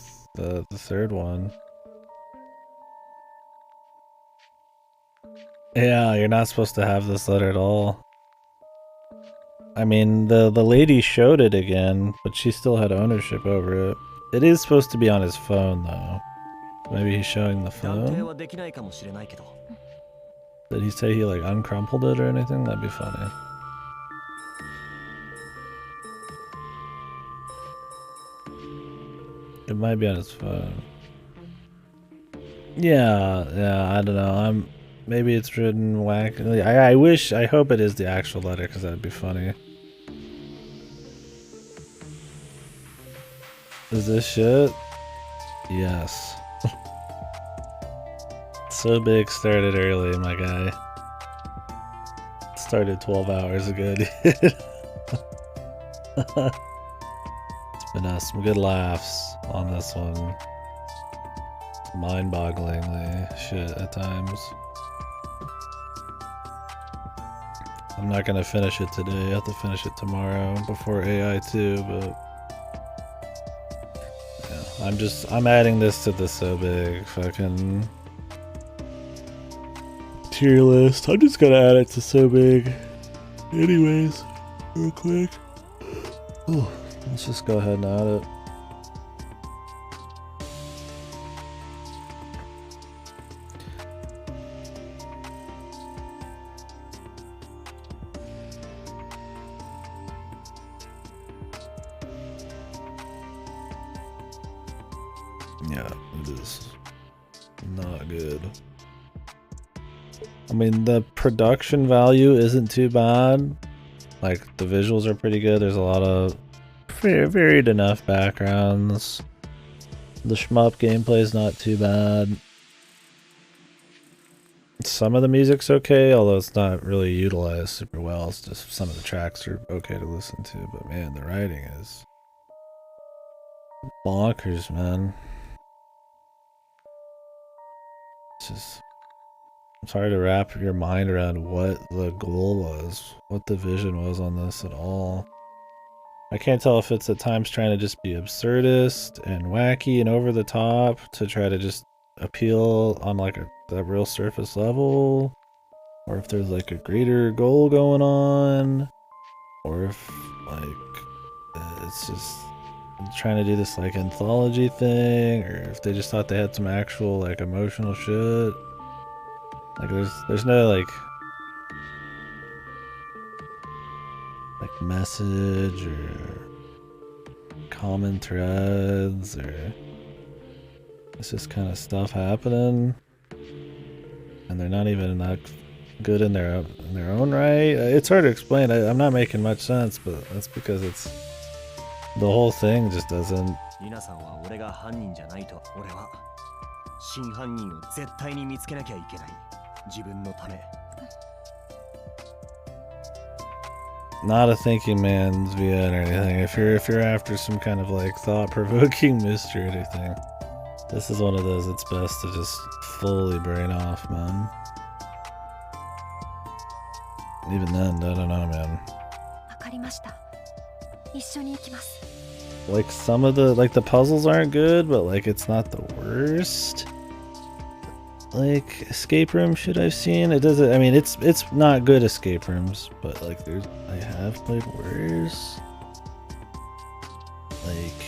third one? Yeah, you're not supposed to have this letter at all. I mean, the lady showed it again, but she still had ownership over it. It is supposed to be on his phone, though. Maybe he's showing the 断定 phone? はできないかもしれないけど。 Did he say he like uncrumpled it or anything? That'd be funny. It might be on his phone. Yeah, I don't know. Maybe it's written wackily. I hope it is the actual letter because that'd be funny. Is this shit? Yes. So big started early, my guy. Started 12 hours ago, dude. It's been some good laughs on this one. Mind-bogglingly shit at times. I'm not gonna finish it today. I have to finish it tomorrow before AI too, but yeah, I'm adding this to the so big fucking tier list. I'm just gonna add it to so big. Anyways, real quick. Ooh, let's just go ahead and add it. Yeah, it is not good. I mean, the production value isn't too bad. Like, the visuals are pretty good. There's a lot of varied enough backgrounds. The shmup gameplay is not too bad. Some of the music's okay, although it's not really utilized super well. It's just some of the tracks are okay to listen to. But man, the writing is bonkers, man. It's hard to wrap your mind around what the goal was, what the vision was on this at all. I can't tell if it's at times trying to just be absurdist and wacky and over the top to try to just appeal on like that real surface level, or if there's like a greater goal going on, or if like it's just trying to do this like anthology thing, or if they just thought they had some actual like emotional shit. Like there's no like message or common threads, or it's just kind of stuff happening, and they're not even that good in their own right. It's hard to explain. I'm not making much sense, but that's because it's the whole thing just doesn't. 皆さんは俺が犯人じゃないと。俺は真犯人を絶対に見つけなきゃいけない。自分のため。Not a thinking man's VN or anything. If you're after some kind of like thought-provoking mystery or anything, this is one of those. It's best to just fully brain off, man. Even then, I don't know, man. Like some of the puzzles aren't good, but like it's not the worst like escape room shit I've seen. It doesn't. I mean, it's not good escape rooms, but like I have played worse. Like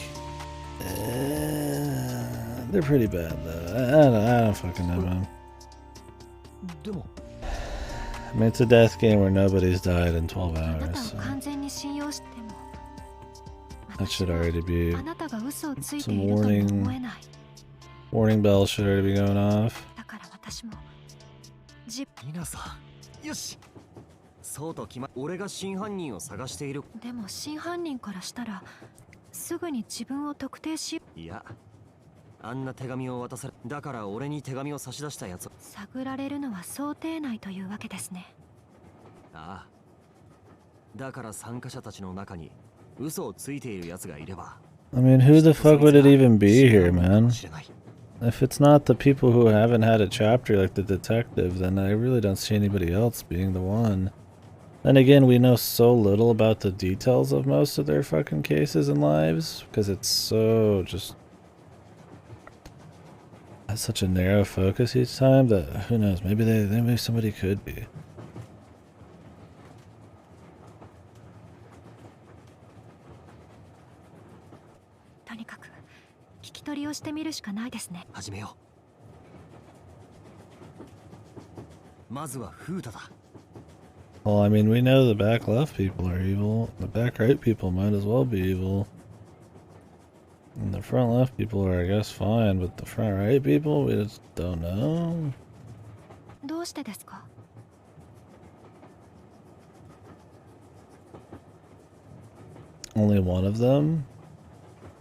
they're pretty bad though. I don't fucking know, man. I mean, it's a death game where nobody's died in 12 hours. So. That should already be some warning bells should already be going off. 皆さん、よし。そうと決ま。俺が真犯人を探している。でも真犯人からしたらすぐに自分を特定し。いや、あんな手紙を渡され。だから俺に手紙を差し出したやつ。探られるのは想定内というわけですね。ああ。だから参加者たちの中に嘘をついているやつがいれば。I mean, who the fuck would it even be here, man? If it's not the people who haven't had a chapter like the detective, then I really don't see anybody else being the one. Then again, we know so little about the details of most of their fucking cases and lives, because it's so just... has such a narrow focus each time that, who knows, maybe maybe somebody could be. Well, I mean, we know the back left people are evil. The back right people might as well be evil. And the front left people are, I guess, fine, but the front right people, we just don't know. Only one of them?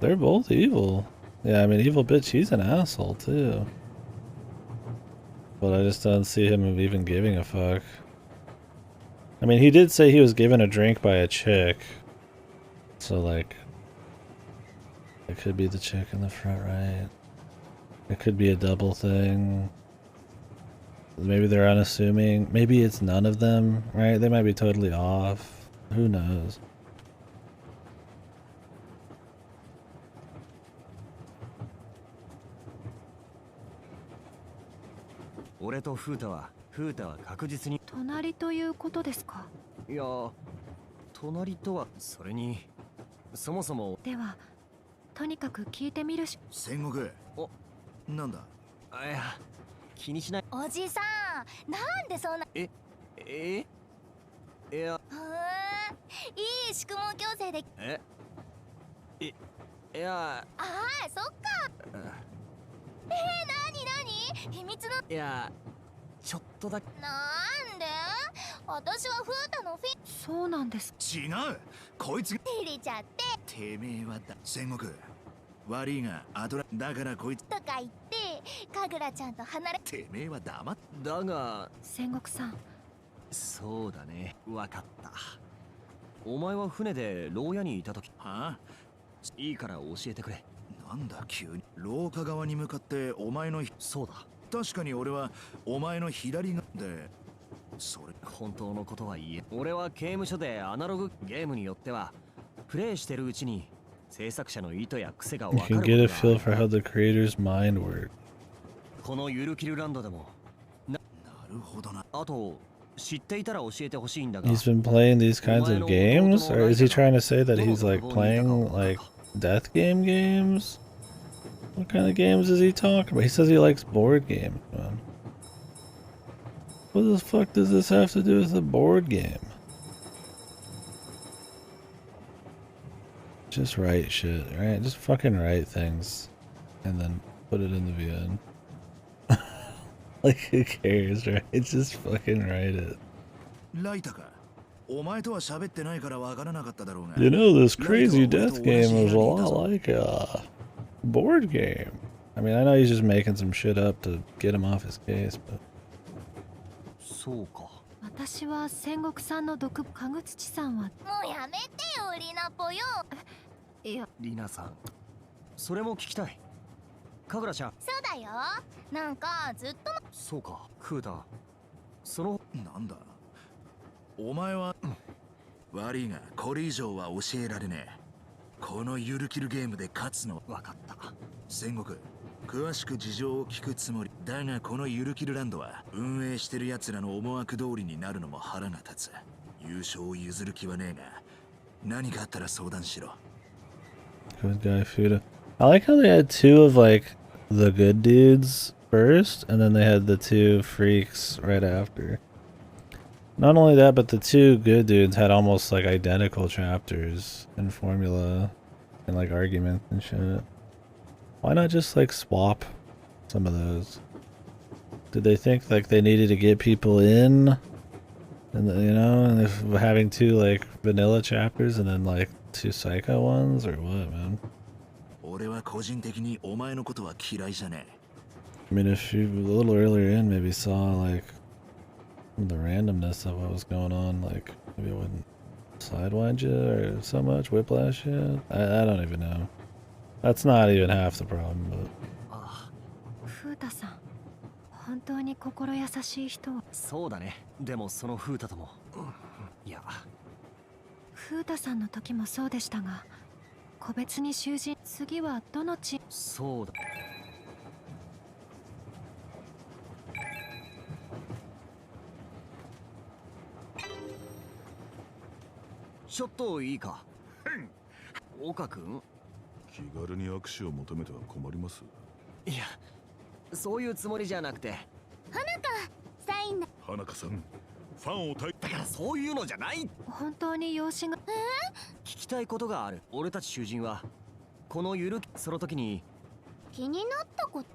They're both evil. Yeah, I mean, evil bitch, he's an asshole too. But I just don't see him even giving a fuck. I mean, he did say he was given a drink by a chick. So, like, it could be the chick in the front right. It could be a double thing. Maybe they're unassuming. Maybe it's none of them, right? They might be totally off. Who knows? Tonari ということですか？いや、隣とはそれにそもそもでは、とにかく聞いてみるし。戦国。お、なんだ。いや、気にしない。おじさん、なんでそんな。いや、いい宿毛矯正で。いや、ああ、そっか。なに秘密の。いや、ちょっとだけ。なんで私はフータのフィン。そうなんです。違う、こいつ照れちゃって。てめえはだ。戦国。悪いがアドラだからこいつとか言ってかぐらちゃんと離れ。てめえは黙っ。だが戦国さん。そうだね、わかった。お前は船で牢屋にいた時。はあ、いいから教えてくれ。なんだ急に。廊下側に向かってお前の。そうだ、確かに俺はお前の左側で。それ本当のことは言え。俺は刑務所でアナログゲームによってはプレイしてるうちに制作者の意図や癖が分か You る can get a feel for how the creator's mind works. このゆるキルランドでもなるほどな。あと知っていたら教えてほしいんだが。 He's been playing these kinds of games? Or is he trying to say that he's like playing like death game games? What kind of games is he talking about? He says he likes board games, man. What the fuck does this have to do with a board game? Just write shit, right? Just fucking write things and then put it in the VN. Like, who cares, right? Just fucking write it. ライタか。お前とは喋ってないからわからなかっただろうが。You know, this crazy death game is a lot like a board game. I mean, I know he's just making some shit up to get him off his case, but... そうか。私は戦国さんの毒。かぐつちさんは。もうやめてよリナポよ。いや、リナさん、それも聞きたい。かぐらちゃん。そうだよ。なんかずっと。そうか、クーダ。そのなんだ。お前は、悪いがこれ以上は教えられねえ。このゆるキルゲームで勝つの。わかった。戦国。詳しく事情を聞くつもりだが、このゆるキルランドは運営してる奴らの思惑通りになるのも腹が立つ。優勝を譲る気はねえが、何かあったら相談しろ。Good guy, Fuda. I like how they had two of like the good dudes first, and then they had the two freaks right after. Not only that, but the two good dudes had almost like identical chapters and formula and like arguments and shit. Why not just like swap some of those? Did they think like they needed to get people in? And you know, and if having two like vanilla chapters and then like two psycho ones or what, man? 俺は個人的にお前のことは嫌いじゃねえ。 I mean, if you a little earlier in maybe saw like the randomness of what was going on, like maybe it wouldn't sidewind you or so much whiplash you. I don't even know. That's not even half the problem, but. ああ、フータさん、本当に心優しい人。そうだね。でもそのフータとも、いや、フータさんの時もそうでしたが、個別に囚人。次はどのチ。そうだ。ちょっといいか。岡君。気軽に握手を求めては困ります。いや、そういうつもりじゃなくて。花かサインだ。花香さん、ファンをだからそういうのじゃない。本当に養子が。聞きたいことがある。俺たち囚人はこのゆるその時に気になったこと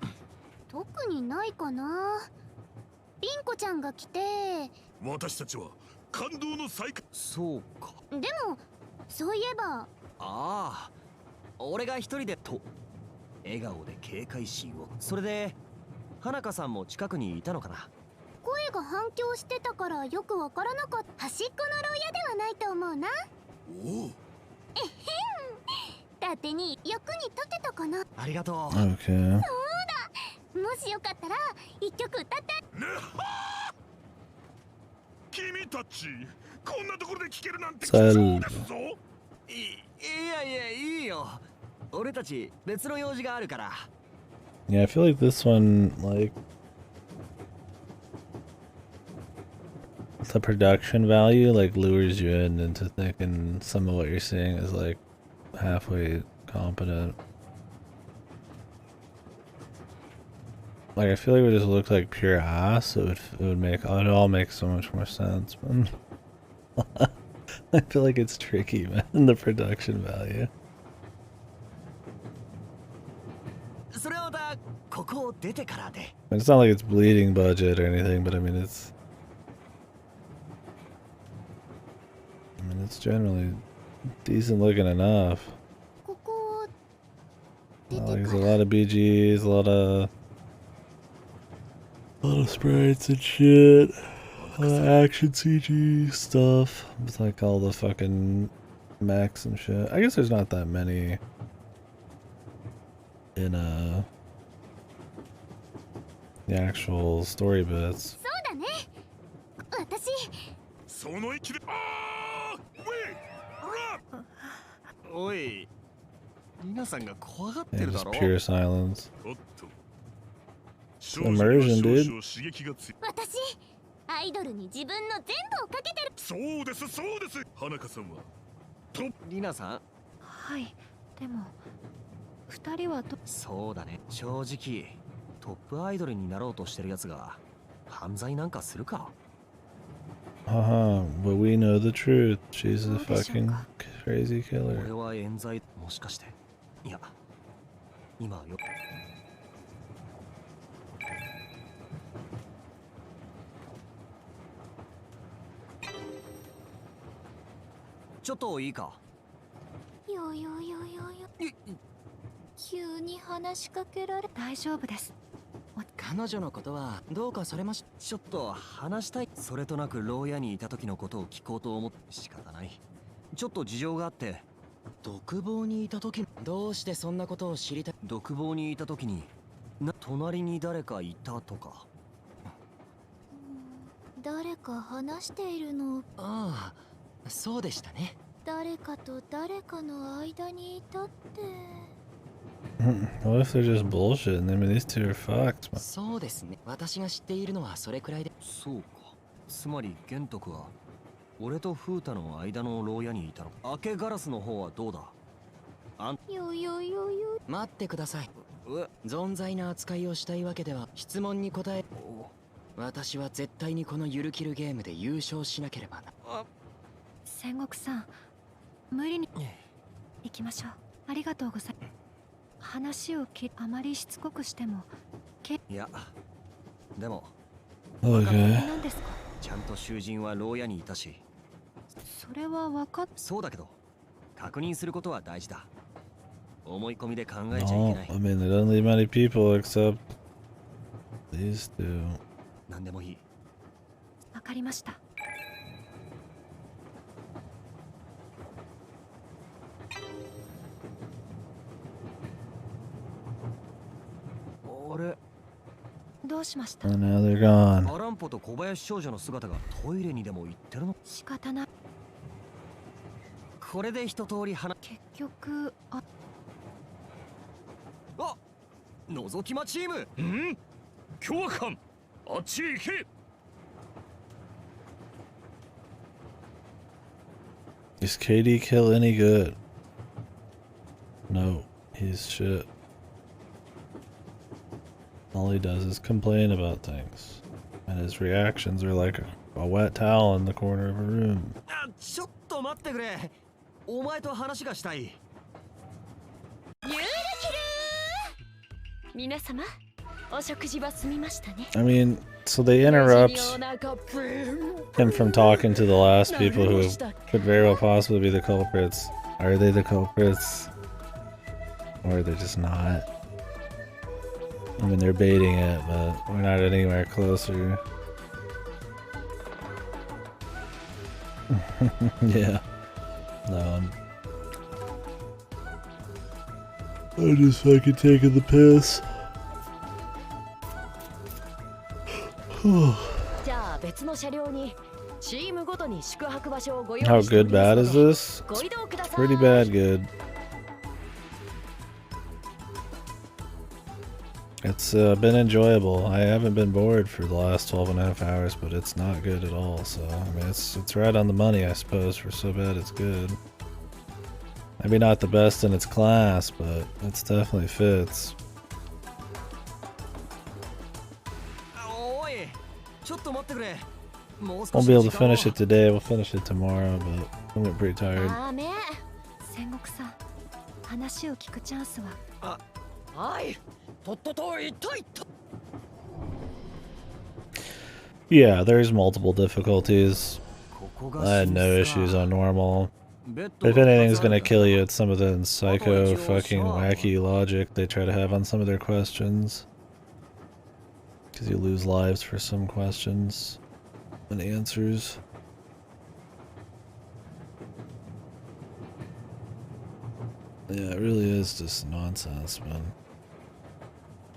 特にないかな。ピンコちゃんが来て、私たちは感動の再会。そうか。でもそういえば、ああ、俺が一人でと笑顔で警戒心を。それで花香さんも近くにいたのかな。声が反響してたからよくわからなかった。端っこの牢屋ではないと思うな。おお。だってに役に立てたかな。ありがとう。Okay. そうだ、もしよかったら一曲歌って。ねは君たちこんなところで聴けるなんて貴重ですぞ。いやいや、いいよ。俺たち別の用事があるから。Yeah, I feel like this one, like, the production value, like, lures you in into thinking some of what you're seeing is, like, halfway competent. Like, I feel like it would just look like pure ass. It would all make so much more sense, but I feel like it's tricky, man, the production value. It's not like it's bleeding budget or anything, but I mean it's generally decent looking enough. There's a lot of BGs, a lot of sprites and shit. A lot of action CG stuff with like all the fucking mechs and shit. I guess there's not that many in the actual story bits. その息でおい、リナさんが怖がって Yeah, るだ just ろ。 pure silence. おっと Immersion, dude. 刺激が強い。私アイドルに自分の全部をかけてる。そうですそうです。花香さんはリナさん。はいでも二人はそうだね。正直トップアイドルになろうとしてるやつが犯罪なんかするか。Haha, but we know the truth. She's a fucking crazy killer. 俺は冤罪もしかして。いや今よ。ちょっといいか。よよよよよ。急に話しかけられ。大丈夫です。彼女のことはどうかされまし。ちょっと話したい。それとなく牢屋にいた時のことを聞こうと思って。仕方ない。ちょっと事情があって。独房にいた時、どうしてそんなことを知りたい。独房にいた時に隣に誰かいたとか。誰か話しているの。ああ、そうでしたね。誰かと誰かの間にいたって。What if they're just bullshit? I mean, these two are fucked. そうですね。私が知っているのはそれくらいで。そうか。つまり玄徳は俺と風太の間の牢屋にいたの。明けガラスの方はどうだ。よよよよ。待ってください。存在な扱いをしたいわけでは。質問に答え。私は絶対にこのゆるキルゲームで優勝しなければな。戦国さん、無理に行きましょう。ありがとうございます。話をあまりしつこくしてもいやでも Okay. 何ですか。ちゃんと囚人は牢屋にいたし。それは分かっ。そうだけど確認することは大事だ。思い込みで考えちゃいけ No, ない。 I mean, they don't leave many people except these two. 何でもいい。分かりました。あれどうしました。 And now they're gone. アランポと小林少女の姿がトイレにでも行ってるの。仕方ない。これで一通り話。結局あ覗き魔チーム。凶悪犯あっちへ行け。 Is KD Kill any good? No, he's shit. All he does is complain about things. And his reactions are like a wet towel in the corner of a room. ちょっと待ってくれ。お前と話がしたい。ユールキル皆様お食事は済みましたね。 I mean, so they interrupt him from talking to the last people who could very well possibly be the culprits. Are they the culprits? Or are they just not? I mean, they're baiting it, but we're not anywhere closer. Yeah. No, I'm just fucking taking the piss. じゃあ別の車両にチームごとに宿泊場所をご用 How 意してお good りま bad す is ので this? ご移動ください。 Pretty bad good. It's been enjoyable. I haven't been bored for the last 12.5 hours, but it's not good at all. So I mean, it's right on the money, I suppose. For so bad it's good. Maybe not the best in its class, but it's definitely fits. Won't be able to finish it today. We'll finish it tomorrow, but I'm getting pretty tired. 戦国さん、話を聞くチャンスは。はい、とっとといったいった。 Yeah, there's multiple difficulties. I had no issues on normal. If anything's gonna kill you, it's some of the psycho fucking wacky logic they try to have on some of their questions. Because you lose lives for some questions and answers. Yeah, it really is just nonsense, man.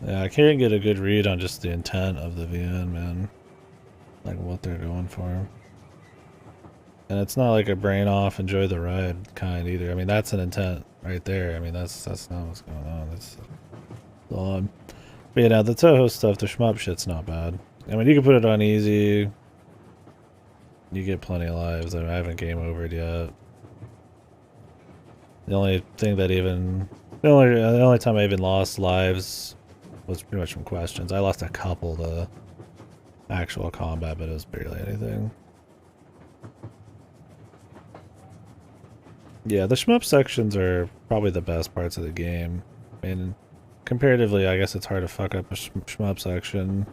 Yeah, I can't get a good read on just the intent of the VN, man. Like what they're going for. And it's not like a brain off, enjoy the ride kind either. I mean, that's an intent right there. I mean, that's not what's going on. That's odd. But yeah, the Toho stuff, the shmup shit's not bad. I mean, you can put it on easy. You get plenty of lives. I haven't game overed yet. The only thing that even... The only time I even lost lives was pretty much from questions. I lost a couple to actual combat, but it was barely anything. Yeah, the shmup sections are probably the best parts of the game. I mean, comparatively, I guess it's hard to fuck up a shmup section.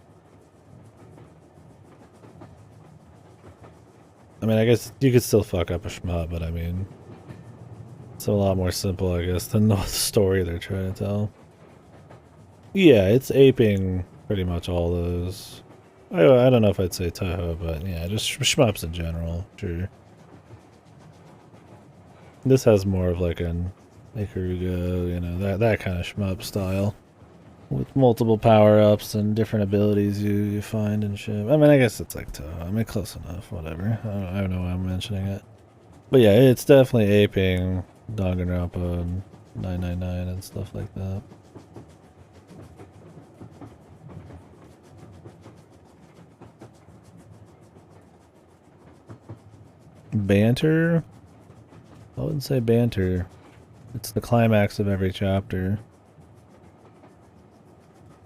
I mean, I guess you could still fuck up a shmup, but I mean, it's a lot more simple, I guess, than the story they're trying to tell. Yeah, it's aping pretty much all those. I don't know if I'd say Toho, but yeah, just shmups in general, sure. This has more of like an Ikaruga, you know, that kind of shmup style. With multiple power-ups and different abilities you find and shit. I mean, I guess it's like Toho. I mean, close enough, whatever. I don't know why I'm mentioning it. But yeah, it's definitely aping Danganronpa and 999 and stuff like that. Banter? I wouldn't say banter. It's the climax of every chapter.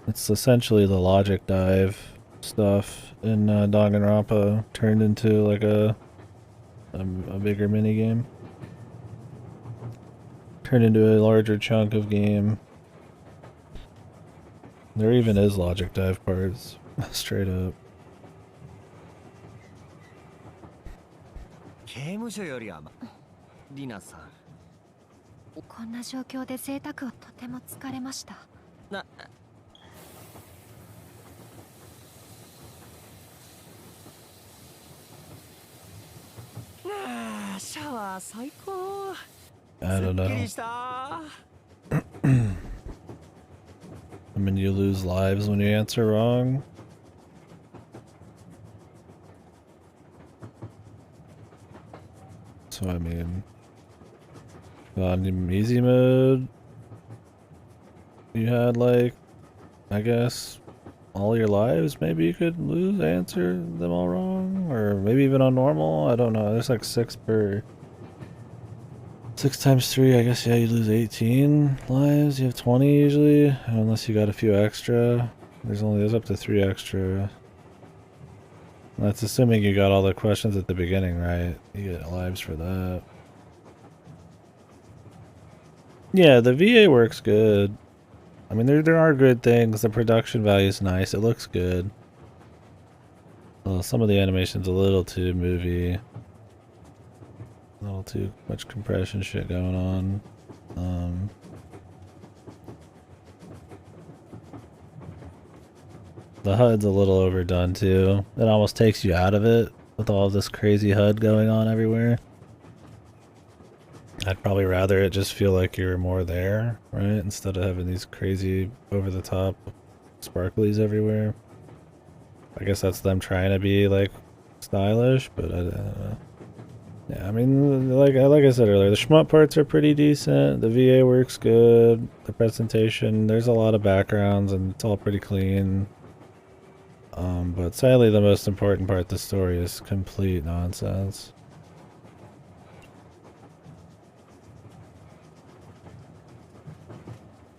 It's essentially the logic dive stuff in Danganronpa turned into like a bigger minigame. Turned into a larger chunk of game. There even is logic dive parts, straight up. 刑務所よりはリナさん。こんな状況で贅沢はとても疲れました。な。シャワー最高。I don't know. すっきりした。I mean, you lose lives when you answer wrong. So I mean, on easy mode, you had like, I guess, all your lives. Maybe you could answer them all wrong, or maybe even on normal. I don't know. There's like 6 times 3. I guess yeah, you lose 18 lives. You have 20 usually, unless you got a few extra. There's up to 3 extra. That's assuming you got all the questions at the beginning, right? You get lives for that. Yeah, the VA works good. I mean, there are good things. The production value is nice. It looks good. Some of the animation's a little too movie. A little too much compression shit going on. The HUD's a little overdone too. It almost takes you out of it with all this crazy HUD going on everywhere. I'd probably rather it just feel like you're more there, right? Instead of having these crazy over-the-top sparklies everywhere. I guess that's them trying to be like stylish, but I don't know. Yeah, I mean, like I said earlier, the shmup parts are pretty decent. The VA works good. The presentation, there's a lot of backgrounds, and it's all pretty clean. But sadly, the most important part of the story is complete nonsense.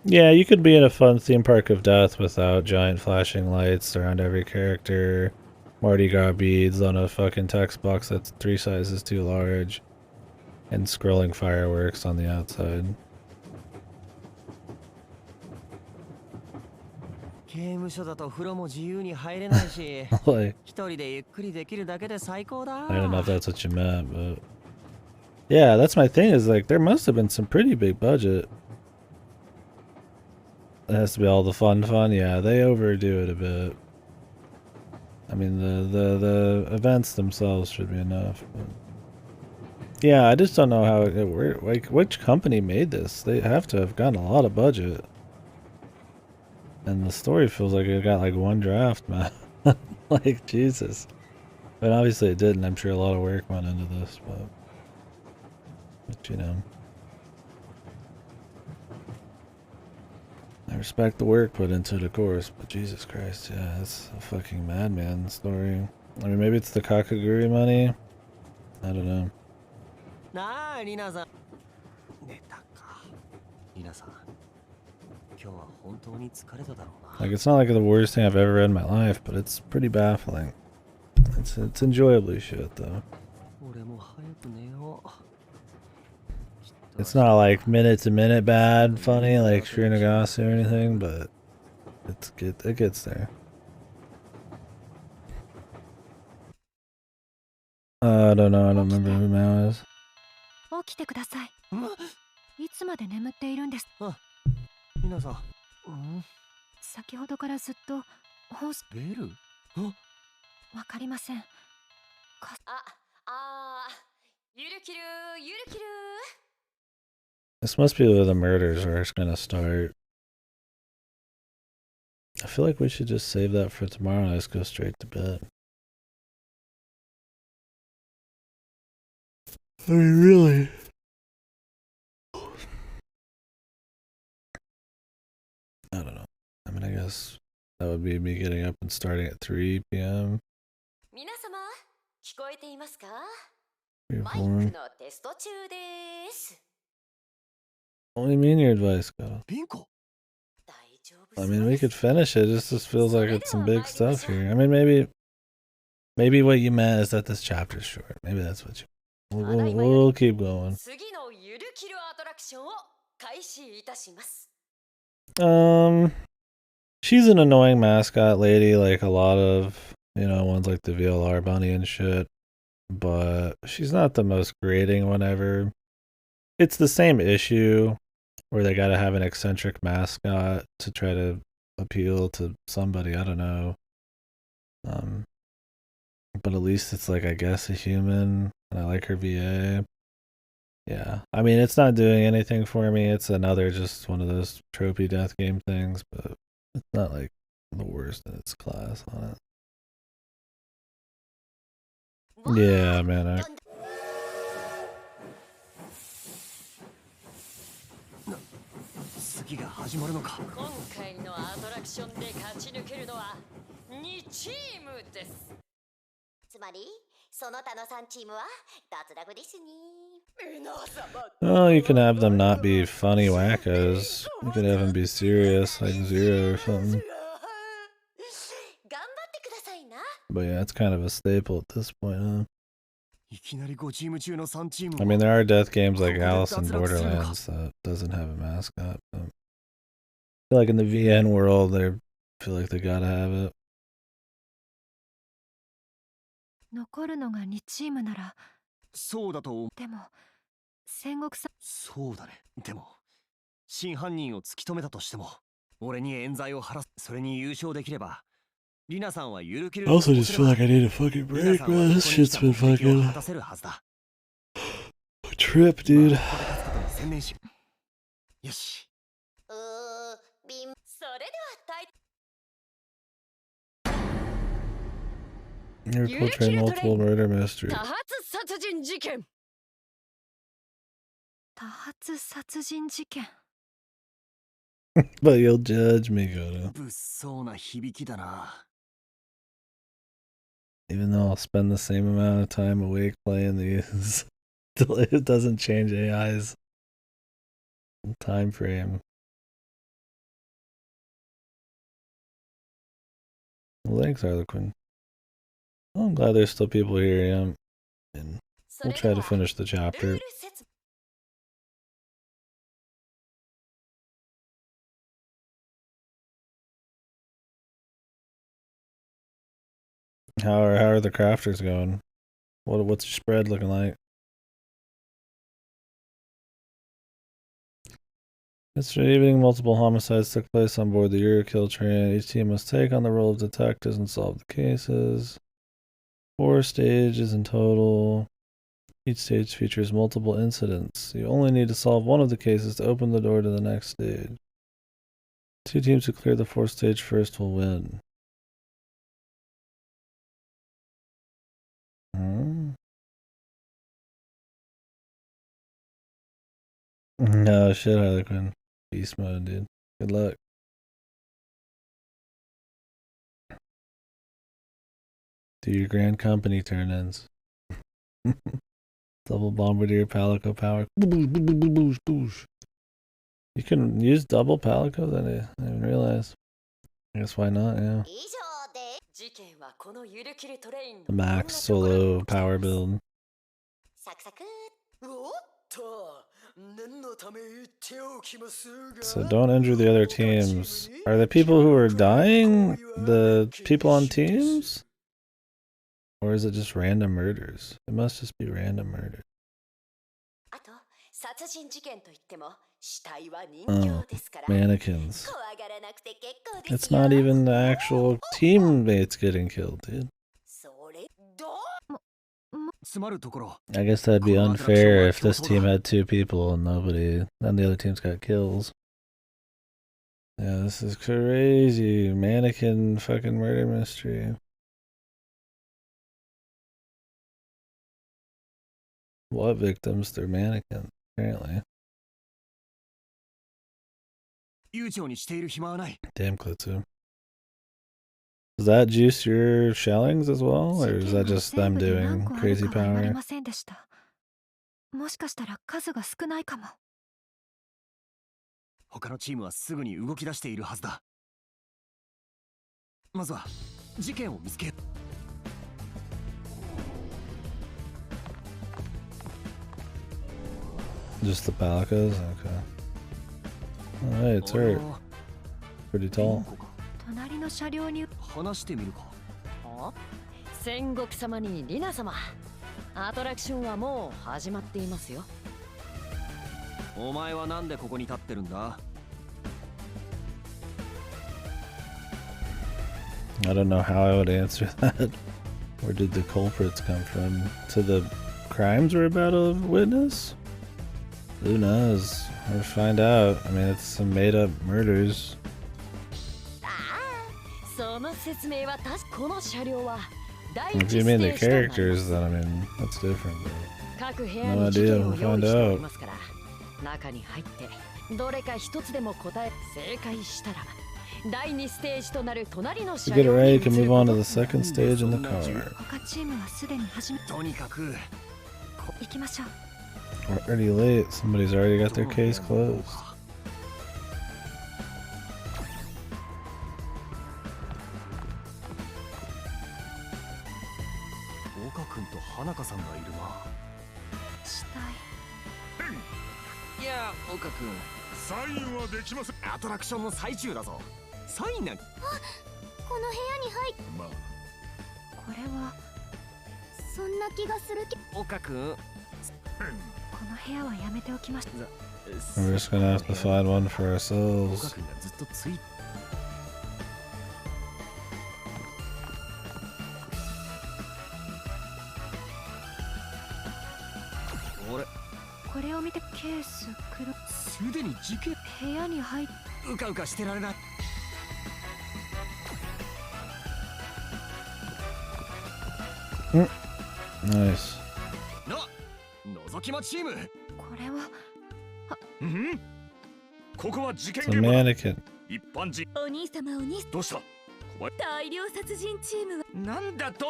Yeah, you could be in a fun theme park of death without giant flashing lights around every character, Mardi Gras beads on a fucking text box that's 3 sizes too large, and scrolling fireworks on the outside. 刑務所だと風呂も自由に入れないし、 Like, 一人でゆっくりできるだけで最高だ。 I don't know if that's what you meant, but yeah, that's my thing. Is like there must have been some pretty big budget. It has to be all the fun. Yeah, they overdo it a bit. I mean, the events themselves should be enough. But yeah, I just don't know how it worked. Like, which company made this? They have to have gotten a lot of budget. And the story feels like it got like 1 draft, man. Like, Jesus. But obviously it didn't. I'm sure a lot of work went into this, but you know. I respect the work put into it, of course, but Jesus Christ, yeah, it's a fucking madman story. I mean, maybe it's the Kakaguri money? I don't know. Like, it's not like the worst thing I've ever read in my life, but it's pretty baffling. It's enjoyably shit, though. It's not like minute-to-minute bad funny like Srinagase or anything, but it gets there. I don't know, I don't remember who Mao is. 起きてください。いつまで眠っているんです。皆さん、先ほどからずっとホースベル？わかりません。ゆるきるゆるきる。 This must be where the murders are gonna start. I feel like we should just save that for tomorrow and just go straight to bed. I mean, really? I don't know. I mean, I guess that would be me getting up and starting at 3 p.m. 皆様、聞こえていますか？ 3 or マイク 4. のテスト中です。 What do you mean your advice, Kyle? I mean, we could finish it. It just feels like it's some big stuff here. I mean, maybe what you meant is that this chapter's short. Maybe that's what you. We'll keep going. She's an annoying mascot lady, like a lot of, you know, ones like the VLR bunny and shit. But she's not the most grating one ever. It's the same issue where they gotta have an eccentric mascot to try to appeal to somebody, I don't know. But at least it's like, I guess, a human, and I like her VA. Yeah, I mean, it's not doing anything for me. It's another just one of those tropey death game things, but it's not like the worst in its class on it. Yeah, man. Oh, you can have them not be funny wackos. You could have them be serious, like Zero or something. But yeah, it's kind of a staple at this point, huh? I mean, there are death games like Alice in Borderlands that doesn't have a mascot, but I feel like in the VN world, they feel like they gotta have it. 残るのが2チームなら。そうだと。でも戦国さん。そうだね。でも真犯人を突き止めたとしても、俺に冤罪を晴らす。それに優勝できれば。 I also just feel like I need a fucking break, bro. This shit's been fucking a trip, dude. You're portraying multiple murder mysteries. 多発殺人事件。多発殺人事件。 But you'll judge me, Goto. 物騒な響きだな。 Even though I'll spend the same amount of time awake playing these, it doesn't change AI's time frame. Well, thanks, Harlequin. Well, I'm glad there's still people here, yeah. And we'll try to finish the chapter. How are the crafters going? What's your spread looking like? Yesterday evening, multiple homicides took place on board the Yurukill train. Each team must take on the role of detectives and solve the cases. 4 stages in total. Each stage features multiple incidents. You only need to solve one of the cases to open the door to the next stage. 2 teams who clear the 4th stage first will win. No shit, Harlequin. Beast mode, dude. Good luck. Do your grand company turn-ins. Double bombardier palico power. Boosh, boosh, boosh, boosh. You can use double palico? Then I didn't realize. I guess why not, yeah. The max solo power build. So don't injure the other teams. Are the people who are dying the people on teams? Or is it just random murders? It must just be random murder. Oh, mannequins. It's not even the actual teammates getting killed, dude. I guess that'd be unfair if this team had 2 people and nobody, then the other team's got kills. Yeah, this is crazy. Mannequin fucking murder mystery. What victims? They're mannequins, apparently. Damn, Klitsu. Does that juice your shellings as well, or is that just them doing crazy power? もしかしたら数が少ないかも。他のチームはすぐに動き出しているはずだ。まずは事件を見つけ。Just the palicas? Okay. Oh, hey, it's hurt. Pretty tall. 隣の車両に話してみるか。戦国様にリナ様。アトラクションはもう始まっていますよ。お前はなんでここに立ってるんだ？ I don't know how I would answer that. Where did the culprits come from? To the crimes we're about to witness? Who knows? We'll find out. I mean, it's some made-up murders. その説明はこの車両は If you mean the characters, then I mean, that's different. No idea, we'll find out. 中に入ってどれか一つでも答え正解したら第2ステージとなる隣の To 車 get it 両 right, に you can move on to the second stage in the car. 他チームはすでに始めとにかく行きましょう。 We're already late. Somebody's already got their case closed. 岡君と花香さんがいるな。死体。いや、岡君。サインはできません。アトラクションの最中だぞ。サインなん。あ、この部屋に入っ。まあ。これは。そんな気がするけ。岡君。この部屋はやめておきました。 We're just gonna have to find one for ourselves. 岡君がずっとつい。俺。これを見てケース黒。すでに事件。部屋に入っ。うかうかしてられない。Nice. 覗き魔チーム。これはここは事件 It's a 現場だ。 mannequin. 一般人。お兄様お兄様、どうした？小林。大量殺人チームはなんだと？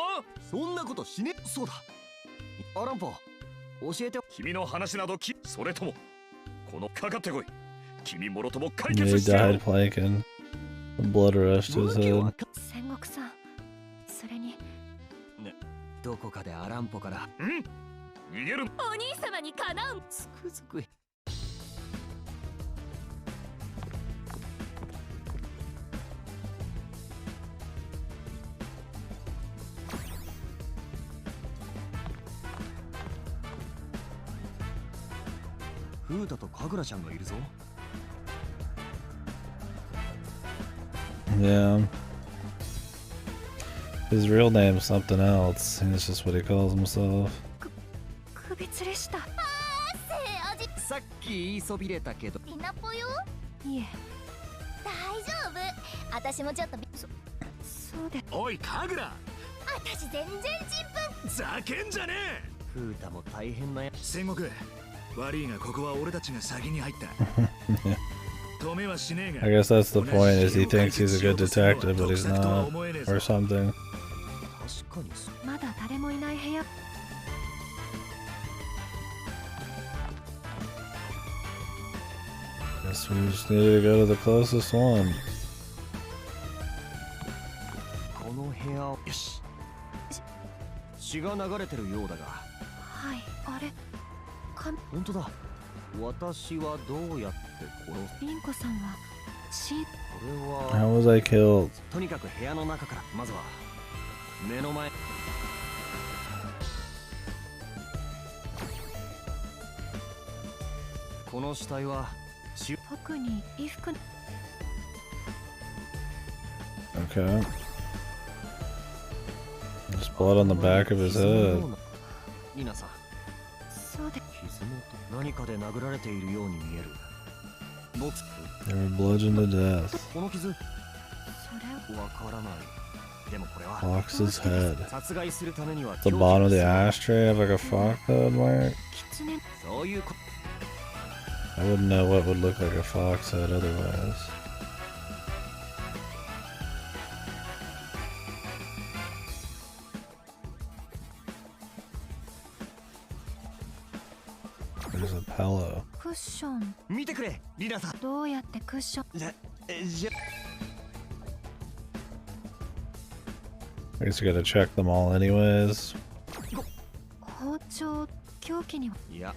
そんなことしね。そうだ。アランポ、教えて。君の話などそれともこのかかってこい。君もろとも解 Yeah, 決 he してやろう died planking. The blood rushed to his head. 戦国さん、それにどこかでアランポから。逃げる。お兄様にかなう。つくづく。フータとカグラちゃんがいるぞ。Yeah. His real name's something else. It's just what he calls himself. 首吊れした。さっき言いそびれたけど。リナポよ。いえ、大丈夫。私もちょっとそうで。おいカグラ、私全然ちんぷん。ざけんじゃねフータも大変なや。戦国、悪いがここは俺たちが先に入った。止めはしねえが。 I guess that's the point, is he thinks he's a good detective, but he's not. Or something. 確かにそう。まだ誰もいない部屋。Guess we just need to go to the closest one. この部屋を。よし。血が流れてるようだが。はい、あれ。本当だ。私はどうやって殺す。リンコさんはこれ How は was I killed? とにかく部屋の中から。まずは目の前。この死体は特に衣服。 Okay. There's blood on the back of his head. リナさん、そうで。傷の何かで殴られているように見える。僕 They were bludgeoned to death. この傷それわからない。でもこれは Fox's head. 殺害するためには The bottom of the ashtray have like a fox head mark. 狐。そういうこ I wouldn't know what would look like a fox head otherwise. There's a pillow. クッション。見てくれ、リナさん。どうやってクッション。じゃ I guess you gotta check them all anyways. 包丁、凶器には。いや、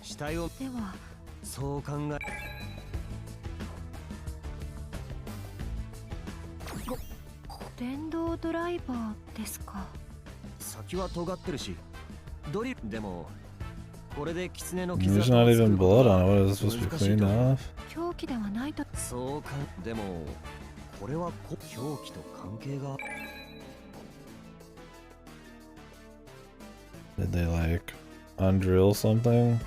死体を。では、そう考え。電動ドライバーですか。先は尖ってるし、ドリルでもこれで狐の There's not even blood on it. What is this supposed to be cleaned off? 凶器ではないと。そうか。でもこれは凶器と関係が。 Did they like undrill something?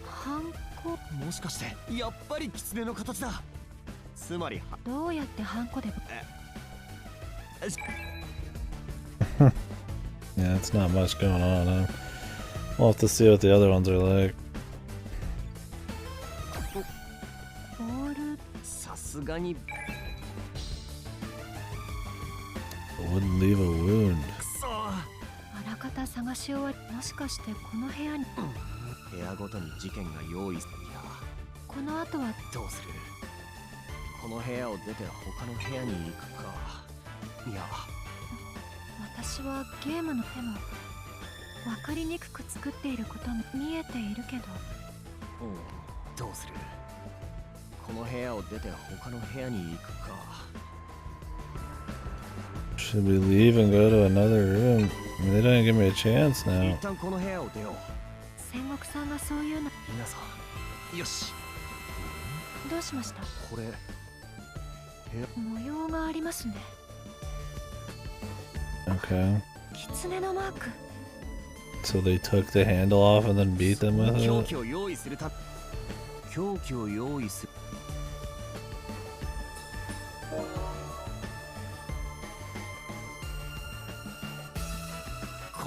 ハンコ。もしかしてやっぱり狐の形だ。つまりどうやってハンコで。 Yeah, it's not much going on, huh? We'll have to see what the other ones are like. ボール。さすがに It wouldn't leave a wound. くそ。あらかた探し終わり。もしかしてこの部屋に。部屋ごとに事件が用意。いや、この後はどうする。この部屋を出て他の部屋に行くか。いや、私はゲームのでも分かりにくく作っていることも見えているけど。どうする。この部屋を出て他の部屋に行くか。 Should we leave and go to another room? I mean, they didn't give me a chance 一 now. 旦この部屋を出よう。戦国さんがそういうの。皆さん、よし。どうしました。これ模様がありますね。 Okay. 狐のマーク。 So they took the handle off and then beat them with 凶 it? 器を用意するた凶器を用意する。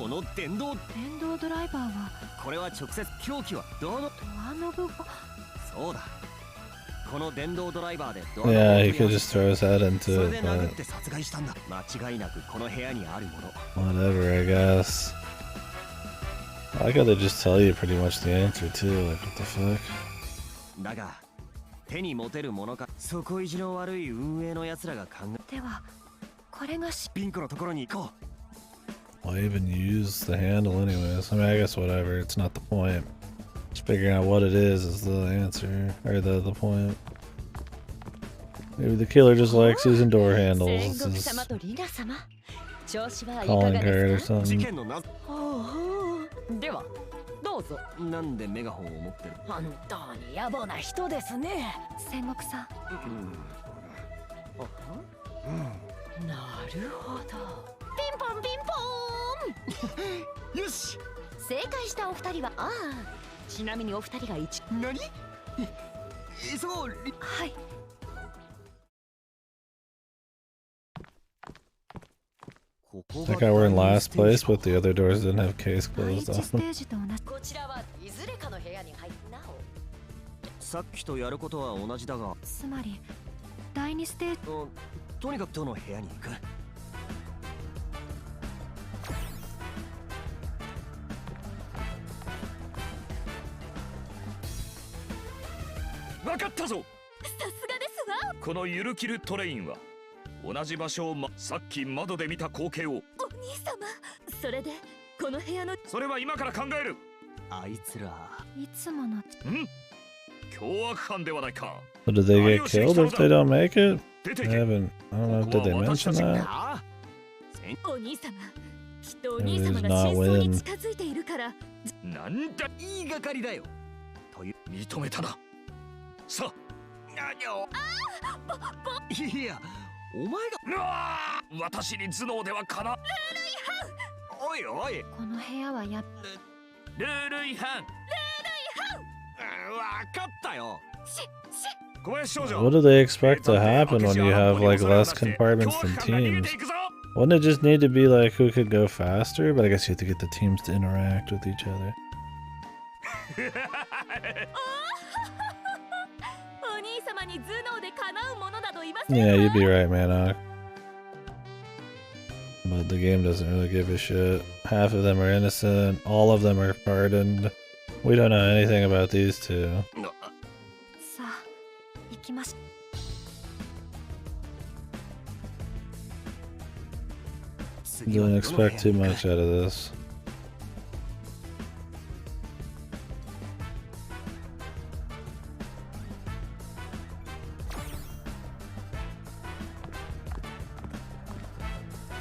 この電動ドライバーはこれは直接凶器はドアのドアノブがそうだこの電動ドライバーでドア Yeah, he could just throw his head そ into れ it, で殴っ but て殺害したんだ間違いなくこの部屋にあるもの whatever, I guess. I like how they just tell you pretty much the answer too, like what the fuck? だが手に持てるものか底意地の悪い運営の奴らが考えではこれがピンクのところに行こ Why even use the handle anyways? I mean, I guess whatever, it's not the point. Just figuring out what it is the answer, or the point. Maybe the killer just likes using door handles. It's just calling card or う事 something. 件のなではどうぞ。なんでメガホンを持ってる本当に野暮な人ですね。戦国さんなるほど。ピンポンピンポよしーン正解したお二人はちなみにお二人が1何急ごうはい Like I were in last place, but the other doors didn't have case 第 closed 一ス on テ them. ージと同じこちらはいずれかの部屋に入ったお。さっきとやることは同じだがつまり第2ステージとにかくどの部屋に行く分かったぞさすがですわこのゆるキルトレインは同じ場所を、さっき窓で見た光景をお兄様それでこの部屋のそれは今から考えるあいつらいつもの凶悪犯ではないか So did they get killed if they don't make it? 出て I け haven't. I don't know. Did they mention that? あお兄様きっとお Maybe 兄 there's 様が not 真相に win. 近づいているからなんだいいがかりだよという認めたなさ何をいやお前がうわー私に頭脳ではかなおいおいこの部屋はやルール違反分かったよ小林少女 What do they expect to happen when you have like less compartments than teams? Wouldn't it just need to be like who could go faster? But I guess you have to get the teams to interact with each other. お兄様に頭脳で叶うものなどいません Yeah, you'd be right, Manok. But the game doesn't really give a shit. Half of them are innocent, all of them are pardoned. We don't know anything about these two. さあ行きまし Don't expect too much out of this.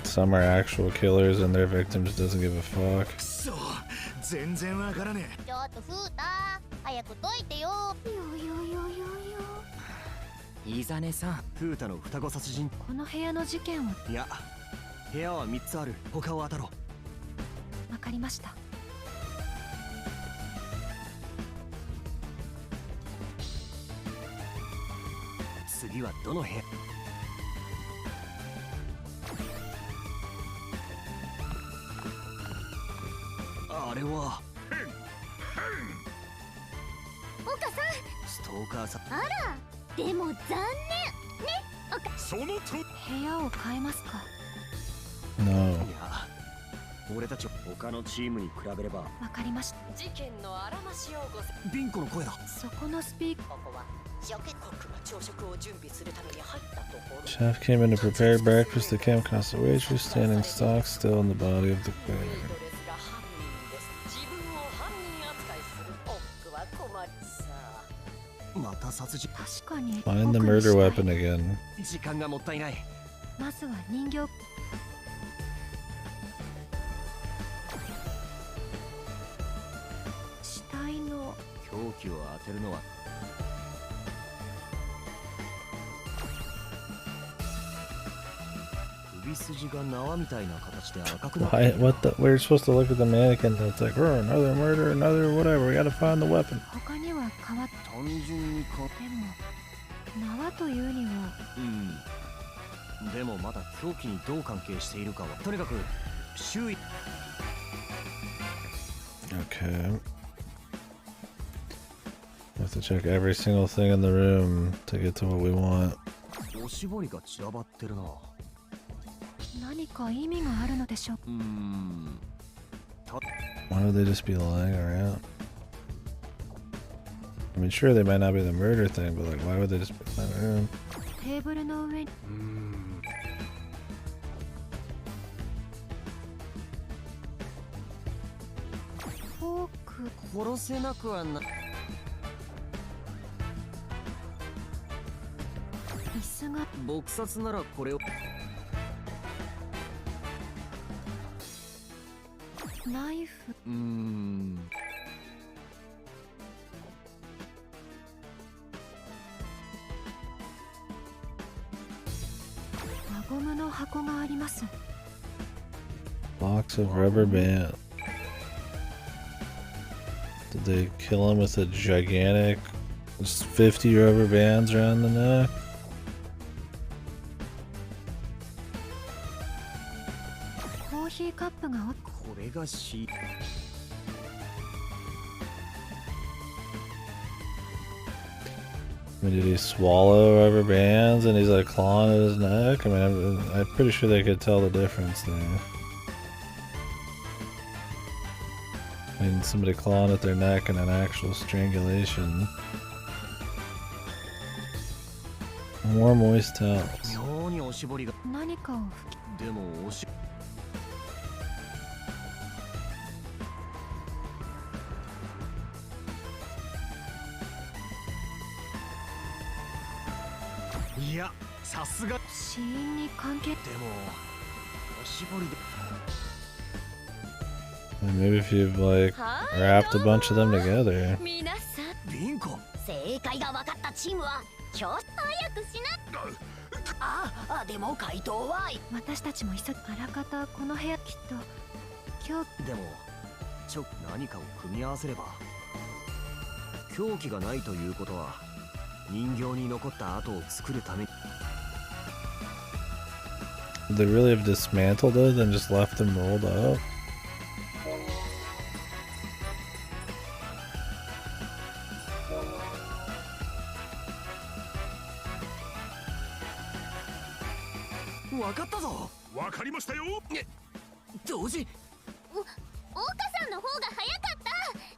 Some are actual killers and their victims doesn't give a fuck. そう全然わからねちょっとフータ早く解いてよいざねさんフータの双子殺人この部屋の事件をいや部屋は3つある他を当たろ分かりました次はどの部屋あれは岡さストーカーさんんあらでも残念そのと部屋を変えますか No. いや俺たち他のチームに比べれば分かりました事件のあらましをごせ。ビンコの声だそこのスピーカここは食国が朝食を準備するために入ったところ。 Chef came in to prepare breakfast. The camp constant waitress standing stock still in the body of the ド queen. レスが犯人です。自分を犯人扱いする僕は困りさ。また殺人確かに Find the 僕に murder したい weapon again. 時間がもったいないまずは人形死体の凶器を当てるのは首筋が縄みたいな形で赤くなって Why? What the? We're supposed to look at the mannequin. That's like, oh, another murder, another whatever. We gotta find the weapon. 他には変わっ単純にかでも縄というにはでもまだ凶器にどう関係しているかはとにかく周囲 Okay. We have to check every single thing in the room to get to what we want. おしぼりが散らばってるな。何か意味があるのでしょう。Why would they just be lying around? I mean, sure, they might not be the murder thing, but like, why would they just be lying around? テーブルの上に。フォーク。殺せなくはな。椅子が。撲殺ならこれを。ナイフ。輪ゴムの箱があります。Box of rubber band. Did they kill him with a gigantic, just 50 rubber bands around the neck? I mean, did he swallow rubber bands and he's like clawing at his neck? I mean, I'm pretty sure they could tell the difference there. I mean, somebody clawing at their neck and an actual strangulation. More moist towels. 何かをでもいや、さすが死因に関係。でもおしぼりで。Maybe if you've like wrapped a bunch of them together. 皆さん、リンコ。正解が分かったチームは今日早くしな。でも回答は私たちも急ぐ。あらかたこの部屋きっと今日。でも何かを組み合わせれば凶器がないということは人形に残った跡を作るために。Would they really have dismantled it and just left them rolled up?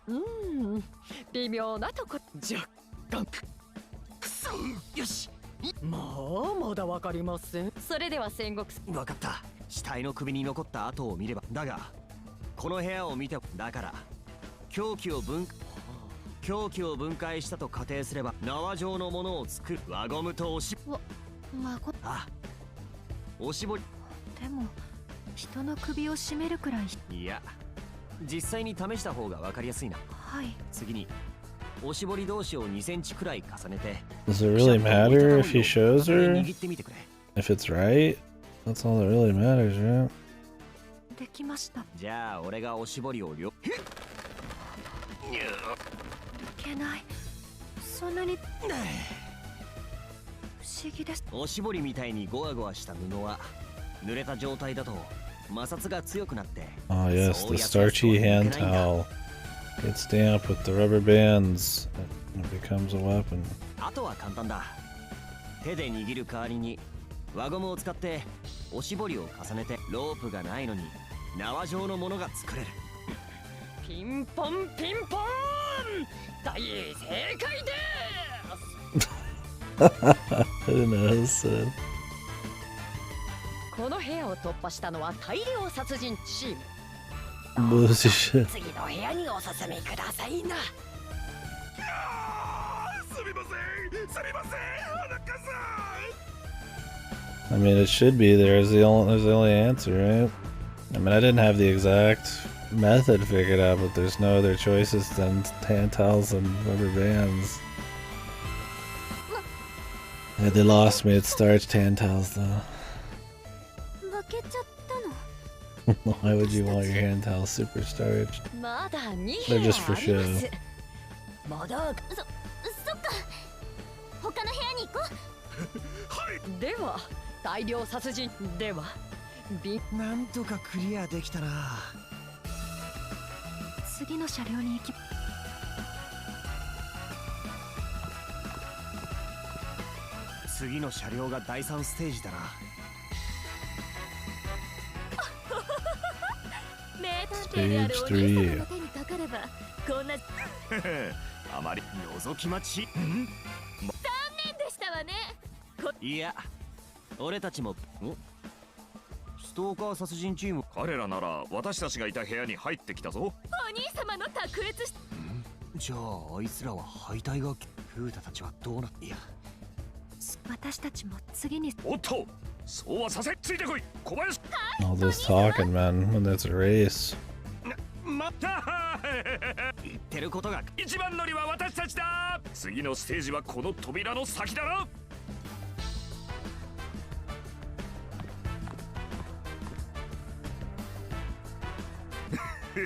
Hmm, 微妙なとこ若干くそよしまだわかりません。それでは戦国分かった。死体の首に残った跡を見れば。だがこの部屋を見てだから凶器を分解したと仮定すれば縄状のものを作る輪ゴムとおしおしぼり。でも人の首を絞めるくらい。いや実際に試した方が分かりやすいな。はい。次におしぼり同士を2センチくらい重ねて。Does it really matter if he shows her? If it's right? That's all that really matters, right? できました。じゃあ俺がおしぼりをいけない。そんなに不思議です。おしぼりみたいにゴワゴワした布は濡れた状態だと摩擦が強くなって。Oh yes, the starchy hand towel gets damp with the rubber bands and it becomes a weapon. あとは簡単だ。手で握る代わりに輪ゴムを使っておしぼりを重ねてロープがないのに縄状のものが作れる。ピンポンピンポン大正解です。Who knows? この部屋を突破したのは大量殺人チーム。Bullshit. 次の部屋にお進みくださいな。すみません、すみません、花香さん。 I mean, it should be there's the only answer, right? I mean, I didn't have the exact method figured out, but there's no other choices than hand towels and rubber bands. Yeah, they lost me at starched hand towels, though. 負けちゃったの。 Why would you want your hand towels super starched? まだ2 They're 部屋 just for ありま show. す。まだそっか。他の部屋に行こう。では大量殺人ではなんとかクリアできたな。次の車両に行き次の車両が第3ステージだな。名探偵であるお兄様の手にかかればこんなあまり覗き待ち。残念でしたわね。いや、俺たちもストーカー殺人チーム。彼らなら私たちがいた部屋に入ってきたぞ。お兄様の卓越しじゃああいつらは敗退が。フータたちはどうな。いや、私たちも次に。おっと、そうはさせ。ついてこい、小林。 All this talking, man, when there's a race. まった言ってることが。一番乗りは私たちだ。次のステージはこの扉の先だな。さ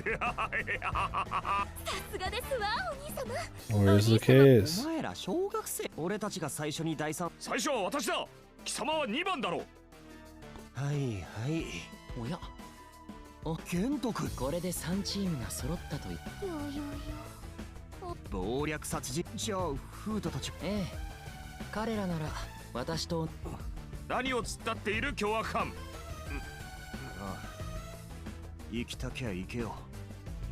すがですわお兄様。 Where's the case? お前ら小学生。俺たちが最初に第3。最初は私だ。貴様は2番だろう。はいはい。おや、玄徳。これで3チームが揃ったとい。謀略殺人。じゃあフータたち。ええ、彼らなら私と。何を突っ立っている凶悪犯。生きたきゃ行けよ。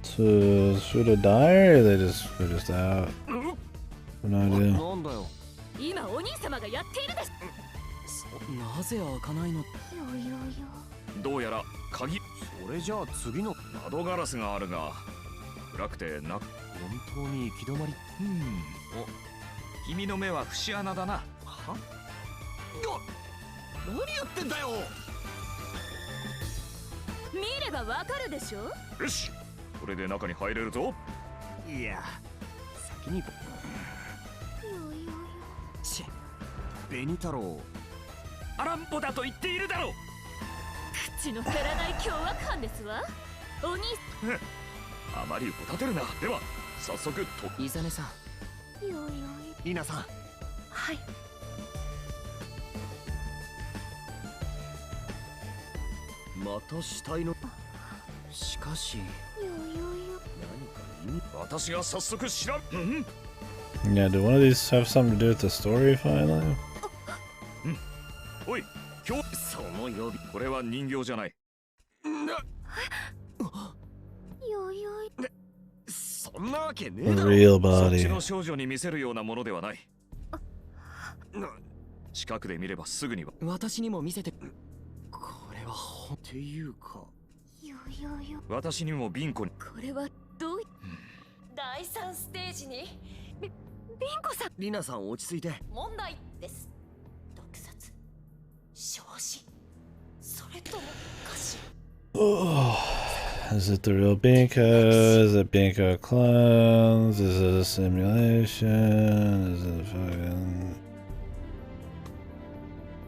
So, should it die or they're just out? No idea. なんだよ。今お兄様がやっているです。なぜ開かないの。どうやら鍵。それじゃあ次の。窓ガラスがあるが暗くてな。本当に行き止まり。お、君の目は節穴だな。は？何やってんだよ。見ればわかるでしょ。よし、これで中に入れるぞ。いや、先に。チェ、紅太郎。アランポだと言っているだろう。口の減らない凶悪犯ですわお兄。あまりお立てるな。では早速と。イザネさん。リナさん。はい。また死体の。しかし何か私が早速調べ。Yeah, do one of these have something to do with the story finally? おい、今日その呼び。これは人形じゃない。そんなわけね A えだろ。 real そっち body. の少女に見せるようなものではない。近くで見ればすぐには。私にも見せて。これはほん。っていうか。私にもビンコに。これはどうい。第3ステージにビンコさん。リナさん落ち着いて。問題です。毒殺、焼死、それとも餓死。 Is it the real Binko? Is it Binko clones? Is it a simulation? Is it a fucking...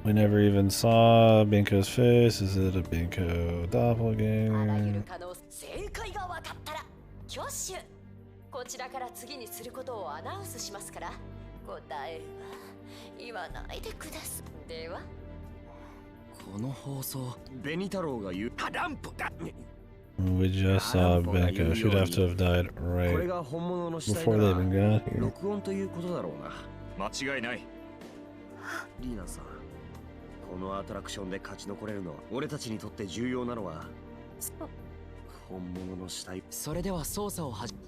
We never even saw Binko's face. Is it a Binko あらゆる doppelganger? 可能正解が分かったら挙手。こちらから次にすることをアナウンスしますから答えは言わないでください。ではこの放送。紅太郎が言う。アランポだ。 We just saw Binko. She'd have to have died これ right が本物の死体 before な they ら even got here. 録音ということだろうな。間違いない。リーナさん、このアトラクションで勝ち残れるのは俺たちにとって重要なのは本物の死体。それでは捜査を始め。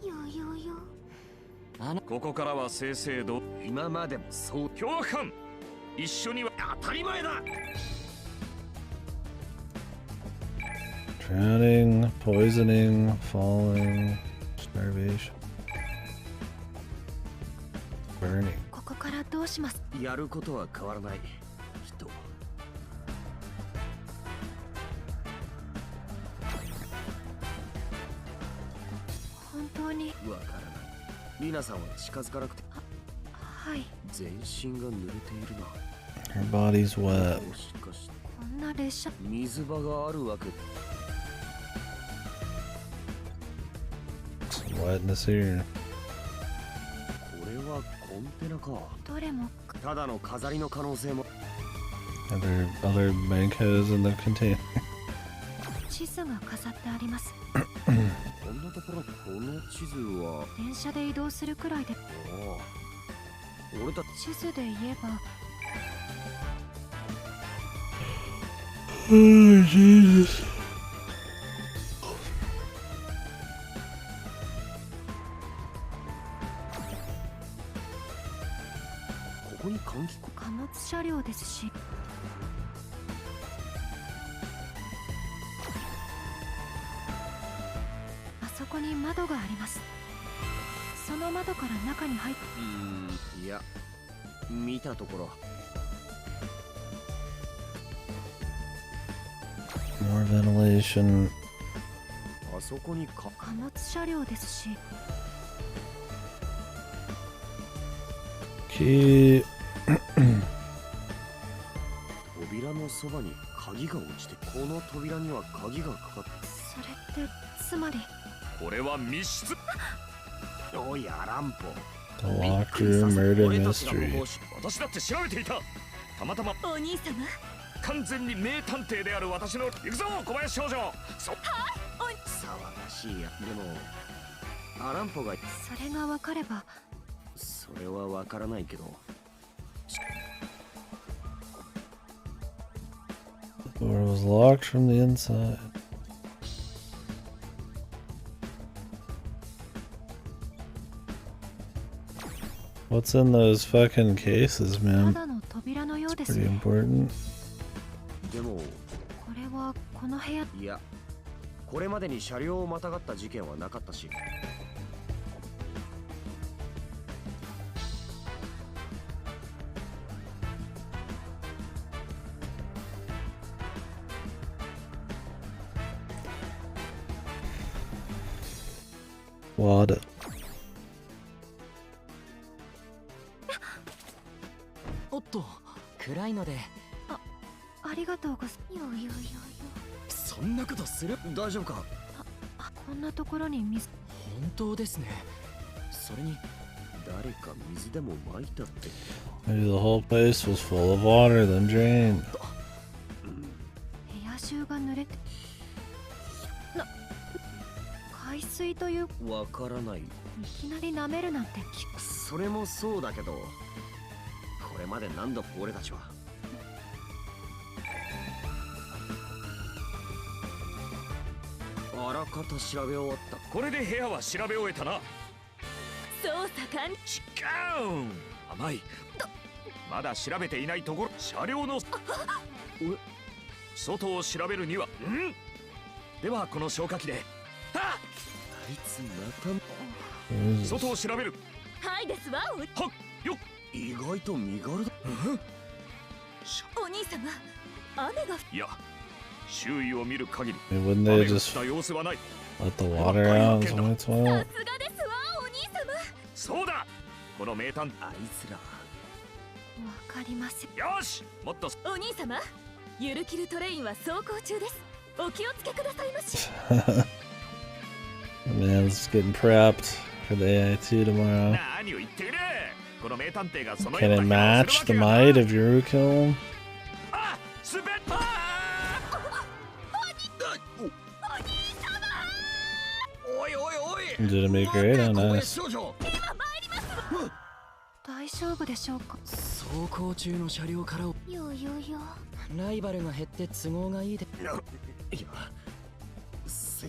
ここからは正々堂。今までもそう。凶悪犯一緒には。当たり前だ。 Drowning, poisoning, falling, starvation, burning. ここからどうします。やることは変わらない。人。本当に。わからない。リナさんは近づかなくて。はい。全身が濡れているな。 Her body's wet. もしかしてこんな列車。水場があるわけ。 It's wet in this here. これはコンテナか。どれも。ただの飾りの可能性も。 Other Bankos in the container. 地図が飾ってあります。こんなところ、この地図は電車で移動するくらいで。俺た地図で言えばここに換気口。貨物車両ですし、あそこに窓があります。その窓から中に入って。いや、見たところ More ventilation. あそこに貨物車両ですし、Key. 扉のそばに鍵が落ちて、この扉には鍵がかかって。それってつまりこれは密室。おいアランポ、 The locked room murder 俺たちが保 mystery. 護し、私だって調べていた。たまたまお兄様、完全に名探偵である私の。行くぞ小林少女。騒がしいや。でもアランポが、それが分かれば。それはわからないけど、 The door was locked from the inside. What's in those fucking cases, た man? だの扉のようです Pretty ね。 important. でもこれはこの部屋。いや、これまでに車両をまたがった事件はなかったし。Wad. おっと、暗いので。ありがとうございよよよよ。そんなことする？大丈夫か？ます。こんなところに水。本当ですね。それに誰か水でも撒いたって。 Maybe the whole place was full of water, then drained. 部屋中が濡れて。海水という。わからない。いきなり舐めるなんて。それもそうだけど、これまで何度俺たちは。あらかた調べ終わった。これで部屋は調べ終えたな。そう盛ん。違う。甘い。まだ調べていないところ。車両の外を調べるには。ではこの消火器で。あいつまた Jesus. 外を調べる。はいですわ。はっよっ。意外と身軽だ。お兄様、雨が。いや、周囲を見る限り I mean, wouldn't 雨 they が降っ just た様子はない。 let the water out in 2012? さすがですわ、お兄様。そうだ。この名探あいつらわかりません。よし、もっと。お兄様、ゆるキルトレインは走行中です。お気をつけくださいまし。 The man's getting prepped for the AIT tomorrow. 何を言っている。この名探偵がその Can よ it うな気が match す the るわけ might が of Yurukill? あ、滑ったおいおいおい Did it make great? Oh, 小 nice. 林少女。大丈夫でしょうか。走行中の車両からよよよ。ライバルが減って都合がいいで。いや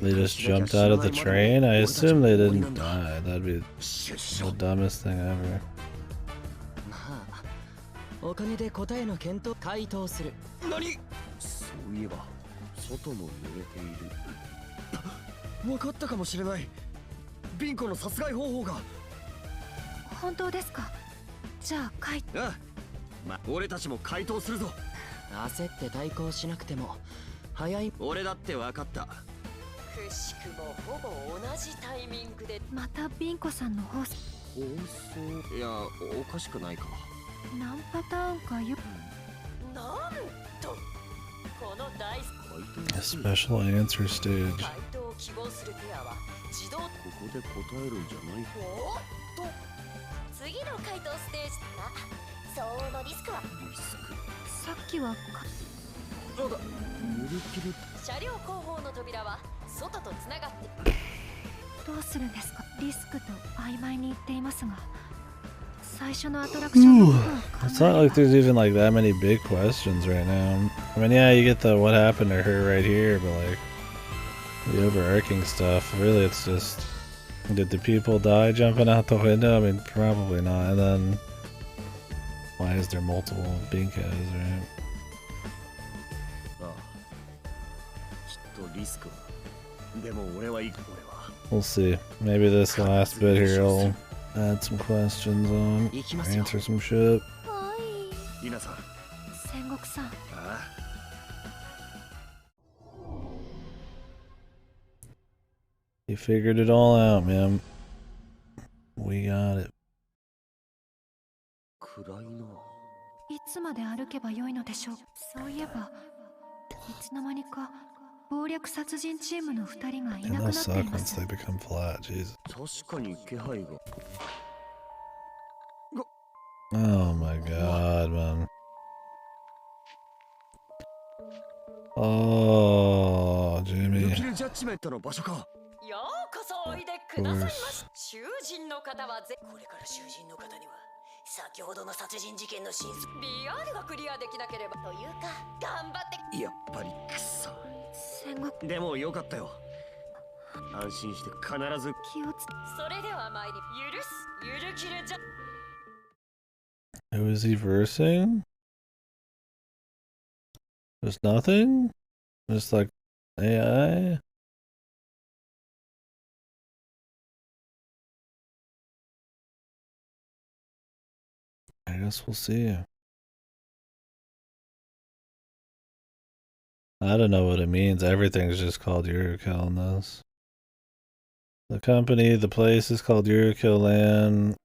They just jumped out of the train? I assume they didn't die. That'd be the dumbest thing ever. まあ、おかげで答えの検討回答する。何？そういえば外も濡れている。分かったかもしれない。ビンコの殺害方法が。本当ですか。じゃあああ、ま、俺たちも回答するぞ。焦って対抗しなくても早い。俺だって分かった。くしくもほぼ同じタイミングで。またビンコさんの放送。放送いやおかしくないか。何パターンかよ。なんとこの大 A special answer stage. 回答を希望するペアは自動。ここで答えるんじゃないか。おっと次の回答ステージだな。相応のリスクは。リスク。さっきはそうだ。ゆるキル。車両後方の扉は外とつながって。どうするんですか？リスクと曖昧に言っていますが、最初のアトラクションのことを考 It's not え like れ there's even like that many big questions right now. I mean, yeah, you get the what happened to her right here, but like the overarching stuff, really, it's just did the people die jumping out the window? I mean, probably not. And then why is there multiple Binkas, right? ああ、きっとリスクは。でも俺は We'll see. Maybe this last bit here will add some questions on, answer some shit. リナさん。戦国さん。ああ。You figured it all out, man. We got it. 暗いの。いつまで歩けばよいのでしょう。そういえば、いつの間にか暴略殺人チームの2人がい And なくな they'll ってい suck ま once す。 they become flat, Jesus. 確かに気配が。Oh my god, man. Oh, Jimmy. ユキルジャッジメントの場所か。ようこそおいでくださいます。囚人の方はこれから囚人の方には先ほどの殺人事件の真相 BR がクリアできなければというか頑張ってやっぱりくそ。戦国。でもよかったよ。安心して必ず気をつ。それでは参り許すゆるキルじゃ Who is he versing? Just nothing? Just like AI? I guess we'll see. I don't know what it means. Everything's just called Yurukill in this. The company, the place is called Yurukill Land.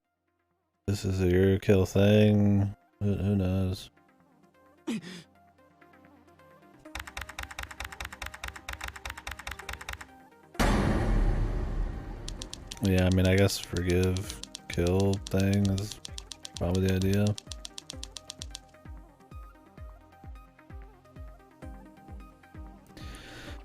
This is a Yurukill thing. Who knows? Yeah, I mean, I guess forgive, kill thing is probably the idea.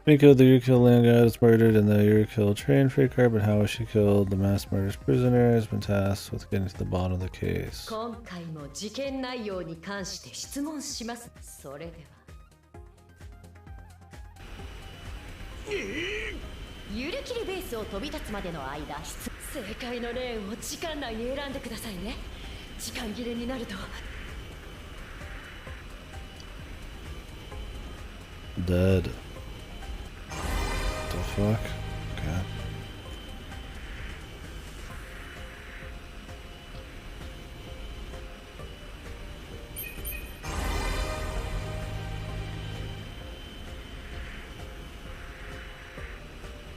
Miko, the Yurukill land god, is murdered in the Yurukill train freight car, but how was she killed? The mass murderous prisoner has been tasked with getting to the bottom of the case. 今回も事件内容に関して質問します。それではゆるキルベースを飛び立つまでの間、正解のレーンを時間内に選んでくださいね。時間切れになると Dead. The fuck? Okay.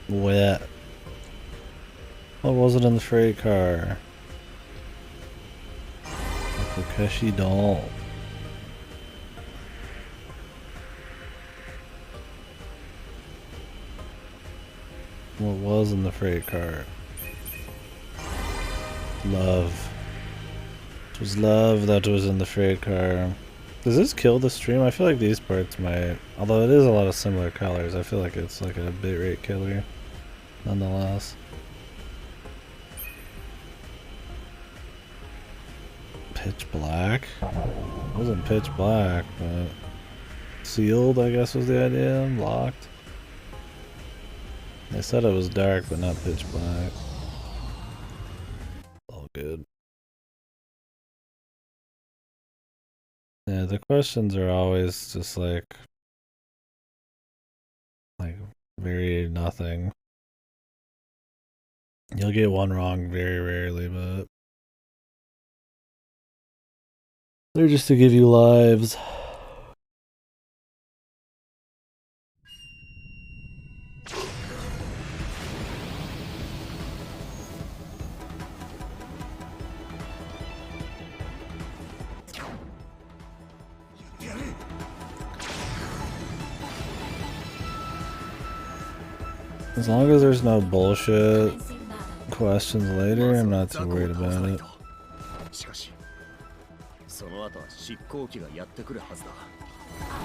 Wet. What was it in the freight car? A Kokeshi doll. What was in the freight car? Love. It was love that was in the freight car. Does this kill the stream? I feel like these parts might. Although it is a lot of similar colors, I feel like it's like a bitrate killer. Nonetheless. Pitch black? It wasn't pitch black, but sealed, I guess was the idea. Locked. They said it was dark, but not pitch black. All good. Yeah, the questions are always just like very nothing. You'll get one wrong very rarely, but they're just to give you lives. As long as there's no bullshit questions later, I'm not too worried about it. しかしその後は執行機がやってくるはずだ。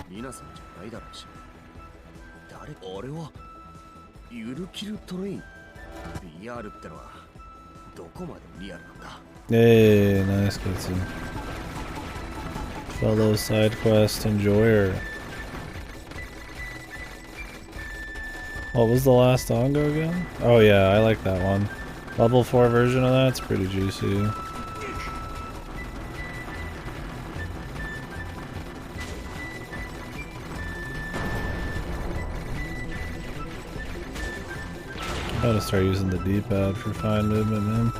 リナさんじゃないだろうし。誰？俺はユルキルトレイン。Hey, nice cutscene. Fellow side quest enjoyer. What was the last ongo again? Oh yeah, I like that one. Level 4 version of that's pretty juicy. Gotta start using the D-pad for fine movement, man.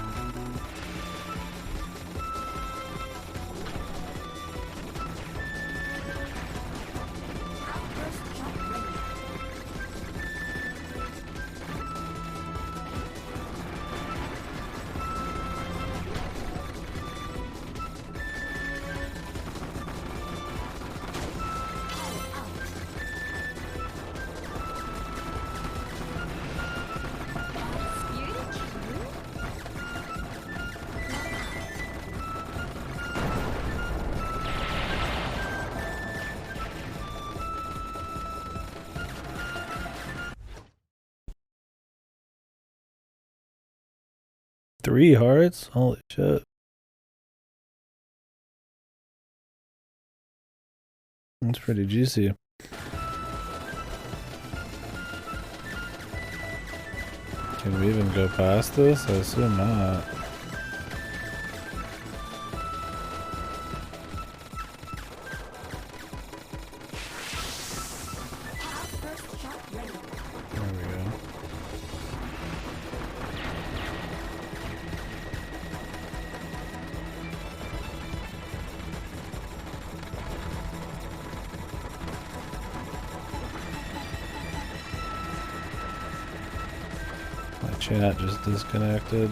Three hearts? Holy shit. That's pretty juicy. Can we even go past this? I assume not. There we go. My chat just disconnected.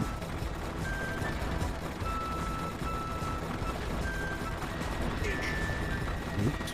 Oops.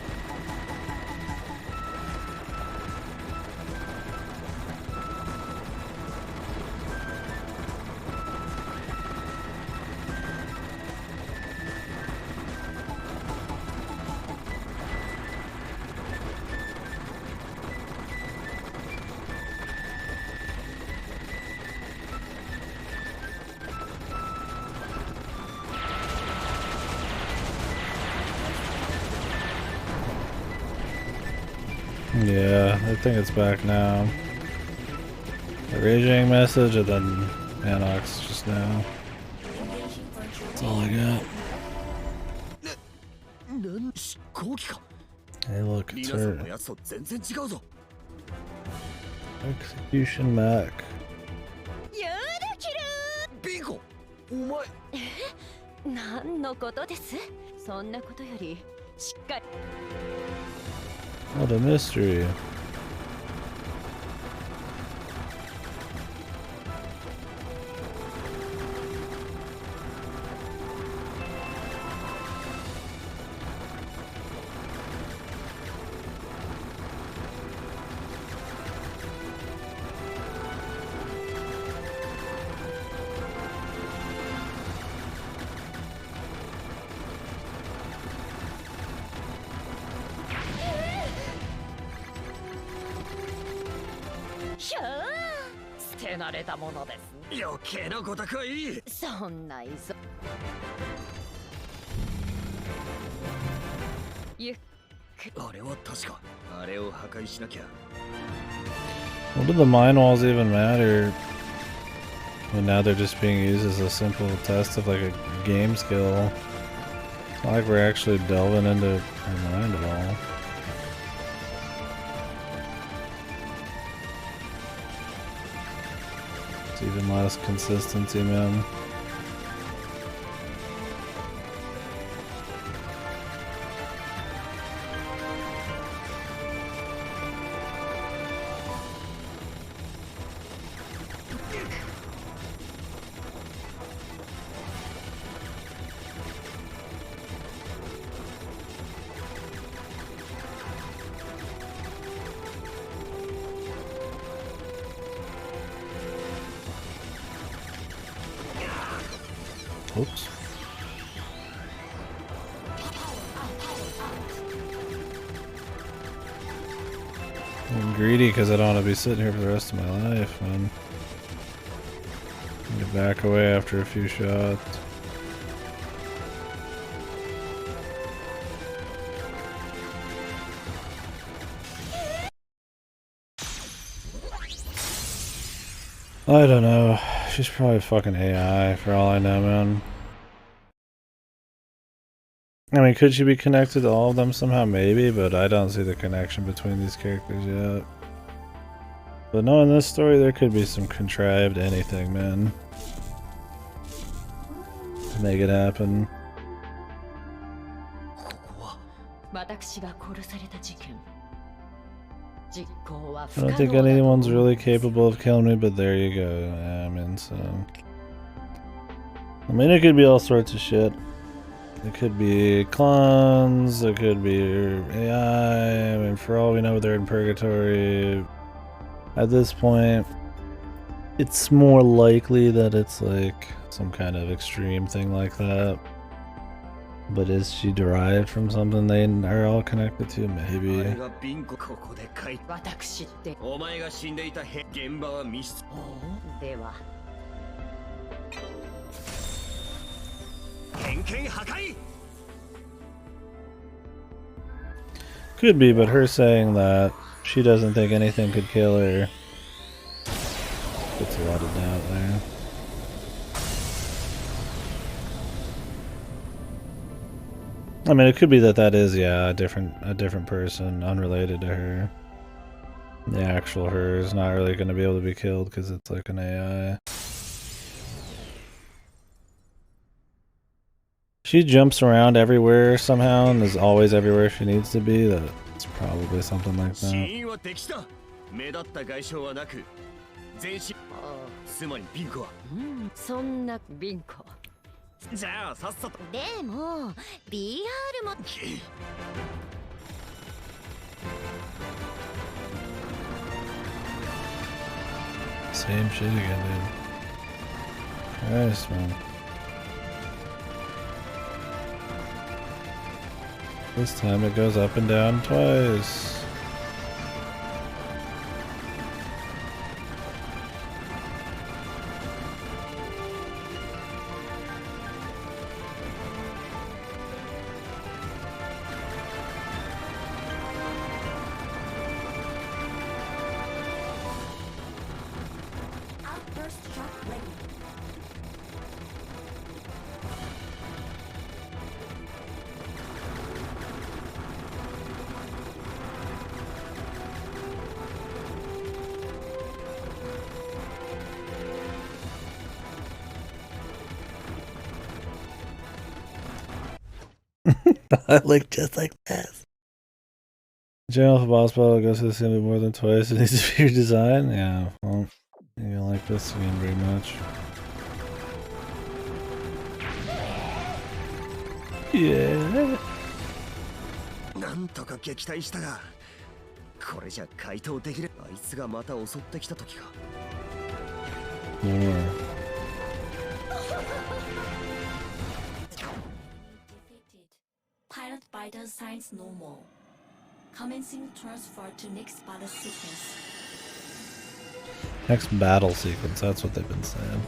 Yeah, I think it's back now. The raging message and then Anox just now. That's all I got. Hey look, it's her. Execution Mac. Yurukill! 何のことです？そんなことよりしっかり。 What a mystery. What do the mine walls even matter when now they're just being used as a simple test of like a game skill? It's not like we're actually delving into her mind at all. It's even less consistency, man. Oops. I'm greedy because I don't want to be sitting here for the rest of my life, man. back away after a few shots. I don't know. She's probably fucking AI for all I know, man. I mean, could she be connected to all of them somehow? Maybe, but I don't see the connection between these characters yet. But no, in this story, there could be some contrived anything, man. To make it happen. I don't think anyone's really capable of killing me, but there you go. Yeah, I mean, so... I mean, it could be all sorts of shit. It could be clones, it could be AI, I mean, for all we know, they're in purgatory. At this point, it's more likely that it's like some kind of extreme thing like that. But is she derived from something they are all connected to? Maybe. Could be, but her saying that she doesn't think anything could kill her puts a lot of doubt there. I mean, it could be that that is, yeah, a different person, unrelated to her. The actual her is not really going to be able to be killed because it's like an AI. She jumps around everywhere somehow and is always everywhere she needs to be. That's probably something like that. Same shit again, dude. Christ, man. This time it goes up and down twice. I look just like this. General for boss battle goes to the same more than twice. It needs to be your design. Yeah, well, you don't like this game very much. Yeah. More. Pilot vital signs normal. Commencing transfer to next battle sequence. Next battle sequence, that's what they've been saying.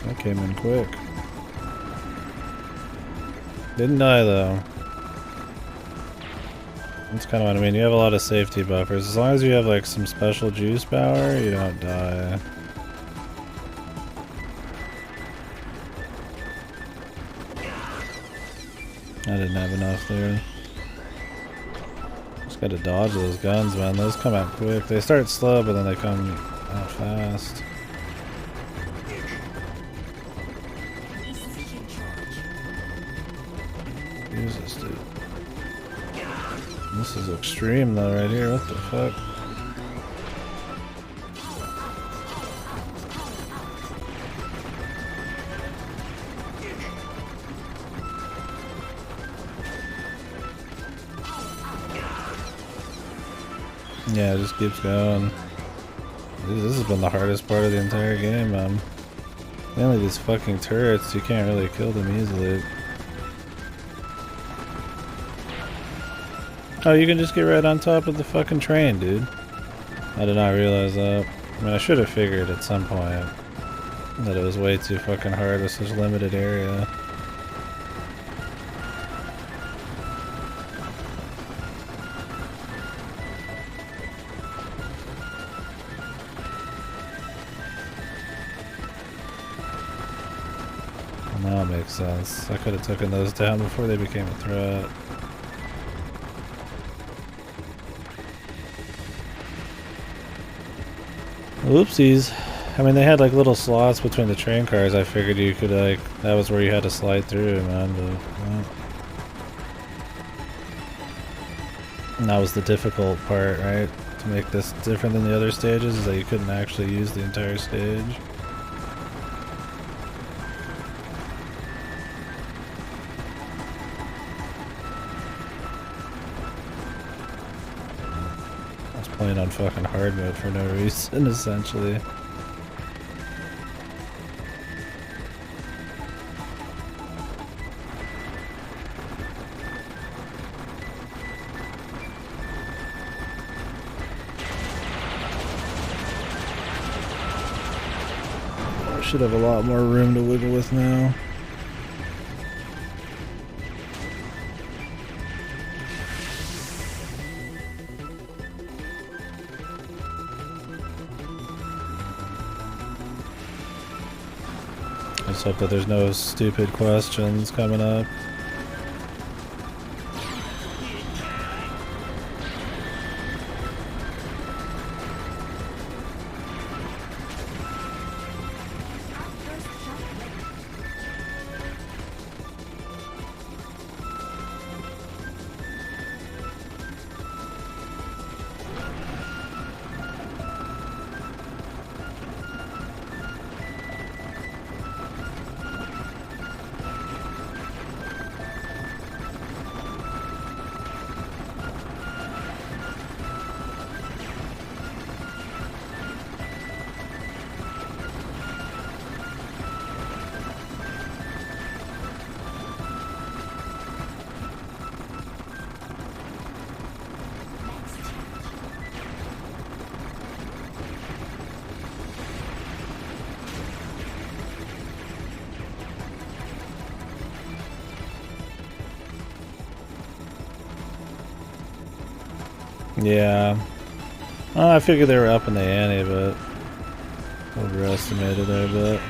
That came in quick. Didn't die though. That's kind of what I mean. You have a lot of safety buffers. As long as you have like some special juice power, you don't die. I didn't have enough there. Just gotta dodge those guns, man. Those come out quick. They start slow, but then they come out fast. Jesus, dude. This is extreme though right here. What the fuck? Yeah, it just keeps going. This has been the hardest part of the entire game, mainly these fucking turrets, you can't really kill them easily. Oh, you can just get right on top of the fucking train, dude. I did not realize that. I mean, I should have figured at some point that it was way too fucking hard with such a limited area. Now it makes sense. I could have taken those down before they became a threat. Oopsies. I mean, they had like little slots between the train cars. I figured you could like, that was where you had to slide through, man. But, and that was the difficult part, right? To make this different than the other stages is that you couldn't actually use the entire stage. Playing on fucking hard mode for no reason, essentially. I should have a lot more room to wiggle with now. Let's hope that there's no stupid questions coming up. Yeah. I figured they were up in the ante, but overestimated it a bit.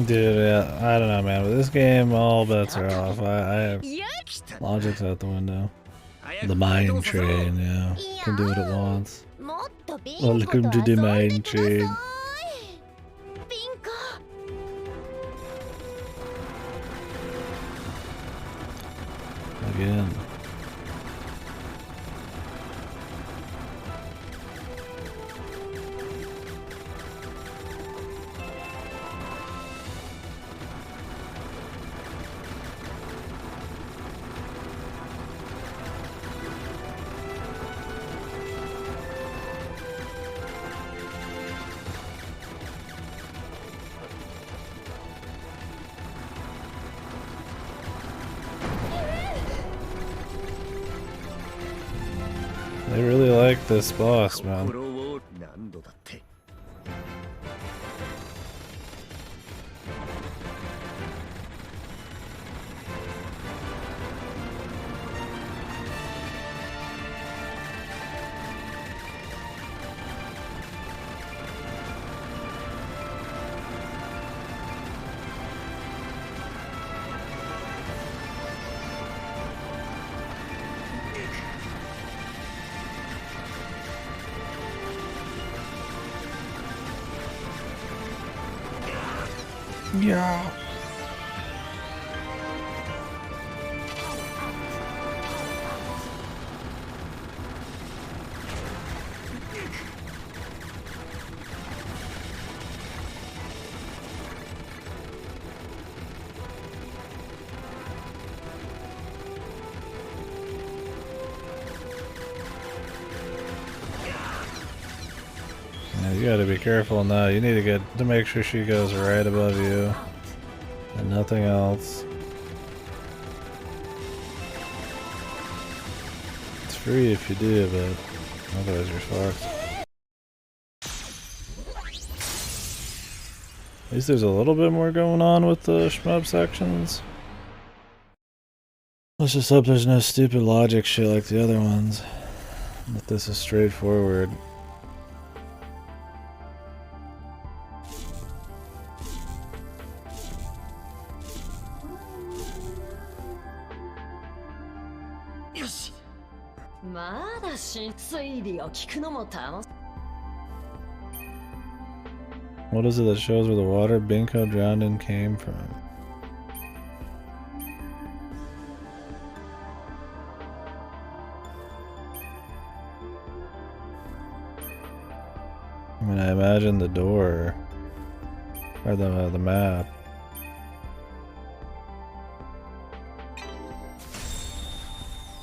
Dude, yeah, I don't know, man. With this game, all bets are off. Logic's out the window. The mine train, yeah. Can do what it wants. Welcome to the mine train. Again. They really like this boss, man. Yeah. Yeah, you gotta be careful now. You need to get to make sure she goes right above you and nothing else. It's free if you do, but otherwise you're fucked. At least there's a little bit more going on with the shmup sections. Let's just hope there's no stupid logic shit like the other ones. But this is straightforward. What is it that shows where the water Binko drowned in came from? I mean, I imagine the door or the map.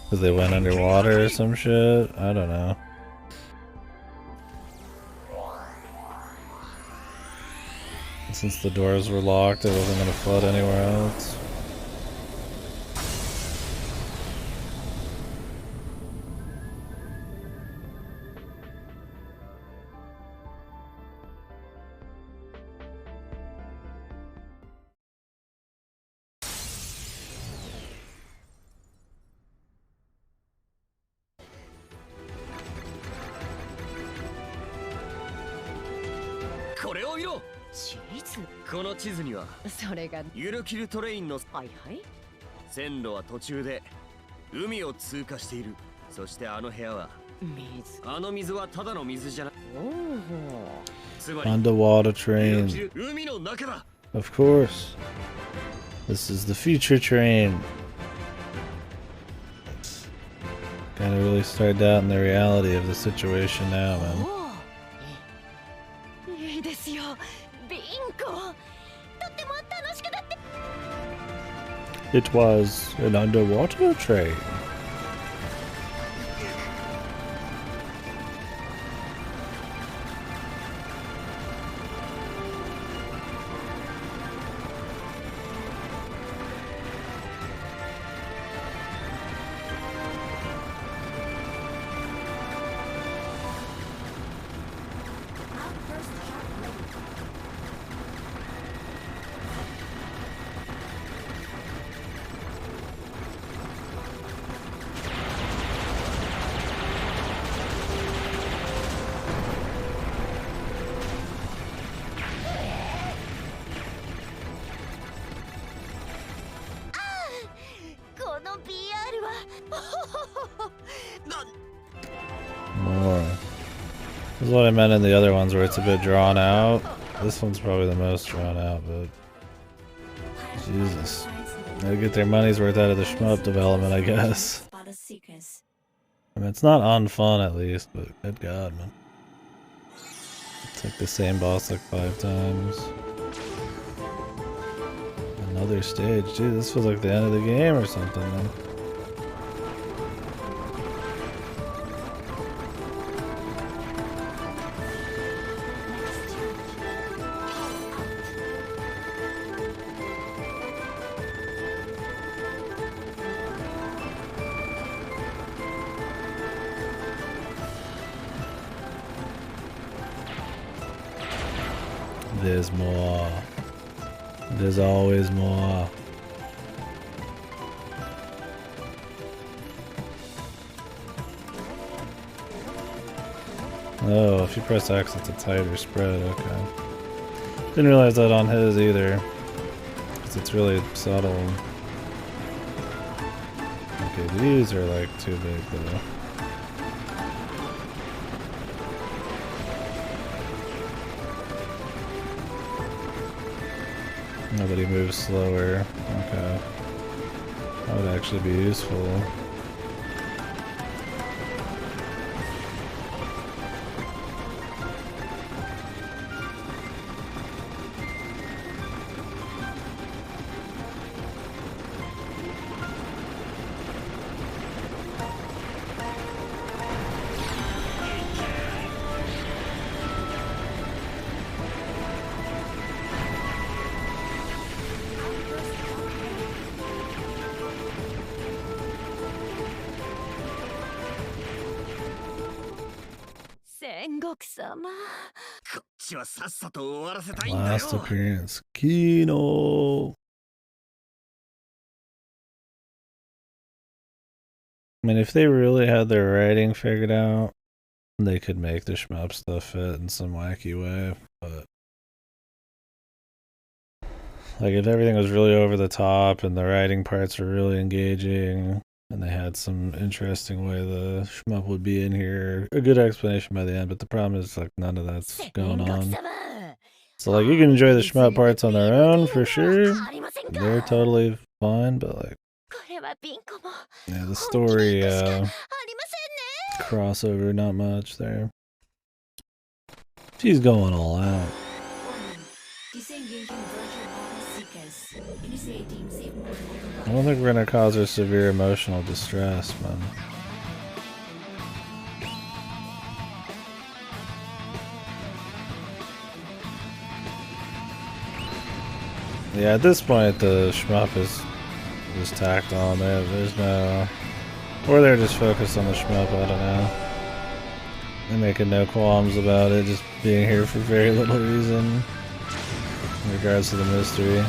Because they went underwater or some shit? I don't know. Since the doors were locked, it wasn't going to flood anywhere else.この地図にはそれがユルキルトレインのはいはい線路は途中で海を通過している。そしてあの部屋は水。あの水はただの水じゃない。つまり Underwater train. 海の中だ。 Of course. This is the future train. Gotta really start doubting the reality of the situation now, man. いいですよ。ビンコ。とっても楽しくなって。It was an underwater train. More. This is what I meant in the other ones where it's a bit drawn out. This one's probably the most drawn out, but Jesus. They get their money's worth out of the shmup development, I guess. I mean, it's not unfun at least, but good god, man. It's like the same boss like 5 times. Another stage. Dude, this feels like the end of the game or something, man. There's more. There's always more. Oh, if you press X, it's a tighter spread. Okay. Didn't realize that on his either. Because it's really subtle. Okay, these are like too big though. Nobody moves slower. Okay. That would actually be useful. 天国様。こっちはさっさと終わらせたいんだ Last よ。 appearance. Kino. I mean, if they really had their writing figured out, they could make the shmup stuff fit in some wacky way, but like if everything was really over the top and the writing parts were really engaging and they had some interesting way the shmup would be in here, a good explanation by the end, but the problem is like none of that's going on. So like you can enjoy the shmup parts on their own for sure. They're totally fine, but like yeah, the story crossover, not much there. She's going all out. I don't think we're gonna cause her severe emotional distress, man. Yeah, at this point the shmup is just tacked on there. There's no... Or they're just focused on the shmup, I don't know. They're making no qualms about it, just being here for very little reason in regards to the mystery.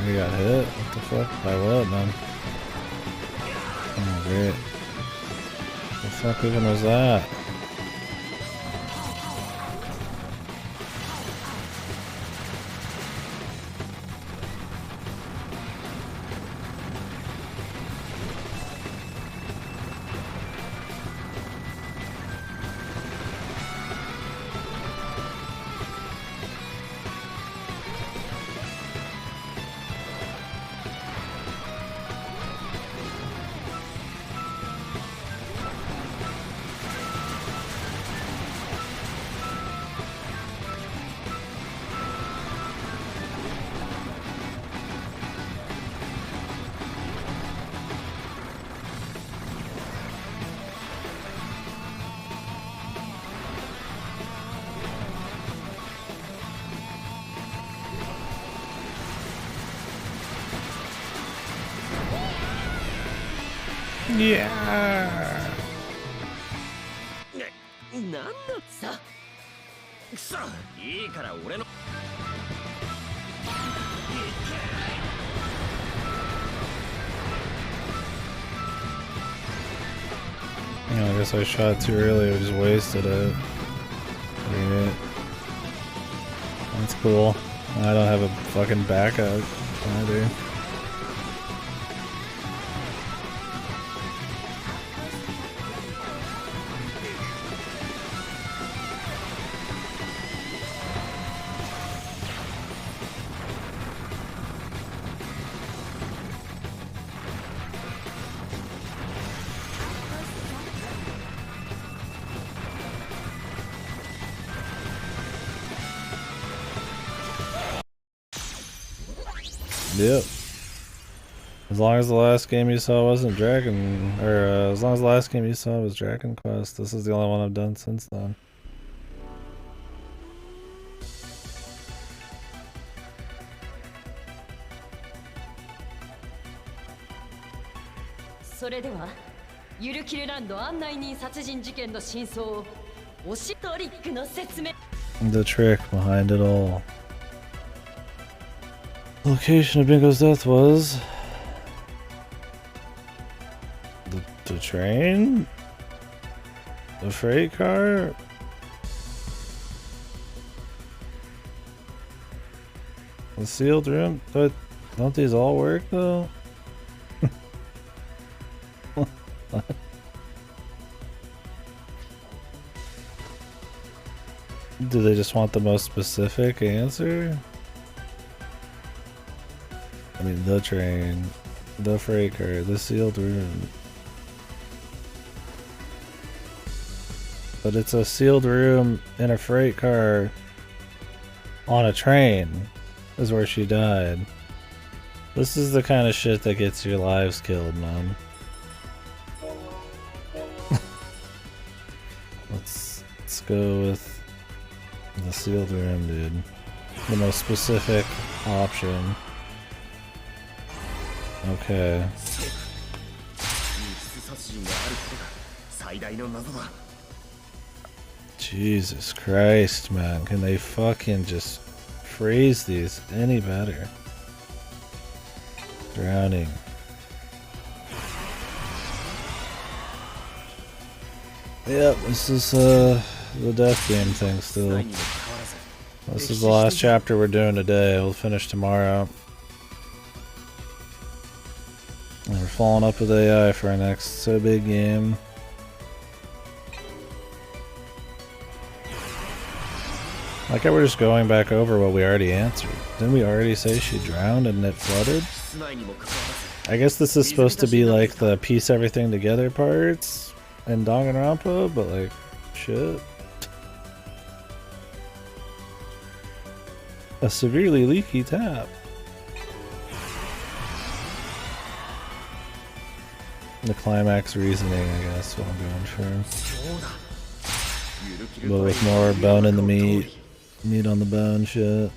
He got hit? What the fuck? By what, man? Oh, great. What the fuck even was that? Yeah. なんださ。くそ、いいから俺の。I guess I shot too early, I just wasted it. Great. That's cool. I don't have a fucking backup either. Yep. As long as the last game you saw wasn't Dragon, or as long as the last game you saw was Dragon Quest, this is the only one I've done since then. So れではゆるキルランド案内人殺人事件の真相を推しトリックの説明 The trick behind it all. The location of Bingo's death was the train? The freight car? The sealed room? But don't these all work though? Do they just want the most specific answer? I mean, the train, the freight car, the sealed room. But it's a sealed room in a freight car on a train is where she died. This is the kind of shit that gets your lives killed, man. Let's go with the sealed room, dude. The most specific option. Okay. Jesus Christ, man. Can they fucking just phrase these any better? Drowning. Yep, this is the death game thing still. This is the last chapter we're doing today. We'll finish tomorrow. And we're following up with AI for our next so big game. Like how we're just going back over what we already answered. Didn't we already say she drowned and it flooded? I guess this is supposed to be like the piece everything together parts in Danganronpa, but like, shit. A severely leaky tap. The climax reasoning, I guess, what I'm going for. But with more bone in the meat. Meat on the bone shit.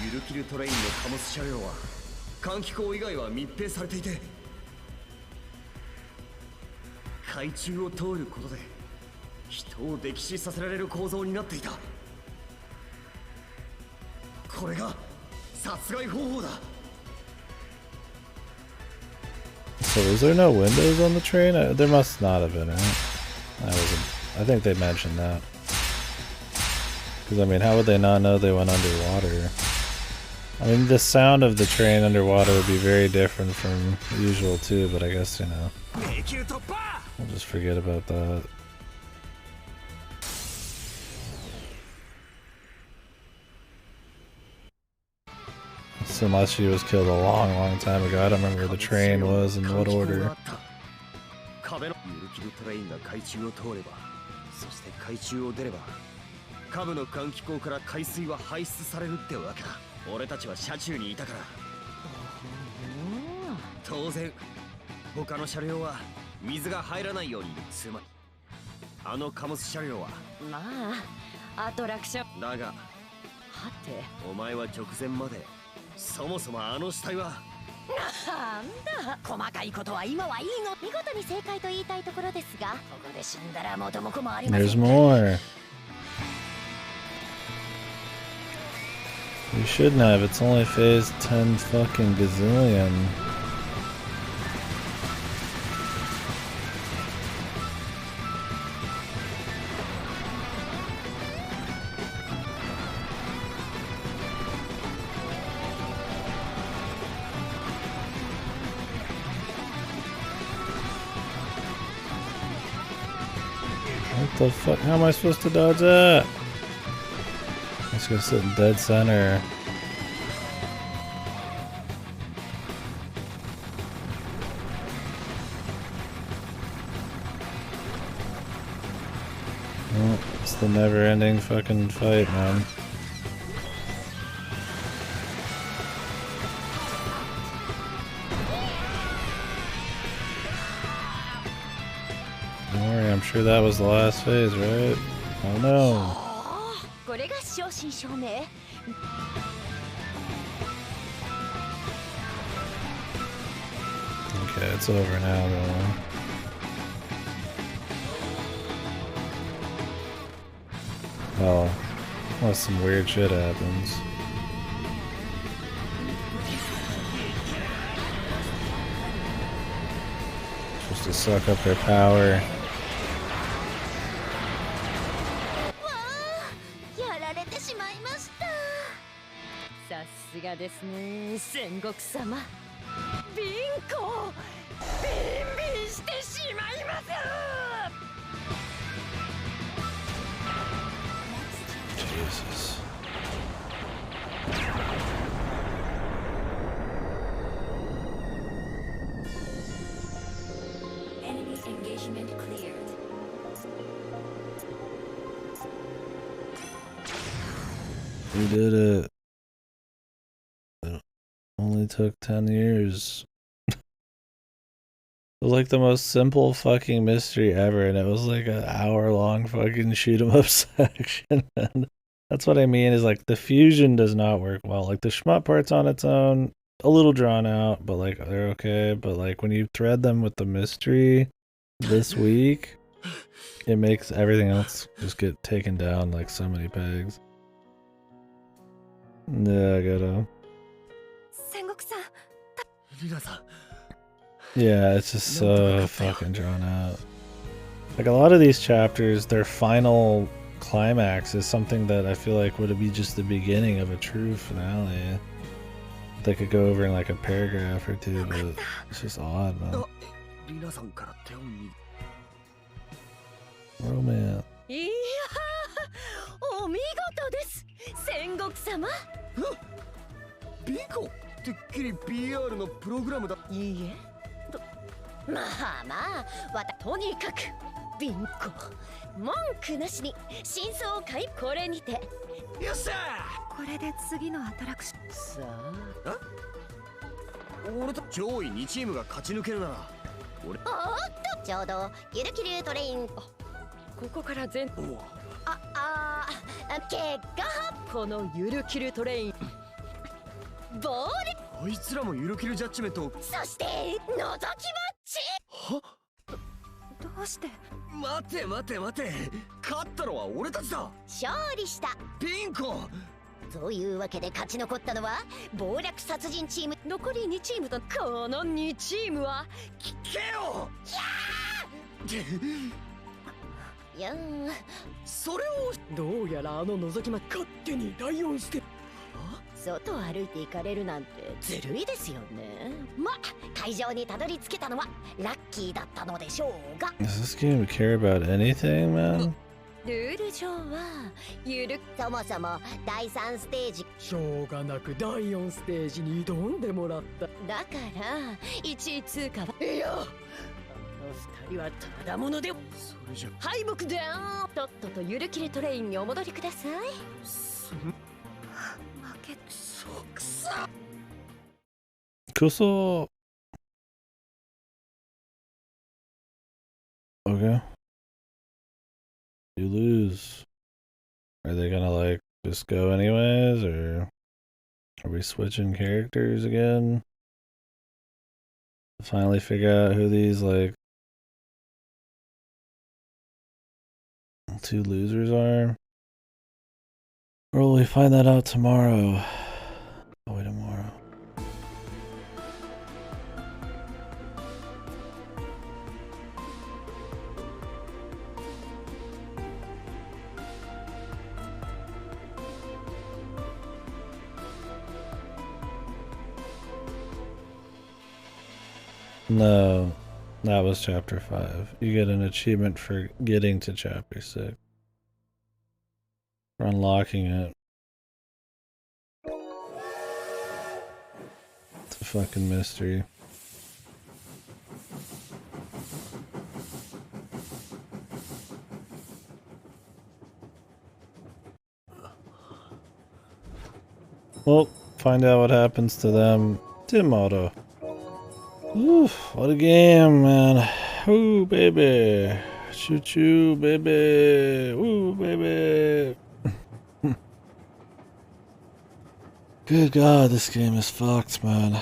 Yurukill トレインの貨物車両は換気口以外は密閉されていて、海中を通ることで人を溺死させられる構造になっていた。これが殺害方法だ。 So was there no windows on the train? There must not have been, right? I think they mentioned that. Because I mean, how would they not know they went underwater? I mean, the sound of the train underwater would be very different from usual too, but I guess, you know, I'll just forget about that. Unless she was killed a long time ago. I don't remember where the train was and what order. 下部の換気口から海水は排出されるってわけだ。俺たちは車中にいたから。当然他の車両は水が入らないように。つまりあの貨物車両はまあアトラクションだが、はてお前は直前までそもそもあの死体はなんだ、細かいことは今はいいの。見事に正解と言いたいところですが、ここで死んだら元も子もありません。 There's more. You shouldn't have. It's only phase 10 fucking gazillion. What the fuck? How am I supposed to dodge that? I'm just gonna sit in dead center. Oh, it's the never-ending fucking fight, man. Don't worry, I'm sure that was the last phase, right? Oh no. これが正真正銘。 Okay, it's over now, though. Oh, unless some weird shit happens. Supposed to suck up their power. やられてしまいました。さすがですね、戦国様。ビンコビンビンしてしまいます。 Jesus. We did it. It only took 10 years. It was like the most simple fucking mystery ever, and it was like an hour-long fucking shoot 'em up section. And that's what I mean is like the fusion does not work well. Like the shmup part's on its own, a little drawn out, but like they're okay. But like when you thread them with the mystery this week, it makes everything else just get taken down like so many pegs. Yeah, I gotta. Yeah, it's just so fucking drawn out. Like a lot of these chapters, their final climax is something that I feel like would be just the beginning of a true finale. They could go over in like a paragraph or two, but it's just odd, man. Romance. いやー、お見事です、戦国様。ビコ、てっきり PR のプログラムだ。いいえ。まあまあ、とにかくビンコ、文句なしに真相をこれにて。よっしゃー。これで次のアトラクション。さあ。俺と上位2チームが勝ち抜けるなら。俺。おっと、ちょうどゆるキルトレイン。ここから全。結果このゆるキルトレイン。ボール。あいつらもゆるキルジャッジメントを。そして覗きマッチ。は？どうして？待て待て待て、勝ったのは俺たちだ。勝利した。ピンコ。というわけで勝ち残ったのは謀略殺人チーム。残り2チームとこの2チームは聞けよ。いやー、それをどうやらあの覗きマッチ勝手にライオンして。外を歩いて行かれるなんてずるいですよね。ま、会場にたどり着けたのはラッキーだったのでしょうが。Does this game care about anything, man? ルール上はそもそも第3ステージ。しょうがなく第4ステージに挑んでもらった。だから1位通過は。いや、あの2人はただもので。それじゃ敗北だ。とっととゆるキルトレインにお戻りください。Kuso. Okay. You lose. Are they gonna like just go anyways, or are we switching characters again? Finally figure out who these like two losers are? Or will we find that out tomorrow? Oh, wait, tomorrow. No, that was chapter 5. You get an achievement for getting to chapter 6. For unlocking it. It's a fucking mystery. Well, find out what happens to them tomorrow. Oof, what a game, man. Ooh, baby. Choo choo, baby. Ooh, baby. Good God, this game is fucked, man.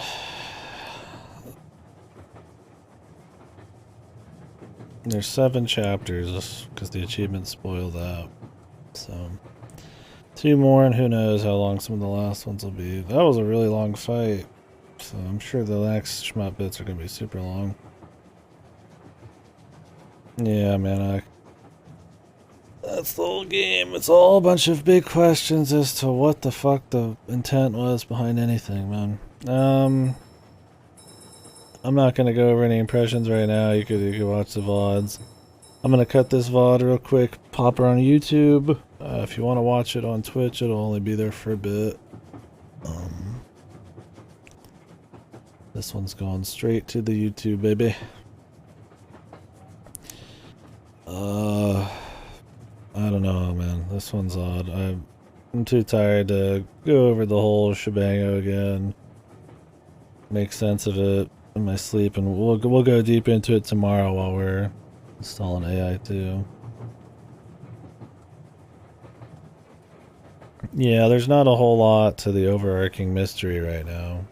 There's 7 chapters, because the achievement spoiled that. So, 2 more, and who knows how long some of the last ones will be. That was a really long fight. So I'm sure the next shmup bits are going to be super long. Yeah, man, that's the whole game. It's all a bunch of big questions as to what the fuck the intent was behind anything, man. I'm not going to go over any impressions right now. You could watch the VODs. I'm going to cut this VOD real quick, pop it on YouTube. If you want to watch it on Twitch, it'll only be there for a bit. This one's going straight to the YouTube, baby. I don't know, man. This one's odd. I'm too tired to go over the whole shebang again. Make sense of it in my sleep, and we'll go deep into it tomorrow while we're installing AI too. Yeah, there's not a whole lot to the overarching mystery right now.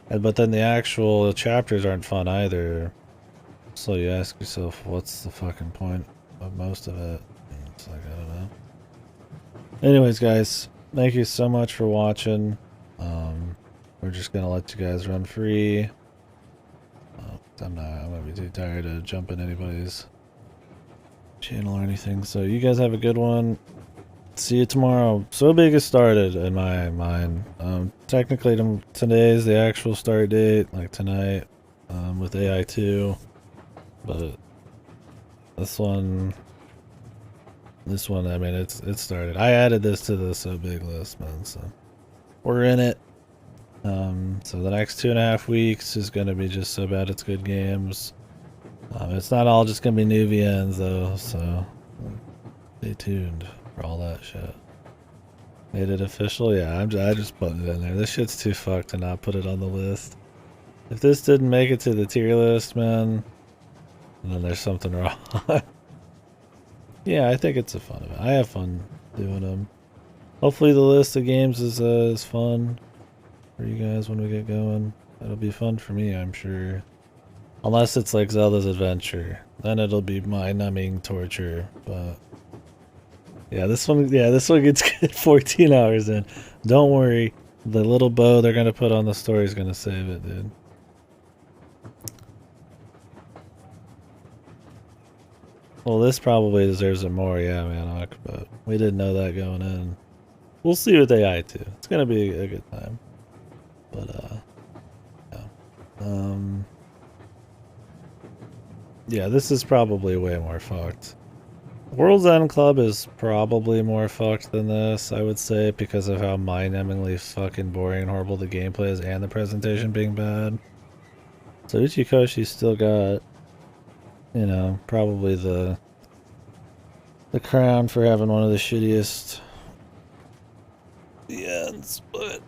But then the actual chapters aren't fun either. So you ask yourself, what's the fucking point of most of it? It's like, I don't know. Anyways, guys, thank you so much for watching. We're just gonna let you guys run free. I'm gonna be too tired to jump in anybody's channel or anything. So you guys have a good one. See you tomorrow. So big has started in my mind. Technically today's the actual start date, like tonight, with AI2. But this one, I mean, it started. I added this to the So Big list, man, so we're in it. So the next 2.5 weeks is gonna be just So Bad It's Good games. It's not all just gonna be new VNs though, so stay tuned for all that shit. Made it official? Yeah, I just put it in there. This shit's too fucked to not put it on the list. If this didn't make it to the tier list, man, then there's something wrong. Yeah, I think it's a fun event. I have fun doing them. Hopefully the list of games is fun for you guys when we get going. It'll be fun for me, I'm sure. Unless it's like Zelda's Adventure. Then it'll be mind-numbing torture, but... Yeah, this one gets good 14 hours in. Don't worry. The little bow they're gonna put on the story is gonna save it, dude. Well, this probably deserves it more, yeah, man, but we didn't know that going in. We'll see with AI too. It's gonna be a good time. But, yeah. Yeah, this is probably way more fucked. World's End Club is probably more fucked than this, I would say, because of how mind-numbingly fucking boring and horrible the gameplay is and the presentation being bad. So Uchikoshi's still got, you know, probably the crown for having one of the shittiest ends, but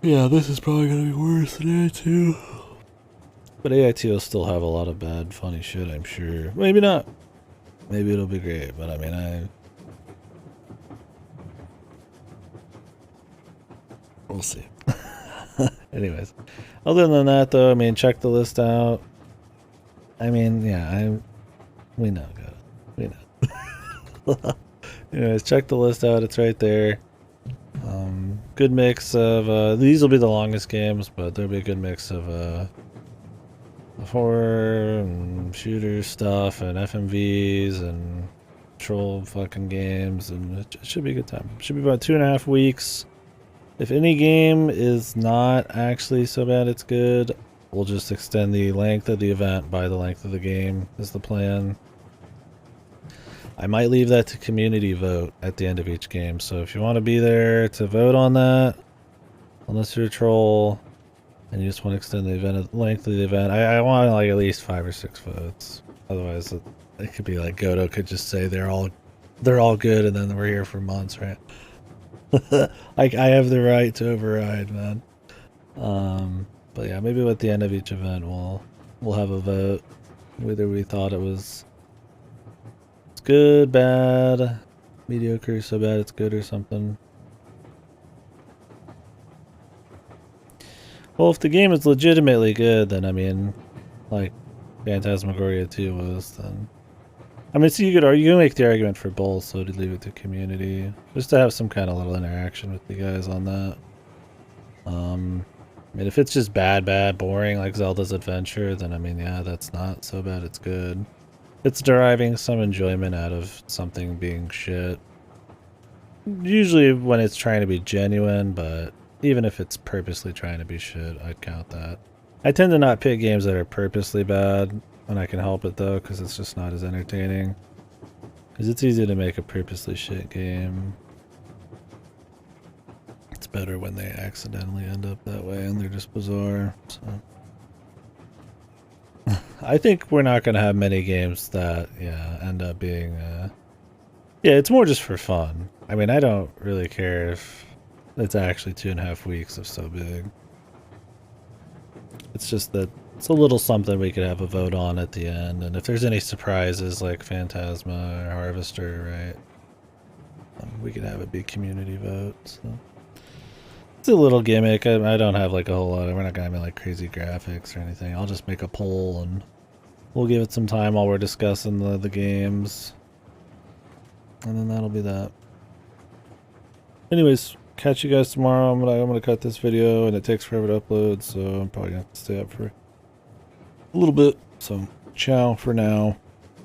yeah, this is probably gonna be worse than AI2. But AI2 will still have a lot of bad, funny shit, I'm sure. Maybe not. Maybe it'll be great, but I mean, we'll see. Anyways, other than that, though, I mean, check the list out. I mean, yeah, we know, guys. We know. Anyways, check the list out. It's right there. Good mix of, these will be the longest games, but there'll be a good mix of, horror and shooter stuff and FMVs and troll fucking games, and it should be a good time. It should be about 2.5 weeks. If any game is not actually so bad it's good, we'll just extend the length of the event by the length of the game is the plan. I might leave that to community vote at the end of each game, so if you want to be there to vote on that, unless you're a troll and you just want to extend the event length of the event, I want like at least 5 or 6 votes. Otherwise, it could be like Godo could just say they're all good, and then we're here for months, right? Like I have the right to override, man. But yeah, maybe at the end of each event we'll have a vote whether we thought it was good, bad, mediocre, so bad it's good, or something. Well, if the game is legitimately good, then I mean, like Phantasmagoria 2 was, then I mean, so you can make the argument for both, so to leave it to community, just to have some kind of little interaction with you guys on that. I mean, if it's just bad, boring, like Zelda's Adventure, then I mean, yeah, that's not so bad it's good. It's deriving some enjoyment out of something being shit. Usually when it's trying to be genuine, but even if it's purposely trying to be shit, I'd count that. I tend to not pick games that are purposely bad when I can help it, though, because it's just not as entertaining. Because it's easy to make a purposely shit game. It's better when they accidentally end up that way and they're just bizarre, so... I think we're not going to have many games that, yeah, end up being, Yeah, it's more just for fun. I mean, I don't really care if it's actually 2.5 weeks of so big. It's just that it's a little something we could have a vote on at the end, and if there's any surprises like Phantasma or Harvester, right, we could have a big community vote. So. It's a little gimmick. I don't have like a whole lot. We're not gonna have like crazy graphics or anything. I'll just make a poll and we'll give it some time while we're discussing the games, and then that'll be that. Anyways, catch you guys tomorrow. I'm gonna cut this video, and it takes forever to upload, so I'm probably gonna have to stay up for a little bit. So, ciao for now.